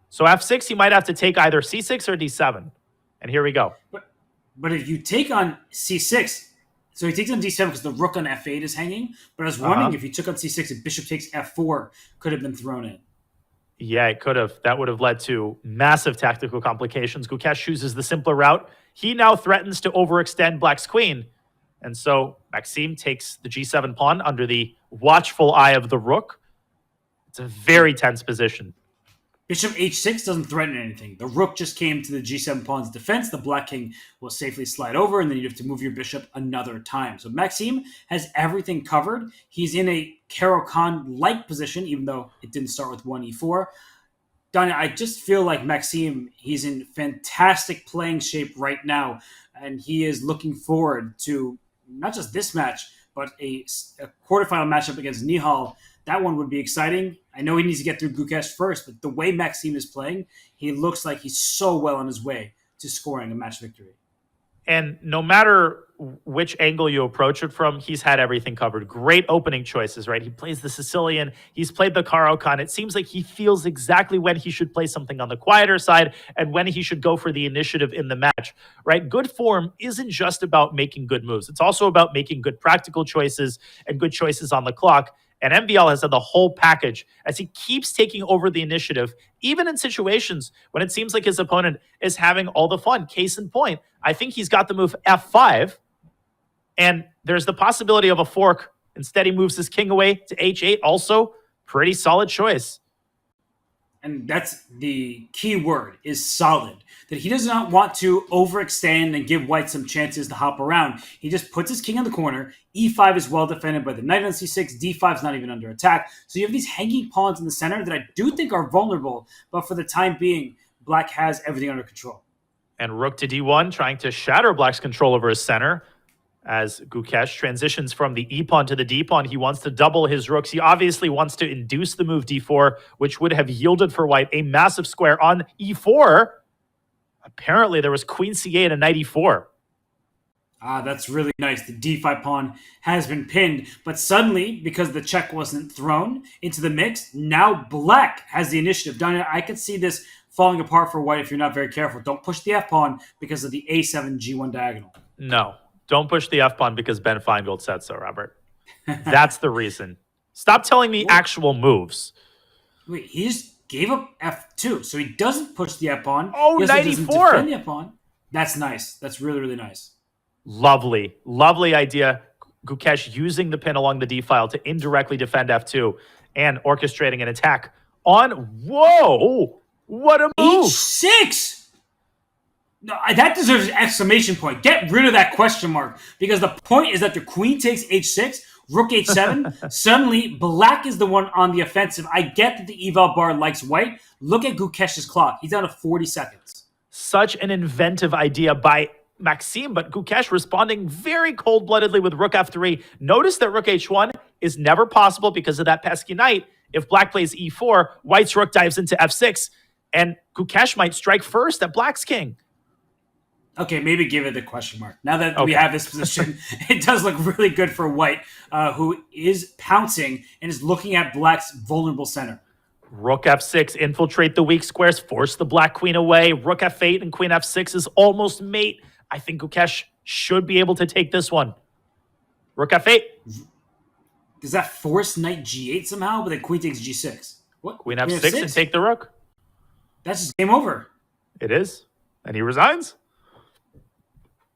So f6, he might have to take either c6 or d7. And here we go. But if you take on c6, so he takes on d7 because the rook on f8 is hanging. But I was wondering if he took on c6 and bishop takes f4 could have been thrown in. Yeah, it could have. That would have led to massive tactical complications. Gukesh chooses the simpler route. He now threatens to overextend black's queen. And so Maxime takes the g7 pawn under the watchful eye of the rook. It's a very tense position. Bishop h6 doesn't threaten anything. The rook just came to the g7 pawn's defense. The black king will safely slide over, and then you have to move your bishop another time. So Maxime has everything covered. He's in a Caro-Kann-like position, even though it didn't start with 1e4. Danya, I just feel like Maxime, he's in fantastic playing shape right now, and he is looking forward to not just this match, but a quarterfinal matchup against Nihal. That one would be exciting. I know he needs to get through Gukesh first, but the way Maxime is playing, he looks like he's so well on his way to scoring a match victory. And no matter which angle you approach it from, he's had everything covered. Great opening choices, right? He plays the Sicilian. He's played the Caro-Kann. It seems like he feels exactly when he should play something on the quieter side and when he should go for the initiative in the match, right? Good form isn't just about making good moves. It's also about making good practical choices and good choices on the clock. And MVL has had the whole package as he keeps taking over the initiative, even in situations when it seems like his opponent is having all the fun. Case in point, I think he's got the move f5, and there's the possibility of a fork. Instead, he moves his king away to h8. Also, pretty solid choice. And that's the key word, is solid. That he does not want to overextend and give white some chances to hop around. He just puts his king in the corner. e5 is well defended by the knight on c6. d5 is not even under attack. So you have these hanging pawns in the center that I do think are vulnerable, but for the time being, black has everything under control. And rook to d1, trying to shatter black's control over his center. As Gukesh transitions from the e-pawn to the d-pawn, he wants to double his rooks. He obviously wants to induce the move d4, which would have yielded for white a massive square on e4. Apparently, there was queen c8 and knight e4. That's really nice. The d5 pawn has been pinned, but suddenly, because the check wasn't thrown into the mix, now black has the initiative. Danya, I could see this falling apart for white if you're not very careful. Don't push the f-pawn because of the a7 g1 diagonal. No. Don't push the f-pawn because Ben Feingold said so, Robert. That's the reason. Stop telling me actual moves. Wait, he just gave up f2, so he doesn't push the f-pawn. Oh, he knight doesn't e4. defend the f-pawn. That's nice. That's really, really nice. Lovely. Lovely idea. Gukesh using the pin along the d-file to indirectly defend f2 and orchestrating an attack on... Whoa! What a move! h6! No, that deserves an exclamation point. Get rid of that question mark. Because the point is that the queen takes h6, rook h7. Suddenly, black is the one on the offensive. I get that the eval bar likes white. Look at Gukesh's clock. He's down to 40 seconds. Such an inventive idea by Maxime, but Gukesh responding very cold-bloodedly with rook f3. Notice that rook h1 is never possible because of that pesky knight. If black plays e4, white's rook dives into f6, and Gukesh might strike first at black's king. Okay, maybe give it the question mark. Now that we have this position, it does look really good for white, who is pouncing and is looking at black's vulnerable center. Rook f6, infiltrate the weak squares, force the black queen away. Rook f8 and queen f6 is almost mate. I think Gukesh should be able to take this one. Rook f8. Does that force knight g8 somehow? But then queen takes g6. What? Queen f6 and take the rook. That's just game over. It is. And he resigns.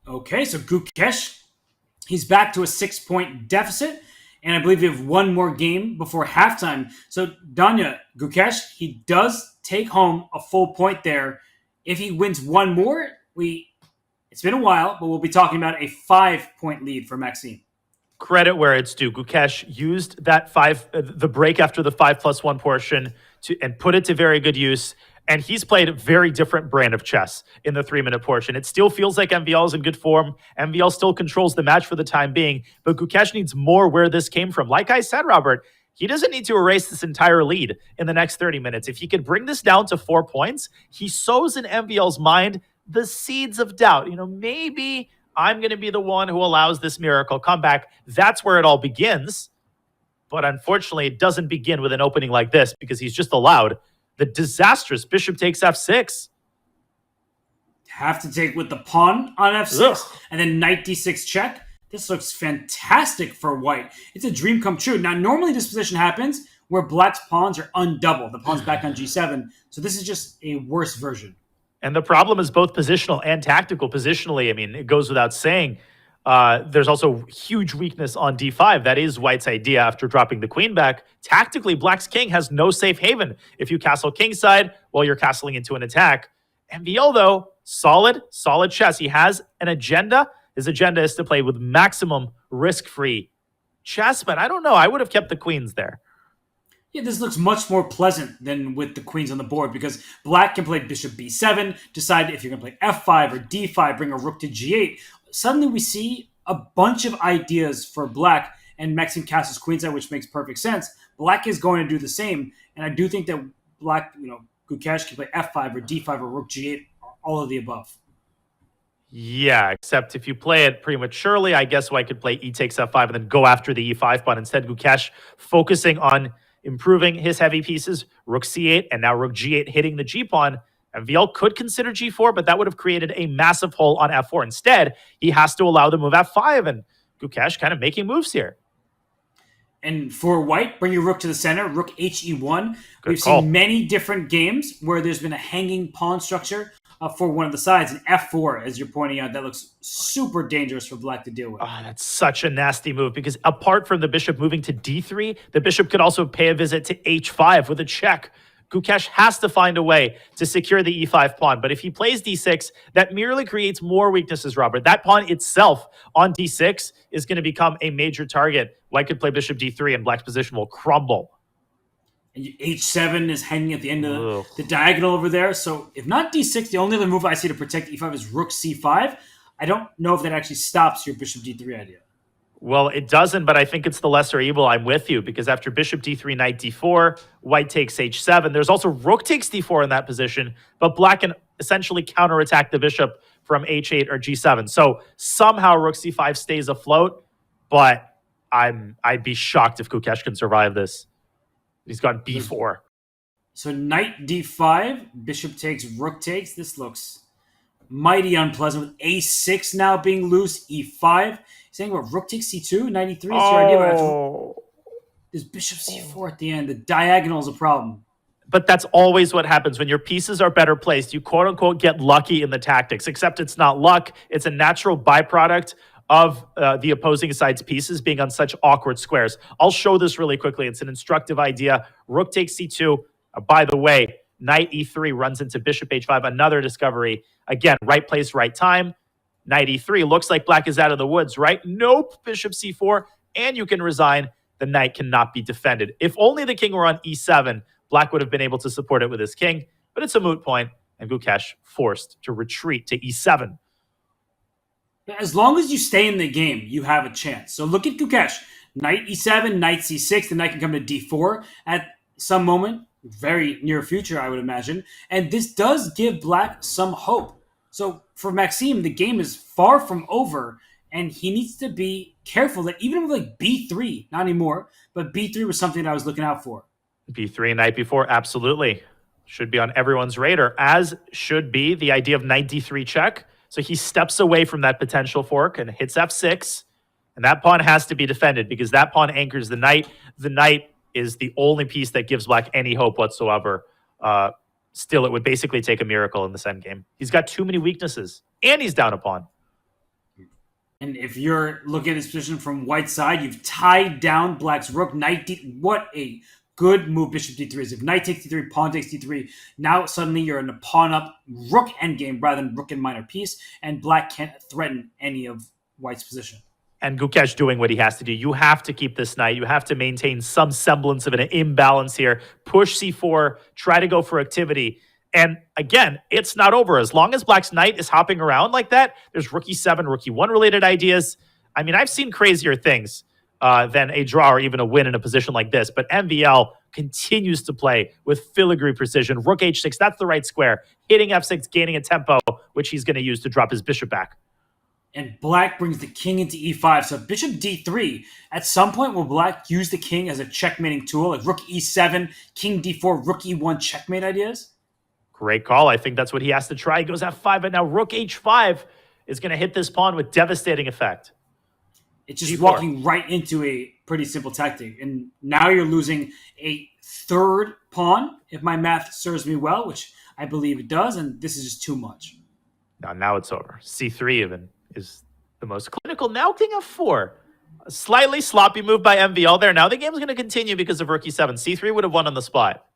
Okay, so Gukesh, he's back to a 6-point deficit, and I believe we have one more game before halftime. So, Danya, Gukesh, he does take home a full point there. If he wins one more, it's been a while, but we'll be talking about a 5-point lead for Maxime. Credit where it's due. Gukesh used that the break after the 5+1 portion and put it to very good use. And he's played a very different brand of chess in the 3-minute portion. It still feels like MVL is in good form. MVL still controls the match for the time being. But Gukesh needs more where this came from. Like I said, Robert, He doesn't need to erase this entire lead in the next 30 minutes. If he could bring this down to 4 points, he sows in MVL's mind the seeds of doubt. Maybe I'm going to be the one who allows this miracle comeback. That's where it all begins. But unfortunately, it doesn't begin with an opening like this because he's just allowed the disastrous bishop takes f6. Have to take with the pawn on f6 and then knight d6 check. This looks fantastic for white. It's a dream come true. Now, normally this position happens where black's pawns are undoubled. The pawn's back on g7. So this is just a worse version. And the problem is both positional and tactical. Positionally, it goes without saying. There's also huge weakness on d5. That is white's idea after dropping the queen back. Tactically, black's king has no safe haven. If you castle kingside, well, you're castling into an attack. MVL, though, solid chess. He has an agenda. His agenda is to play with maximum risk-free chess, but I don't know. I would have kept the queens there. Yeah, this looks much more pleasant than with the queens on the board because black can play bishop b7, decide if you're going to play f5 or d5, bring a rook to g8. Suddenly we see a bunch of ideas for black, and Maxime castles queenside, which makes perfect sense. Black is going to do the same, and I do think that black, Gukesh can play f5 or d5 or rook g8, all of the above. Yeah, except if you play it prematurely, I guess white could play e takes f5 and then go after the e5 pawn. Instead, Gukesh focusing on improving his heavy pieces, rook c8, and now rook g8 hitting the g-pawn. MVL could consider g4, but that would have created a massive hole on f4. Instead, he has to allow the move f5, and Gukesh kind of making moves here. And for white, bring your rook to the center, rook he1. We've call. seen many different games where there's been a hanging pawn structure for one of the sides. And f4, as you're pointing out, that looks super dangerous for black to deal with. Oh, that's such a nasty move because apart from the bishop moving to d3, the bishop could also pay a visit to h5 with a check. Gukesh has to find a way to secure the e5 pawn. But if he plays d6, that merely creates more weaknesses, Robert. That pawn itself on d6 is going to become a major target. White could play bishop d3 and black's position will crumble. And h7 is hanging at the end of the diagonal over there. So if not d6, the only other move I see to protect e5 is rook c5. I don't know if that actually stops your bishop d3 idea. Well, it doesn't, but I think it's the lesser evil. I'm with you, because after bishop d3, knight d4, white takes h7. There's also rook takes d4 in that position, but black can essentially counterattack the bishop from h8 or g7. So somehow rook c5 stays afloat, but I'd be shocked if Gukesh can survive this. He's got b4. So knight d5, bishop takes, rook takes. This looks mighty unpleasant with a6 now being loose, e5. Saying about rook takes c2, knight e3 is your idea. But there's bishop c4 at the end. The diagonal is a problem. But that's always what happens. When your pieces are better placed, you quote-unquote get lucky in the tactics, except it's not luck. It's a natural byproduct of the opposing side's pieces being on such awkward squares. I'll show this really quickly. It's an instructive idea. Rook takes c2. By the way, knight e3 runs into bishop h5. Another discovery. Again, right place, right time. Knight e3. Looks like black is out of the woods, right? Nope. Bishop c4. And you can resign. The knight cannot be defended. If only the king were on e7, black would have been able to support it with his king. But it's a moot point, and Gukesh forced to retreat to e7. As long as you stay in the game, you have a chance. So look at Gukesh. Knight e7, knight c6. The knight can come to d4 at some moment. Very near future, I would imagine. And this does give black some hope. So for Maxime, the game is far from over, and he needs to be careful that even with like b3, not anymore, but b3 was something that I was looking out for. b3 knight b4, absolutely. Should be on everyone's radar, as should be the idea of knight d3 check. So he steps away from that potential fork and hits f6, and that pawn has to be defended because that pawn anchors the knight. The knight is the only piece that gives black any hope whatsoever. Still, it would basically take a miracle in this endgame. He's got too many weaknesses, and he's down a pawn. And if you're looking at his position from white's side, you've tied down black's rook, knight d. What a good move bishop d3 is. If knight takes d3, pawn takes d3, now suddenly you're in a pawn-up rook endgame rather than rook and minor piece, and black can't threaten any of white's position. And Gukesh doing what he has to do. You have to keep this knight. You have to maintain some semblance of an imbalance here. Push c4, try to go for activity. And again, it's not over. As long as black's knight is hopping around like that, there's rook e7, rook e1 related ideas. I mean, I've seen crazier things. than a draw or even a win in a position like this. But MVL continues to play with filigree precision. Rook h6, that's the right square. Hitting f6, gaining a tempo, which he's going to use to drop his bishop back. And black brings the king into e5. So bishop d3. At some point, will black use the king as a checkmating tool, like rook e7, king d4, rook e1 checkmate ideas? Great call. I think that's what he has to try. He goes f5, but now rook h5 is going to hit this pawn with devastating effect. It's just G4. walking right into a pretty simple tactic. And now you're losing a third pawn, if my math serves me well, which I believe it does, and this is just too much. Now it's over. c3 even is the most clinical. Now king f4. A slightly sloppy move by MVL there. Now the game's going to continue because of rook e7. c3 would have won on the spot.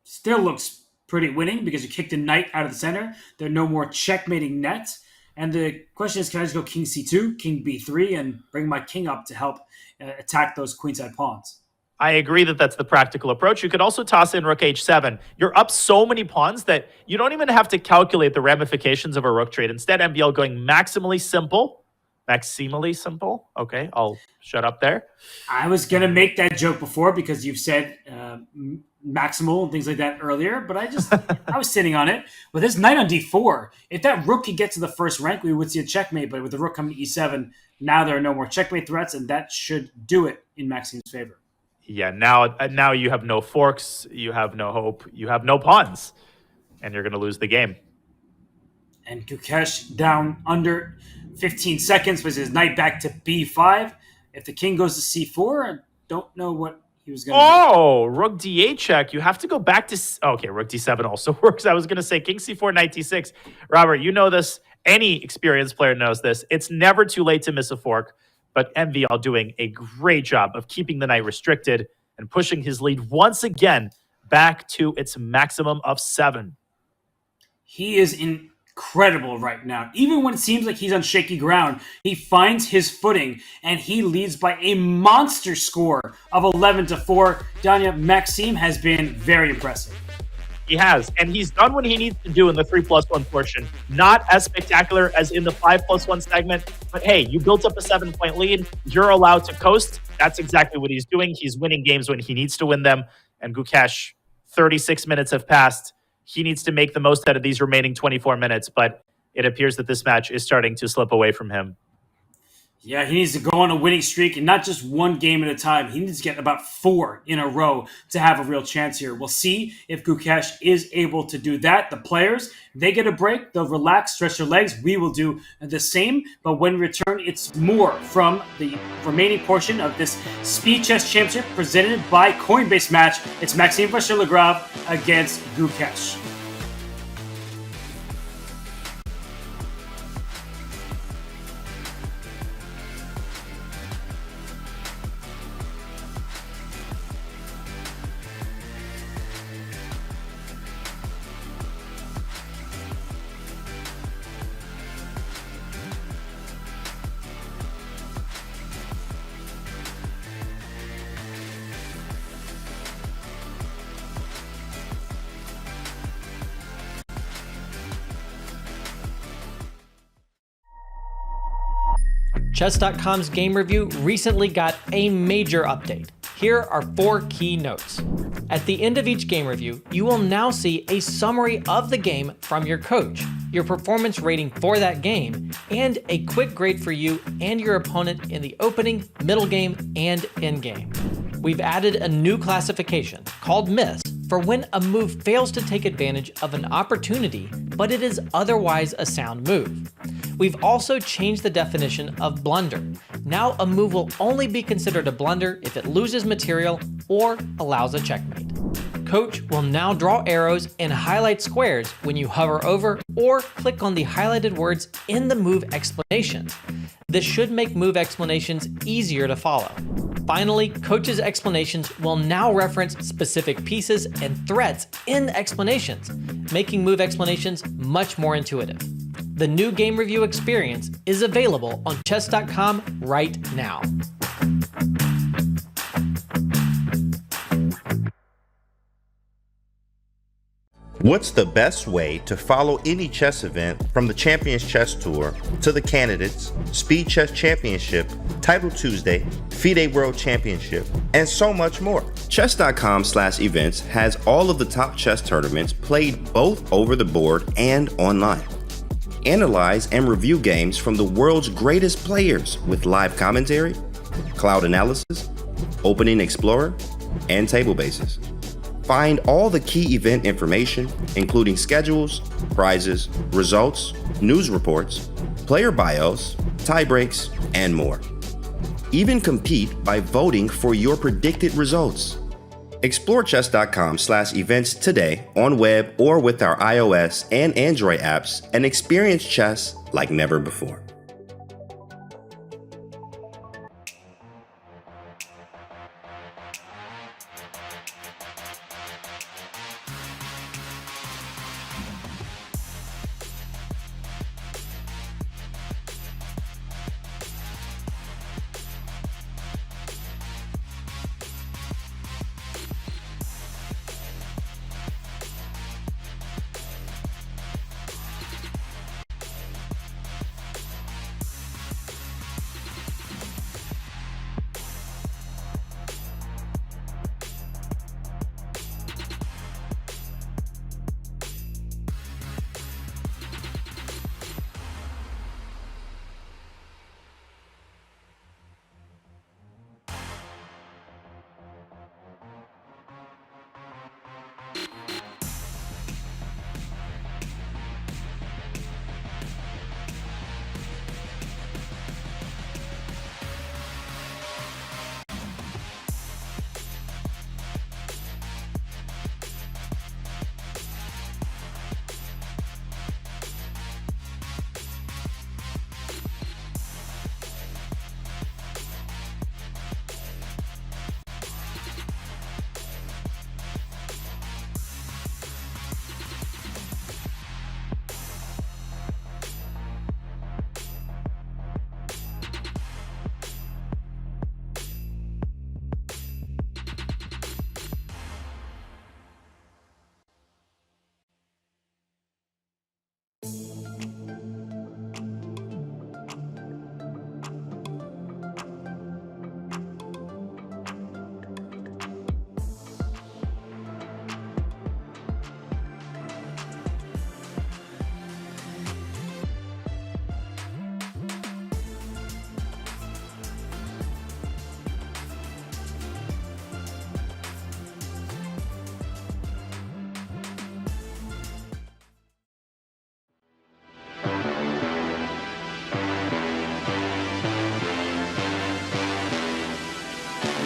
Still looks pretty winning because you kicked the knight out of the center. There are no more checkmating nets. And the question is, can I just go king c2, king b3, and bring my king up to help attack those queenside pawns? I agree that that's the practical approach. You could also toss in rook h7. You're up so many pawns that you don't even have to calculate the ramifications of a rook trade. Instead, MVL going maximally simple. Maximally simple. Okay, I'll shut up there. I was going to make that joke before because you've said maximal and things like that earlier, but I was sitting on it. With this knight on d4, if that rook could get to the first rank, we would see a checkmate, but with the rook coming to e7, now there are no more checkmate threats, and that should do it in Maxim's favor. Yeah, now you have no forks, you have no hope, you have no pawns, and you're going to lose the game. And Gukesh down under 15 seconds with his knight back to b5. If the king goes to c4, I don't know what he was going to do. Oh, rook d8 check. You have to go back to... Okay, rook d7 also works. I was going to say king c4, knight d6. Robert, you know this. Any experienced player knows this. It's never too late to miss a fork, but MVL doing a great job of keeping the knight restricted and pushing his lead once again back to its maximum of 7. He is incredible right now. Even when it seems like he's on shaky ground, he finds his footing and he leads by a monster score of 11-4. Danya, Maxime has been very impressive. He has, and he's done what he needs to do in the 3+1 portion. Not as spectacular as in the 5+1 segment, but hey, you built up a 7-point lead. You're allowed to coast. That's exactly what he's doing. He's winning games when he needs to win them. And Gukesh, 36 minutes have passed. He needs to make the most out of these remaining 24 minutes, but it appears that this match is starting to slip away from him. Yeah, he needs to go on a winning streak, and not just one game at a time. He needs to get about 4 in a row to have a real chance here. We'll see if Gukesh is able to do that. The players, they get a break. They'll relax, stretch their legs. We will do the same. But when we return, it's more from the remaining portion of this Speed Chess Championship presented by Coinbase match. It's Maxime Vachier-Lagrave against Gukesh. Chess.com's game review recently got a major update. Here are 4 key notes. At the end of each game review, you will now see a summary of the game from your coach, your performance rating for that game, and a quick grade for you and your opponent in the opening, middle game, and endgame. We've added a new classification called Miss for when a move fails to take advantage of an opportunity, but it is otherwise a sound move. We've also changed the definition of blunder. Now a move will only be considered a blunder if it loses material or allows a checkmate. Coach will now draw arrows and highlight squares when you hover over or click on the highlighted words in the move explanations. This should make move explanations easier to follow. Finally, Coach's explanations will now reference specific pieces and threats in the explanations, making move explanations much more intuitive. The new game review experience is available on Chess.com right now. What's the best way to follow any chess event from the Champions Chess Tour to the Candidates, Speed Chess Championship, Title Tuesday, FIDE World Championship, and so much more? Chess.com/events has all of the top chess tournaments played both over the board and online. Analyze and review games from the world's greatest players with live commentary, cloud analysis, Opening Explorer, and table bases. Find all the key event information, including schedules, prizes, results, news reports, player bios, tiebreaks, and more. Even compete by voting for your predicted results. Explore chess.com/events today on web or with our iOS and Android apps and experience chess like never before.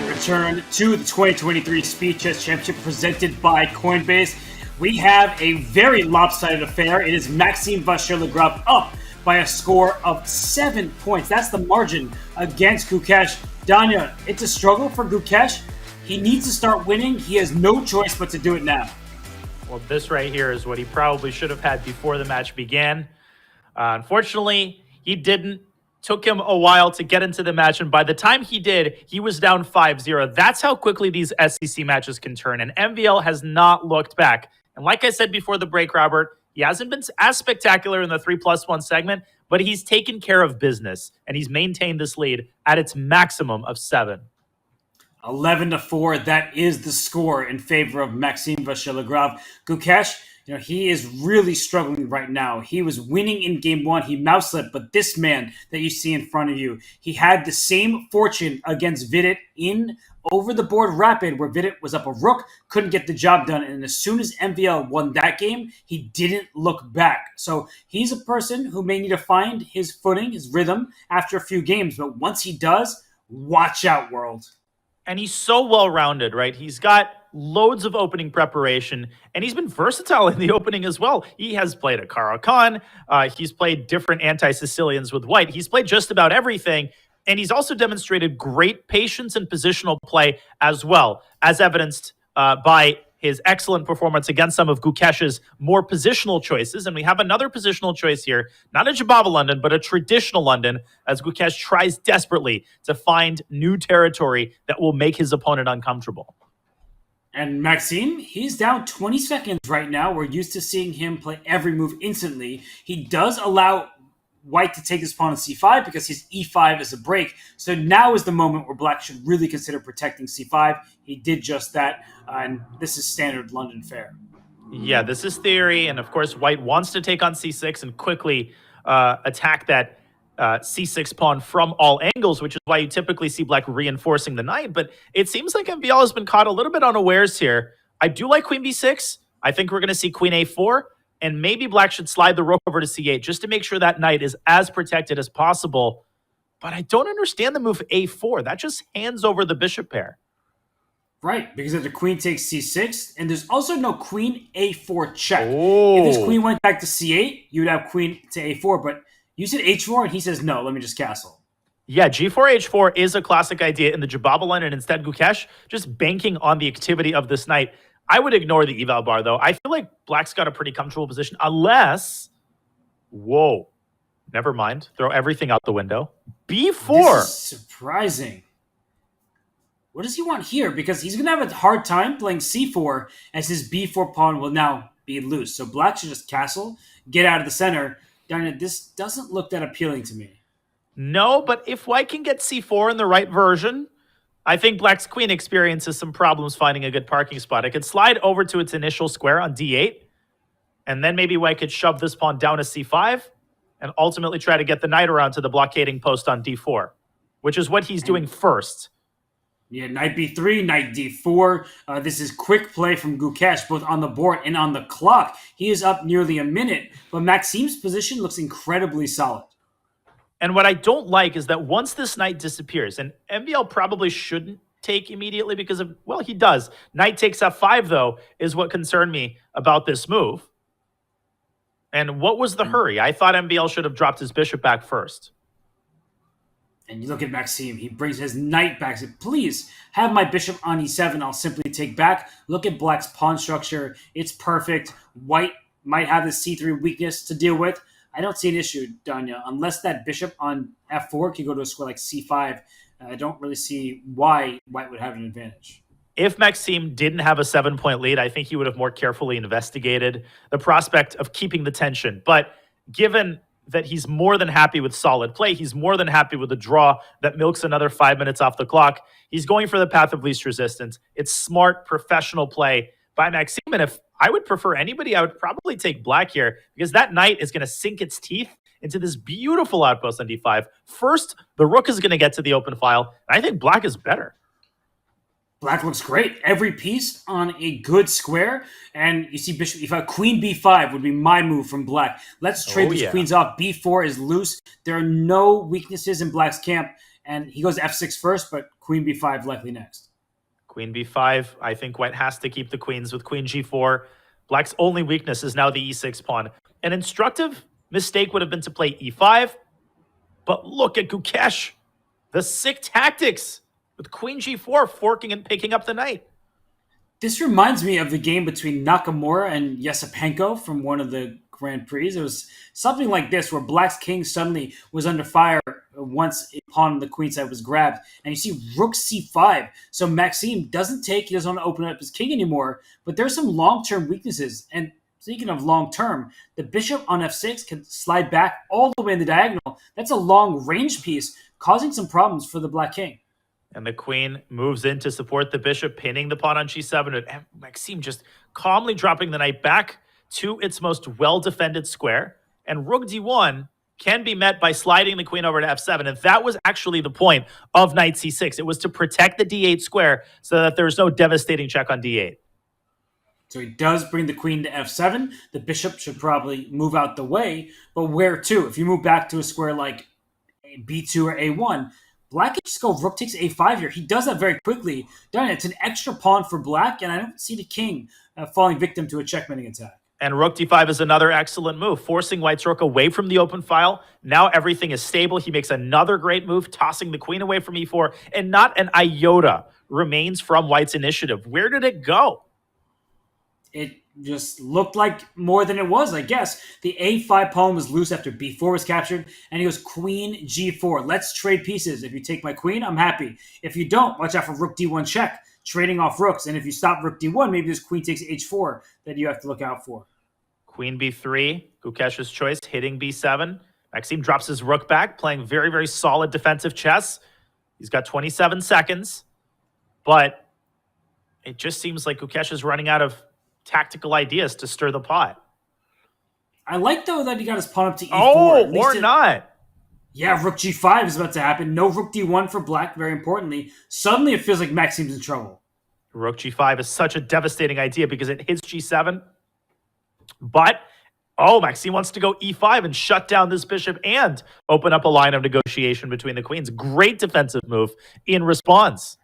Return to the 2023 Speed Chess Championship presented by Coinbase. We have a very lopsided affair. It is Maxime Vachier-Lagrave up by a score of 7 points. That's the margin against Gukesh. Danya, it's a struggle for Gukesh. He needs to start winning. He has no choice but to do it now. Well, this right here is what he probably should have had before the match began. Unfortunately, he didn't. Took him a while to get into the match, and by the time he did, he was down 5-0. That's how quickly these SEC matches can turn, and MVL has not looked back. And like I said before the break, Robert, he hasn't been as spectacular in the 3+1 segment, but he's taken care of business, and he's maintained this lead at its maximum of 7. 11-4, that is the score in favor of Maxime Vachier-Lagrave. Gukesh, he is really struggling right now. He was winning in game 1. He mouse-slipped, but this man that you see in front of you, he had the same fortune against Vidit in over-the-board rapid, where Vidit was up a rook, couldn't get the job done, and as soon as MVL won that game, he didn't look back. So he's a person who may need to find his footing, his rhythm, after a few games, but once he does, watch out, world. And he's so well-rounded, right? He's got loads of opening preparation, and he's been versatile in the opening as well. He has played a Caro-Kann. He's played different anti-Sicilians with white. He's played just about everything, and he's also demonstrated great patience and positional play as well, as evidenced by his excellent performance against some of Gukesh's more positional choices. And we have another positional choice here, not a Jababa London, but a traditional London, as Gukesh tries desperately to find new territory that will make his opponent uncomfortable. And Maxime, he's down 20 seconds right now. We're used to seeing him play every move instantly. He does allow White to take his pawn on c5 because his e5 is a break. So now is the moment where Black should really consider protecting c5. He did just that, and this is standard London fare. Yeah, this is theory, and of course White wants to take on c6 and quickly attack that c6 pawn from all angles, which is why you typically see Black reinforcing the knight. But it seems like MVL has been caught a little bit unawares here. I do like queen b6. I think we're going to see queen a4, and maybe Black should slide the rook over to c8 just to make sure that knight is as protected as possible. But I don't understand the move a4. That just hands over the bishop pair. Right, because if the queen takes c6, and there's also no queen a4 check. Oh. If this queen went back to c8, you would have queen to a4, but you said h4, and he says, no, let me just castle. Yeah, g4, h4 is a classic idea in the Jababa line, and instead Gukesh just banking on the activity of this knight. I would ignore the eval bar, though. I feel like Black's got a pretty comfortable position, unless... Whoa. Never mind. Throw everything out the window. b4. This is surprising. What does he want here? Because he's going to have a hard time playing c4 as his b4 pawn will now be loose. So Black should just castle, get out of the center. Darn it, this doesn't look that appealing to me. No, but if White can get c4 in the right version, I think Black's queen experiences some problems finding a good parking spot. It could slide over to its initial square on d8, and then maybe White could shove this pawn down to c5 and ultimately try to get the knight around to the blockading post on d4, which is what he's doing first. Yeah, knight b3, knight d4. This is quick play from Gukesh, both on the board and on the clock. He is up nearly a minute, but Maxime's position looks incredibly solid. And what I don't like is that once this knight disappears, and MVL probably shouldn't take immediately because of, well, he does. Knight takes f5, though, is what concerned me about this move. And what was the hurry? I thought MVL should have dropped his bishop back first. And you look at Maxime, he brings his knight back. Said, please have my bishop on e7. I'll simply take back. Look at Black's pawn structure. It's perfect. White might have the c3 weakness to deal with. I don't see an issue, Danya. Unless that bishop on f4 can go to a square like c5, I don't really see why White would have an advantage. If Maxime didn't have a 7-point lead, I think he would have more carefully investigated the prospect of keeping the tension. But given that he's more than happy with solid play, he's more than happy with a draw that milks another 5 minutes off the clock, he's going for the path of least resistance. It's smart, professional play by Maxime. And if I would prefer anybody, I would probably take Black here, because that knight is going to sink its teeth into this beautiful outpost on d5. First, the rook is going to get to the open file, and I think Black is better. Black looks great. Every piece on a good square. And you see bishop e5. Queen b5 would be my move from Black. Let's trade these queens off. b4 is loose. There are no weaknesses in Black's camp. And he goes f6 first, but queen b5 likely next. Queen b5. I think White has to keep the queens with queen g4. Black's only weakness is now the e6 pawn. An instructive mistake would have been to play e5. But look at Gukesh. The sick tactics with queen g4 forking and picking up the knight. This reminds me of the game between Nakamura and Yesipenko from one of the Grand Prix. It was something like this, where Black's king suddenly was under fire once a pawn on the queen side was grabbed. And you see rook c5. So Maxime doesn't take, he doesn't want to open up his king anymore, but there's some long-term weaknesses. And speaking of long-term, the bishop on f6 can slide back all the way in the diagonal. That's a long-range piece, causing some problems for the Black king. And the queen moves in to support the bishop, pinning the pawn on g7. And Maxime just calmly dropping the knight back to its most well-defended square. And rook d1 can be met by sliding the queen over to f7. And that was actually the point of knight c6. It was to protect the d8 square so that there's no devastating check on d8. So he does bring the queen to f7. The bishop should probably move out the way. But where to? If you move back to a square like b2 or a1, Black can just go rook takes a5 here. He does that very quickly. Darn it, it's an extra pawn for Black, and I don't see the king falling victim to a checkmating attack. And rook d5 is another excellent move, forcing White's rook away from the open file. Now everything is stable. He makes another great move, tossing the queen away from e4, and not an iota remains from White's initiative. Where did it go? It just looked like more than it was, I guess. The a5 pawn was loose after b4 was captured, and he goes queen g4. Let's trade pieces. If you take my queen, I'm happy. If you don't, watch out for rook d1 check. trading off rooks. And if you stop rook d1, maybe there's queen takes h4 that you have to look out for. Queen b3, Gukesh's choice, hitting b7. Maxime drops his rook back, playing very, very solid defensive chess. He's got 27 seconds, but it just seems like Gukesh is running out of tactical ideas to stir the pot. I like, though, that he got his pawn up to e4. Oh, or not. Yeah, rook g5 is about to happen. No rook d1 for black, very importantly. Suddenly, it feels like Maxime's in trouble. Rook g5 is such a devastating idea because it hits g7. But, Maxime wants to go e5 and shut down this bishop and open up a line of negotiation between the queens. Great defensive move in response.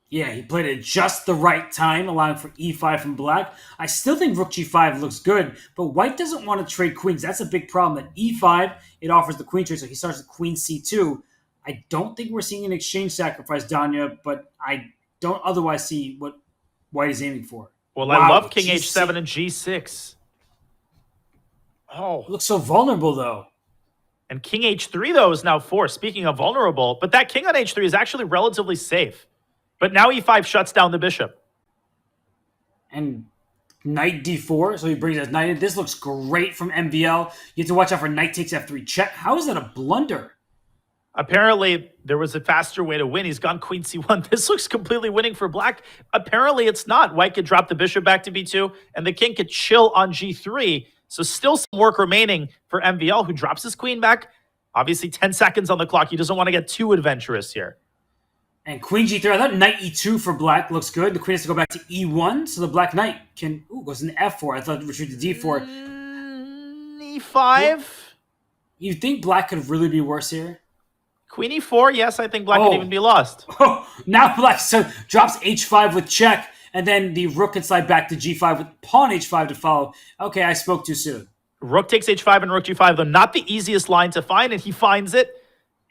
Yeah, he played it just the right time, allowing for e5 from black. I still think rook g5 looks good, but white doesn't want to trade queens. That's a big problem. That e5, it offers the queen trade, so he starts with queen c2. I don't think we're seeing an exchange sacrifice, Danya, but I don't otherwise see what white is aiming for. Well, wow, I love king h7 and g6. It looks so vulnerable, though. And king h3, though, is now forced. Speaking of vulnerable, but that king on h3 is actually relatively safe. But now e5 shuts down the bishop. And knight d4, so he brings his knight in. This looks great from MVL. You have to watch out for knight takes f3 check. How is that a blunder? Apparently, there was a faster way to win. He's gone queen c1. This looks completely winning for black. Apparently, it's not. White could drop the bishop back to b2, and the king could chill on g3. So still some work remaining for MVL, who drops his queen back. Obviously, 10 seconds on the clock. He doesn't want to get too adventurous here. And queen g3, I thought knight e2 for black looks good. The queen has to go back to e1, so the black knight can goes into f4. I thought retreat to d4. e5? You think black could really be worse here? Queen e4, yes, I think black could even be lost. Now black drops h5 with check, and then the rook can slide back to g5 with pawn h5 to follow. Okay, I spoke too soon. Rook takes h5 and rook g5, though not the easiest line to find, and he finds it.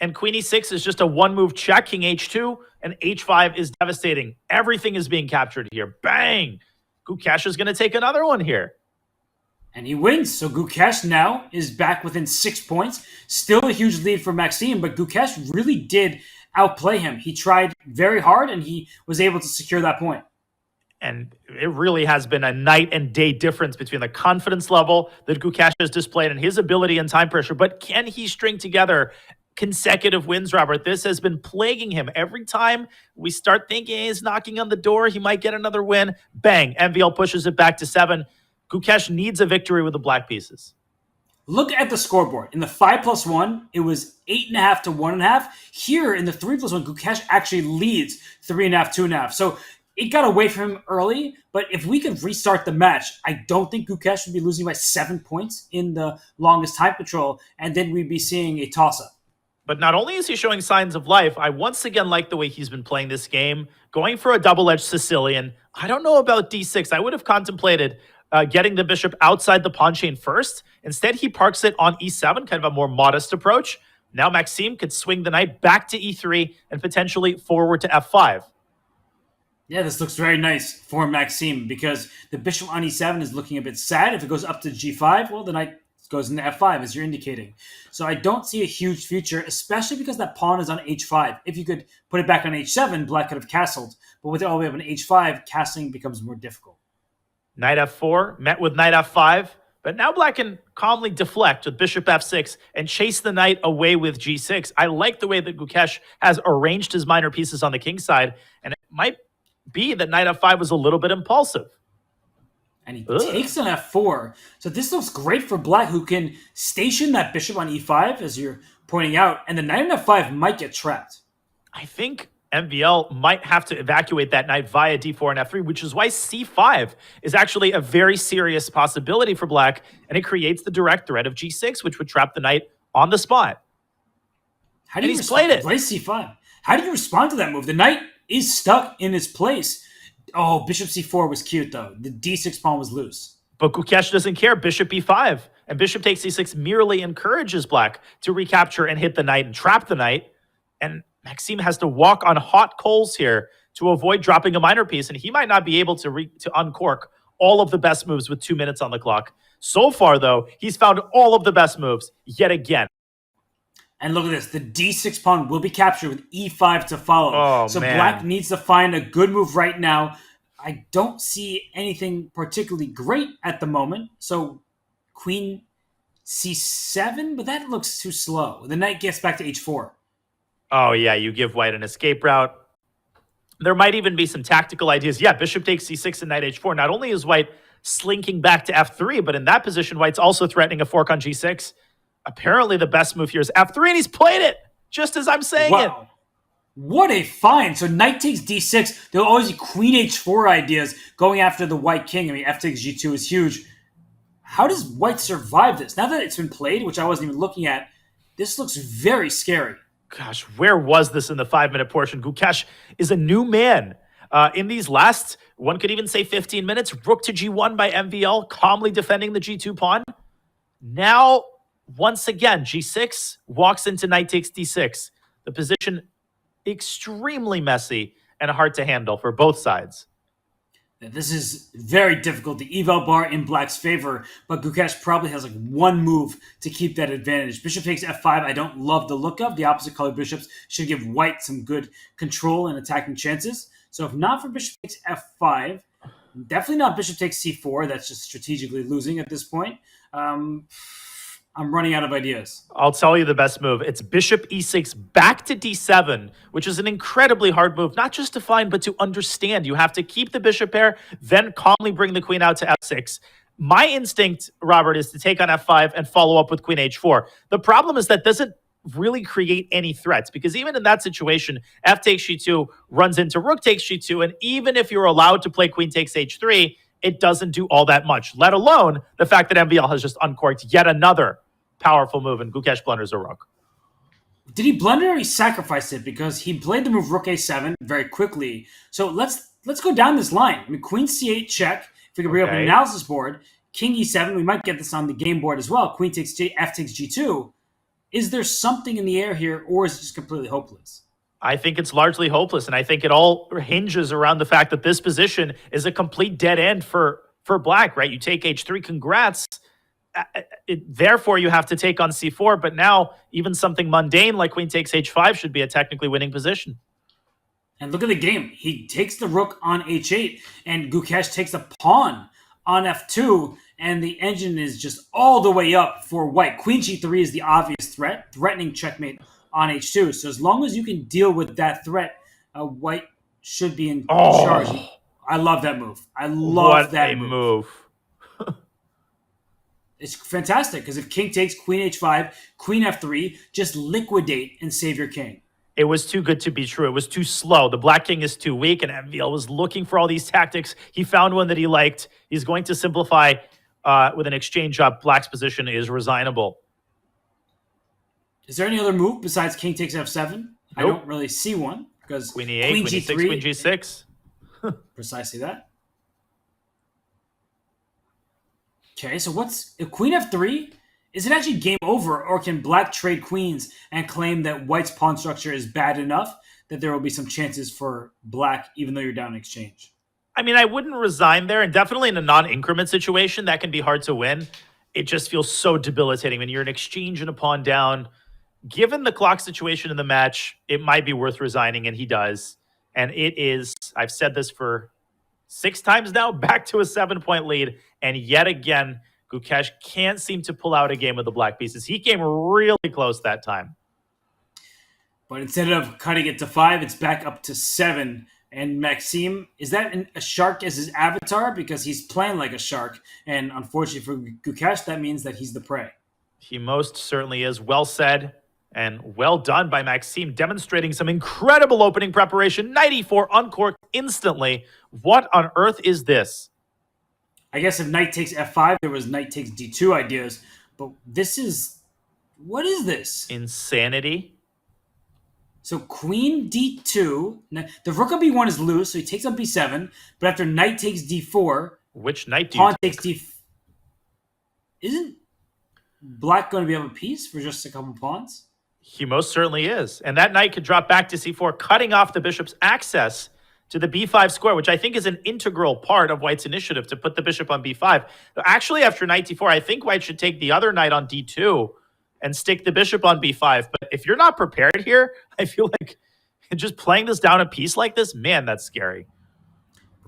And queen e6 is just a one-move check, king h2, and h5 is devastating. Everything is being captured here. Bang! Gukesh is going to take another one here. And he wins. So Gukesh now is back within 6 points. Still a huge lead for Maxime, but Gukesh really did outplay him. He tried very hard, and he was able to secure that point. And it really has been a night and day difference between the confidence level that Gukesh has displayed and his ability and time pressure. But can he string together consecutive wins, Robert? This has been plaguing him. Every time we start thinking he's knocking on the door, he might get another win. Bang, MVL pushes it back to 7. Gukesh needs a victory with the black pieces. Look at the scoreboard. In the 5+1, it was 8.5 to 1.5. Here in the 3+1, Gukesh actually leads 3.5, 2.5. So it got away from him early, but if we could restart the match, I don't think Gukesh would be losing by 7 points in the longest time control, and then we'd be seeing a toss-up. But not only is he showing signs of life, I once again like the way he's been playing this game, going for a double-edged Sicilian. I don't know about d6. I would have contemplated getting the bishop outside the pawn chain first. Instead, he parks it on e7, kind of a more modest approach. Now Maxime could swing the knight back to e3 and potentially forward to f5. Yeah, this looks very nice for Maxime because the bishop on e7 is looking a bit sad. If it goes up to g5, well, the knight goes into f5, as you're indicating. So I don't see a huge future, especially because that pawn is on h5. If you could put it back on h7, black could have castled. But with it all the way up on h5, castling becomes more difficult. Knight f4, met with knight f5. But now black can calmly deflect with bishop f6 and chase the knight away with g6. I like the way that Gukesh has arranged his minor pieces on the king side. And it might be that knight f5 was a little bit impulsive. And he takes on f4. So this looks great for black, who can station that bishop on e5, as you're pointing out. And the knight on f5 might get trapped. I think MVL might have to evacuate that knight via d4 and f3, which is why c5 is actually a very serious possibility for black. And it creates the direct threat of g6, which would trap the knight on the spot. How do you played it? Play c5. How do you respond to that move? The knight is stuck in its place. Oh, bishop c4 was cute, though. The d6 pawn was loose. But Gukesh doesn't care. Bishop e5. And bishop takes c6 merely encourages black to recapture and hit the knight and trap the knight. And Maxime has to walk on hot coals here to avoid dropping a minor piece. And he might not be able to uncork all of the best moves with 2 minutes on the clock. So far, though, he's found all of the best moves yet again. And look at this. The d6 pawn will be captured with e5 to follow. So black needs to find a good move right now. I don't see anything particularly great at the moment. So queen c7, but that looks too slow. The knight gets back to h4. Oh, yeah, you give white an escape route. There might even be some tactical ideas. Yeah, bishop takes c6 and knight h4. Not only is white slinking back to f3, but in that position, white's also threatening a fork on g6. Apparently, the best move here is f3, and he's played it, just as I'm saying it. What a find. So knight takes d6. There'll always be queen h4 ideas going after the white king. I mean, f takes g2 is huge. How does white survive this? Now that it's been played, which I wasn't even looking at, this looks very scary. Gosh, where was this in the 5-minute portion? Gukesh is a new man. In these last, one could even say 15 minutes, rook to g1 by MVL, calmly defending the g2 pawn. Now, once again, g6 walks into knight takes d6. The position extremely messy and hard to handle for both sides. This is very difficult. The eval bar in black's favor, but Gukesh probably has like one move to keep that advantage. Bishop takes f5. I don't love the look of. The opposite color bishops should give white some good control and attacking chances. So if not for bishop takes f5, definitely not bishop takes c4. That's just strategically losing at this point. I'm running out of ideas. I'll tell you the best move. It's bishop e6 back to d7, which is an incredibly hard move, not just to find, but to understand. You have to keep the bishop pair, then calmly bring the queen out to f6. My instinct, Robert, is to take on f5 and follow up with queen h4. The problem is that doesn't really create any threats, because even in that situation, f takes g2 runs into rook takes g2, and even if you're allowed to play queen takes h3, it doesn't do all that much, let alone the fact that MVL has just uncorked yet another powerful move, and Gukesh blunders a rook. Did he blunder or he sacrificed it? Because he played the move rook a7 very quickly. So let's go down this line. I mean, queen c8 check. If we can bring up an analysis board, king e7, we might get this on the game board as well. Queen takes f takes g2. Is there something in the air here, or is it just completely hopeless? I think it's largely hopeless, and I think it all hinges around the fact that this position is a complete dead end for black, right? You take h3, congrats. Therefore, you have to take on c4, but now even something mundane like queen takes h5 should be a technically winning position. And look at the game. He takes the rook on h8, and Gukesh takes the pawn on f2, and the engine is just all the way up for white. Queen g3 is the obvious threat, threatening checkmate on h2. So as long as you can deal with that threat, white should be in charge. I love that move. I love that move. It's fantastic, because if king takes queen h5, queen f3, just liquidate and save your king. It was too good to be true. It was too slow. The black king is too weak, and MVL was looking for all these tactics. He found one that he liked. He's going to simplify with an exchange up. Black's position is resignable. Is there any other move besides king takes f7? Nope. I don't really see one, because queen e8, queen g3, queen g6. Precisely that. Okay, so if queen f3, is it actually game over, or can black trade queens and claim that white's pawn structure is bad enough that there will be some chances for black, even though you're down in exchange? I mean, I wouldn't resign there, and definitely in a non-increment situation, that can be hard to win. It just feels so debilitating when you're in exchange and a pawn down. Given the clock situation in the match, it might be worth resigning, and he does. And it is, I've said this for 6 times now, back to a 7-point lead. And yet again, Gukesh can't seem to pull out a game with the black pieces. He came really close that time. But instead of cutting it to 5, it's back up to 7. And Maxime, is that a shark as his avatar? Because he's playing like a shark. And unfortunately for Gukesh, that means that he's the prey. He most certainly is. Well said and well done by Maxime, demonstrating some incredible opening preparation. Knight e4 uncorked instantly. What on earth is this? I guess if knight takes f5, there was knight takes d2 ideas. But this is... What is this? Insanity. So queen d2. The rook on b1 is loose, so he takes on b7. But after knight takes d4... Which knight do pawn you takes d... Isn't black going to be able to piece for just a couple pawns? He most certainly is. And that knight could drop back to c4, cutting off the bishop's access to the b5 square, which I think is an integral part of white's initiative to put the bishop on b5. Actually, after knight d4, I think white should take the other knight on d2 and stick the bishop on b5. But if you're not prepared here, I feel like just playing this down a piece like this, man, that's scary.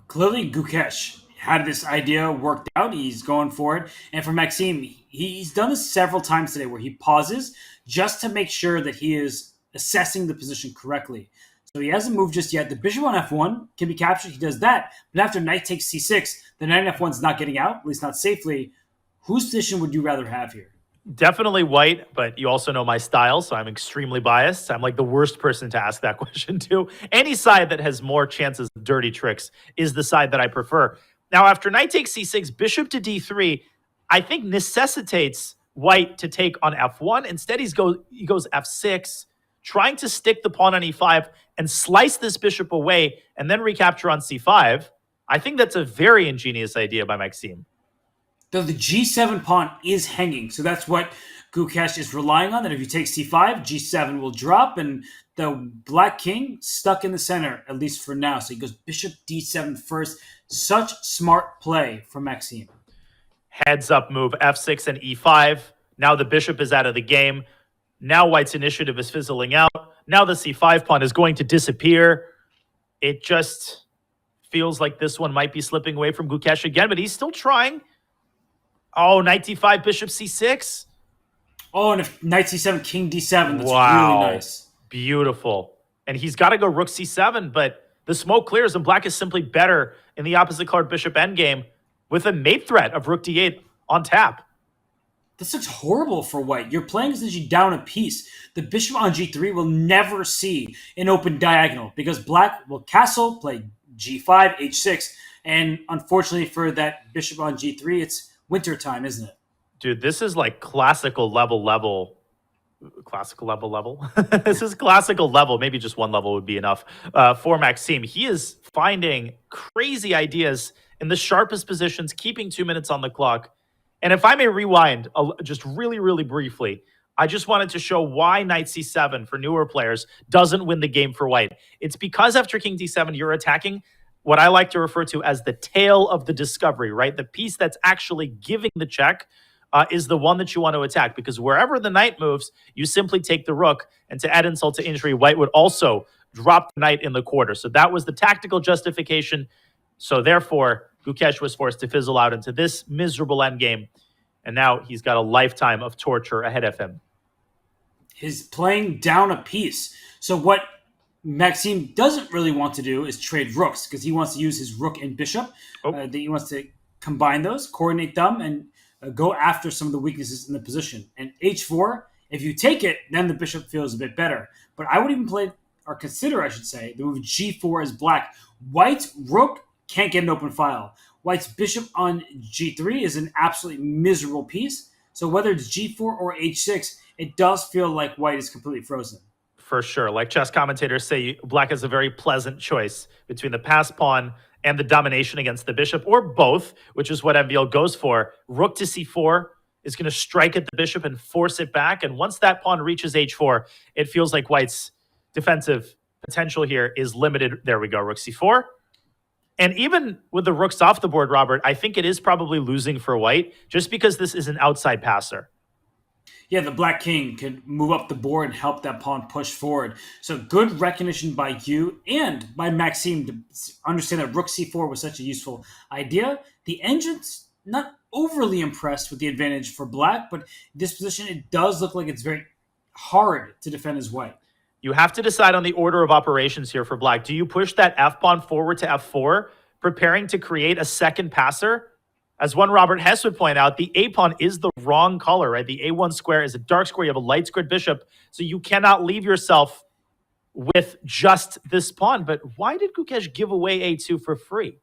Clearly, Gukesh had this idea worked out. He's going for it. And for Maxime, he's done this several times today where he pauses just to make sure that he is assessing the position correctly. So he hasn't moved just yet. The bishop on f1 can be captured. He does that. But after knight takes c6, the knight on f1 is not getting out, at least not safely. Whose position would you rather have here? Definitely white, but you also know my style, so I'm extremely biased. I'm like the worst person to ask that question to. Any side that has more chances of dirty tricks is the side that I prefer. Now, after knight takes c6, bishop to d3, I think necessitates white to take on f1. Instead, he goes f6, trying to stick the pawn on e5 and slice this bishop away and then recapture on c5. I think that's a very ingenious idea by Maxime. Though the g7 pawn is hanging, so that's what Gukesh is relying on, that if you take c5, g7 will drop, and the black king stuck in the center, at least for now. So he goes bishop d7 first. Such smart play from Maxime. Heads up move, f6 and e5. Now the bishop is out of the game. Now white's initiative is fizzling out. Now the c5 pawn is going to disappear. It just feels like this one might be slipping away from Gukesh again, but he's still trying. Oh, knight d5, bishop c6. Oh, and if knight c7, king d7, that's wow. really nice. Beautiful. And he's got to go rook c7, but the smoke clears and black is simply better in the opposite colored bishop endgame with a mate threat of rook d8 on tap. This looks horrible for white. You're playing essentially down a piece. The bishop on g3 will never see an open diagonal because black will castle, play g5, h6, and unfortunately for that bishop on g3, it's winter time, isn't it? Dude, this is like classical level. This is classical level. Maybe just one level would be enough for Maxime. He is finding crazy ideas in the sharpest positions, keeping 2 minutes on the clock. And if I may rewind just really, really briefly, I just wanted to show why knight c7 for newer players doesn't win the game for white. It's because after king d7, you're attacking what I like to refer to as the tail of the discovery, right? The piece that's actually giving the check is the one that you want to attack, because wherever the knight moves, you simply take the rook. And to add insult to injury, white would also drop the knight in the quarter. So that was the tactical justification. So therefore, Gukesh was forced to fizzle out into this miserable endgame. And now he's got a lifetime of torture ahead of him. He's playing down a piece. So what Maxime doesn't really want to do is trade rooks, because he wants to use his rook and bishop. He wants to combine those, coordinate them, and go after some of the weaknesses in the position. And h4, if you take it, then the bishop feels a bit better. But I would even play, or consider, I should say, the move g4 as black. White's rook can't get an open file. White's bishop on g3 is an absolutely miserable piece. So whether it's g4 or h6, it does feel like white is completely frozen. For sure. Like chess commentators say, black has a very pleasant choice between the pass pawn and the domination against the bishop, or both, which is what MVL goes for. Rook to c4 is going to strike at the bishop and force it back. And once that pawn reaches h4, it feels like white's defensive potential here is limited. There we go, rook c4. And even with the rooks off the board, Robert, I think it is probably losing for white just because this is an outside passer. Yeah, the black king can move up the board and help that pawn push forward. So good recognition by you and by Maxime to understand that rook c4 was such a useful idea. The engine's not overly impressed with the advantage for black, but this position, it does look like it's very hard to defend as white. You have to decide on the order of operations here for black. Do you push that f-pawn forward to f4, preparing to create a second passer? As one Robert Hess would point out, the a-pawn is the wrong color, right? The a1 square is a dark square. You have a light squared bishop, so you cannot leave yourself with just this pawn. But why did Gukesh give away a2 for free?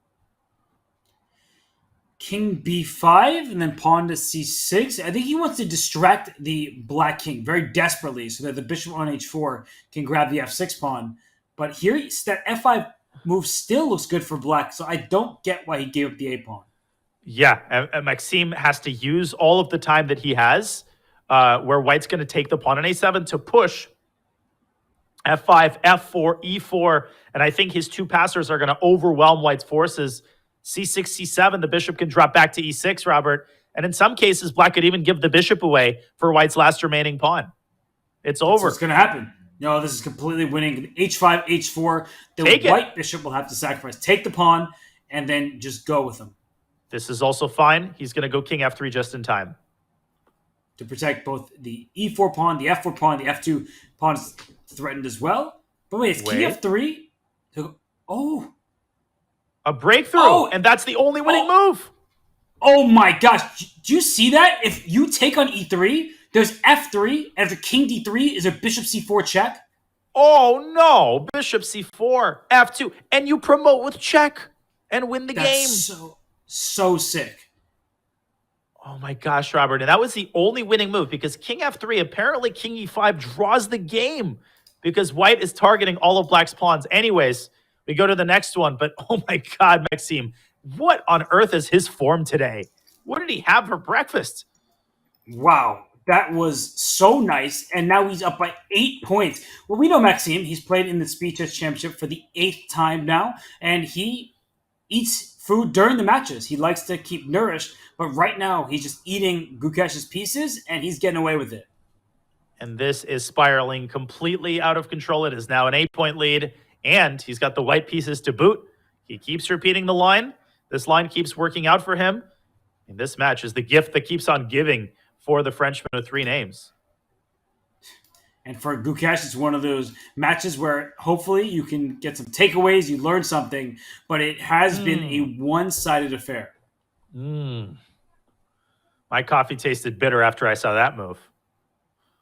King b5 and then pawn to c6. I think he wants to distract the black king very desperately so that the bishop on h4 can grab the f6 pawn. But here, that f5 move still looks good for black, so I don't get why he gave up the a-pawn. Yeah, and Maxime has to use all of the time that he has, where white's going to take the pawn on a7 to push f5, f4, e4, and I think his two passers are going to overwhelm white's forces. c6, c7, the bishop can drop back to e6, Robert, and in some cases, black could even give the bishop away for white's last remaining pawn. It's over. What's going to happen? No, this is completely winning. H5, H4. The white bishop will have to sacrifice. Take the pawn, and then just go with him. This is also fine. He's going to go king f3 just in time. To protect both the e4 pawn, the f4 pawn, the f2 pawn is threatened as well. But wait, it's king f3? A breakthrough, and that's the only winning move. Oh my gosh. Do you see that? If you take on e3, there's f3, and after king d3 is a bishop c4 check. Oh no, bishop c4, f2, and you promote with check and win the game. So sick. Oh my gosh, Robert. And that was the only winning move because king f3, apparently king e5 draws the game because white is targeting all of black's pawns. Anyways, we go to the next one. But oh my God, Maxime, what on earth is his form today? What did he have for breakfast? Wow, that was so nice. And now he's up by 8 points. Well, we know Maxime. He's played in the Speed Chess Championship for the 8th time now. And he eats food during the matches. He likes to keep nourished. But right now, he's just eating Gukesh's pieces, and he's getting away with it. And this is spiraling completely out of control. It is now an 8-point lead, and he's got the white pieces to boot. He keeps repeating the line. This line keeps working out for him. And this match is the gift that keeps on giving for the Frenchman with 3 names. And for Gukesh, it's one of those matches where hopefully you can get some takeaways, you learn something, but it has been a one-sided affair. My coffee tasted bitter after I saw that move.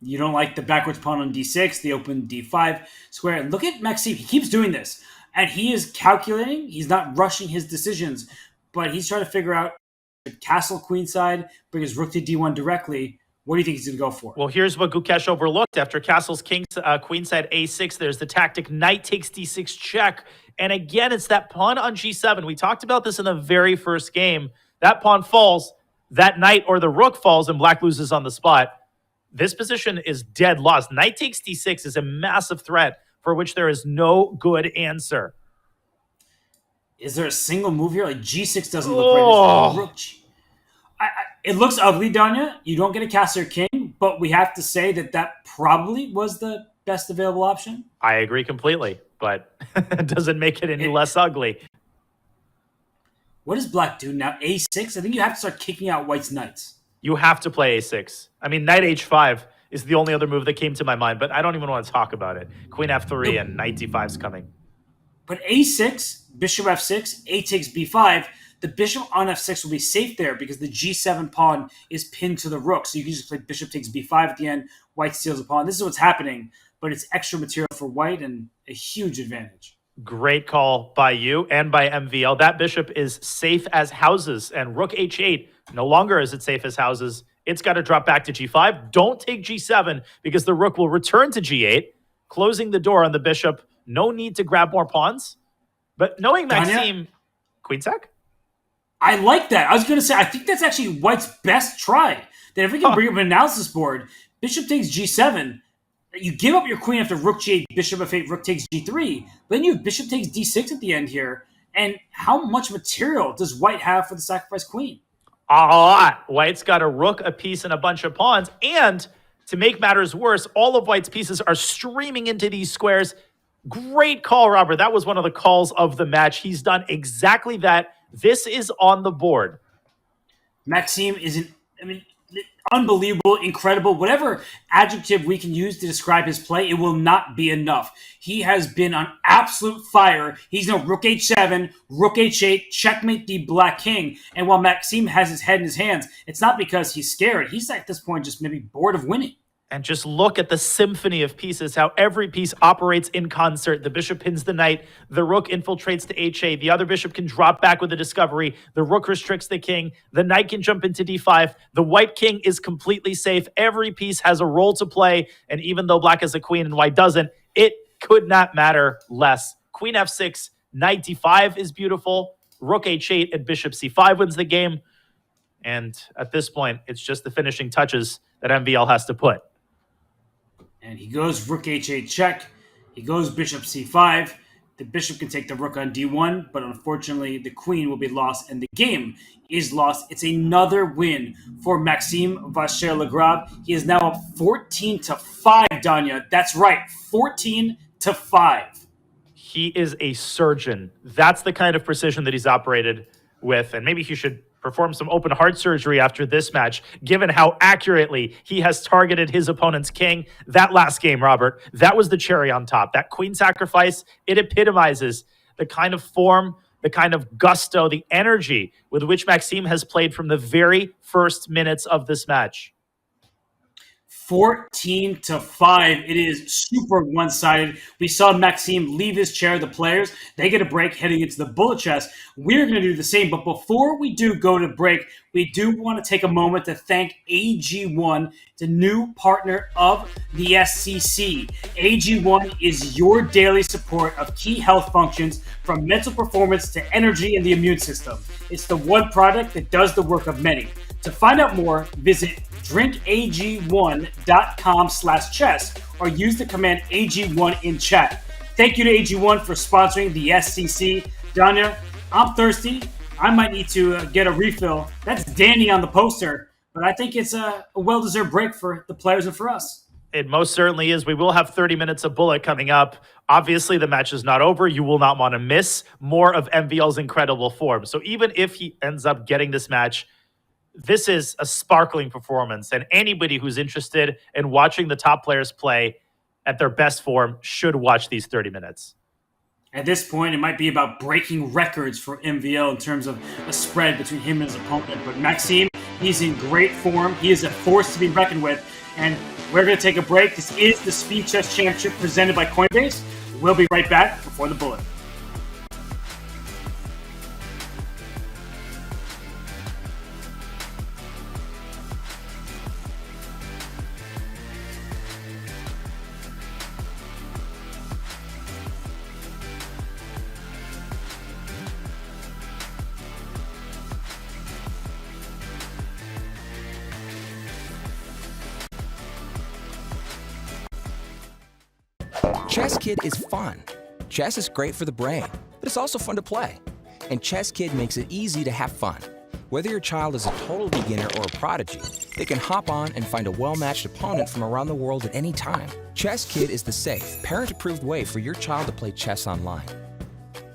You don't like the backwards pawn on d6, the open d5 square. And look at Maxime. He keeps doing this. And he is calculating. He's not rushing his decisions. But he's trying to figure out castle queenside, bring his rook to d1 directly. What do you think he's going to go for? Well, here's what Gukesh overlooked. After castle's queenside a6, there's the tactic knight takes d6 check. And again, it's that pawn on g7. We talked about this in the very first game. That pawn falls. That knight or the rook falls and black loses on the spot. This position is dead lost. Knight takes d6 is a massive threat for which there is no good answer. Is there a single move here? Like g6 doesn't look right. Rook it looks ugly, Danya. You don't get a castle king, but we have to say that probably was the best available option. I agree completely, but it doesn't make it any less ugly. What does black do now? A6? I think you have to start kicking out white's knights. You have to play a6. I mean, knight h5 is the only other move that came to my mind, but I don't even want to talk about it. Queen f3 and knight d5 is coming. But a6, bishop f6, a takes b5. The bishop on f6 will be safe there because the g7 pawn is pinned to the rook. So you can just play bishop takes b5 at the end. White steals a pawn. This is what's happening, but it's extra material for white and a huge advantage. Great call by you and by MVL. That bishop is safe as houses, and rook h8, no longer is it safe as houses. It's got to drop back to g5. Don't take g7 because the rook will return to g8, closing the door on the bishop. No need to grab more pawns. But knowing Maxime, queen sack? I like that. I was going to say, I think that's actually white's best try. That if we can bring up an analysis board, bishop takes g7, you give up your queen after rook g8, bishop f8, rook takes g3. Then you have bishop takes d6 at the end here. And how much material does white have for the sacrifice queen? A lot. White's got a rook, a piece, and a bunch of pawns. And to make matters worse, all of white's pieces are streaming into these squares. Great call, Robert. That was one of the calls of the match. He's done exactly that. This is on the board. Maxime is unbelievable, incredible, whatever adjective we can use to describe his play, it will not be enough. He has been on absolute fire. He's no rook h7, rook h8, checkmate the black king. And while Maxime has his head in his hands, it's not because he's scared. He's at this point just maybe bored of winning. And just look at the symphony of pieces, how every piece operates in concert. The bishop pins the knight. The rook infiltrates to h8. The other bishop can drop back with a discovery. The rook restricts the king. The knight can jump into d5. The white king is completely safe. Every piece has a role to play. And even though black has a queen and white doesn't, it could not matter less. Queen f6, knight d5 is beautiful. Rook h8 and bishop c5 wins the game. And at this point, it's just the finishing touches that MVL has to put. And he goes rook h8 check. He goes bishop c5. The bishop can take the rook on d1, but unfortunately the queen will be lost and the game is lost. It's another win for Maxime Vachier-Lagrave. He is now up 14-5, Danya. That's right, 14-5. He is a surgeon. That's the kind of precision that he's operated with, and maybe he should perform some open heart surgery after this match, given how accurately he has targeted his opponent's king. That last game, Robert, that was the cherry on top. That queen sacrifice, it epitomizes the kind of form, the kind of gusto, the energy with which Maxime has played from the very first minutes of this match. 14-5. It is super one-sided. We saw Maxime leave his chair. The players, they get a break heading into the bullet chest. We're going to do the same. But before we do go to break, we do want to take a moment to thank AG1, the new partner of the SCC. AG1 is your daily support of key health functions from mental performance to energy and the immune system. It's the one product that does the work of many. To find out more, visit drinkag1.com/chess or use the command AG1 in chat. Thank you to AG1 for sponsoring the SCC. Danya, I'm thirsty. I might need to get a refill. That's Danny on the poster, but I think it's a well-deserved break for the players and for us. It most certainly is. We will have 30 minutes of bullet coming up. Obviously, the match is not over. You will not want to miss more of MVL's incredible form. So even if he ends up getting this match, this is a sparkling performance, and anybody who's interested in watching the top players play at their best form should watch these 30 minutes. At this point, it might be about breaking records for MVL in terms of a spread between him and his opponent. But Maxime, he's in great form. He is a force to be reckoned with. And we're going to take a break. This is the Speed Chess Championship presented by Coinbase. We'll be right back before the bullet. Chess Kid is fun. Chess is great for the brain, but it's also fun to play. And Chess Kid makes it easy to have fun. Whether your child is a total beginner or a prodigy, they can hop on and find a well-matched opponent from around the world at any time. Chess Kid is the safe, parent-approved way for your child to play chess online.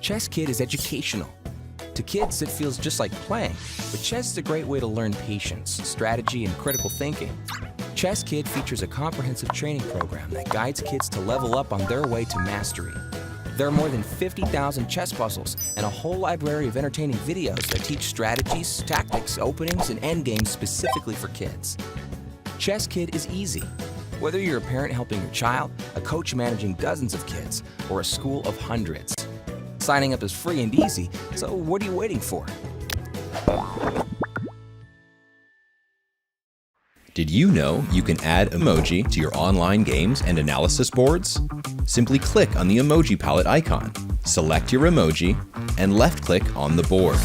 Chess Kid is educational. To kids, it feels just like playing, but chess is a great way to learn patience, strategy, and critical thinking. Chess Kid features a comprehensive training program that guides kids to level up on their way to mastery. There are more than 50,000 chess puzzles and a whole library of entertaining videos that teach strategies, tactics, openings, and endgames specifically for kids. Chess Kid is easy. Whether you're a parent helping your child, a coach managing dozens of kids, or a school of hundreds. Signing up is free and easy, so what are you waiting for? Did you know you can add emoji to your online games and analysis boards? Simply click on the emoji palette icon, select your emoji, and left-click on the board.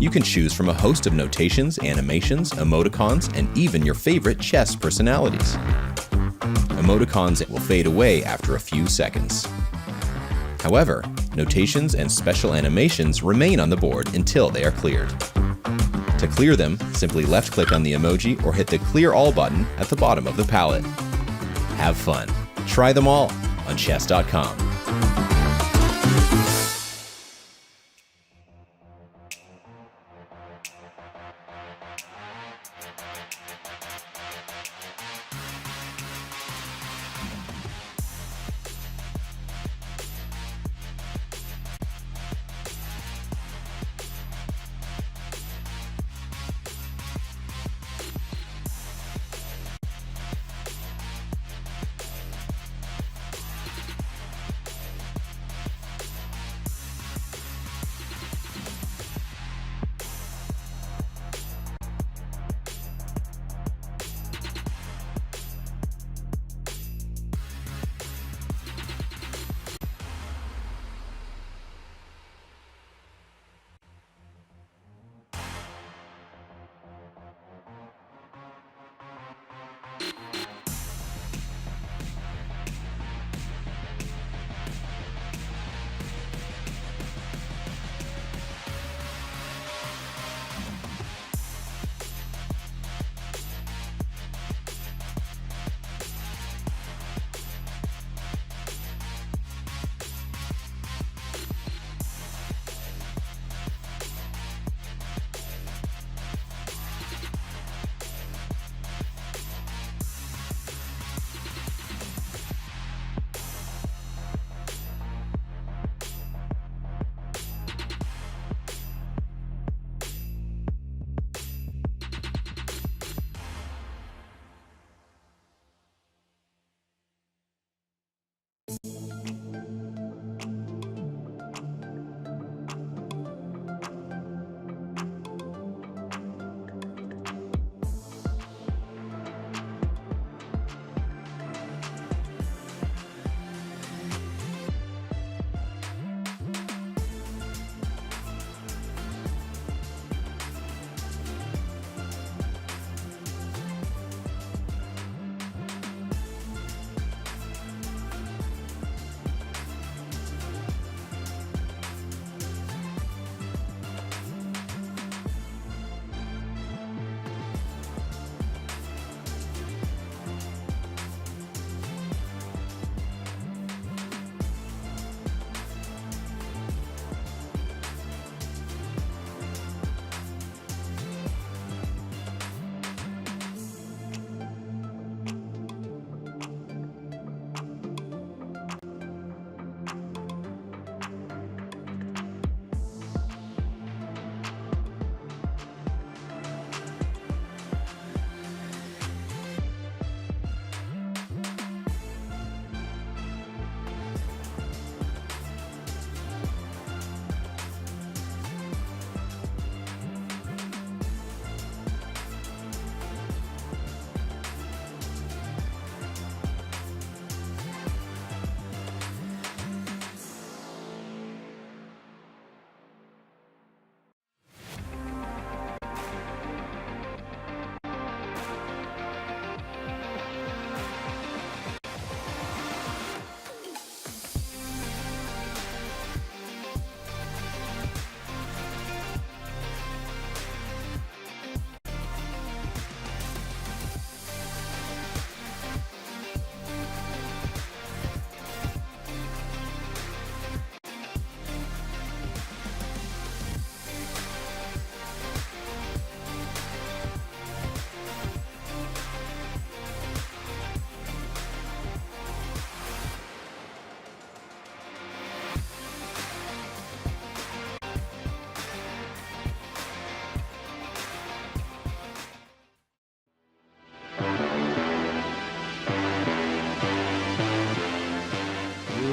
You can choose from a host of notations, animations, emoticons, and even your favorite chess personalities. Emoticons will fade away after a few seconds. However, notations and special animations remain on the board until they are cleared. To clear them, simply left-click on the emoji or hit the Clear All button at the bottom of the palette. Have fun. Try them all on Chess.com.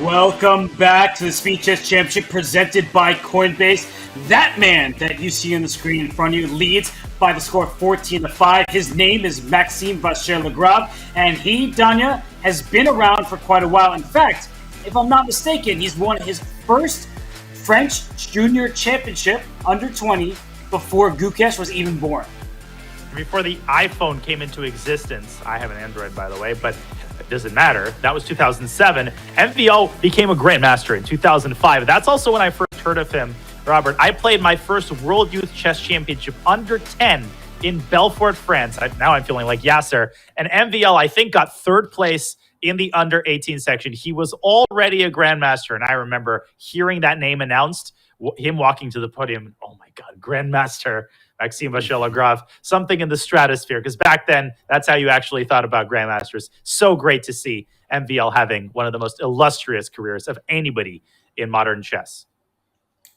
Welcome back to the Speed Chess Championship presented by Coinbase. That man that you see on the screen in front of you leads by the score 14-5. His name is Maxime Vachier-Lagrave, and he, Danya, has been around for quite a while. In fact, if I'm not mistaken, he's won his first French Junior Championship under 20 before Gukesh was even born. Before the iPhone came into existence. I have an Android, by the way, but it doesn't matter. That was 2007. MVL became a Grandmaster in 2005. That's also when I first heard of him. Robert, I played my first World Youth Chess Championship under 10 in Belfort, France. Now I'm feeling like Yasser. And MVL, I think, got third place in the under 18 section. He was already a Grandmaster, and I remember hearing that name announced, him walking to the podium. Oh my God, Grandmaster Maxime Vachier-Lagrave, something in the stratosphere, because back then, that's how you actually thought about Grandmasters. So great to see MVL having one of the most illustrious careers of anybody in modern chess.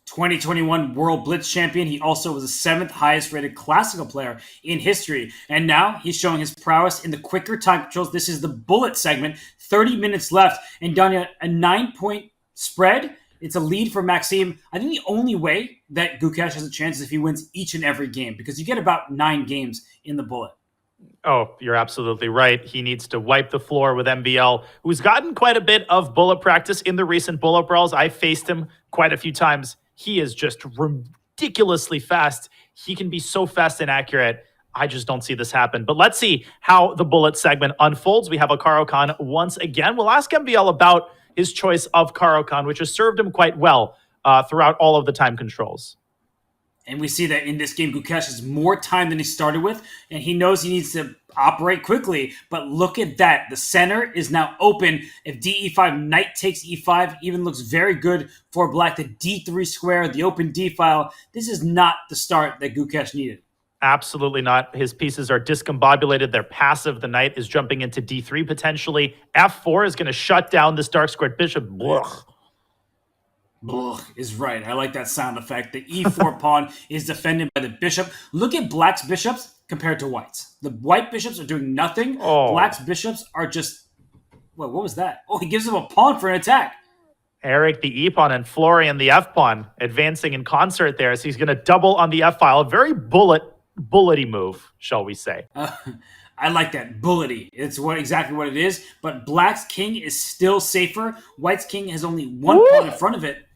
2021 World Blitz Champion. He also was the 7th highest rated classical player in history. And now he's showing his prowess in the quicker time controls. This is the bullet segment, 30 minutes left. And Danya, a 9-point spread. It's a lead for Maxime. I think the only way that Gukesh has a chance is if he wins each and every game, because you get about 9 games in the bullet. Oh, you're absolutely right. He needs to wipe the floor with MVL, who's gotten quite a bit of bullet practice in the recent bullet brawls. I faced him quite a few times. He is just ridiculously fast. He can be so fast and accurate. I just don't see this happen. But let's see how the bullet segment unfolds. We have a Caro-Kann once again. We'll ask MVL about his choice of Caro-Kann, which has served him quite well throughout all of the time controls. And we see that in this game, Gukesh has more time than he started with, and he knows he needs to operate quickly. But look at that. The center is now open. If DE5, knight takes E5, even looks very good for black. The D3 square, the open D file. This is not the start that Gukesh needed. Absolutely not. His pieces are discombobulated. They're passive. The knight is jumping into D3 potentially. F4 is going to shut down this dark squared bishop. Blech. Blech is right. I like that sound effect. The E4 pawn is defended by the bishop. Look at black's bishops compared to white's. The white bishops are doing nothing. Oh. Black's bishops are just... Wait, what was that? Oh, he gives him a pawn for an attack. Eric, the E pawn, and Florian, the F pawn, advancing in concert there. So he's going to double on the F file. A very bullety move, shall we say. I like that. Bullety. It's exactly what it is. But black's king is still safer. White's king has only one pawn in front of it.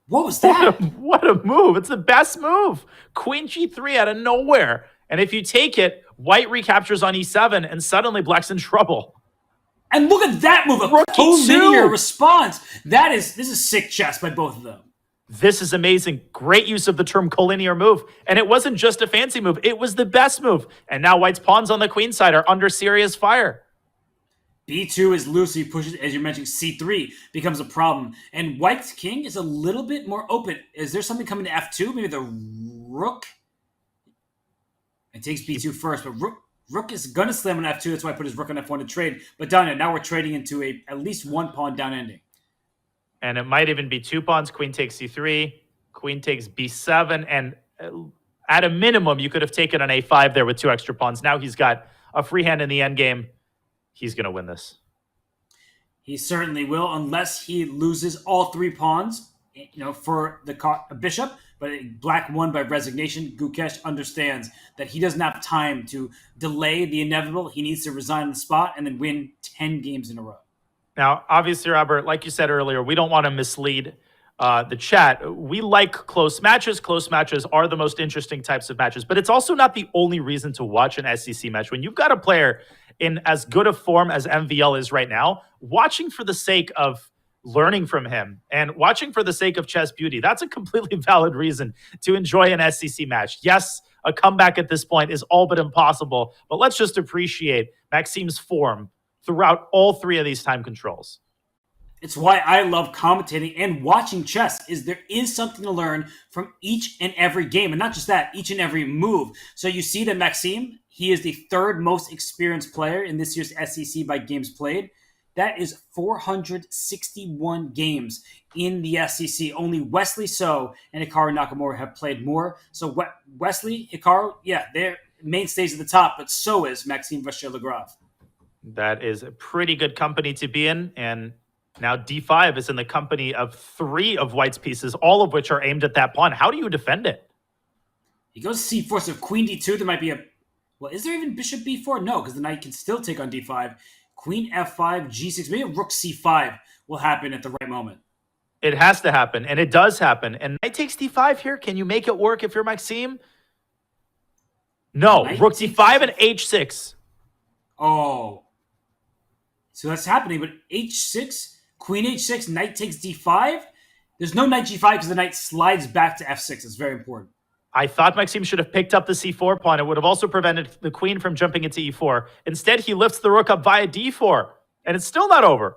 What was that? What a move. It's the best move. Queen G3 out of nowhere. And if you take it, white recaptures on E7, and suddenly black's in trouble. And look at that move. A co-linear response. This is sick chess by both of them. This is amazing. Great use of the term collinear move. And it wasn't just a fancy move. It was the best move. And now white's pawns on the queen side are under serious fire. B2 is loose. He pushes, as you mentioned, C3 becomes a problem. And white's king is a little bit more open. Is there something coming to F2? Maybe the rook? It takes B2 first, but rook is going to slam on F2. That's why I put his rook on F1 to trade. But Danya, now we're trading into at least one pawn down ending. And it might even be 2 pawns. Queen takes C3. Queen takes B7. And at a minimum, you could have taken an A5 there with 2 extra pawns. Now he's got a free hand in the endgame. He's going to win this. He certainly will, unless he loses all 3 pawns, for the bishop. But black won by resignation. Gukesh understands that he doesn't have time to delay the inevitable. He needs to resign on the spot and then win 10 games in a row. Now, obviously, Robert, like you said earlier, we don't want to mislead the chat. We like close matches. Close matches are the most interesting types of matches, but it's also not the only reason to watch an SEC match. When you've got a player in as good a form as MVL is right now, watching for the sake of learning from him and watching for the sake of chess beauty, that's a completely valid reason to enjoy an SEC match. Yes, a comeback at this point is all but impossible, but let's just appreciate Maxime's form throughout all 3 of these time controls. It's why I love commentating and watching chess, is there is something to learn from each and every game. And not just that, each and every move. So you see that Maxime, he is the 3rd most experienced player in this year's SEC by games played. That is 461 games in the SEC. Only Wesley So and Hikaru Nakamura have played more. So Wesley, Hikaru, yeah, they're mainstays at the top, but so is Maxime Vachier-Lagrave. That is a pretty good company to be in, and Now d5 is in the company of 3 of white's pieces, all of which are aimed at that pawn. How do you defend it? He goes c4, so queen d2, there might be a... Well, is there even bishop b4? No, because the knight can still take on d5. Queen f5, g6, maybe a rook c5 will happen at the right moment. It has to happen, and it does happen. And knight takes d5 here. Can you make it work if you're Maxime? No, rook d5 and h6. Oh. So that's happening, but h6, queen h6, knight takes d5? There's no knight g5 because the knight slides back to f6. It's very important. I thought Maxime should have picked up the c4 pawn. It would have also prevented the queen from jumping into e4. Instead, he lifts the rook up via d4, and it's still not over.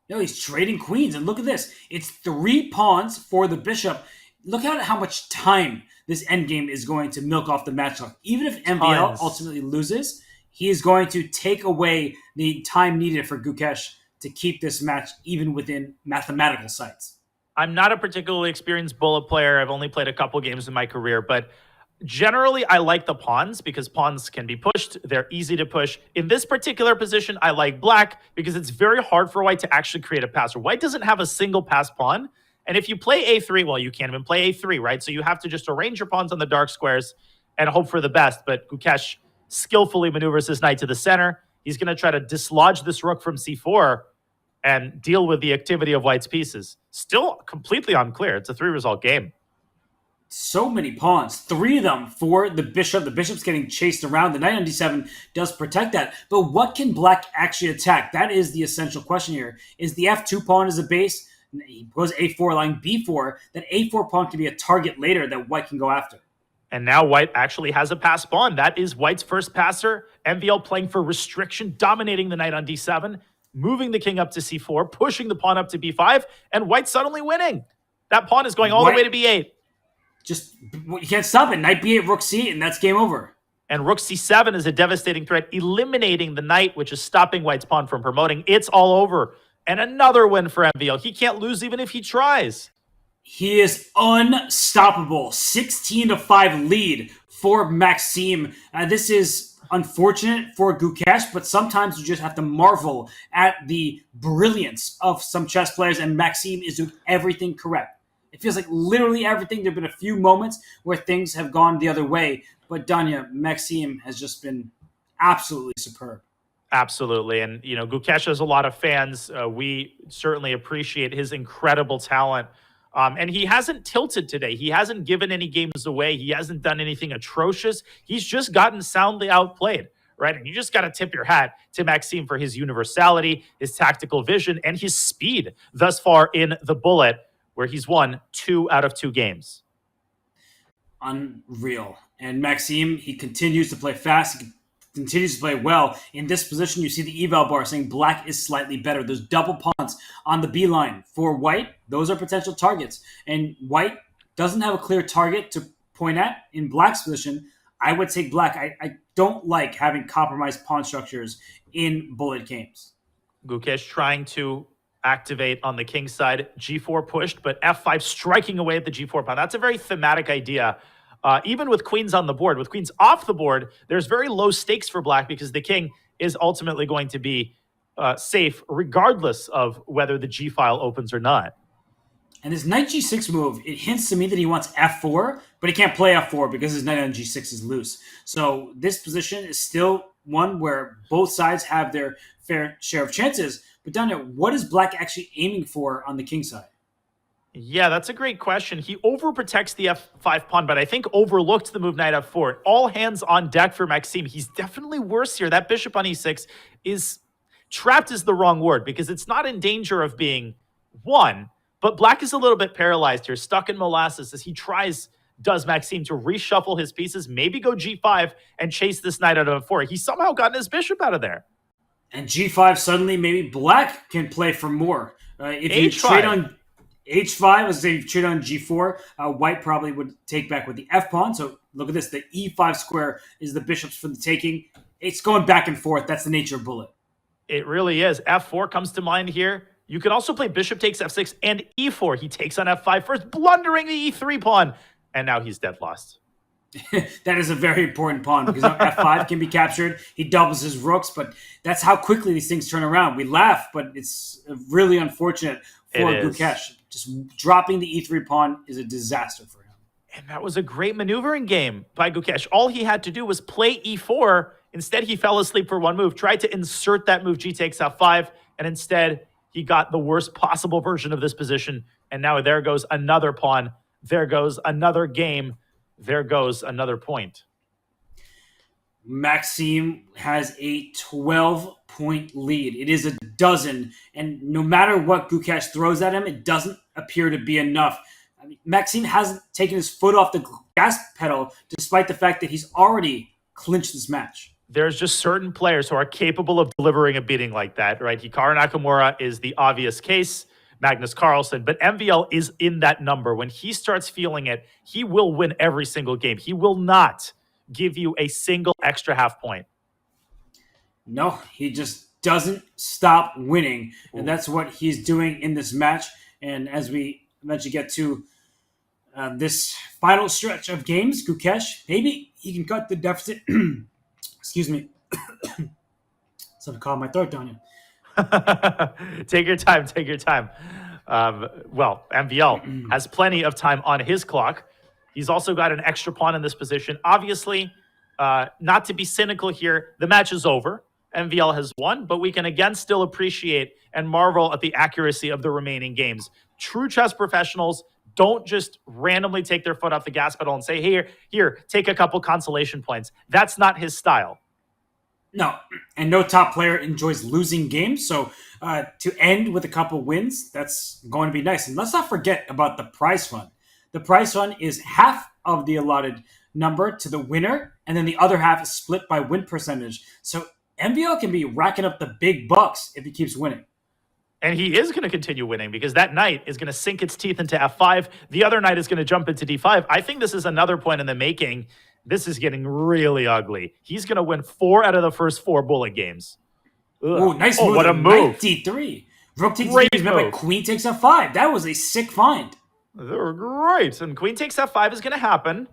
No, he's trading queens, and look at this. It's 3 pawns for the bishop. Look at how much time this endgame is going to milk off the match clock. Even if MVL ultimately loses, he is going to take away the time needed for Gukesh to keep this match even within mathematical sights. I'm not a particularly experienced bullet player. I've only played a couple games in my career, but generally I like the pawns because pawns can be pushed. They're easy to push. In this particular position, I like black because it's very hard for white to actually create a pass. White doesn't have a single pass pawn. And if you play a3, well, you can't even play a3, right? So you have to just arrange your pawns on the dark squares and hope for the best. But Gukesh skillfully maneuvers his knight to the center. He's going to try to dislodge this rook from c4 and deal with the activity of white's pieces. Still completely unclear. It's a 3-result game. So many pawns, 3 of them for the bishop. The bishop's getting chased around. The knight on d7 does protect that. But what can black actually attack? That is the essential question here. Is the f2 pawn as a base? He goes a4, line b4. That a4 pawn can be a target later that white can go after. And now white actually has a pass pawn. That is white's first passer. MVL playing for restriction, dominating the knight on d7, moving the king up to c4, pushing the pawn up to b5, and white suddenly winning. That pawn is going all the way to b8. You can't stop it. Knight b8, rook c8, and that's game over. And rook c7 is a devastating threat, eliminating the knight, which is stopping white's pawn from promoting. It's all over. And another win for MVL. He can't lose even if he tries. He is unstoppable. 16-5 lead for Maxime. This is unfortunate for Gukesh, but sometimes you just have to marvel at the brilliance of some chess players, and Maxime is doing everything correct. It feels like literally everything. There have been a few moments where things have gone the other way, but Danya, Maxime has just been absolutely superb. Absolutely. And, you know, Gukesh has a lot of fans. We certainly appreciate his incredible talent. And he hasn't tilted today. He hasn't given any games away. He hasn't done anything atrocious. He's just gotten soundly outplayed, right? And you just got to tip your hat to Maxime for his universality, his tactical vision, and his speed thus far in the bullet, where he's won 2 out of 2 games. Unreal. And Maxime, he continues to play fast. He continues to play well. In this position, you see the eval bar saying black is slightly better. There's double pawns on the B line. For white, those are potential targets. And white doesn't have a clear target to point at. In black's position, I would take black. I don't like having compromised pawn structures in bullet games. Gukesh trying to activate on the king side. G4 pushed, but F5 striking away at the G4 pawn. That's a very thematic idea. Even with queens on the board, with queens off the board, there's very low stakes for black because the king is ultimately going to be safe regardless of whether the G file opens or not. And his knight G6 move, it hints to me that he wants F4, but he can't play F4 because his knight on G6 is loose. So this position is still one where both sides have their fair share of chances. But Danya, what is black actually aiming for on the king side? Yeah, that's a great question. He overprotects the F5 pawn, but I think overlooked the move knight F4. All hands on deck for Maxime. He's definitely worse here. That bishop on E6 is trapped is the wrong word because it's not in danger of being won, but black is a little bit paralyzed here, stuck in molasses as he does Maxime to reshuffle his pieces, maybe go G5 and chase this knight out of F4. He's somehow gotten his bishop out of there. And G5, suddenly maybe black can play for more. If you trade on H5, let's say you trade on G4, white probably would take back with the F pawn. So look at this. The E5 square is the bishops for the taking. It's going back and forth. That's the nature of bullet. It really is. F4 comes to mind here. You could also play bishop takes F6 and E4. He takes on F5 first, blundering the E3 pawn. And now he's dead lost. That is a very important pawn because f5 can be captured. He doubles his rooks, but that's how quickly these things turn around. We laugh, but it's really unfortunate for Gukesh. Just dropping the e3 pawn is a disaster for him. And that was a great maneuvering game by Gukesh. All he had to do was play e4. Instead, he fell asleep for one move, tried to insert that move g takes f5, and instead he got the worst possible version of this position. And now there goes another pawn. There goes another game. There goes another point. Maxime has a 12-point lead. It is a dozen, and no matter what Gukesh throws at him, it doesn't appear to be enough. I mean, Maxime hasn't taken his foot off the gas pedal, despite the fact that he's already clinched this match. There's just certain players who are capable of delivering a beating like that, right? Hikaru Nakamura is the obvious case. Magnus Carlsen, but MVL is in that number. When he starts feeling it, he will win every single game. He will not give you a single extra half point. No, he just doesn't stop winning, and that's what he's doing in this match. And as we eventually get to this final stretch of games, Gukesh, maybe he can cut the deficit. Excuse me. Something caught my throat, don't you? Take your time. Take your time. Well, MVL has plenty of time on his clock. He's also got an extra pawn in this position. Obviously, not to be cynical here, the match is over. MVL has won, but we can again still appreciate and marvel at the accuracy of the remaining games. True chess professionals don't just randomly take their foot off the gas pedal and say, here, take a couple consolation points. That's not his style. No, and no top player enjoys losing games. So to end with a couple wins, that's going to be nice. And let's not forget about the prize fund. The prize fund is half of the allotted number to the winner, and then the other half is split by win percentage. So MVL can be racking up the big bucks if he keeps winning. And he is going to continue winning because that knight is going to sink its teeth into f5. The other knight is going to jump into d5. I think this is another point in the making. This is getting really ugly. He's going to win 4 out of the first 4 bullet games. Oh, nice move. What a move. Knight d3. Rook takes d3 is met by queen takes f5. That was a sick find. They're great. And queen takes f5 is going to happen.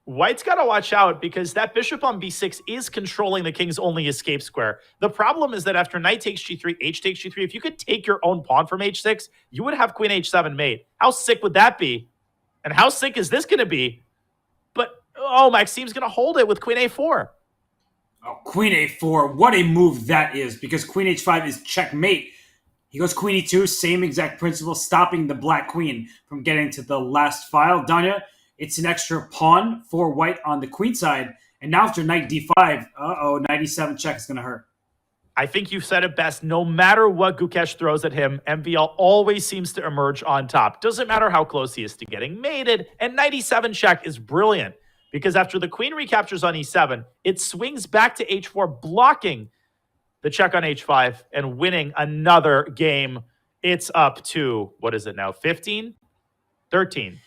White's got to watch out because that bishop on b6 is controlling the king's only escape square. The problem is that after knight takes g3, h takes g3, if you could take your own pawn from h6, you would have queen h7 mate. How sick would that be? And how sick is this going to be? But, oh, Maxime's going to hold it with queen a4. Oh, queen a4. What a move that is because queen h5 is checkmate. He goes queen e2, same exact principle, stopping the black queen from getting to the last file. Danya, it's an extra pawn for white on the queen side. And now after knight d5, knight e7 check is going to hurt. I think you've said it best. No matter what Gukesh throws at him, MVL always seems to emerge on top. Doesn't matter how close he is to getting mated. And knight e7 check is brilliant because after the queen recaptures on e7, it swings back to h4, blocking the check on h5 and winning another game. It's up to, what is it now, 15? 13.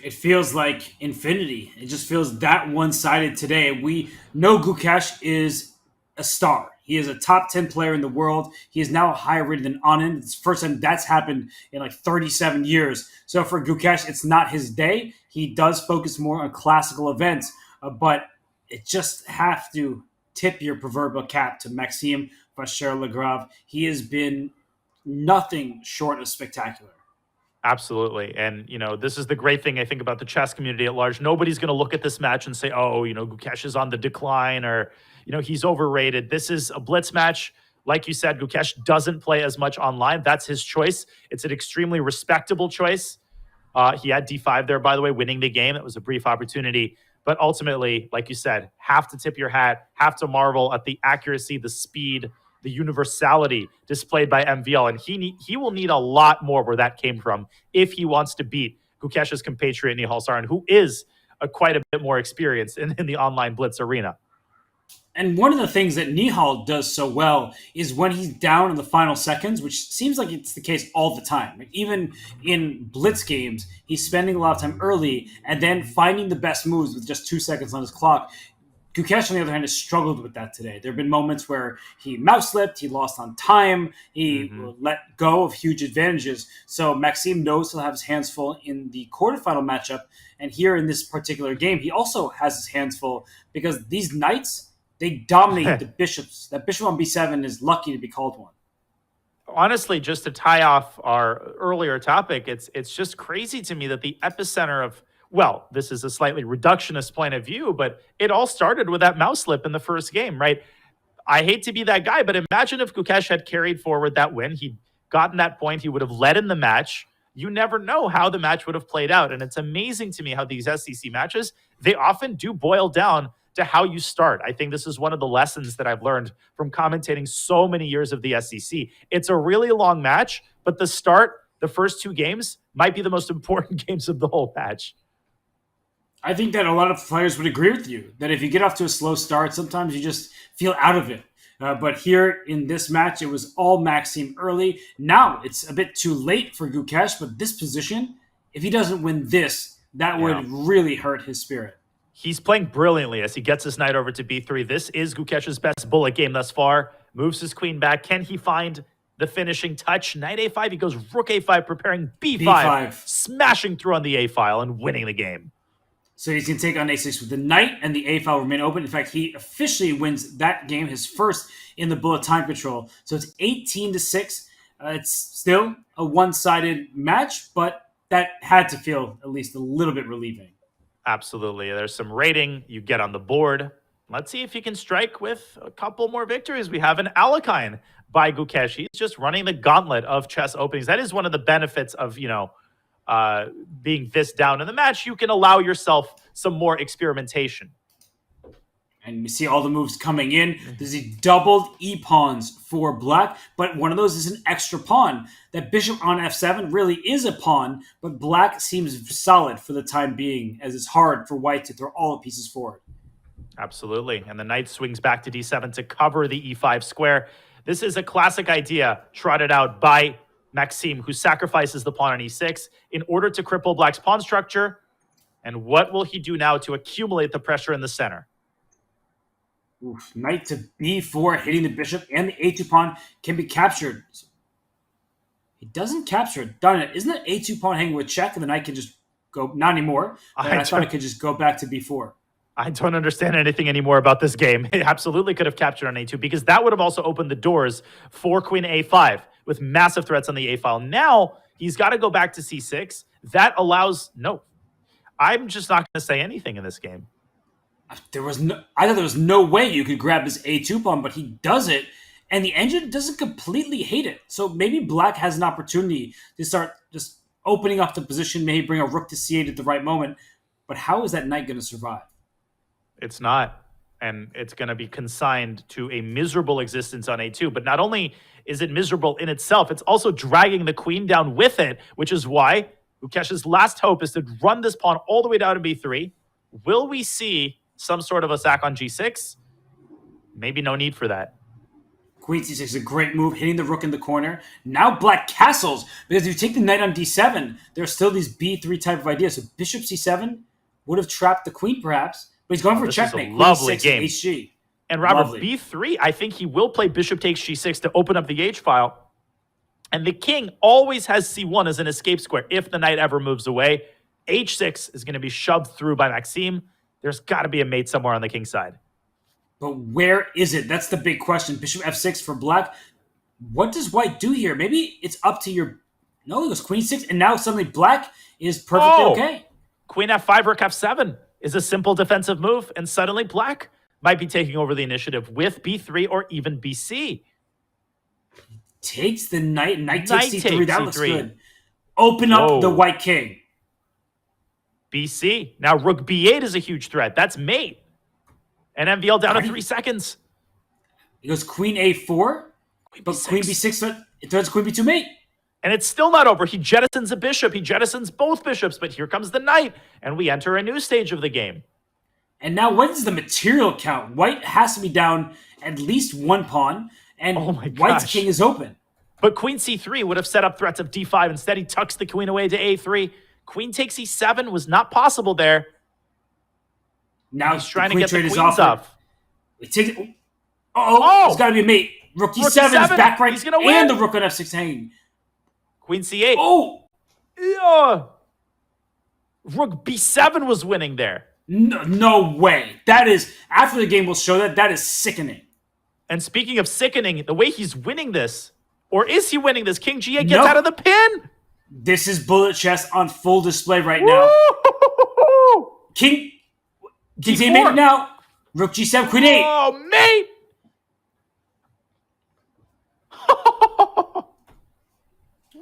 It feels like infinity. It just feels that one-sided today. We know Gukesh is a star. He is a top 10 player in the world. He is now higher rated than Anand. It's the first time that's happened in like 37 years. So for Gukesh, it's not his day. He does focus more on classical events, but it just have to tip your proverbial cap to Maxime Vachier-Lagrave. He has been nothing short of spectacular. Absolutely. And, this is the great thing I think about the chess community at large. Nobody's going to look at this match and say, Gukesh is on the decline or, he's overrated. This is a blitz match. Like you said, Gukesh doesn't play as much online. That's his choice. It's an extremely respectable choice. He had d5 there, by the way, winning the game. It was a brief opportunity. But ultimately, like you said, have to tip your hat, have to marvel at the accuracy, the speed, the universality displayed by MVL. And he will need a lot more where that came from if he wants to beat Gukesh's compatriot Nihal Sarin, who is quite a bit more experienced in the online blitz arena. And one of the things that Nihal does so well is when he's down in the final seconds, which seems like it's the case all the time. Like even in blitz games, he's spending a lot of time early and then finding the best moves with just 2 seconds on his clock. Gukesh, on the other hand, has struggled with that today. There have been moments where he mouse slipped, he lost on time, he let go of huge advantages. So Maxime knows he'll have his hands full in the quarterfinal matchup. And here in this particular game, he also has his hands full because these knights, they dominate the bishops. That bishop on b7 is lucky to be called one. Honestly, just to tie off our earlier topic, it's just crazy to me that the epicenter of, well, this is a slightly reductionist point of view, but it all started with that mouse slip in the first game, right? I hate to be that guy, but imagine if Gukesh had carried forward that win. He'd gotten that point. He would have led in the match. You never know how the match would have played out. And it's amazing to me how these SEC matches, they often do boil down to how you start. I think this is one of the lessons that I've learned from commentating so many years of the SEC. It's a really long match, but the start, the first 2 games, might be the most important games of the whole match. I think that a lot of players would agree with you, that if you get off to a slow start, sometimes you just feel out of it. But here in this match, it was all Maxime early. Now it's a bit too late for Gukesh, but this position, if he doesn't win this, that would really hurt his spirit. He's playing brilliantly as he gets his knight over to b3. This is Gukesh's best bullet game thus far. Moves his queen back. Can he find the finishing touch? Knight a5. He goes rook a5, preparing b5. Smashing through on the a file and winning the game. So he's going to take on a6 with the knight, and the a file remain open. In fact, he officially wins that game, his first in the bullet time control. So it's 18-6. It's still a one-sided match, but that had to feel at least a little bit relieving. Absolutely. There's some rating you get on the board. Let's see if he can strike with a couple more victories. We have an Alekhine by Gukesh. He's just running the gauntlet of chess openings. That is one of the benefits of, being this down in the match. You can allow yourself some more experimentation. And you see all the moves coming in. There's a doubled e-pawns for black, but one of those is an extra pawn. That bishop on f7 really is a pawn, but black seems solid for the time being, as it's hard for white to throw all the pieces forward. Absolutely. And the knight swings back to d7 to cover the e5 square. This is a classic idea trotted out by Maxime, who sacrifices the pawn on e6 in order to cripple black's pawn structure. And what will he do now to accumulate the pressure in the center? Oof, knight to b4, hitting the bishop, and the a2 pawn can be captured. He doesn't capture it. Darn it. Isn't that a2 pawn hanging with check, and the knight can just go, not anymore. I thought it could just go back to b4. I don't understand anything anymore about this game. It absolutely could have captured on a2, because that would have also opened the doors for queen a5 with massive threats on the a file. Now he's got to go back to c6. That allows, no. I'm just not going to say anything in this game. I thought there was no way you could grab his a2 pawn, but he does it, and the engine doesn't completely hate it. So maybe black has an opportunity to start just opening up the position, maybe bring a rook to c8 at the right moment. But how is that knight going to survive? It's not. And it's going to be consigned to a miserable existence on a2. But not only is it miserable in itself, it's also dragging the queen down with it, which is why Gukesh's last hope is to run this pawn all the way down to b3. Will we see some sort of a sack on g6? Maybe no need for that. Queen c6 is a great move, hitting the rook in the corner. Now black castles, because if you take the knight on d7, there are still these b3 type of ideas. So bishop c7 would have trapped the queen perhaps, but he's going for checkmate. Is a lovely queen game. HG. And Robert, Lovely. b3, I think he will play bishop takes g6 to open up the h-file. And the king always has c1 as an escape square if the knight ever moves away. h6 is going to be shoved through by Maxime. There's got to be a mate somewhere on the king's side. But where is it? That's the big question. Bishop f6 for black. What does white do here? Maybe it's up to your... No, it goes queen 6, and now suddenly black is perfectly okay. Queen f5, rook f7 is a simple defensive move, and suddenly black might be taking over the initiative with b3 or even bc. Takes the knight. Knight takes c3. That c3. looks good. Open up the white king. bc. Now rook b8 is a huge threat. That's mate. And MVL down to 3 seconds. It goes queen a4. But queen b6 threats queen b2 mate. And it's still not over. He jettisons a bishop. He jettisons both bishops. But here comes the knight. And we enter a new stage of the game. And now what is the material count? White has to be down at least one pawn. And white's king is open. But queen c3 would have set up threats of d5. Instead, he tucks the queen away to a3. Queen takes e7 was not possible there. Now He's trying to queen get the trade is queens off. It's it's got to be a mate. Rook Rook E7 is E7. back right, He's gonna win. and the rook on F6 hanging. Queen C8. Oh! Yeah. Rook B7 was winning there. No way. That is, after the game will show that is sickening. And speaking of sickening, the way he's winning this, or is he winning this? King G8 gets Nope. out of the pin. This is bullet chess on full display right now. King C8 made it now. Rook G7, Queen 8. Oh, mate.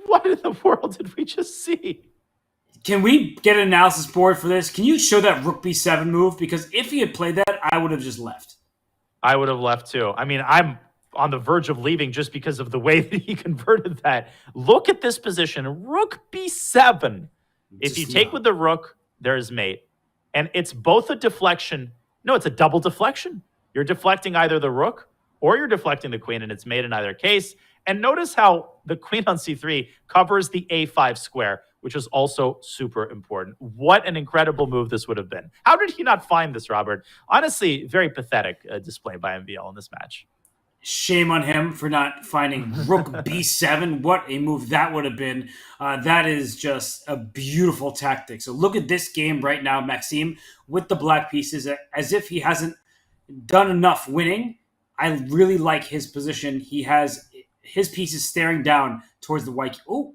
What in the world did we just see? Can we get an analysis board for this? Can you show that Rook B7 move? Because if he had played that, I would have just left. I would have left too. I mean, I'm on the verge of leaving just because of the way that he converted that. Look at this position. Rook B7. If you take with the rook, there's mate. And it's both a deflection. No, it's a double deflection. You're deflecting either the rook or you're deflecting the queen, and it's mate in either case. And notice how the queen on C3 covers the A5 square, which is also super important. What an incredible move this would have been. How did he not find this, Robert? Honestly, very pathetic display by MVL in this match. Shame on him for not finding Rook B7. What a move that would have been. That is just a beautiful tactic. So look at this game right now, Maxime, with the black pieces, as if he hasn't done enough winning. I really like his position. He has his pieces staring down towards the white. Oh,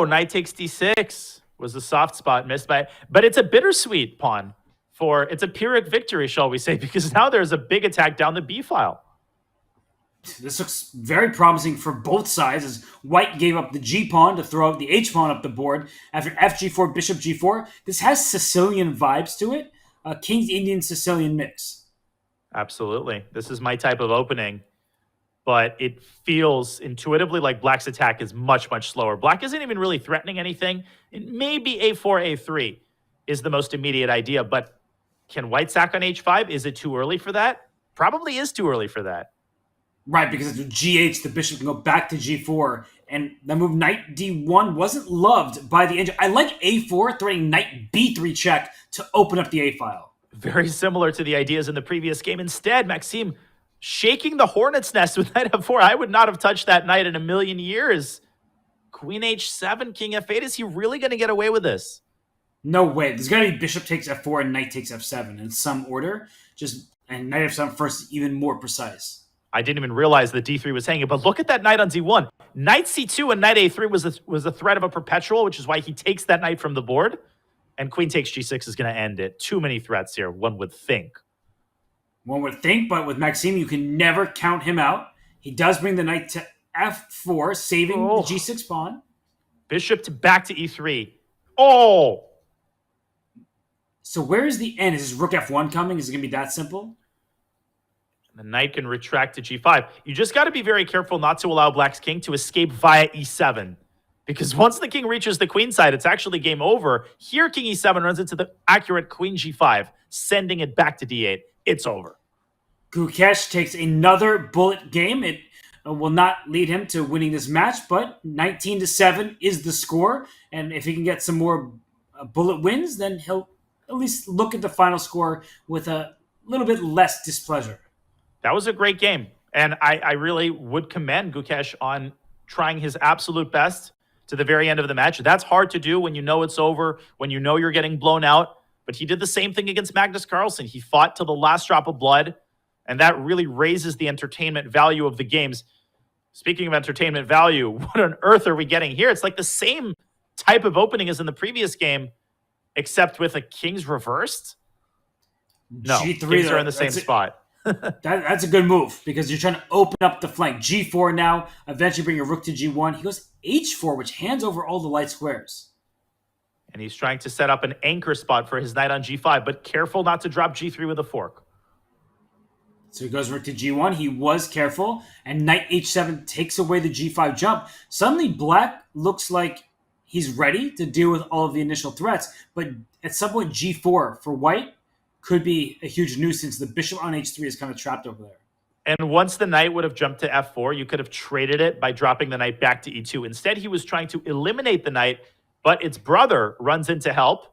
knight takes D6 was a soft spot missed by, but it's a bittersweet pawn. It's a Pyrrhic victory, shall we say, because now there's a big attack down the B file. This looks very promising for both sides, as white gave up the G pawn to throw out the H pawn up the board after FG4, bishop G4. This has Sicilian vibes to it, King's Indian Sicilian mix. Absolutely. This is my type of opening, but it feels intuitively like black's attack is much, much slower. Black isn't even really threatening anything. It may be A4, A3 is the most immediate idea, but can white sack on H5? Is it too early for that? Probably is too early for that. Right, because after G8, the bishop can go back to G4, and the move knight D1 wasn't loved by the engine. I like A4 threatening knight B3 check to open up the A file. Very similar to the ideas in the previous game. Instead, Maxime shaking the hornet's nest with knight F4. I would not have touched that knight in a million years. Queen H7, King F8. Is he really going to get away with this? No way. There's got to be bishop takes F4 and knight takes F7 in some order. And knight F7 first is even more precise. I didn't even realize that D3 was hanging, but look at that knight on Z1. Knight C2 and knight A3 was a threat of a perpetual, which is why he takes that knight from the board. And queen takes G6 is going to end it. Too many threats here, one would think. One would think, but with Maxime, you can never count him out. He does bring the knight to F4, saving the G6 pawn. Bishop back to E3. Oh! So where is the end? Is this rook F1 coming? Is it going to be that simple? The knight can retract to G5. You just got to be very careful not to allow black's king to escape via E7. Because once the king reaches the queen side, it's actually game over. Here, king E7 runs into the accurate queen G5, sending it back to D8. It's over. Gukesh takes another bullet game. It will not lead him to winning this match, but 19-7 is the score. And if he can get some more bullet wins, then he'll at least look at the final score with a little bit less displeasure. That was a great game. And I really would commend Gukesh on trying his absolute best to the very end of the match. That's hard to do when you know it's over, when you know you're getting blown out. But he did the same thing against Magnus Carlsen. He fought till the last drop of blood, and that really raises the entertainment value of the games. Speaking of entertainment value, what on earth are we getting here? It's like the same type of opening as in the previous game, except with a king's reversed? No, G3, kings are in the same spot. That's a good move because you're trying to open up the flank. G4 now, eventually bring your rook to G1. He goes H4, which hands over all the light squares. And he's trying to set up an anchor spot for his knight on G5, but careful not to drop G3 with a fork. So he goes rook to G1. He was careful, and knight H7 takes away the G5 jump. Suddenly, black looks like he's ready to deal with all of the initial threats, but at some point, G4 for white could be a huge nuisance. The bishop on H3 is kind of trapped over there. And once the knight would have jumped to F4, you could have traded it by dropping the knight back to E2. Instead, he was trying to eliminate the knight, but its brother runs in to help.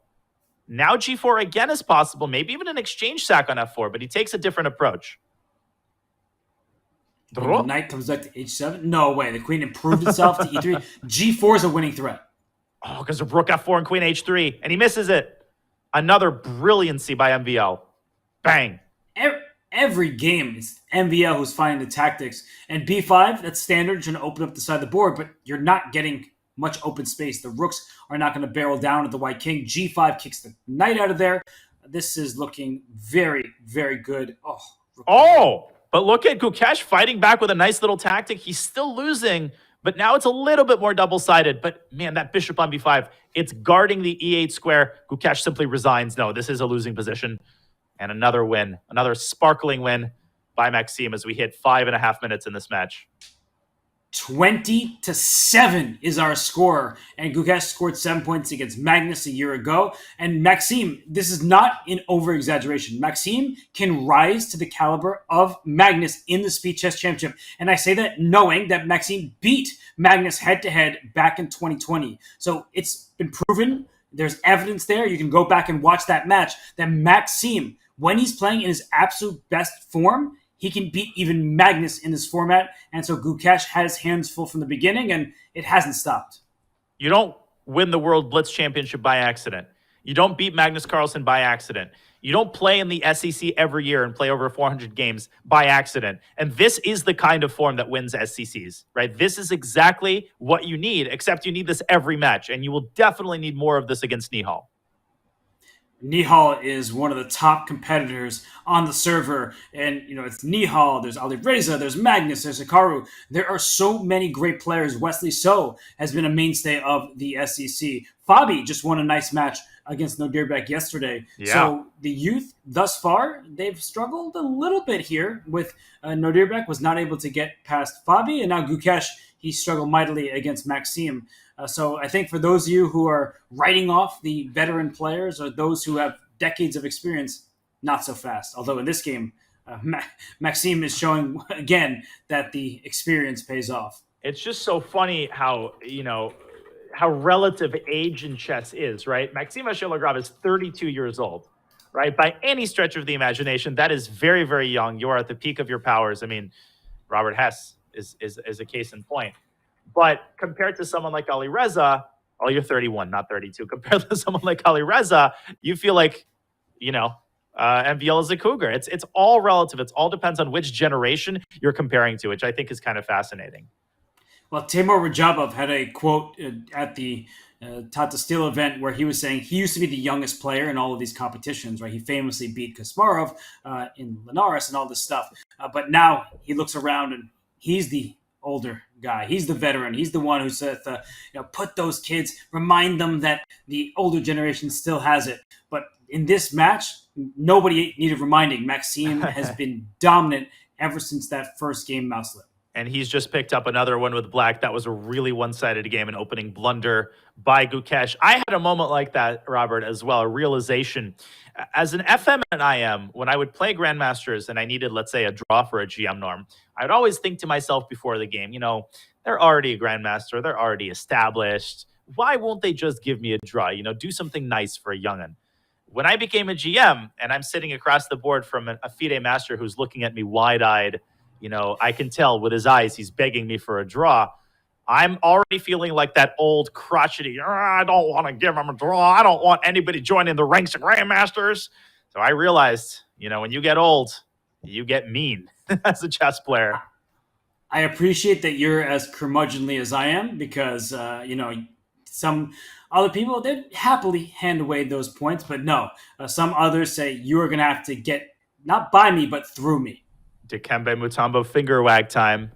Now G4 again is possible, maybe even an exchange sack on F4, but he takes a different approach. When the knight comes back to H7? No way. The queen improved itself to E3. G4 is a winning threat. Oh, because of rook F4 and queen H3, and he misses it. Another brilliancy by MVL. Bang. Every game is MVL who's finding the tactics. And B5, that's standard, you're going to open up the side of the board, but you're not getting much open space. The rooks are not going to barrel down at the white king. G5 kicks the knight out of there. This is looking very, very good. But look at Gukesh fighting back with a nice little tactic. He's still losing, but now it's a little bit more double-sided. But man, that bishop on B5, it's guarding the E8 square. Gukesh simply resigns. No, this is a losing position. And another win, another sparkling win by Maxime as we hit 5.5 minutes in this match. 20-7 is our score, and Gukesh scored 7 points against Magnus a year ago. And Maxime, this is not an over-exaggeration. Maxime can rise to the caliber of Magnus in the Speed Chess Championship, and I say that knowing that Maxime beat Magnus head-to-head back in 2020. So it's been proven. There's evidence there. You can go back and watch that match. That Maxime, when he's playing in his absolute best form, he can beat even Magnus in this format. And so Gukesh had his hands full from the beginning, and it hasn't stopped. You don't win the World Blitz Championship by accident. You don't beat Magnus Carlsen by accident. You don't play in the SEC every year and play over 400 games by accident. And this is the kind of form that wins SCCs, right? This is exactly what you need, except you need this every match. And you will definitely need more of this against Nihal. Nihal is one of the top competitors on the server. And, it's Nihal, there's Alireza, there's Magnus, there's Hikaru. There are so many great players. Wesley So has been a mainstay of the SEC. Fabi just won a nice match against Nodirbek yesterday. Yeah. So the youth thus far, they've struggled a little bit here with Nodirbek was not able to get past Fabi. And now Gukesh, he struggled mightily against Maxime. So I think for those of you who are writing off the veteran players or those who have decades of experience, not so fast. Although in this game, Maxime is showing again that the experience pays off. It's just so funny how, how relative age in chess is, right? Maxime Vachier-Lagrave is 32 years old, right? By any stretch of the imagination, that is very, very young. You are at the peak of your powers. I mean, Robert Hess is a case in point. But compared to someone like Alireza, you're 31, not 32. Compared to someone like Alireza, you feel like, MVL is a cougar. It's all relative. It all depends on which generation you're comparing to, which I think is kind of fascinating. Well, Timur Rajabov had a quote at the Tata Steel event where he was saying he used to be the youngest player in all of these competitions, right? He famously beat Kasparov in Linares and all this stuff. But now he looks around and he's the older guy. He's the veteran. He's the one who says, put those kids, remind them that the older generation still has it. But in this match, nobody needed reminding. Maxime has been dominant ever since that first game mouselet. And he's just picked up another one with black. That was a really one-sided game, an opening blunder by Gukesh. I had a moment like that, Robert, as well, a realization. As an FM and IM, when I would play Grandmasters and I needed, let's say, a draw for a GM norm, I'd always think to myself before the game, they're already a Grandmaster, they're already established. Why won't they just give me a draw? Do something nice for a young'un. When I became a GM and I'm sitting across the board from a FIDE master who's looking at me wide-eyed, I can tell with his eyes he's begging me for a draw. I'm already feeling like that old crotchety, I don't want to give him a draw. I don't want anybody joining the ranks of Grandmasters. So I realized, when you get old, you get mean as a chess player. I appreciate that you're as curmudgeonly as I am because, some other people, they'd happily hand away those points. But no, some others say you are going to have to get not by me, but through me. Dikembe Mutombo finger wag time.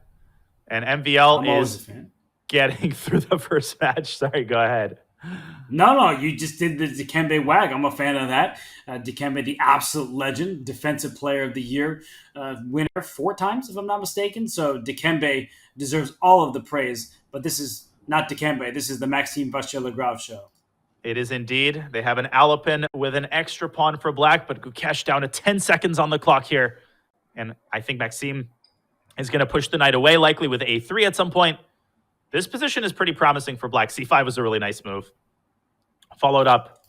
And MVL is getting through the first match. Sorry, go ahead. No, you just did the Dikembe wag. I'm a fan of that. Dikembe, the absolute legend, defensive player of the year, winner 4 times, if I'm not mistaken. So Dikembe deserves all of the praise. But this is not Dikembe. This is the Maxime Vachier-Lagrave show. It is indeed. They have an Alapin with an extra pawn for black, but Gukesh down to 10 seconds on the clock here. And I think Maxime is going to push the knight away, likely with A3 at some point. This position is pretty promising for black. C5 was a really nice move. Followed up.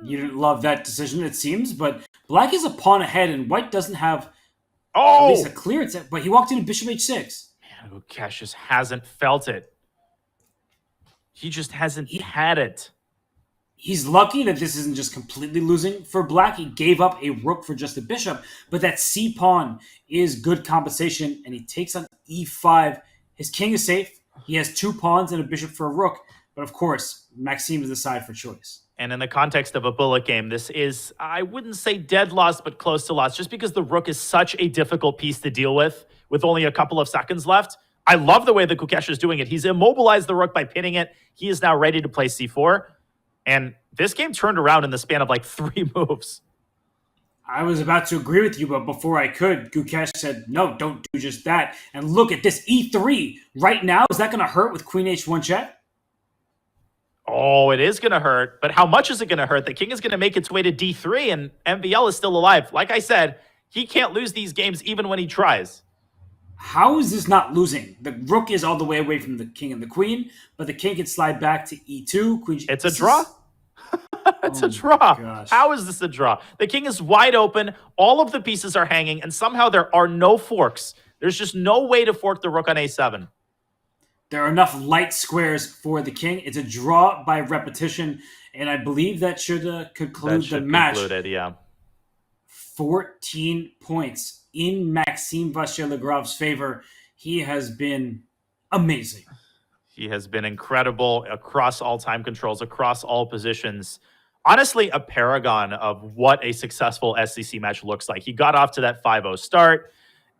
You didn't love that decision, it seems, but black is a pawn ahead, and white doesn't have at least a clearance. But he walked into bishop h6. Man, Gukesh just hasn't felt it. He just hasn't had it. He's lucky that this isn't just completely losing for black. He gave up a rook for just a bishop, but that c pawn is good compensation, and he takes on e5. His king is safe. He has 2 pawns and a bishop for a rook, but of course, Maxime is the side for choice. And in the context of a bullet game, this is, I wouldn't say dead loss, but close to loss, just because the rook is such a difficult piece to deal with only a couple of seconds left. I love the way that Gukesh is doing it. He's immobilized the rook by pinning it. He is now ready to play c4. And this game turned around in the span of like 3 moves. I was about to agree with you, but before I could, Gukesh said, no, don't do just that. And look at this e3 right now. Is that going to hurt with queen h1 check? Oh, it is going to hurt. But how much is it going to hurt? The king is going to make its way to d3, and MVL is still alive. Like I said, he can't lose these games even when he tries. How is this not losing? The rook is all the way away from the king and the queen, but the king can slide back to e2. Queen. It's a draw. It's a draw. Gosh. How is this a draw? The king is wide open. All of the pieces are hanging, and somehow there are no forks. There's just no way to fork the rook on a7. There are enough light squares for the king. It's a draw by repetition, and I believe that should conclude the match. Concluded, yeah. 14 points in Maxime Vachier-Lagrav's favor. He has been amazing. He has been incredible across all time controls, across all positions. Honestly, a paragon of what a successful SCC match looks like. He got off to that 5-0 start,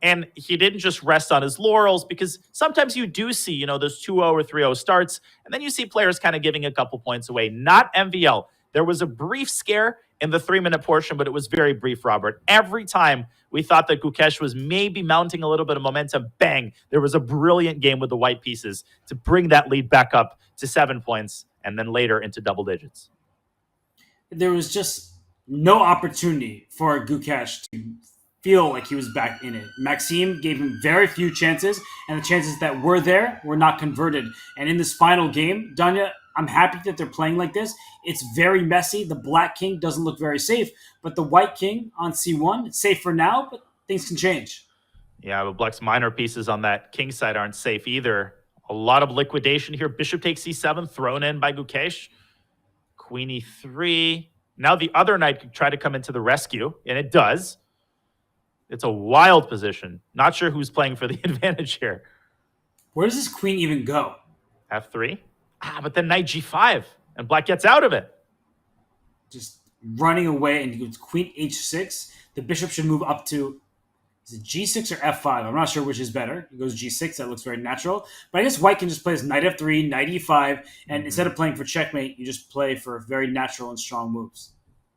and he didn't just rest on his laurels, because sometimes you do see, those 2-0 or 3-0 starts, and then you see players kind of giving a couple points away. Not MVL. There was a brief scare in the 3-minute portion, but it was very brief, Robert. Every time we thought that Gukesh was maybe mounting a little bit of momentum, bang, there was a brilliant game with the white pieces to bring that lead back up to 7 points, and then later into double digits. There was just no opportunity for Gukesh to feel like he was back in it. Maxime gave him very few chances, and the chances that were there were not converted. And in this final game, Danya, I'm happy that they're playing like this. It's very messy. The black king doesn't look very safe, but the white king on c1, it's safe for now, but things can change. Yeah, but black's minor pieces on that king side aren't safe either. A lot of liquidation here. Bishop takes c7, thrown in by Gukesh. Queen e3. Now the other knight could try to come into the rescue, and it does. It's a wild position. Not sure who's playing for the advantage here. Where does this queen even go? f3. But then knight g5, and black gets out of it. Just running away, and he goes queen h6. The bishop should move up to, is it g6 or f5? I'm not sure which is better. He goes g6. That looks very natural. But I guess white can just play his knight f3, knight e5, and instead of playing for checkmate, you just play for very natural and strong moves.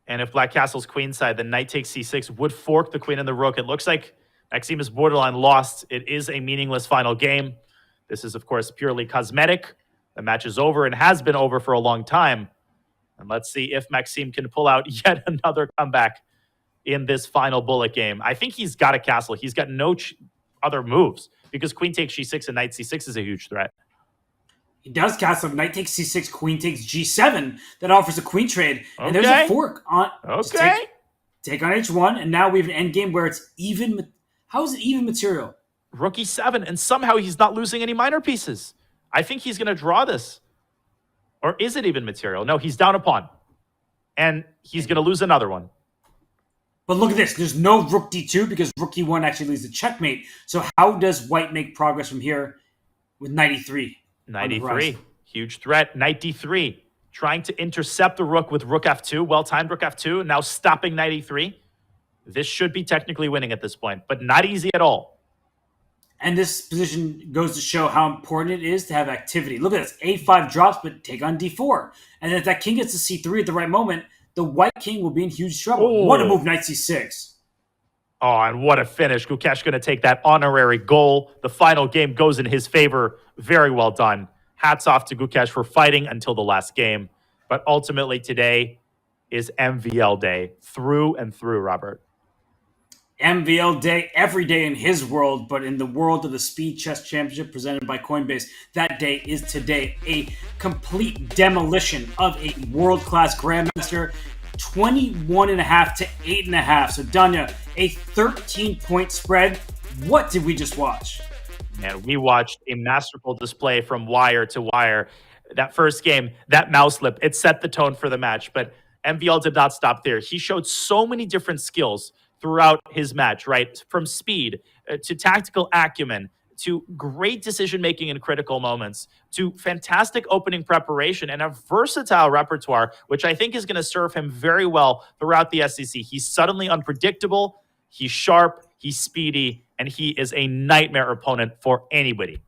And if black castles queenside, then knight takes c6 would fork the queen and the rook. It looks like Maxime is borderline lost. It is a meaningless final game. This is, of course, purely cosmetic. The match is over and has been over for a long time. And let's see if Maxime can pull out yet another comeback in this final bullet game. I think he's got a castle. He's got no other moves, because queen takes g6 and knight c6 is a huge threat. He does castle. Knight takes c6, queen takes g7. That offers a queen trade. And there's a fork on. Okay. Take on h1, and now we have an endgame where it's even. How is it even material? Rook e7, and somehow he's not losing any minor pieces. I think he's going to draw this. Or is it even material? No, he's down a pawn. And he's going to lose another one. But look at this. There's no rook d2 because rook e1 actually leads to checkmate. So how does white make progress from here with knight e3? Knight e3. Huge threat. Knight d3. Trying to intercept the rook with rook f2. Well-timed rook f2. Now stopping knight e3. This should be technically winning at this point, but not easy at all. And this position goes to show how important it is to have activity. Look at this. a5 drops, but take on d4. And then if that king gets to c3 at the right moment, the white king will be in huge trouble. Ooh. What a move, knight c6. Oh, and what a finish. Gukesh going to take that honorary goal. The final game goes in his favor. Very well done. Hats off to Gukesh for fighting until the last game. But ultimately today is MVL day. Through and through, Robert. MVL day every day in his world, but in the world of the Speed Chess Championship presented by Coinbase, that day is today. A complete demolition of a world-class grandmaster. 21.5 to 8.5. So Danya, a 13-point spread. What did we just watch? And we watched a masterful display from wire to wire. That first game, that mouse slip, it set the tone for the match. But MVL did not stop there. He showed so many different skills throughout his match, right? From speed to tactical acumen to great decision-making in critical moments to fantastic opening preparation and a versatile repertoire, which I think is going to serve him very well throughout the SEC. He's suddenly unpredictable. He's sharp. He's speedy. And he is a nightmare opponent for anybody.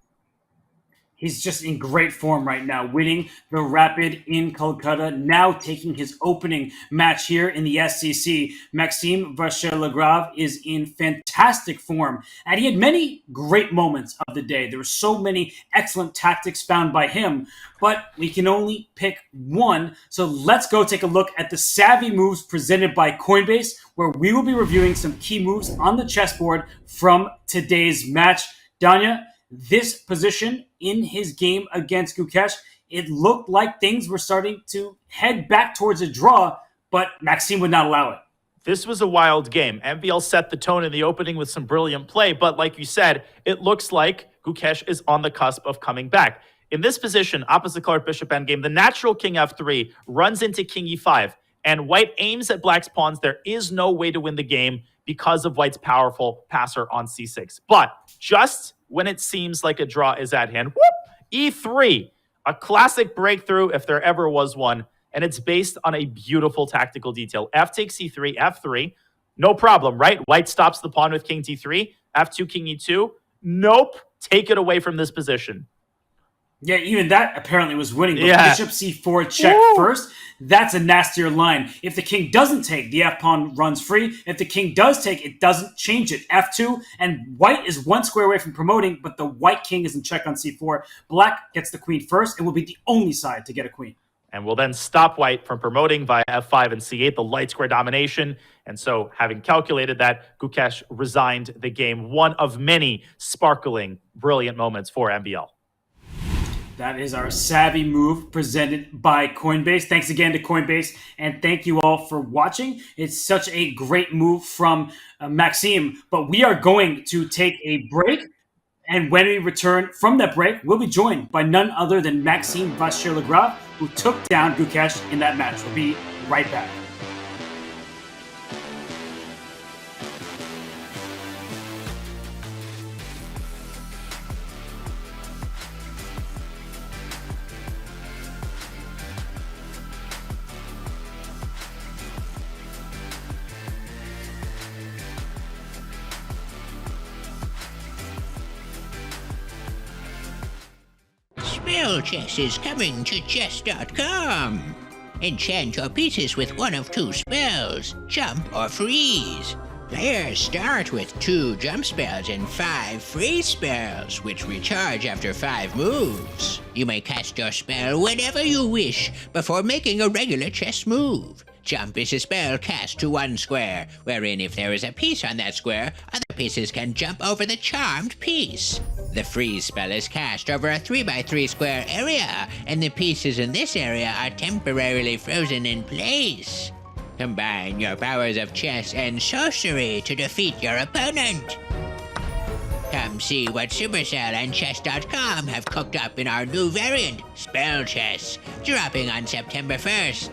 He's just in great form right now, winning the Rapid in Calcutta, now taking his opening match here in the SEC. Maxime Vachier-Lagrave is in fantastic form, and he had many great moments of the day. There were so many excellent tactics found by him, but we can only pick one. So let's go take a look at the savvy moves presented by Coinbase, where we will be reviewing some key moves on the chessboard from today's match. Danya, this position in his game against Gukesh, it looked like things were starting to head back towards a draw, but Maxime would not allow it. This was a wild game. MVL set the tone in the opening with some brilliant play, but like you said, it looks like Gukesh is on the cusp of coming back. In this position, opposite colored bishop endgame, the natural king f3 runs into king e5, and white aims at black's pawns. There is no way to win the game because of white's powerful passer on c6. But just when it seems like a draw is at hand, e3, a classic breakthrough if there ever was one, and it's based on a beautiful tactical detail. F takes c3, f3, no problem, right? White stops the pawn with king d3, f2, king e2. Nope, take it away from this position. Yeah, even that apparently was winning. But bishop c4 check first. That's a nastier line. If the king doesn't take, the f-pawn runs free. If the king does take, it doesn't change it. f2, and white is one square away from promoting, but the white king is in check on c4. Black gets the queen first and will be the only side to get a queen. And will then stop white from promoting via f5 and c8, the light square domination. And so, having calculated that, Gukesh resigned the game. One of many sparkling, brilliant moments for MVL. That is our savvy move presented by Coinbase. Thanks again to Coinbase, and thank you all for watching. It's such a great move from Maxime, but we are going to take a break, and when we return from that break, we'll be joined by none other than Maxime Vachier-Lagrave, who took down Gukesh in that match. We'll be right back. Spell Chess is coming to Chess.com. Enchant your pieces with one of two spells, jump or freeze. Players start with 2 jump spells and 5 freeze spells, which recharge after 5 moves. You may cast your spell whenever you wish before making a regular chess move. Jump is a spell cast to one square, wherein if there is a piece on that square, other pieces can jump over the charmed piece. The freeze spell is cast over a 3x3 square area, and the pieces in this area are temporarily frozen in place. Combine your powers of chess and sorcery to defeat your opponent. Come see what Supercell and Chess.com have cooked up in our new variant, Spell Chess, dropping on September 1st.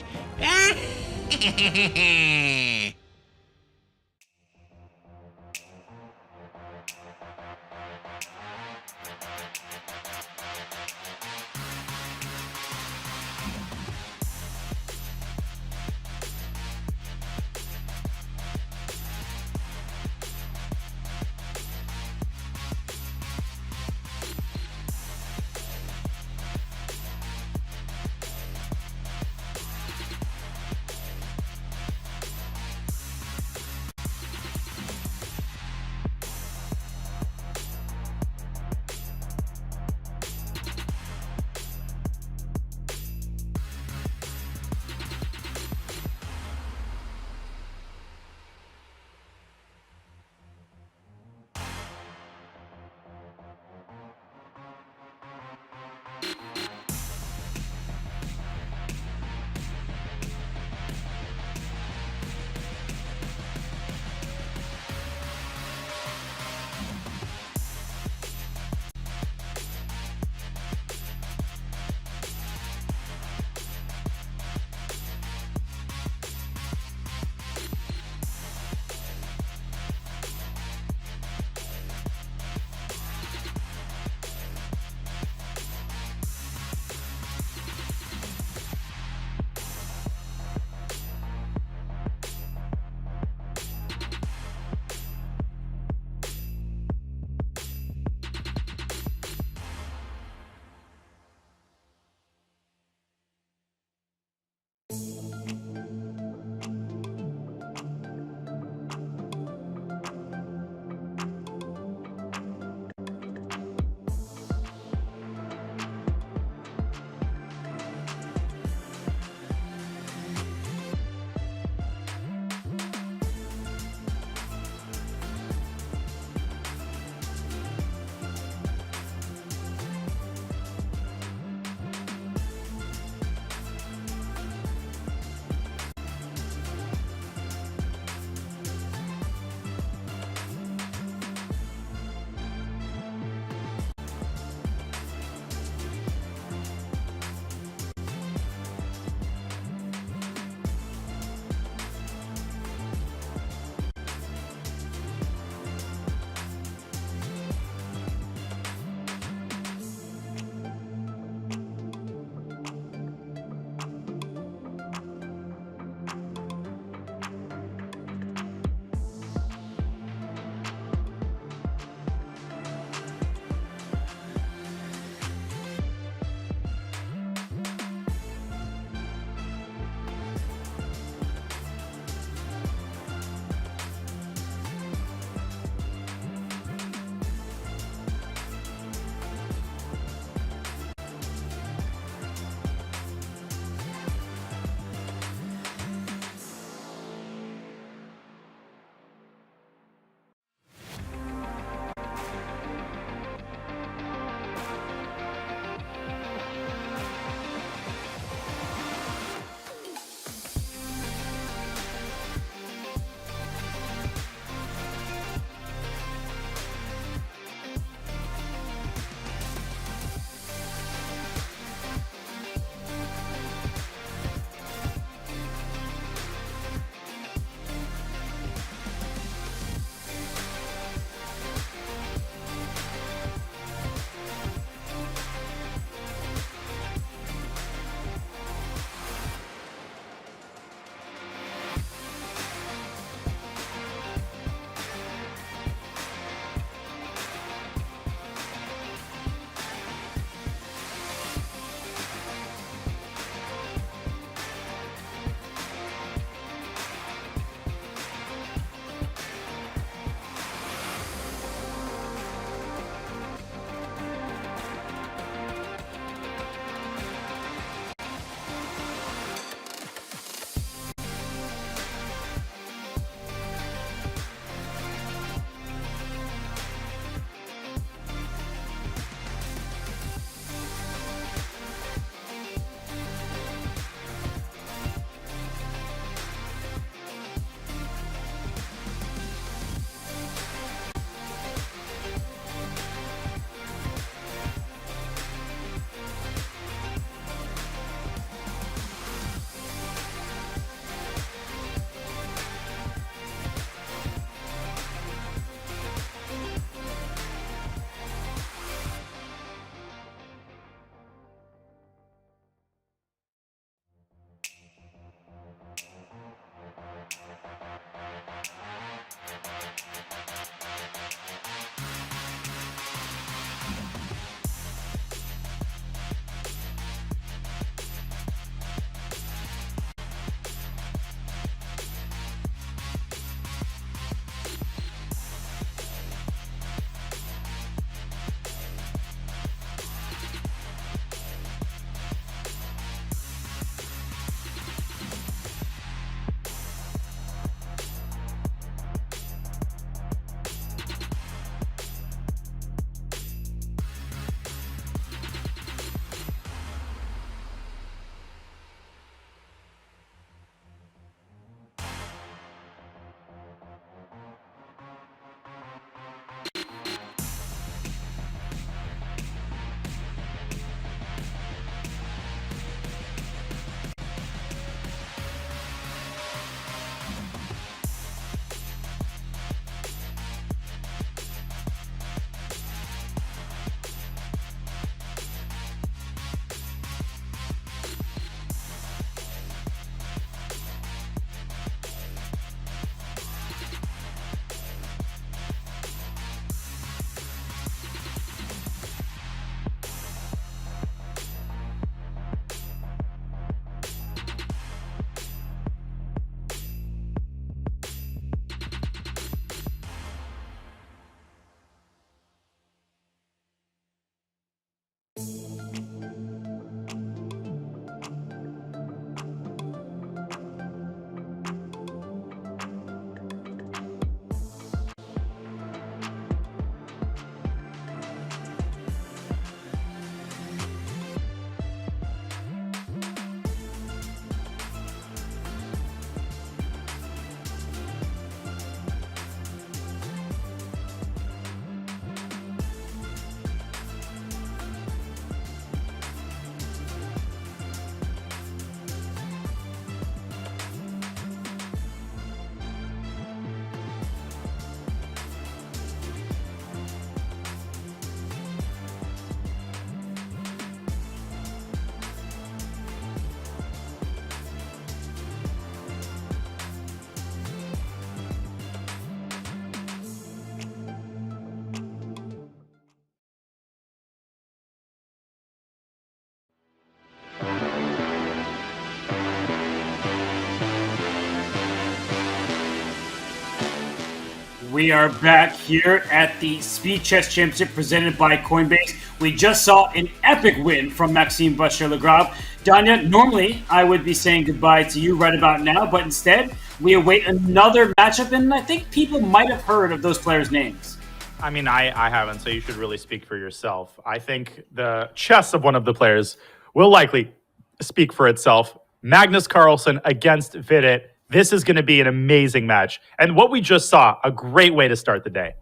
We are back here at the Speed Chess Championship presented by Coinbase. We just saw an epic win from Maxime Vachier-Lagrave. Danya, normally I would be saying goodbye to you right about now, but instead we await another matchup, and I think people might have heard of those players' names. I mean, I haven't, so you should really speak for yourself. I think the chess of one of the players will likely speak for itself. Magnus Carlsen against Vidit. This is going to be an amazing match. And what we just saw, a great way to start the day.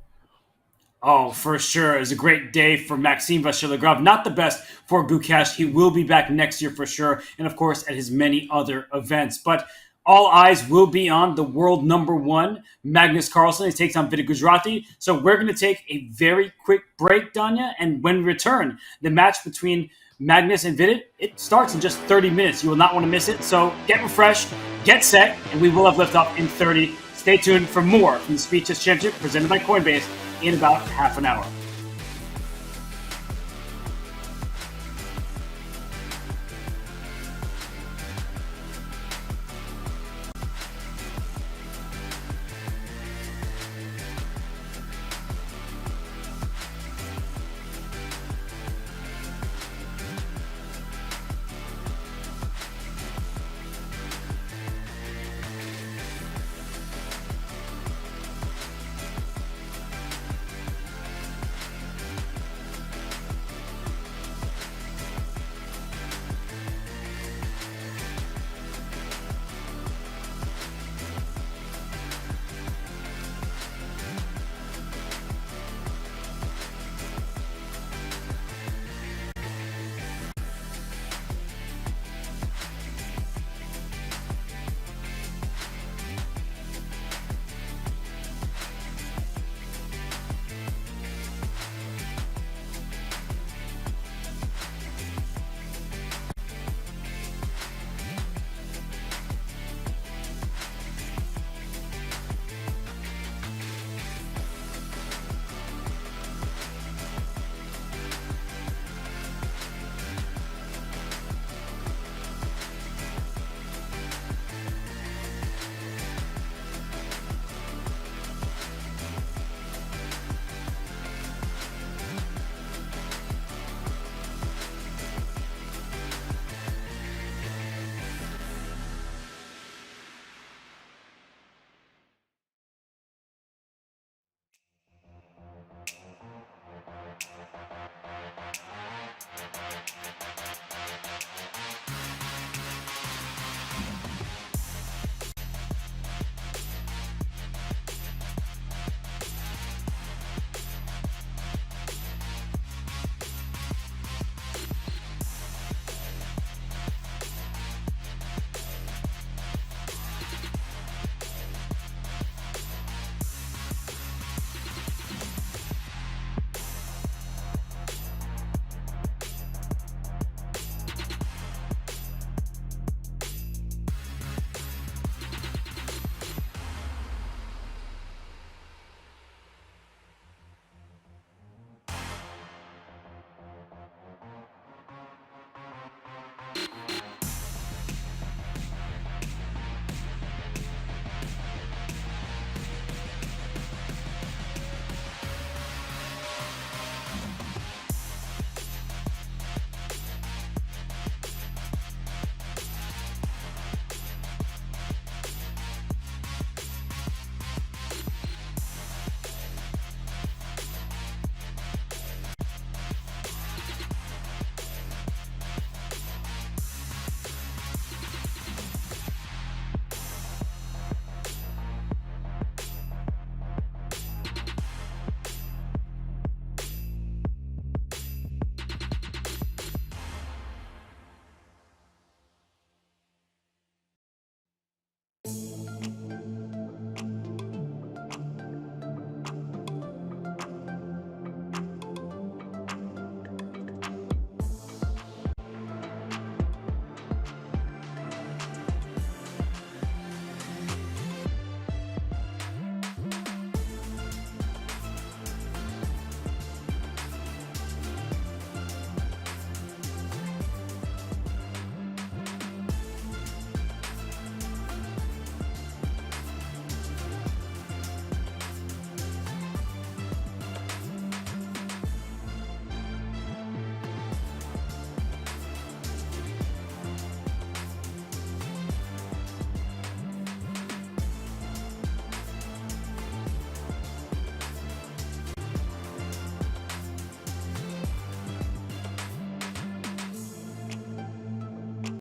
Oh, for sure. It was a great day for Maxime Vachier-Lagrave. Not the best for Gukesh. He will be back next year for sure. And of course, at his many other events. But all eyes will be on the world #1, Magnus Carlsen. He takes on Vidit Gujrati. So we're going to take a very quick break, Danya. And when we return, the match between Magnus and Vidit, it starts in just 30 minutes. You will not want to miss it. So get refreshed, get set, and we will have liftoff in 30. Stay tuned for more from the Speed Chess Championship presented by Coinbase in about half an hour.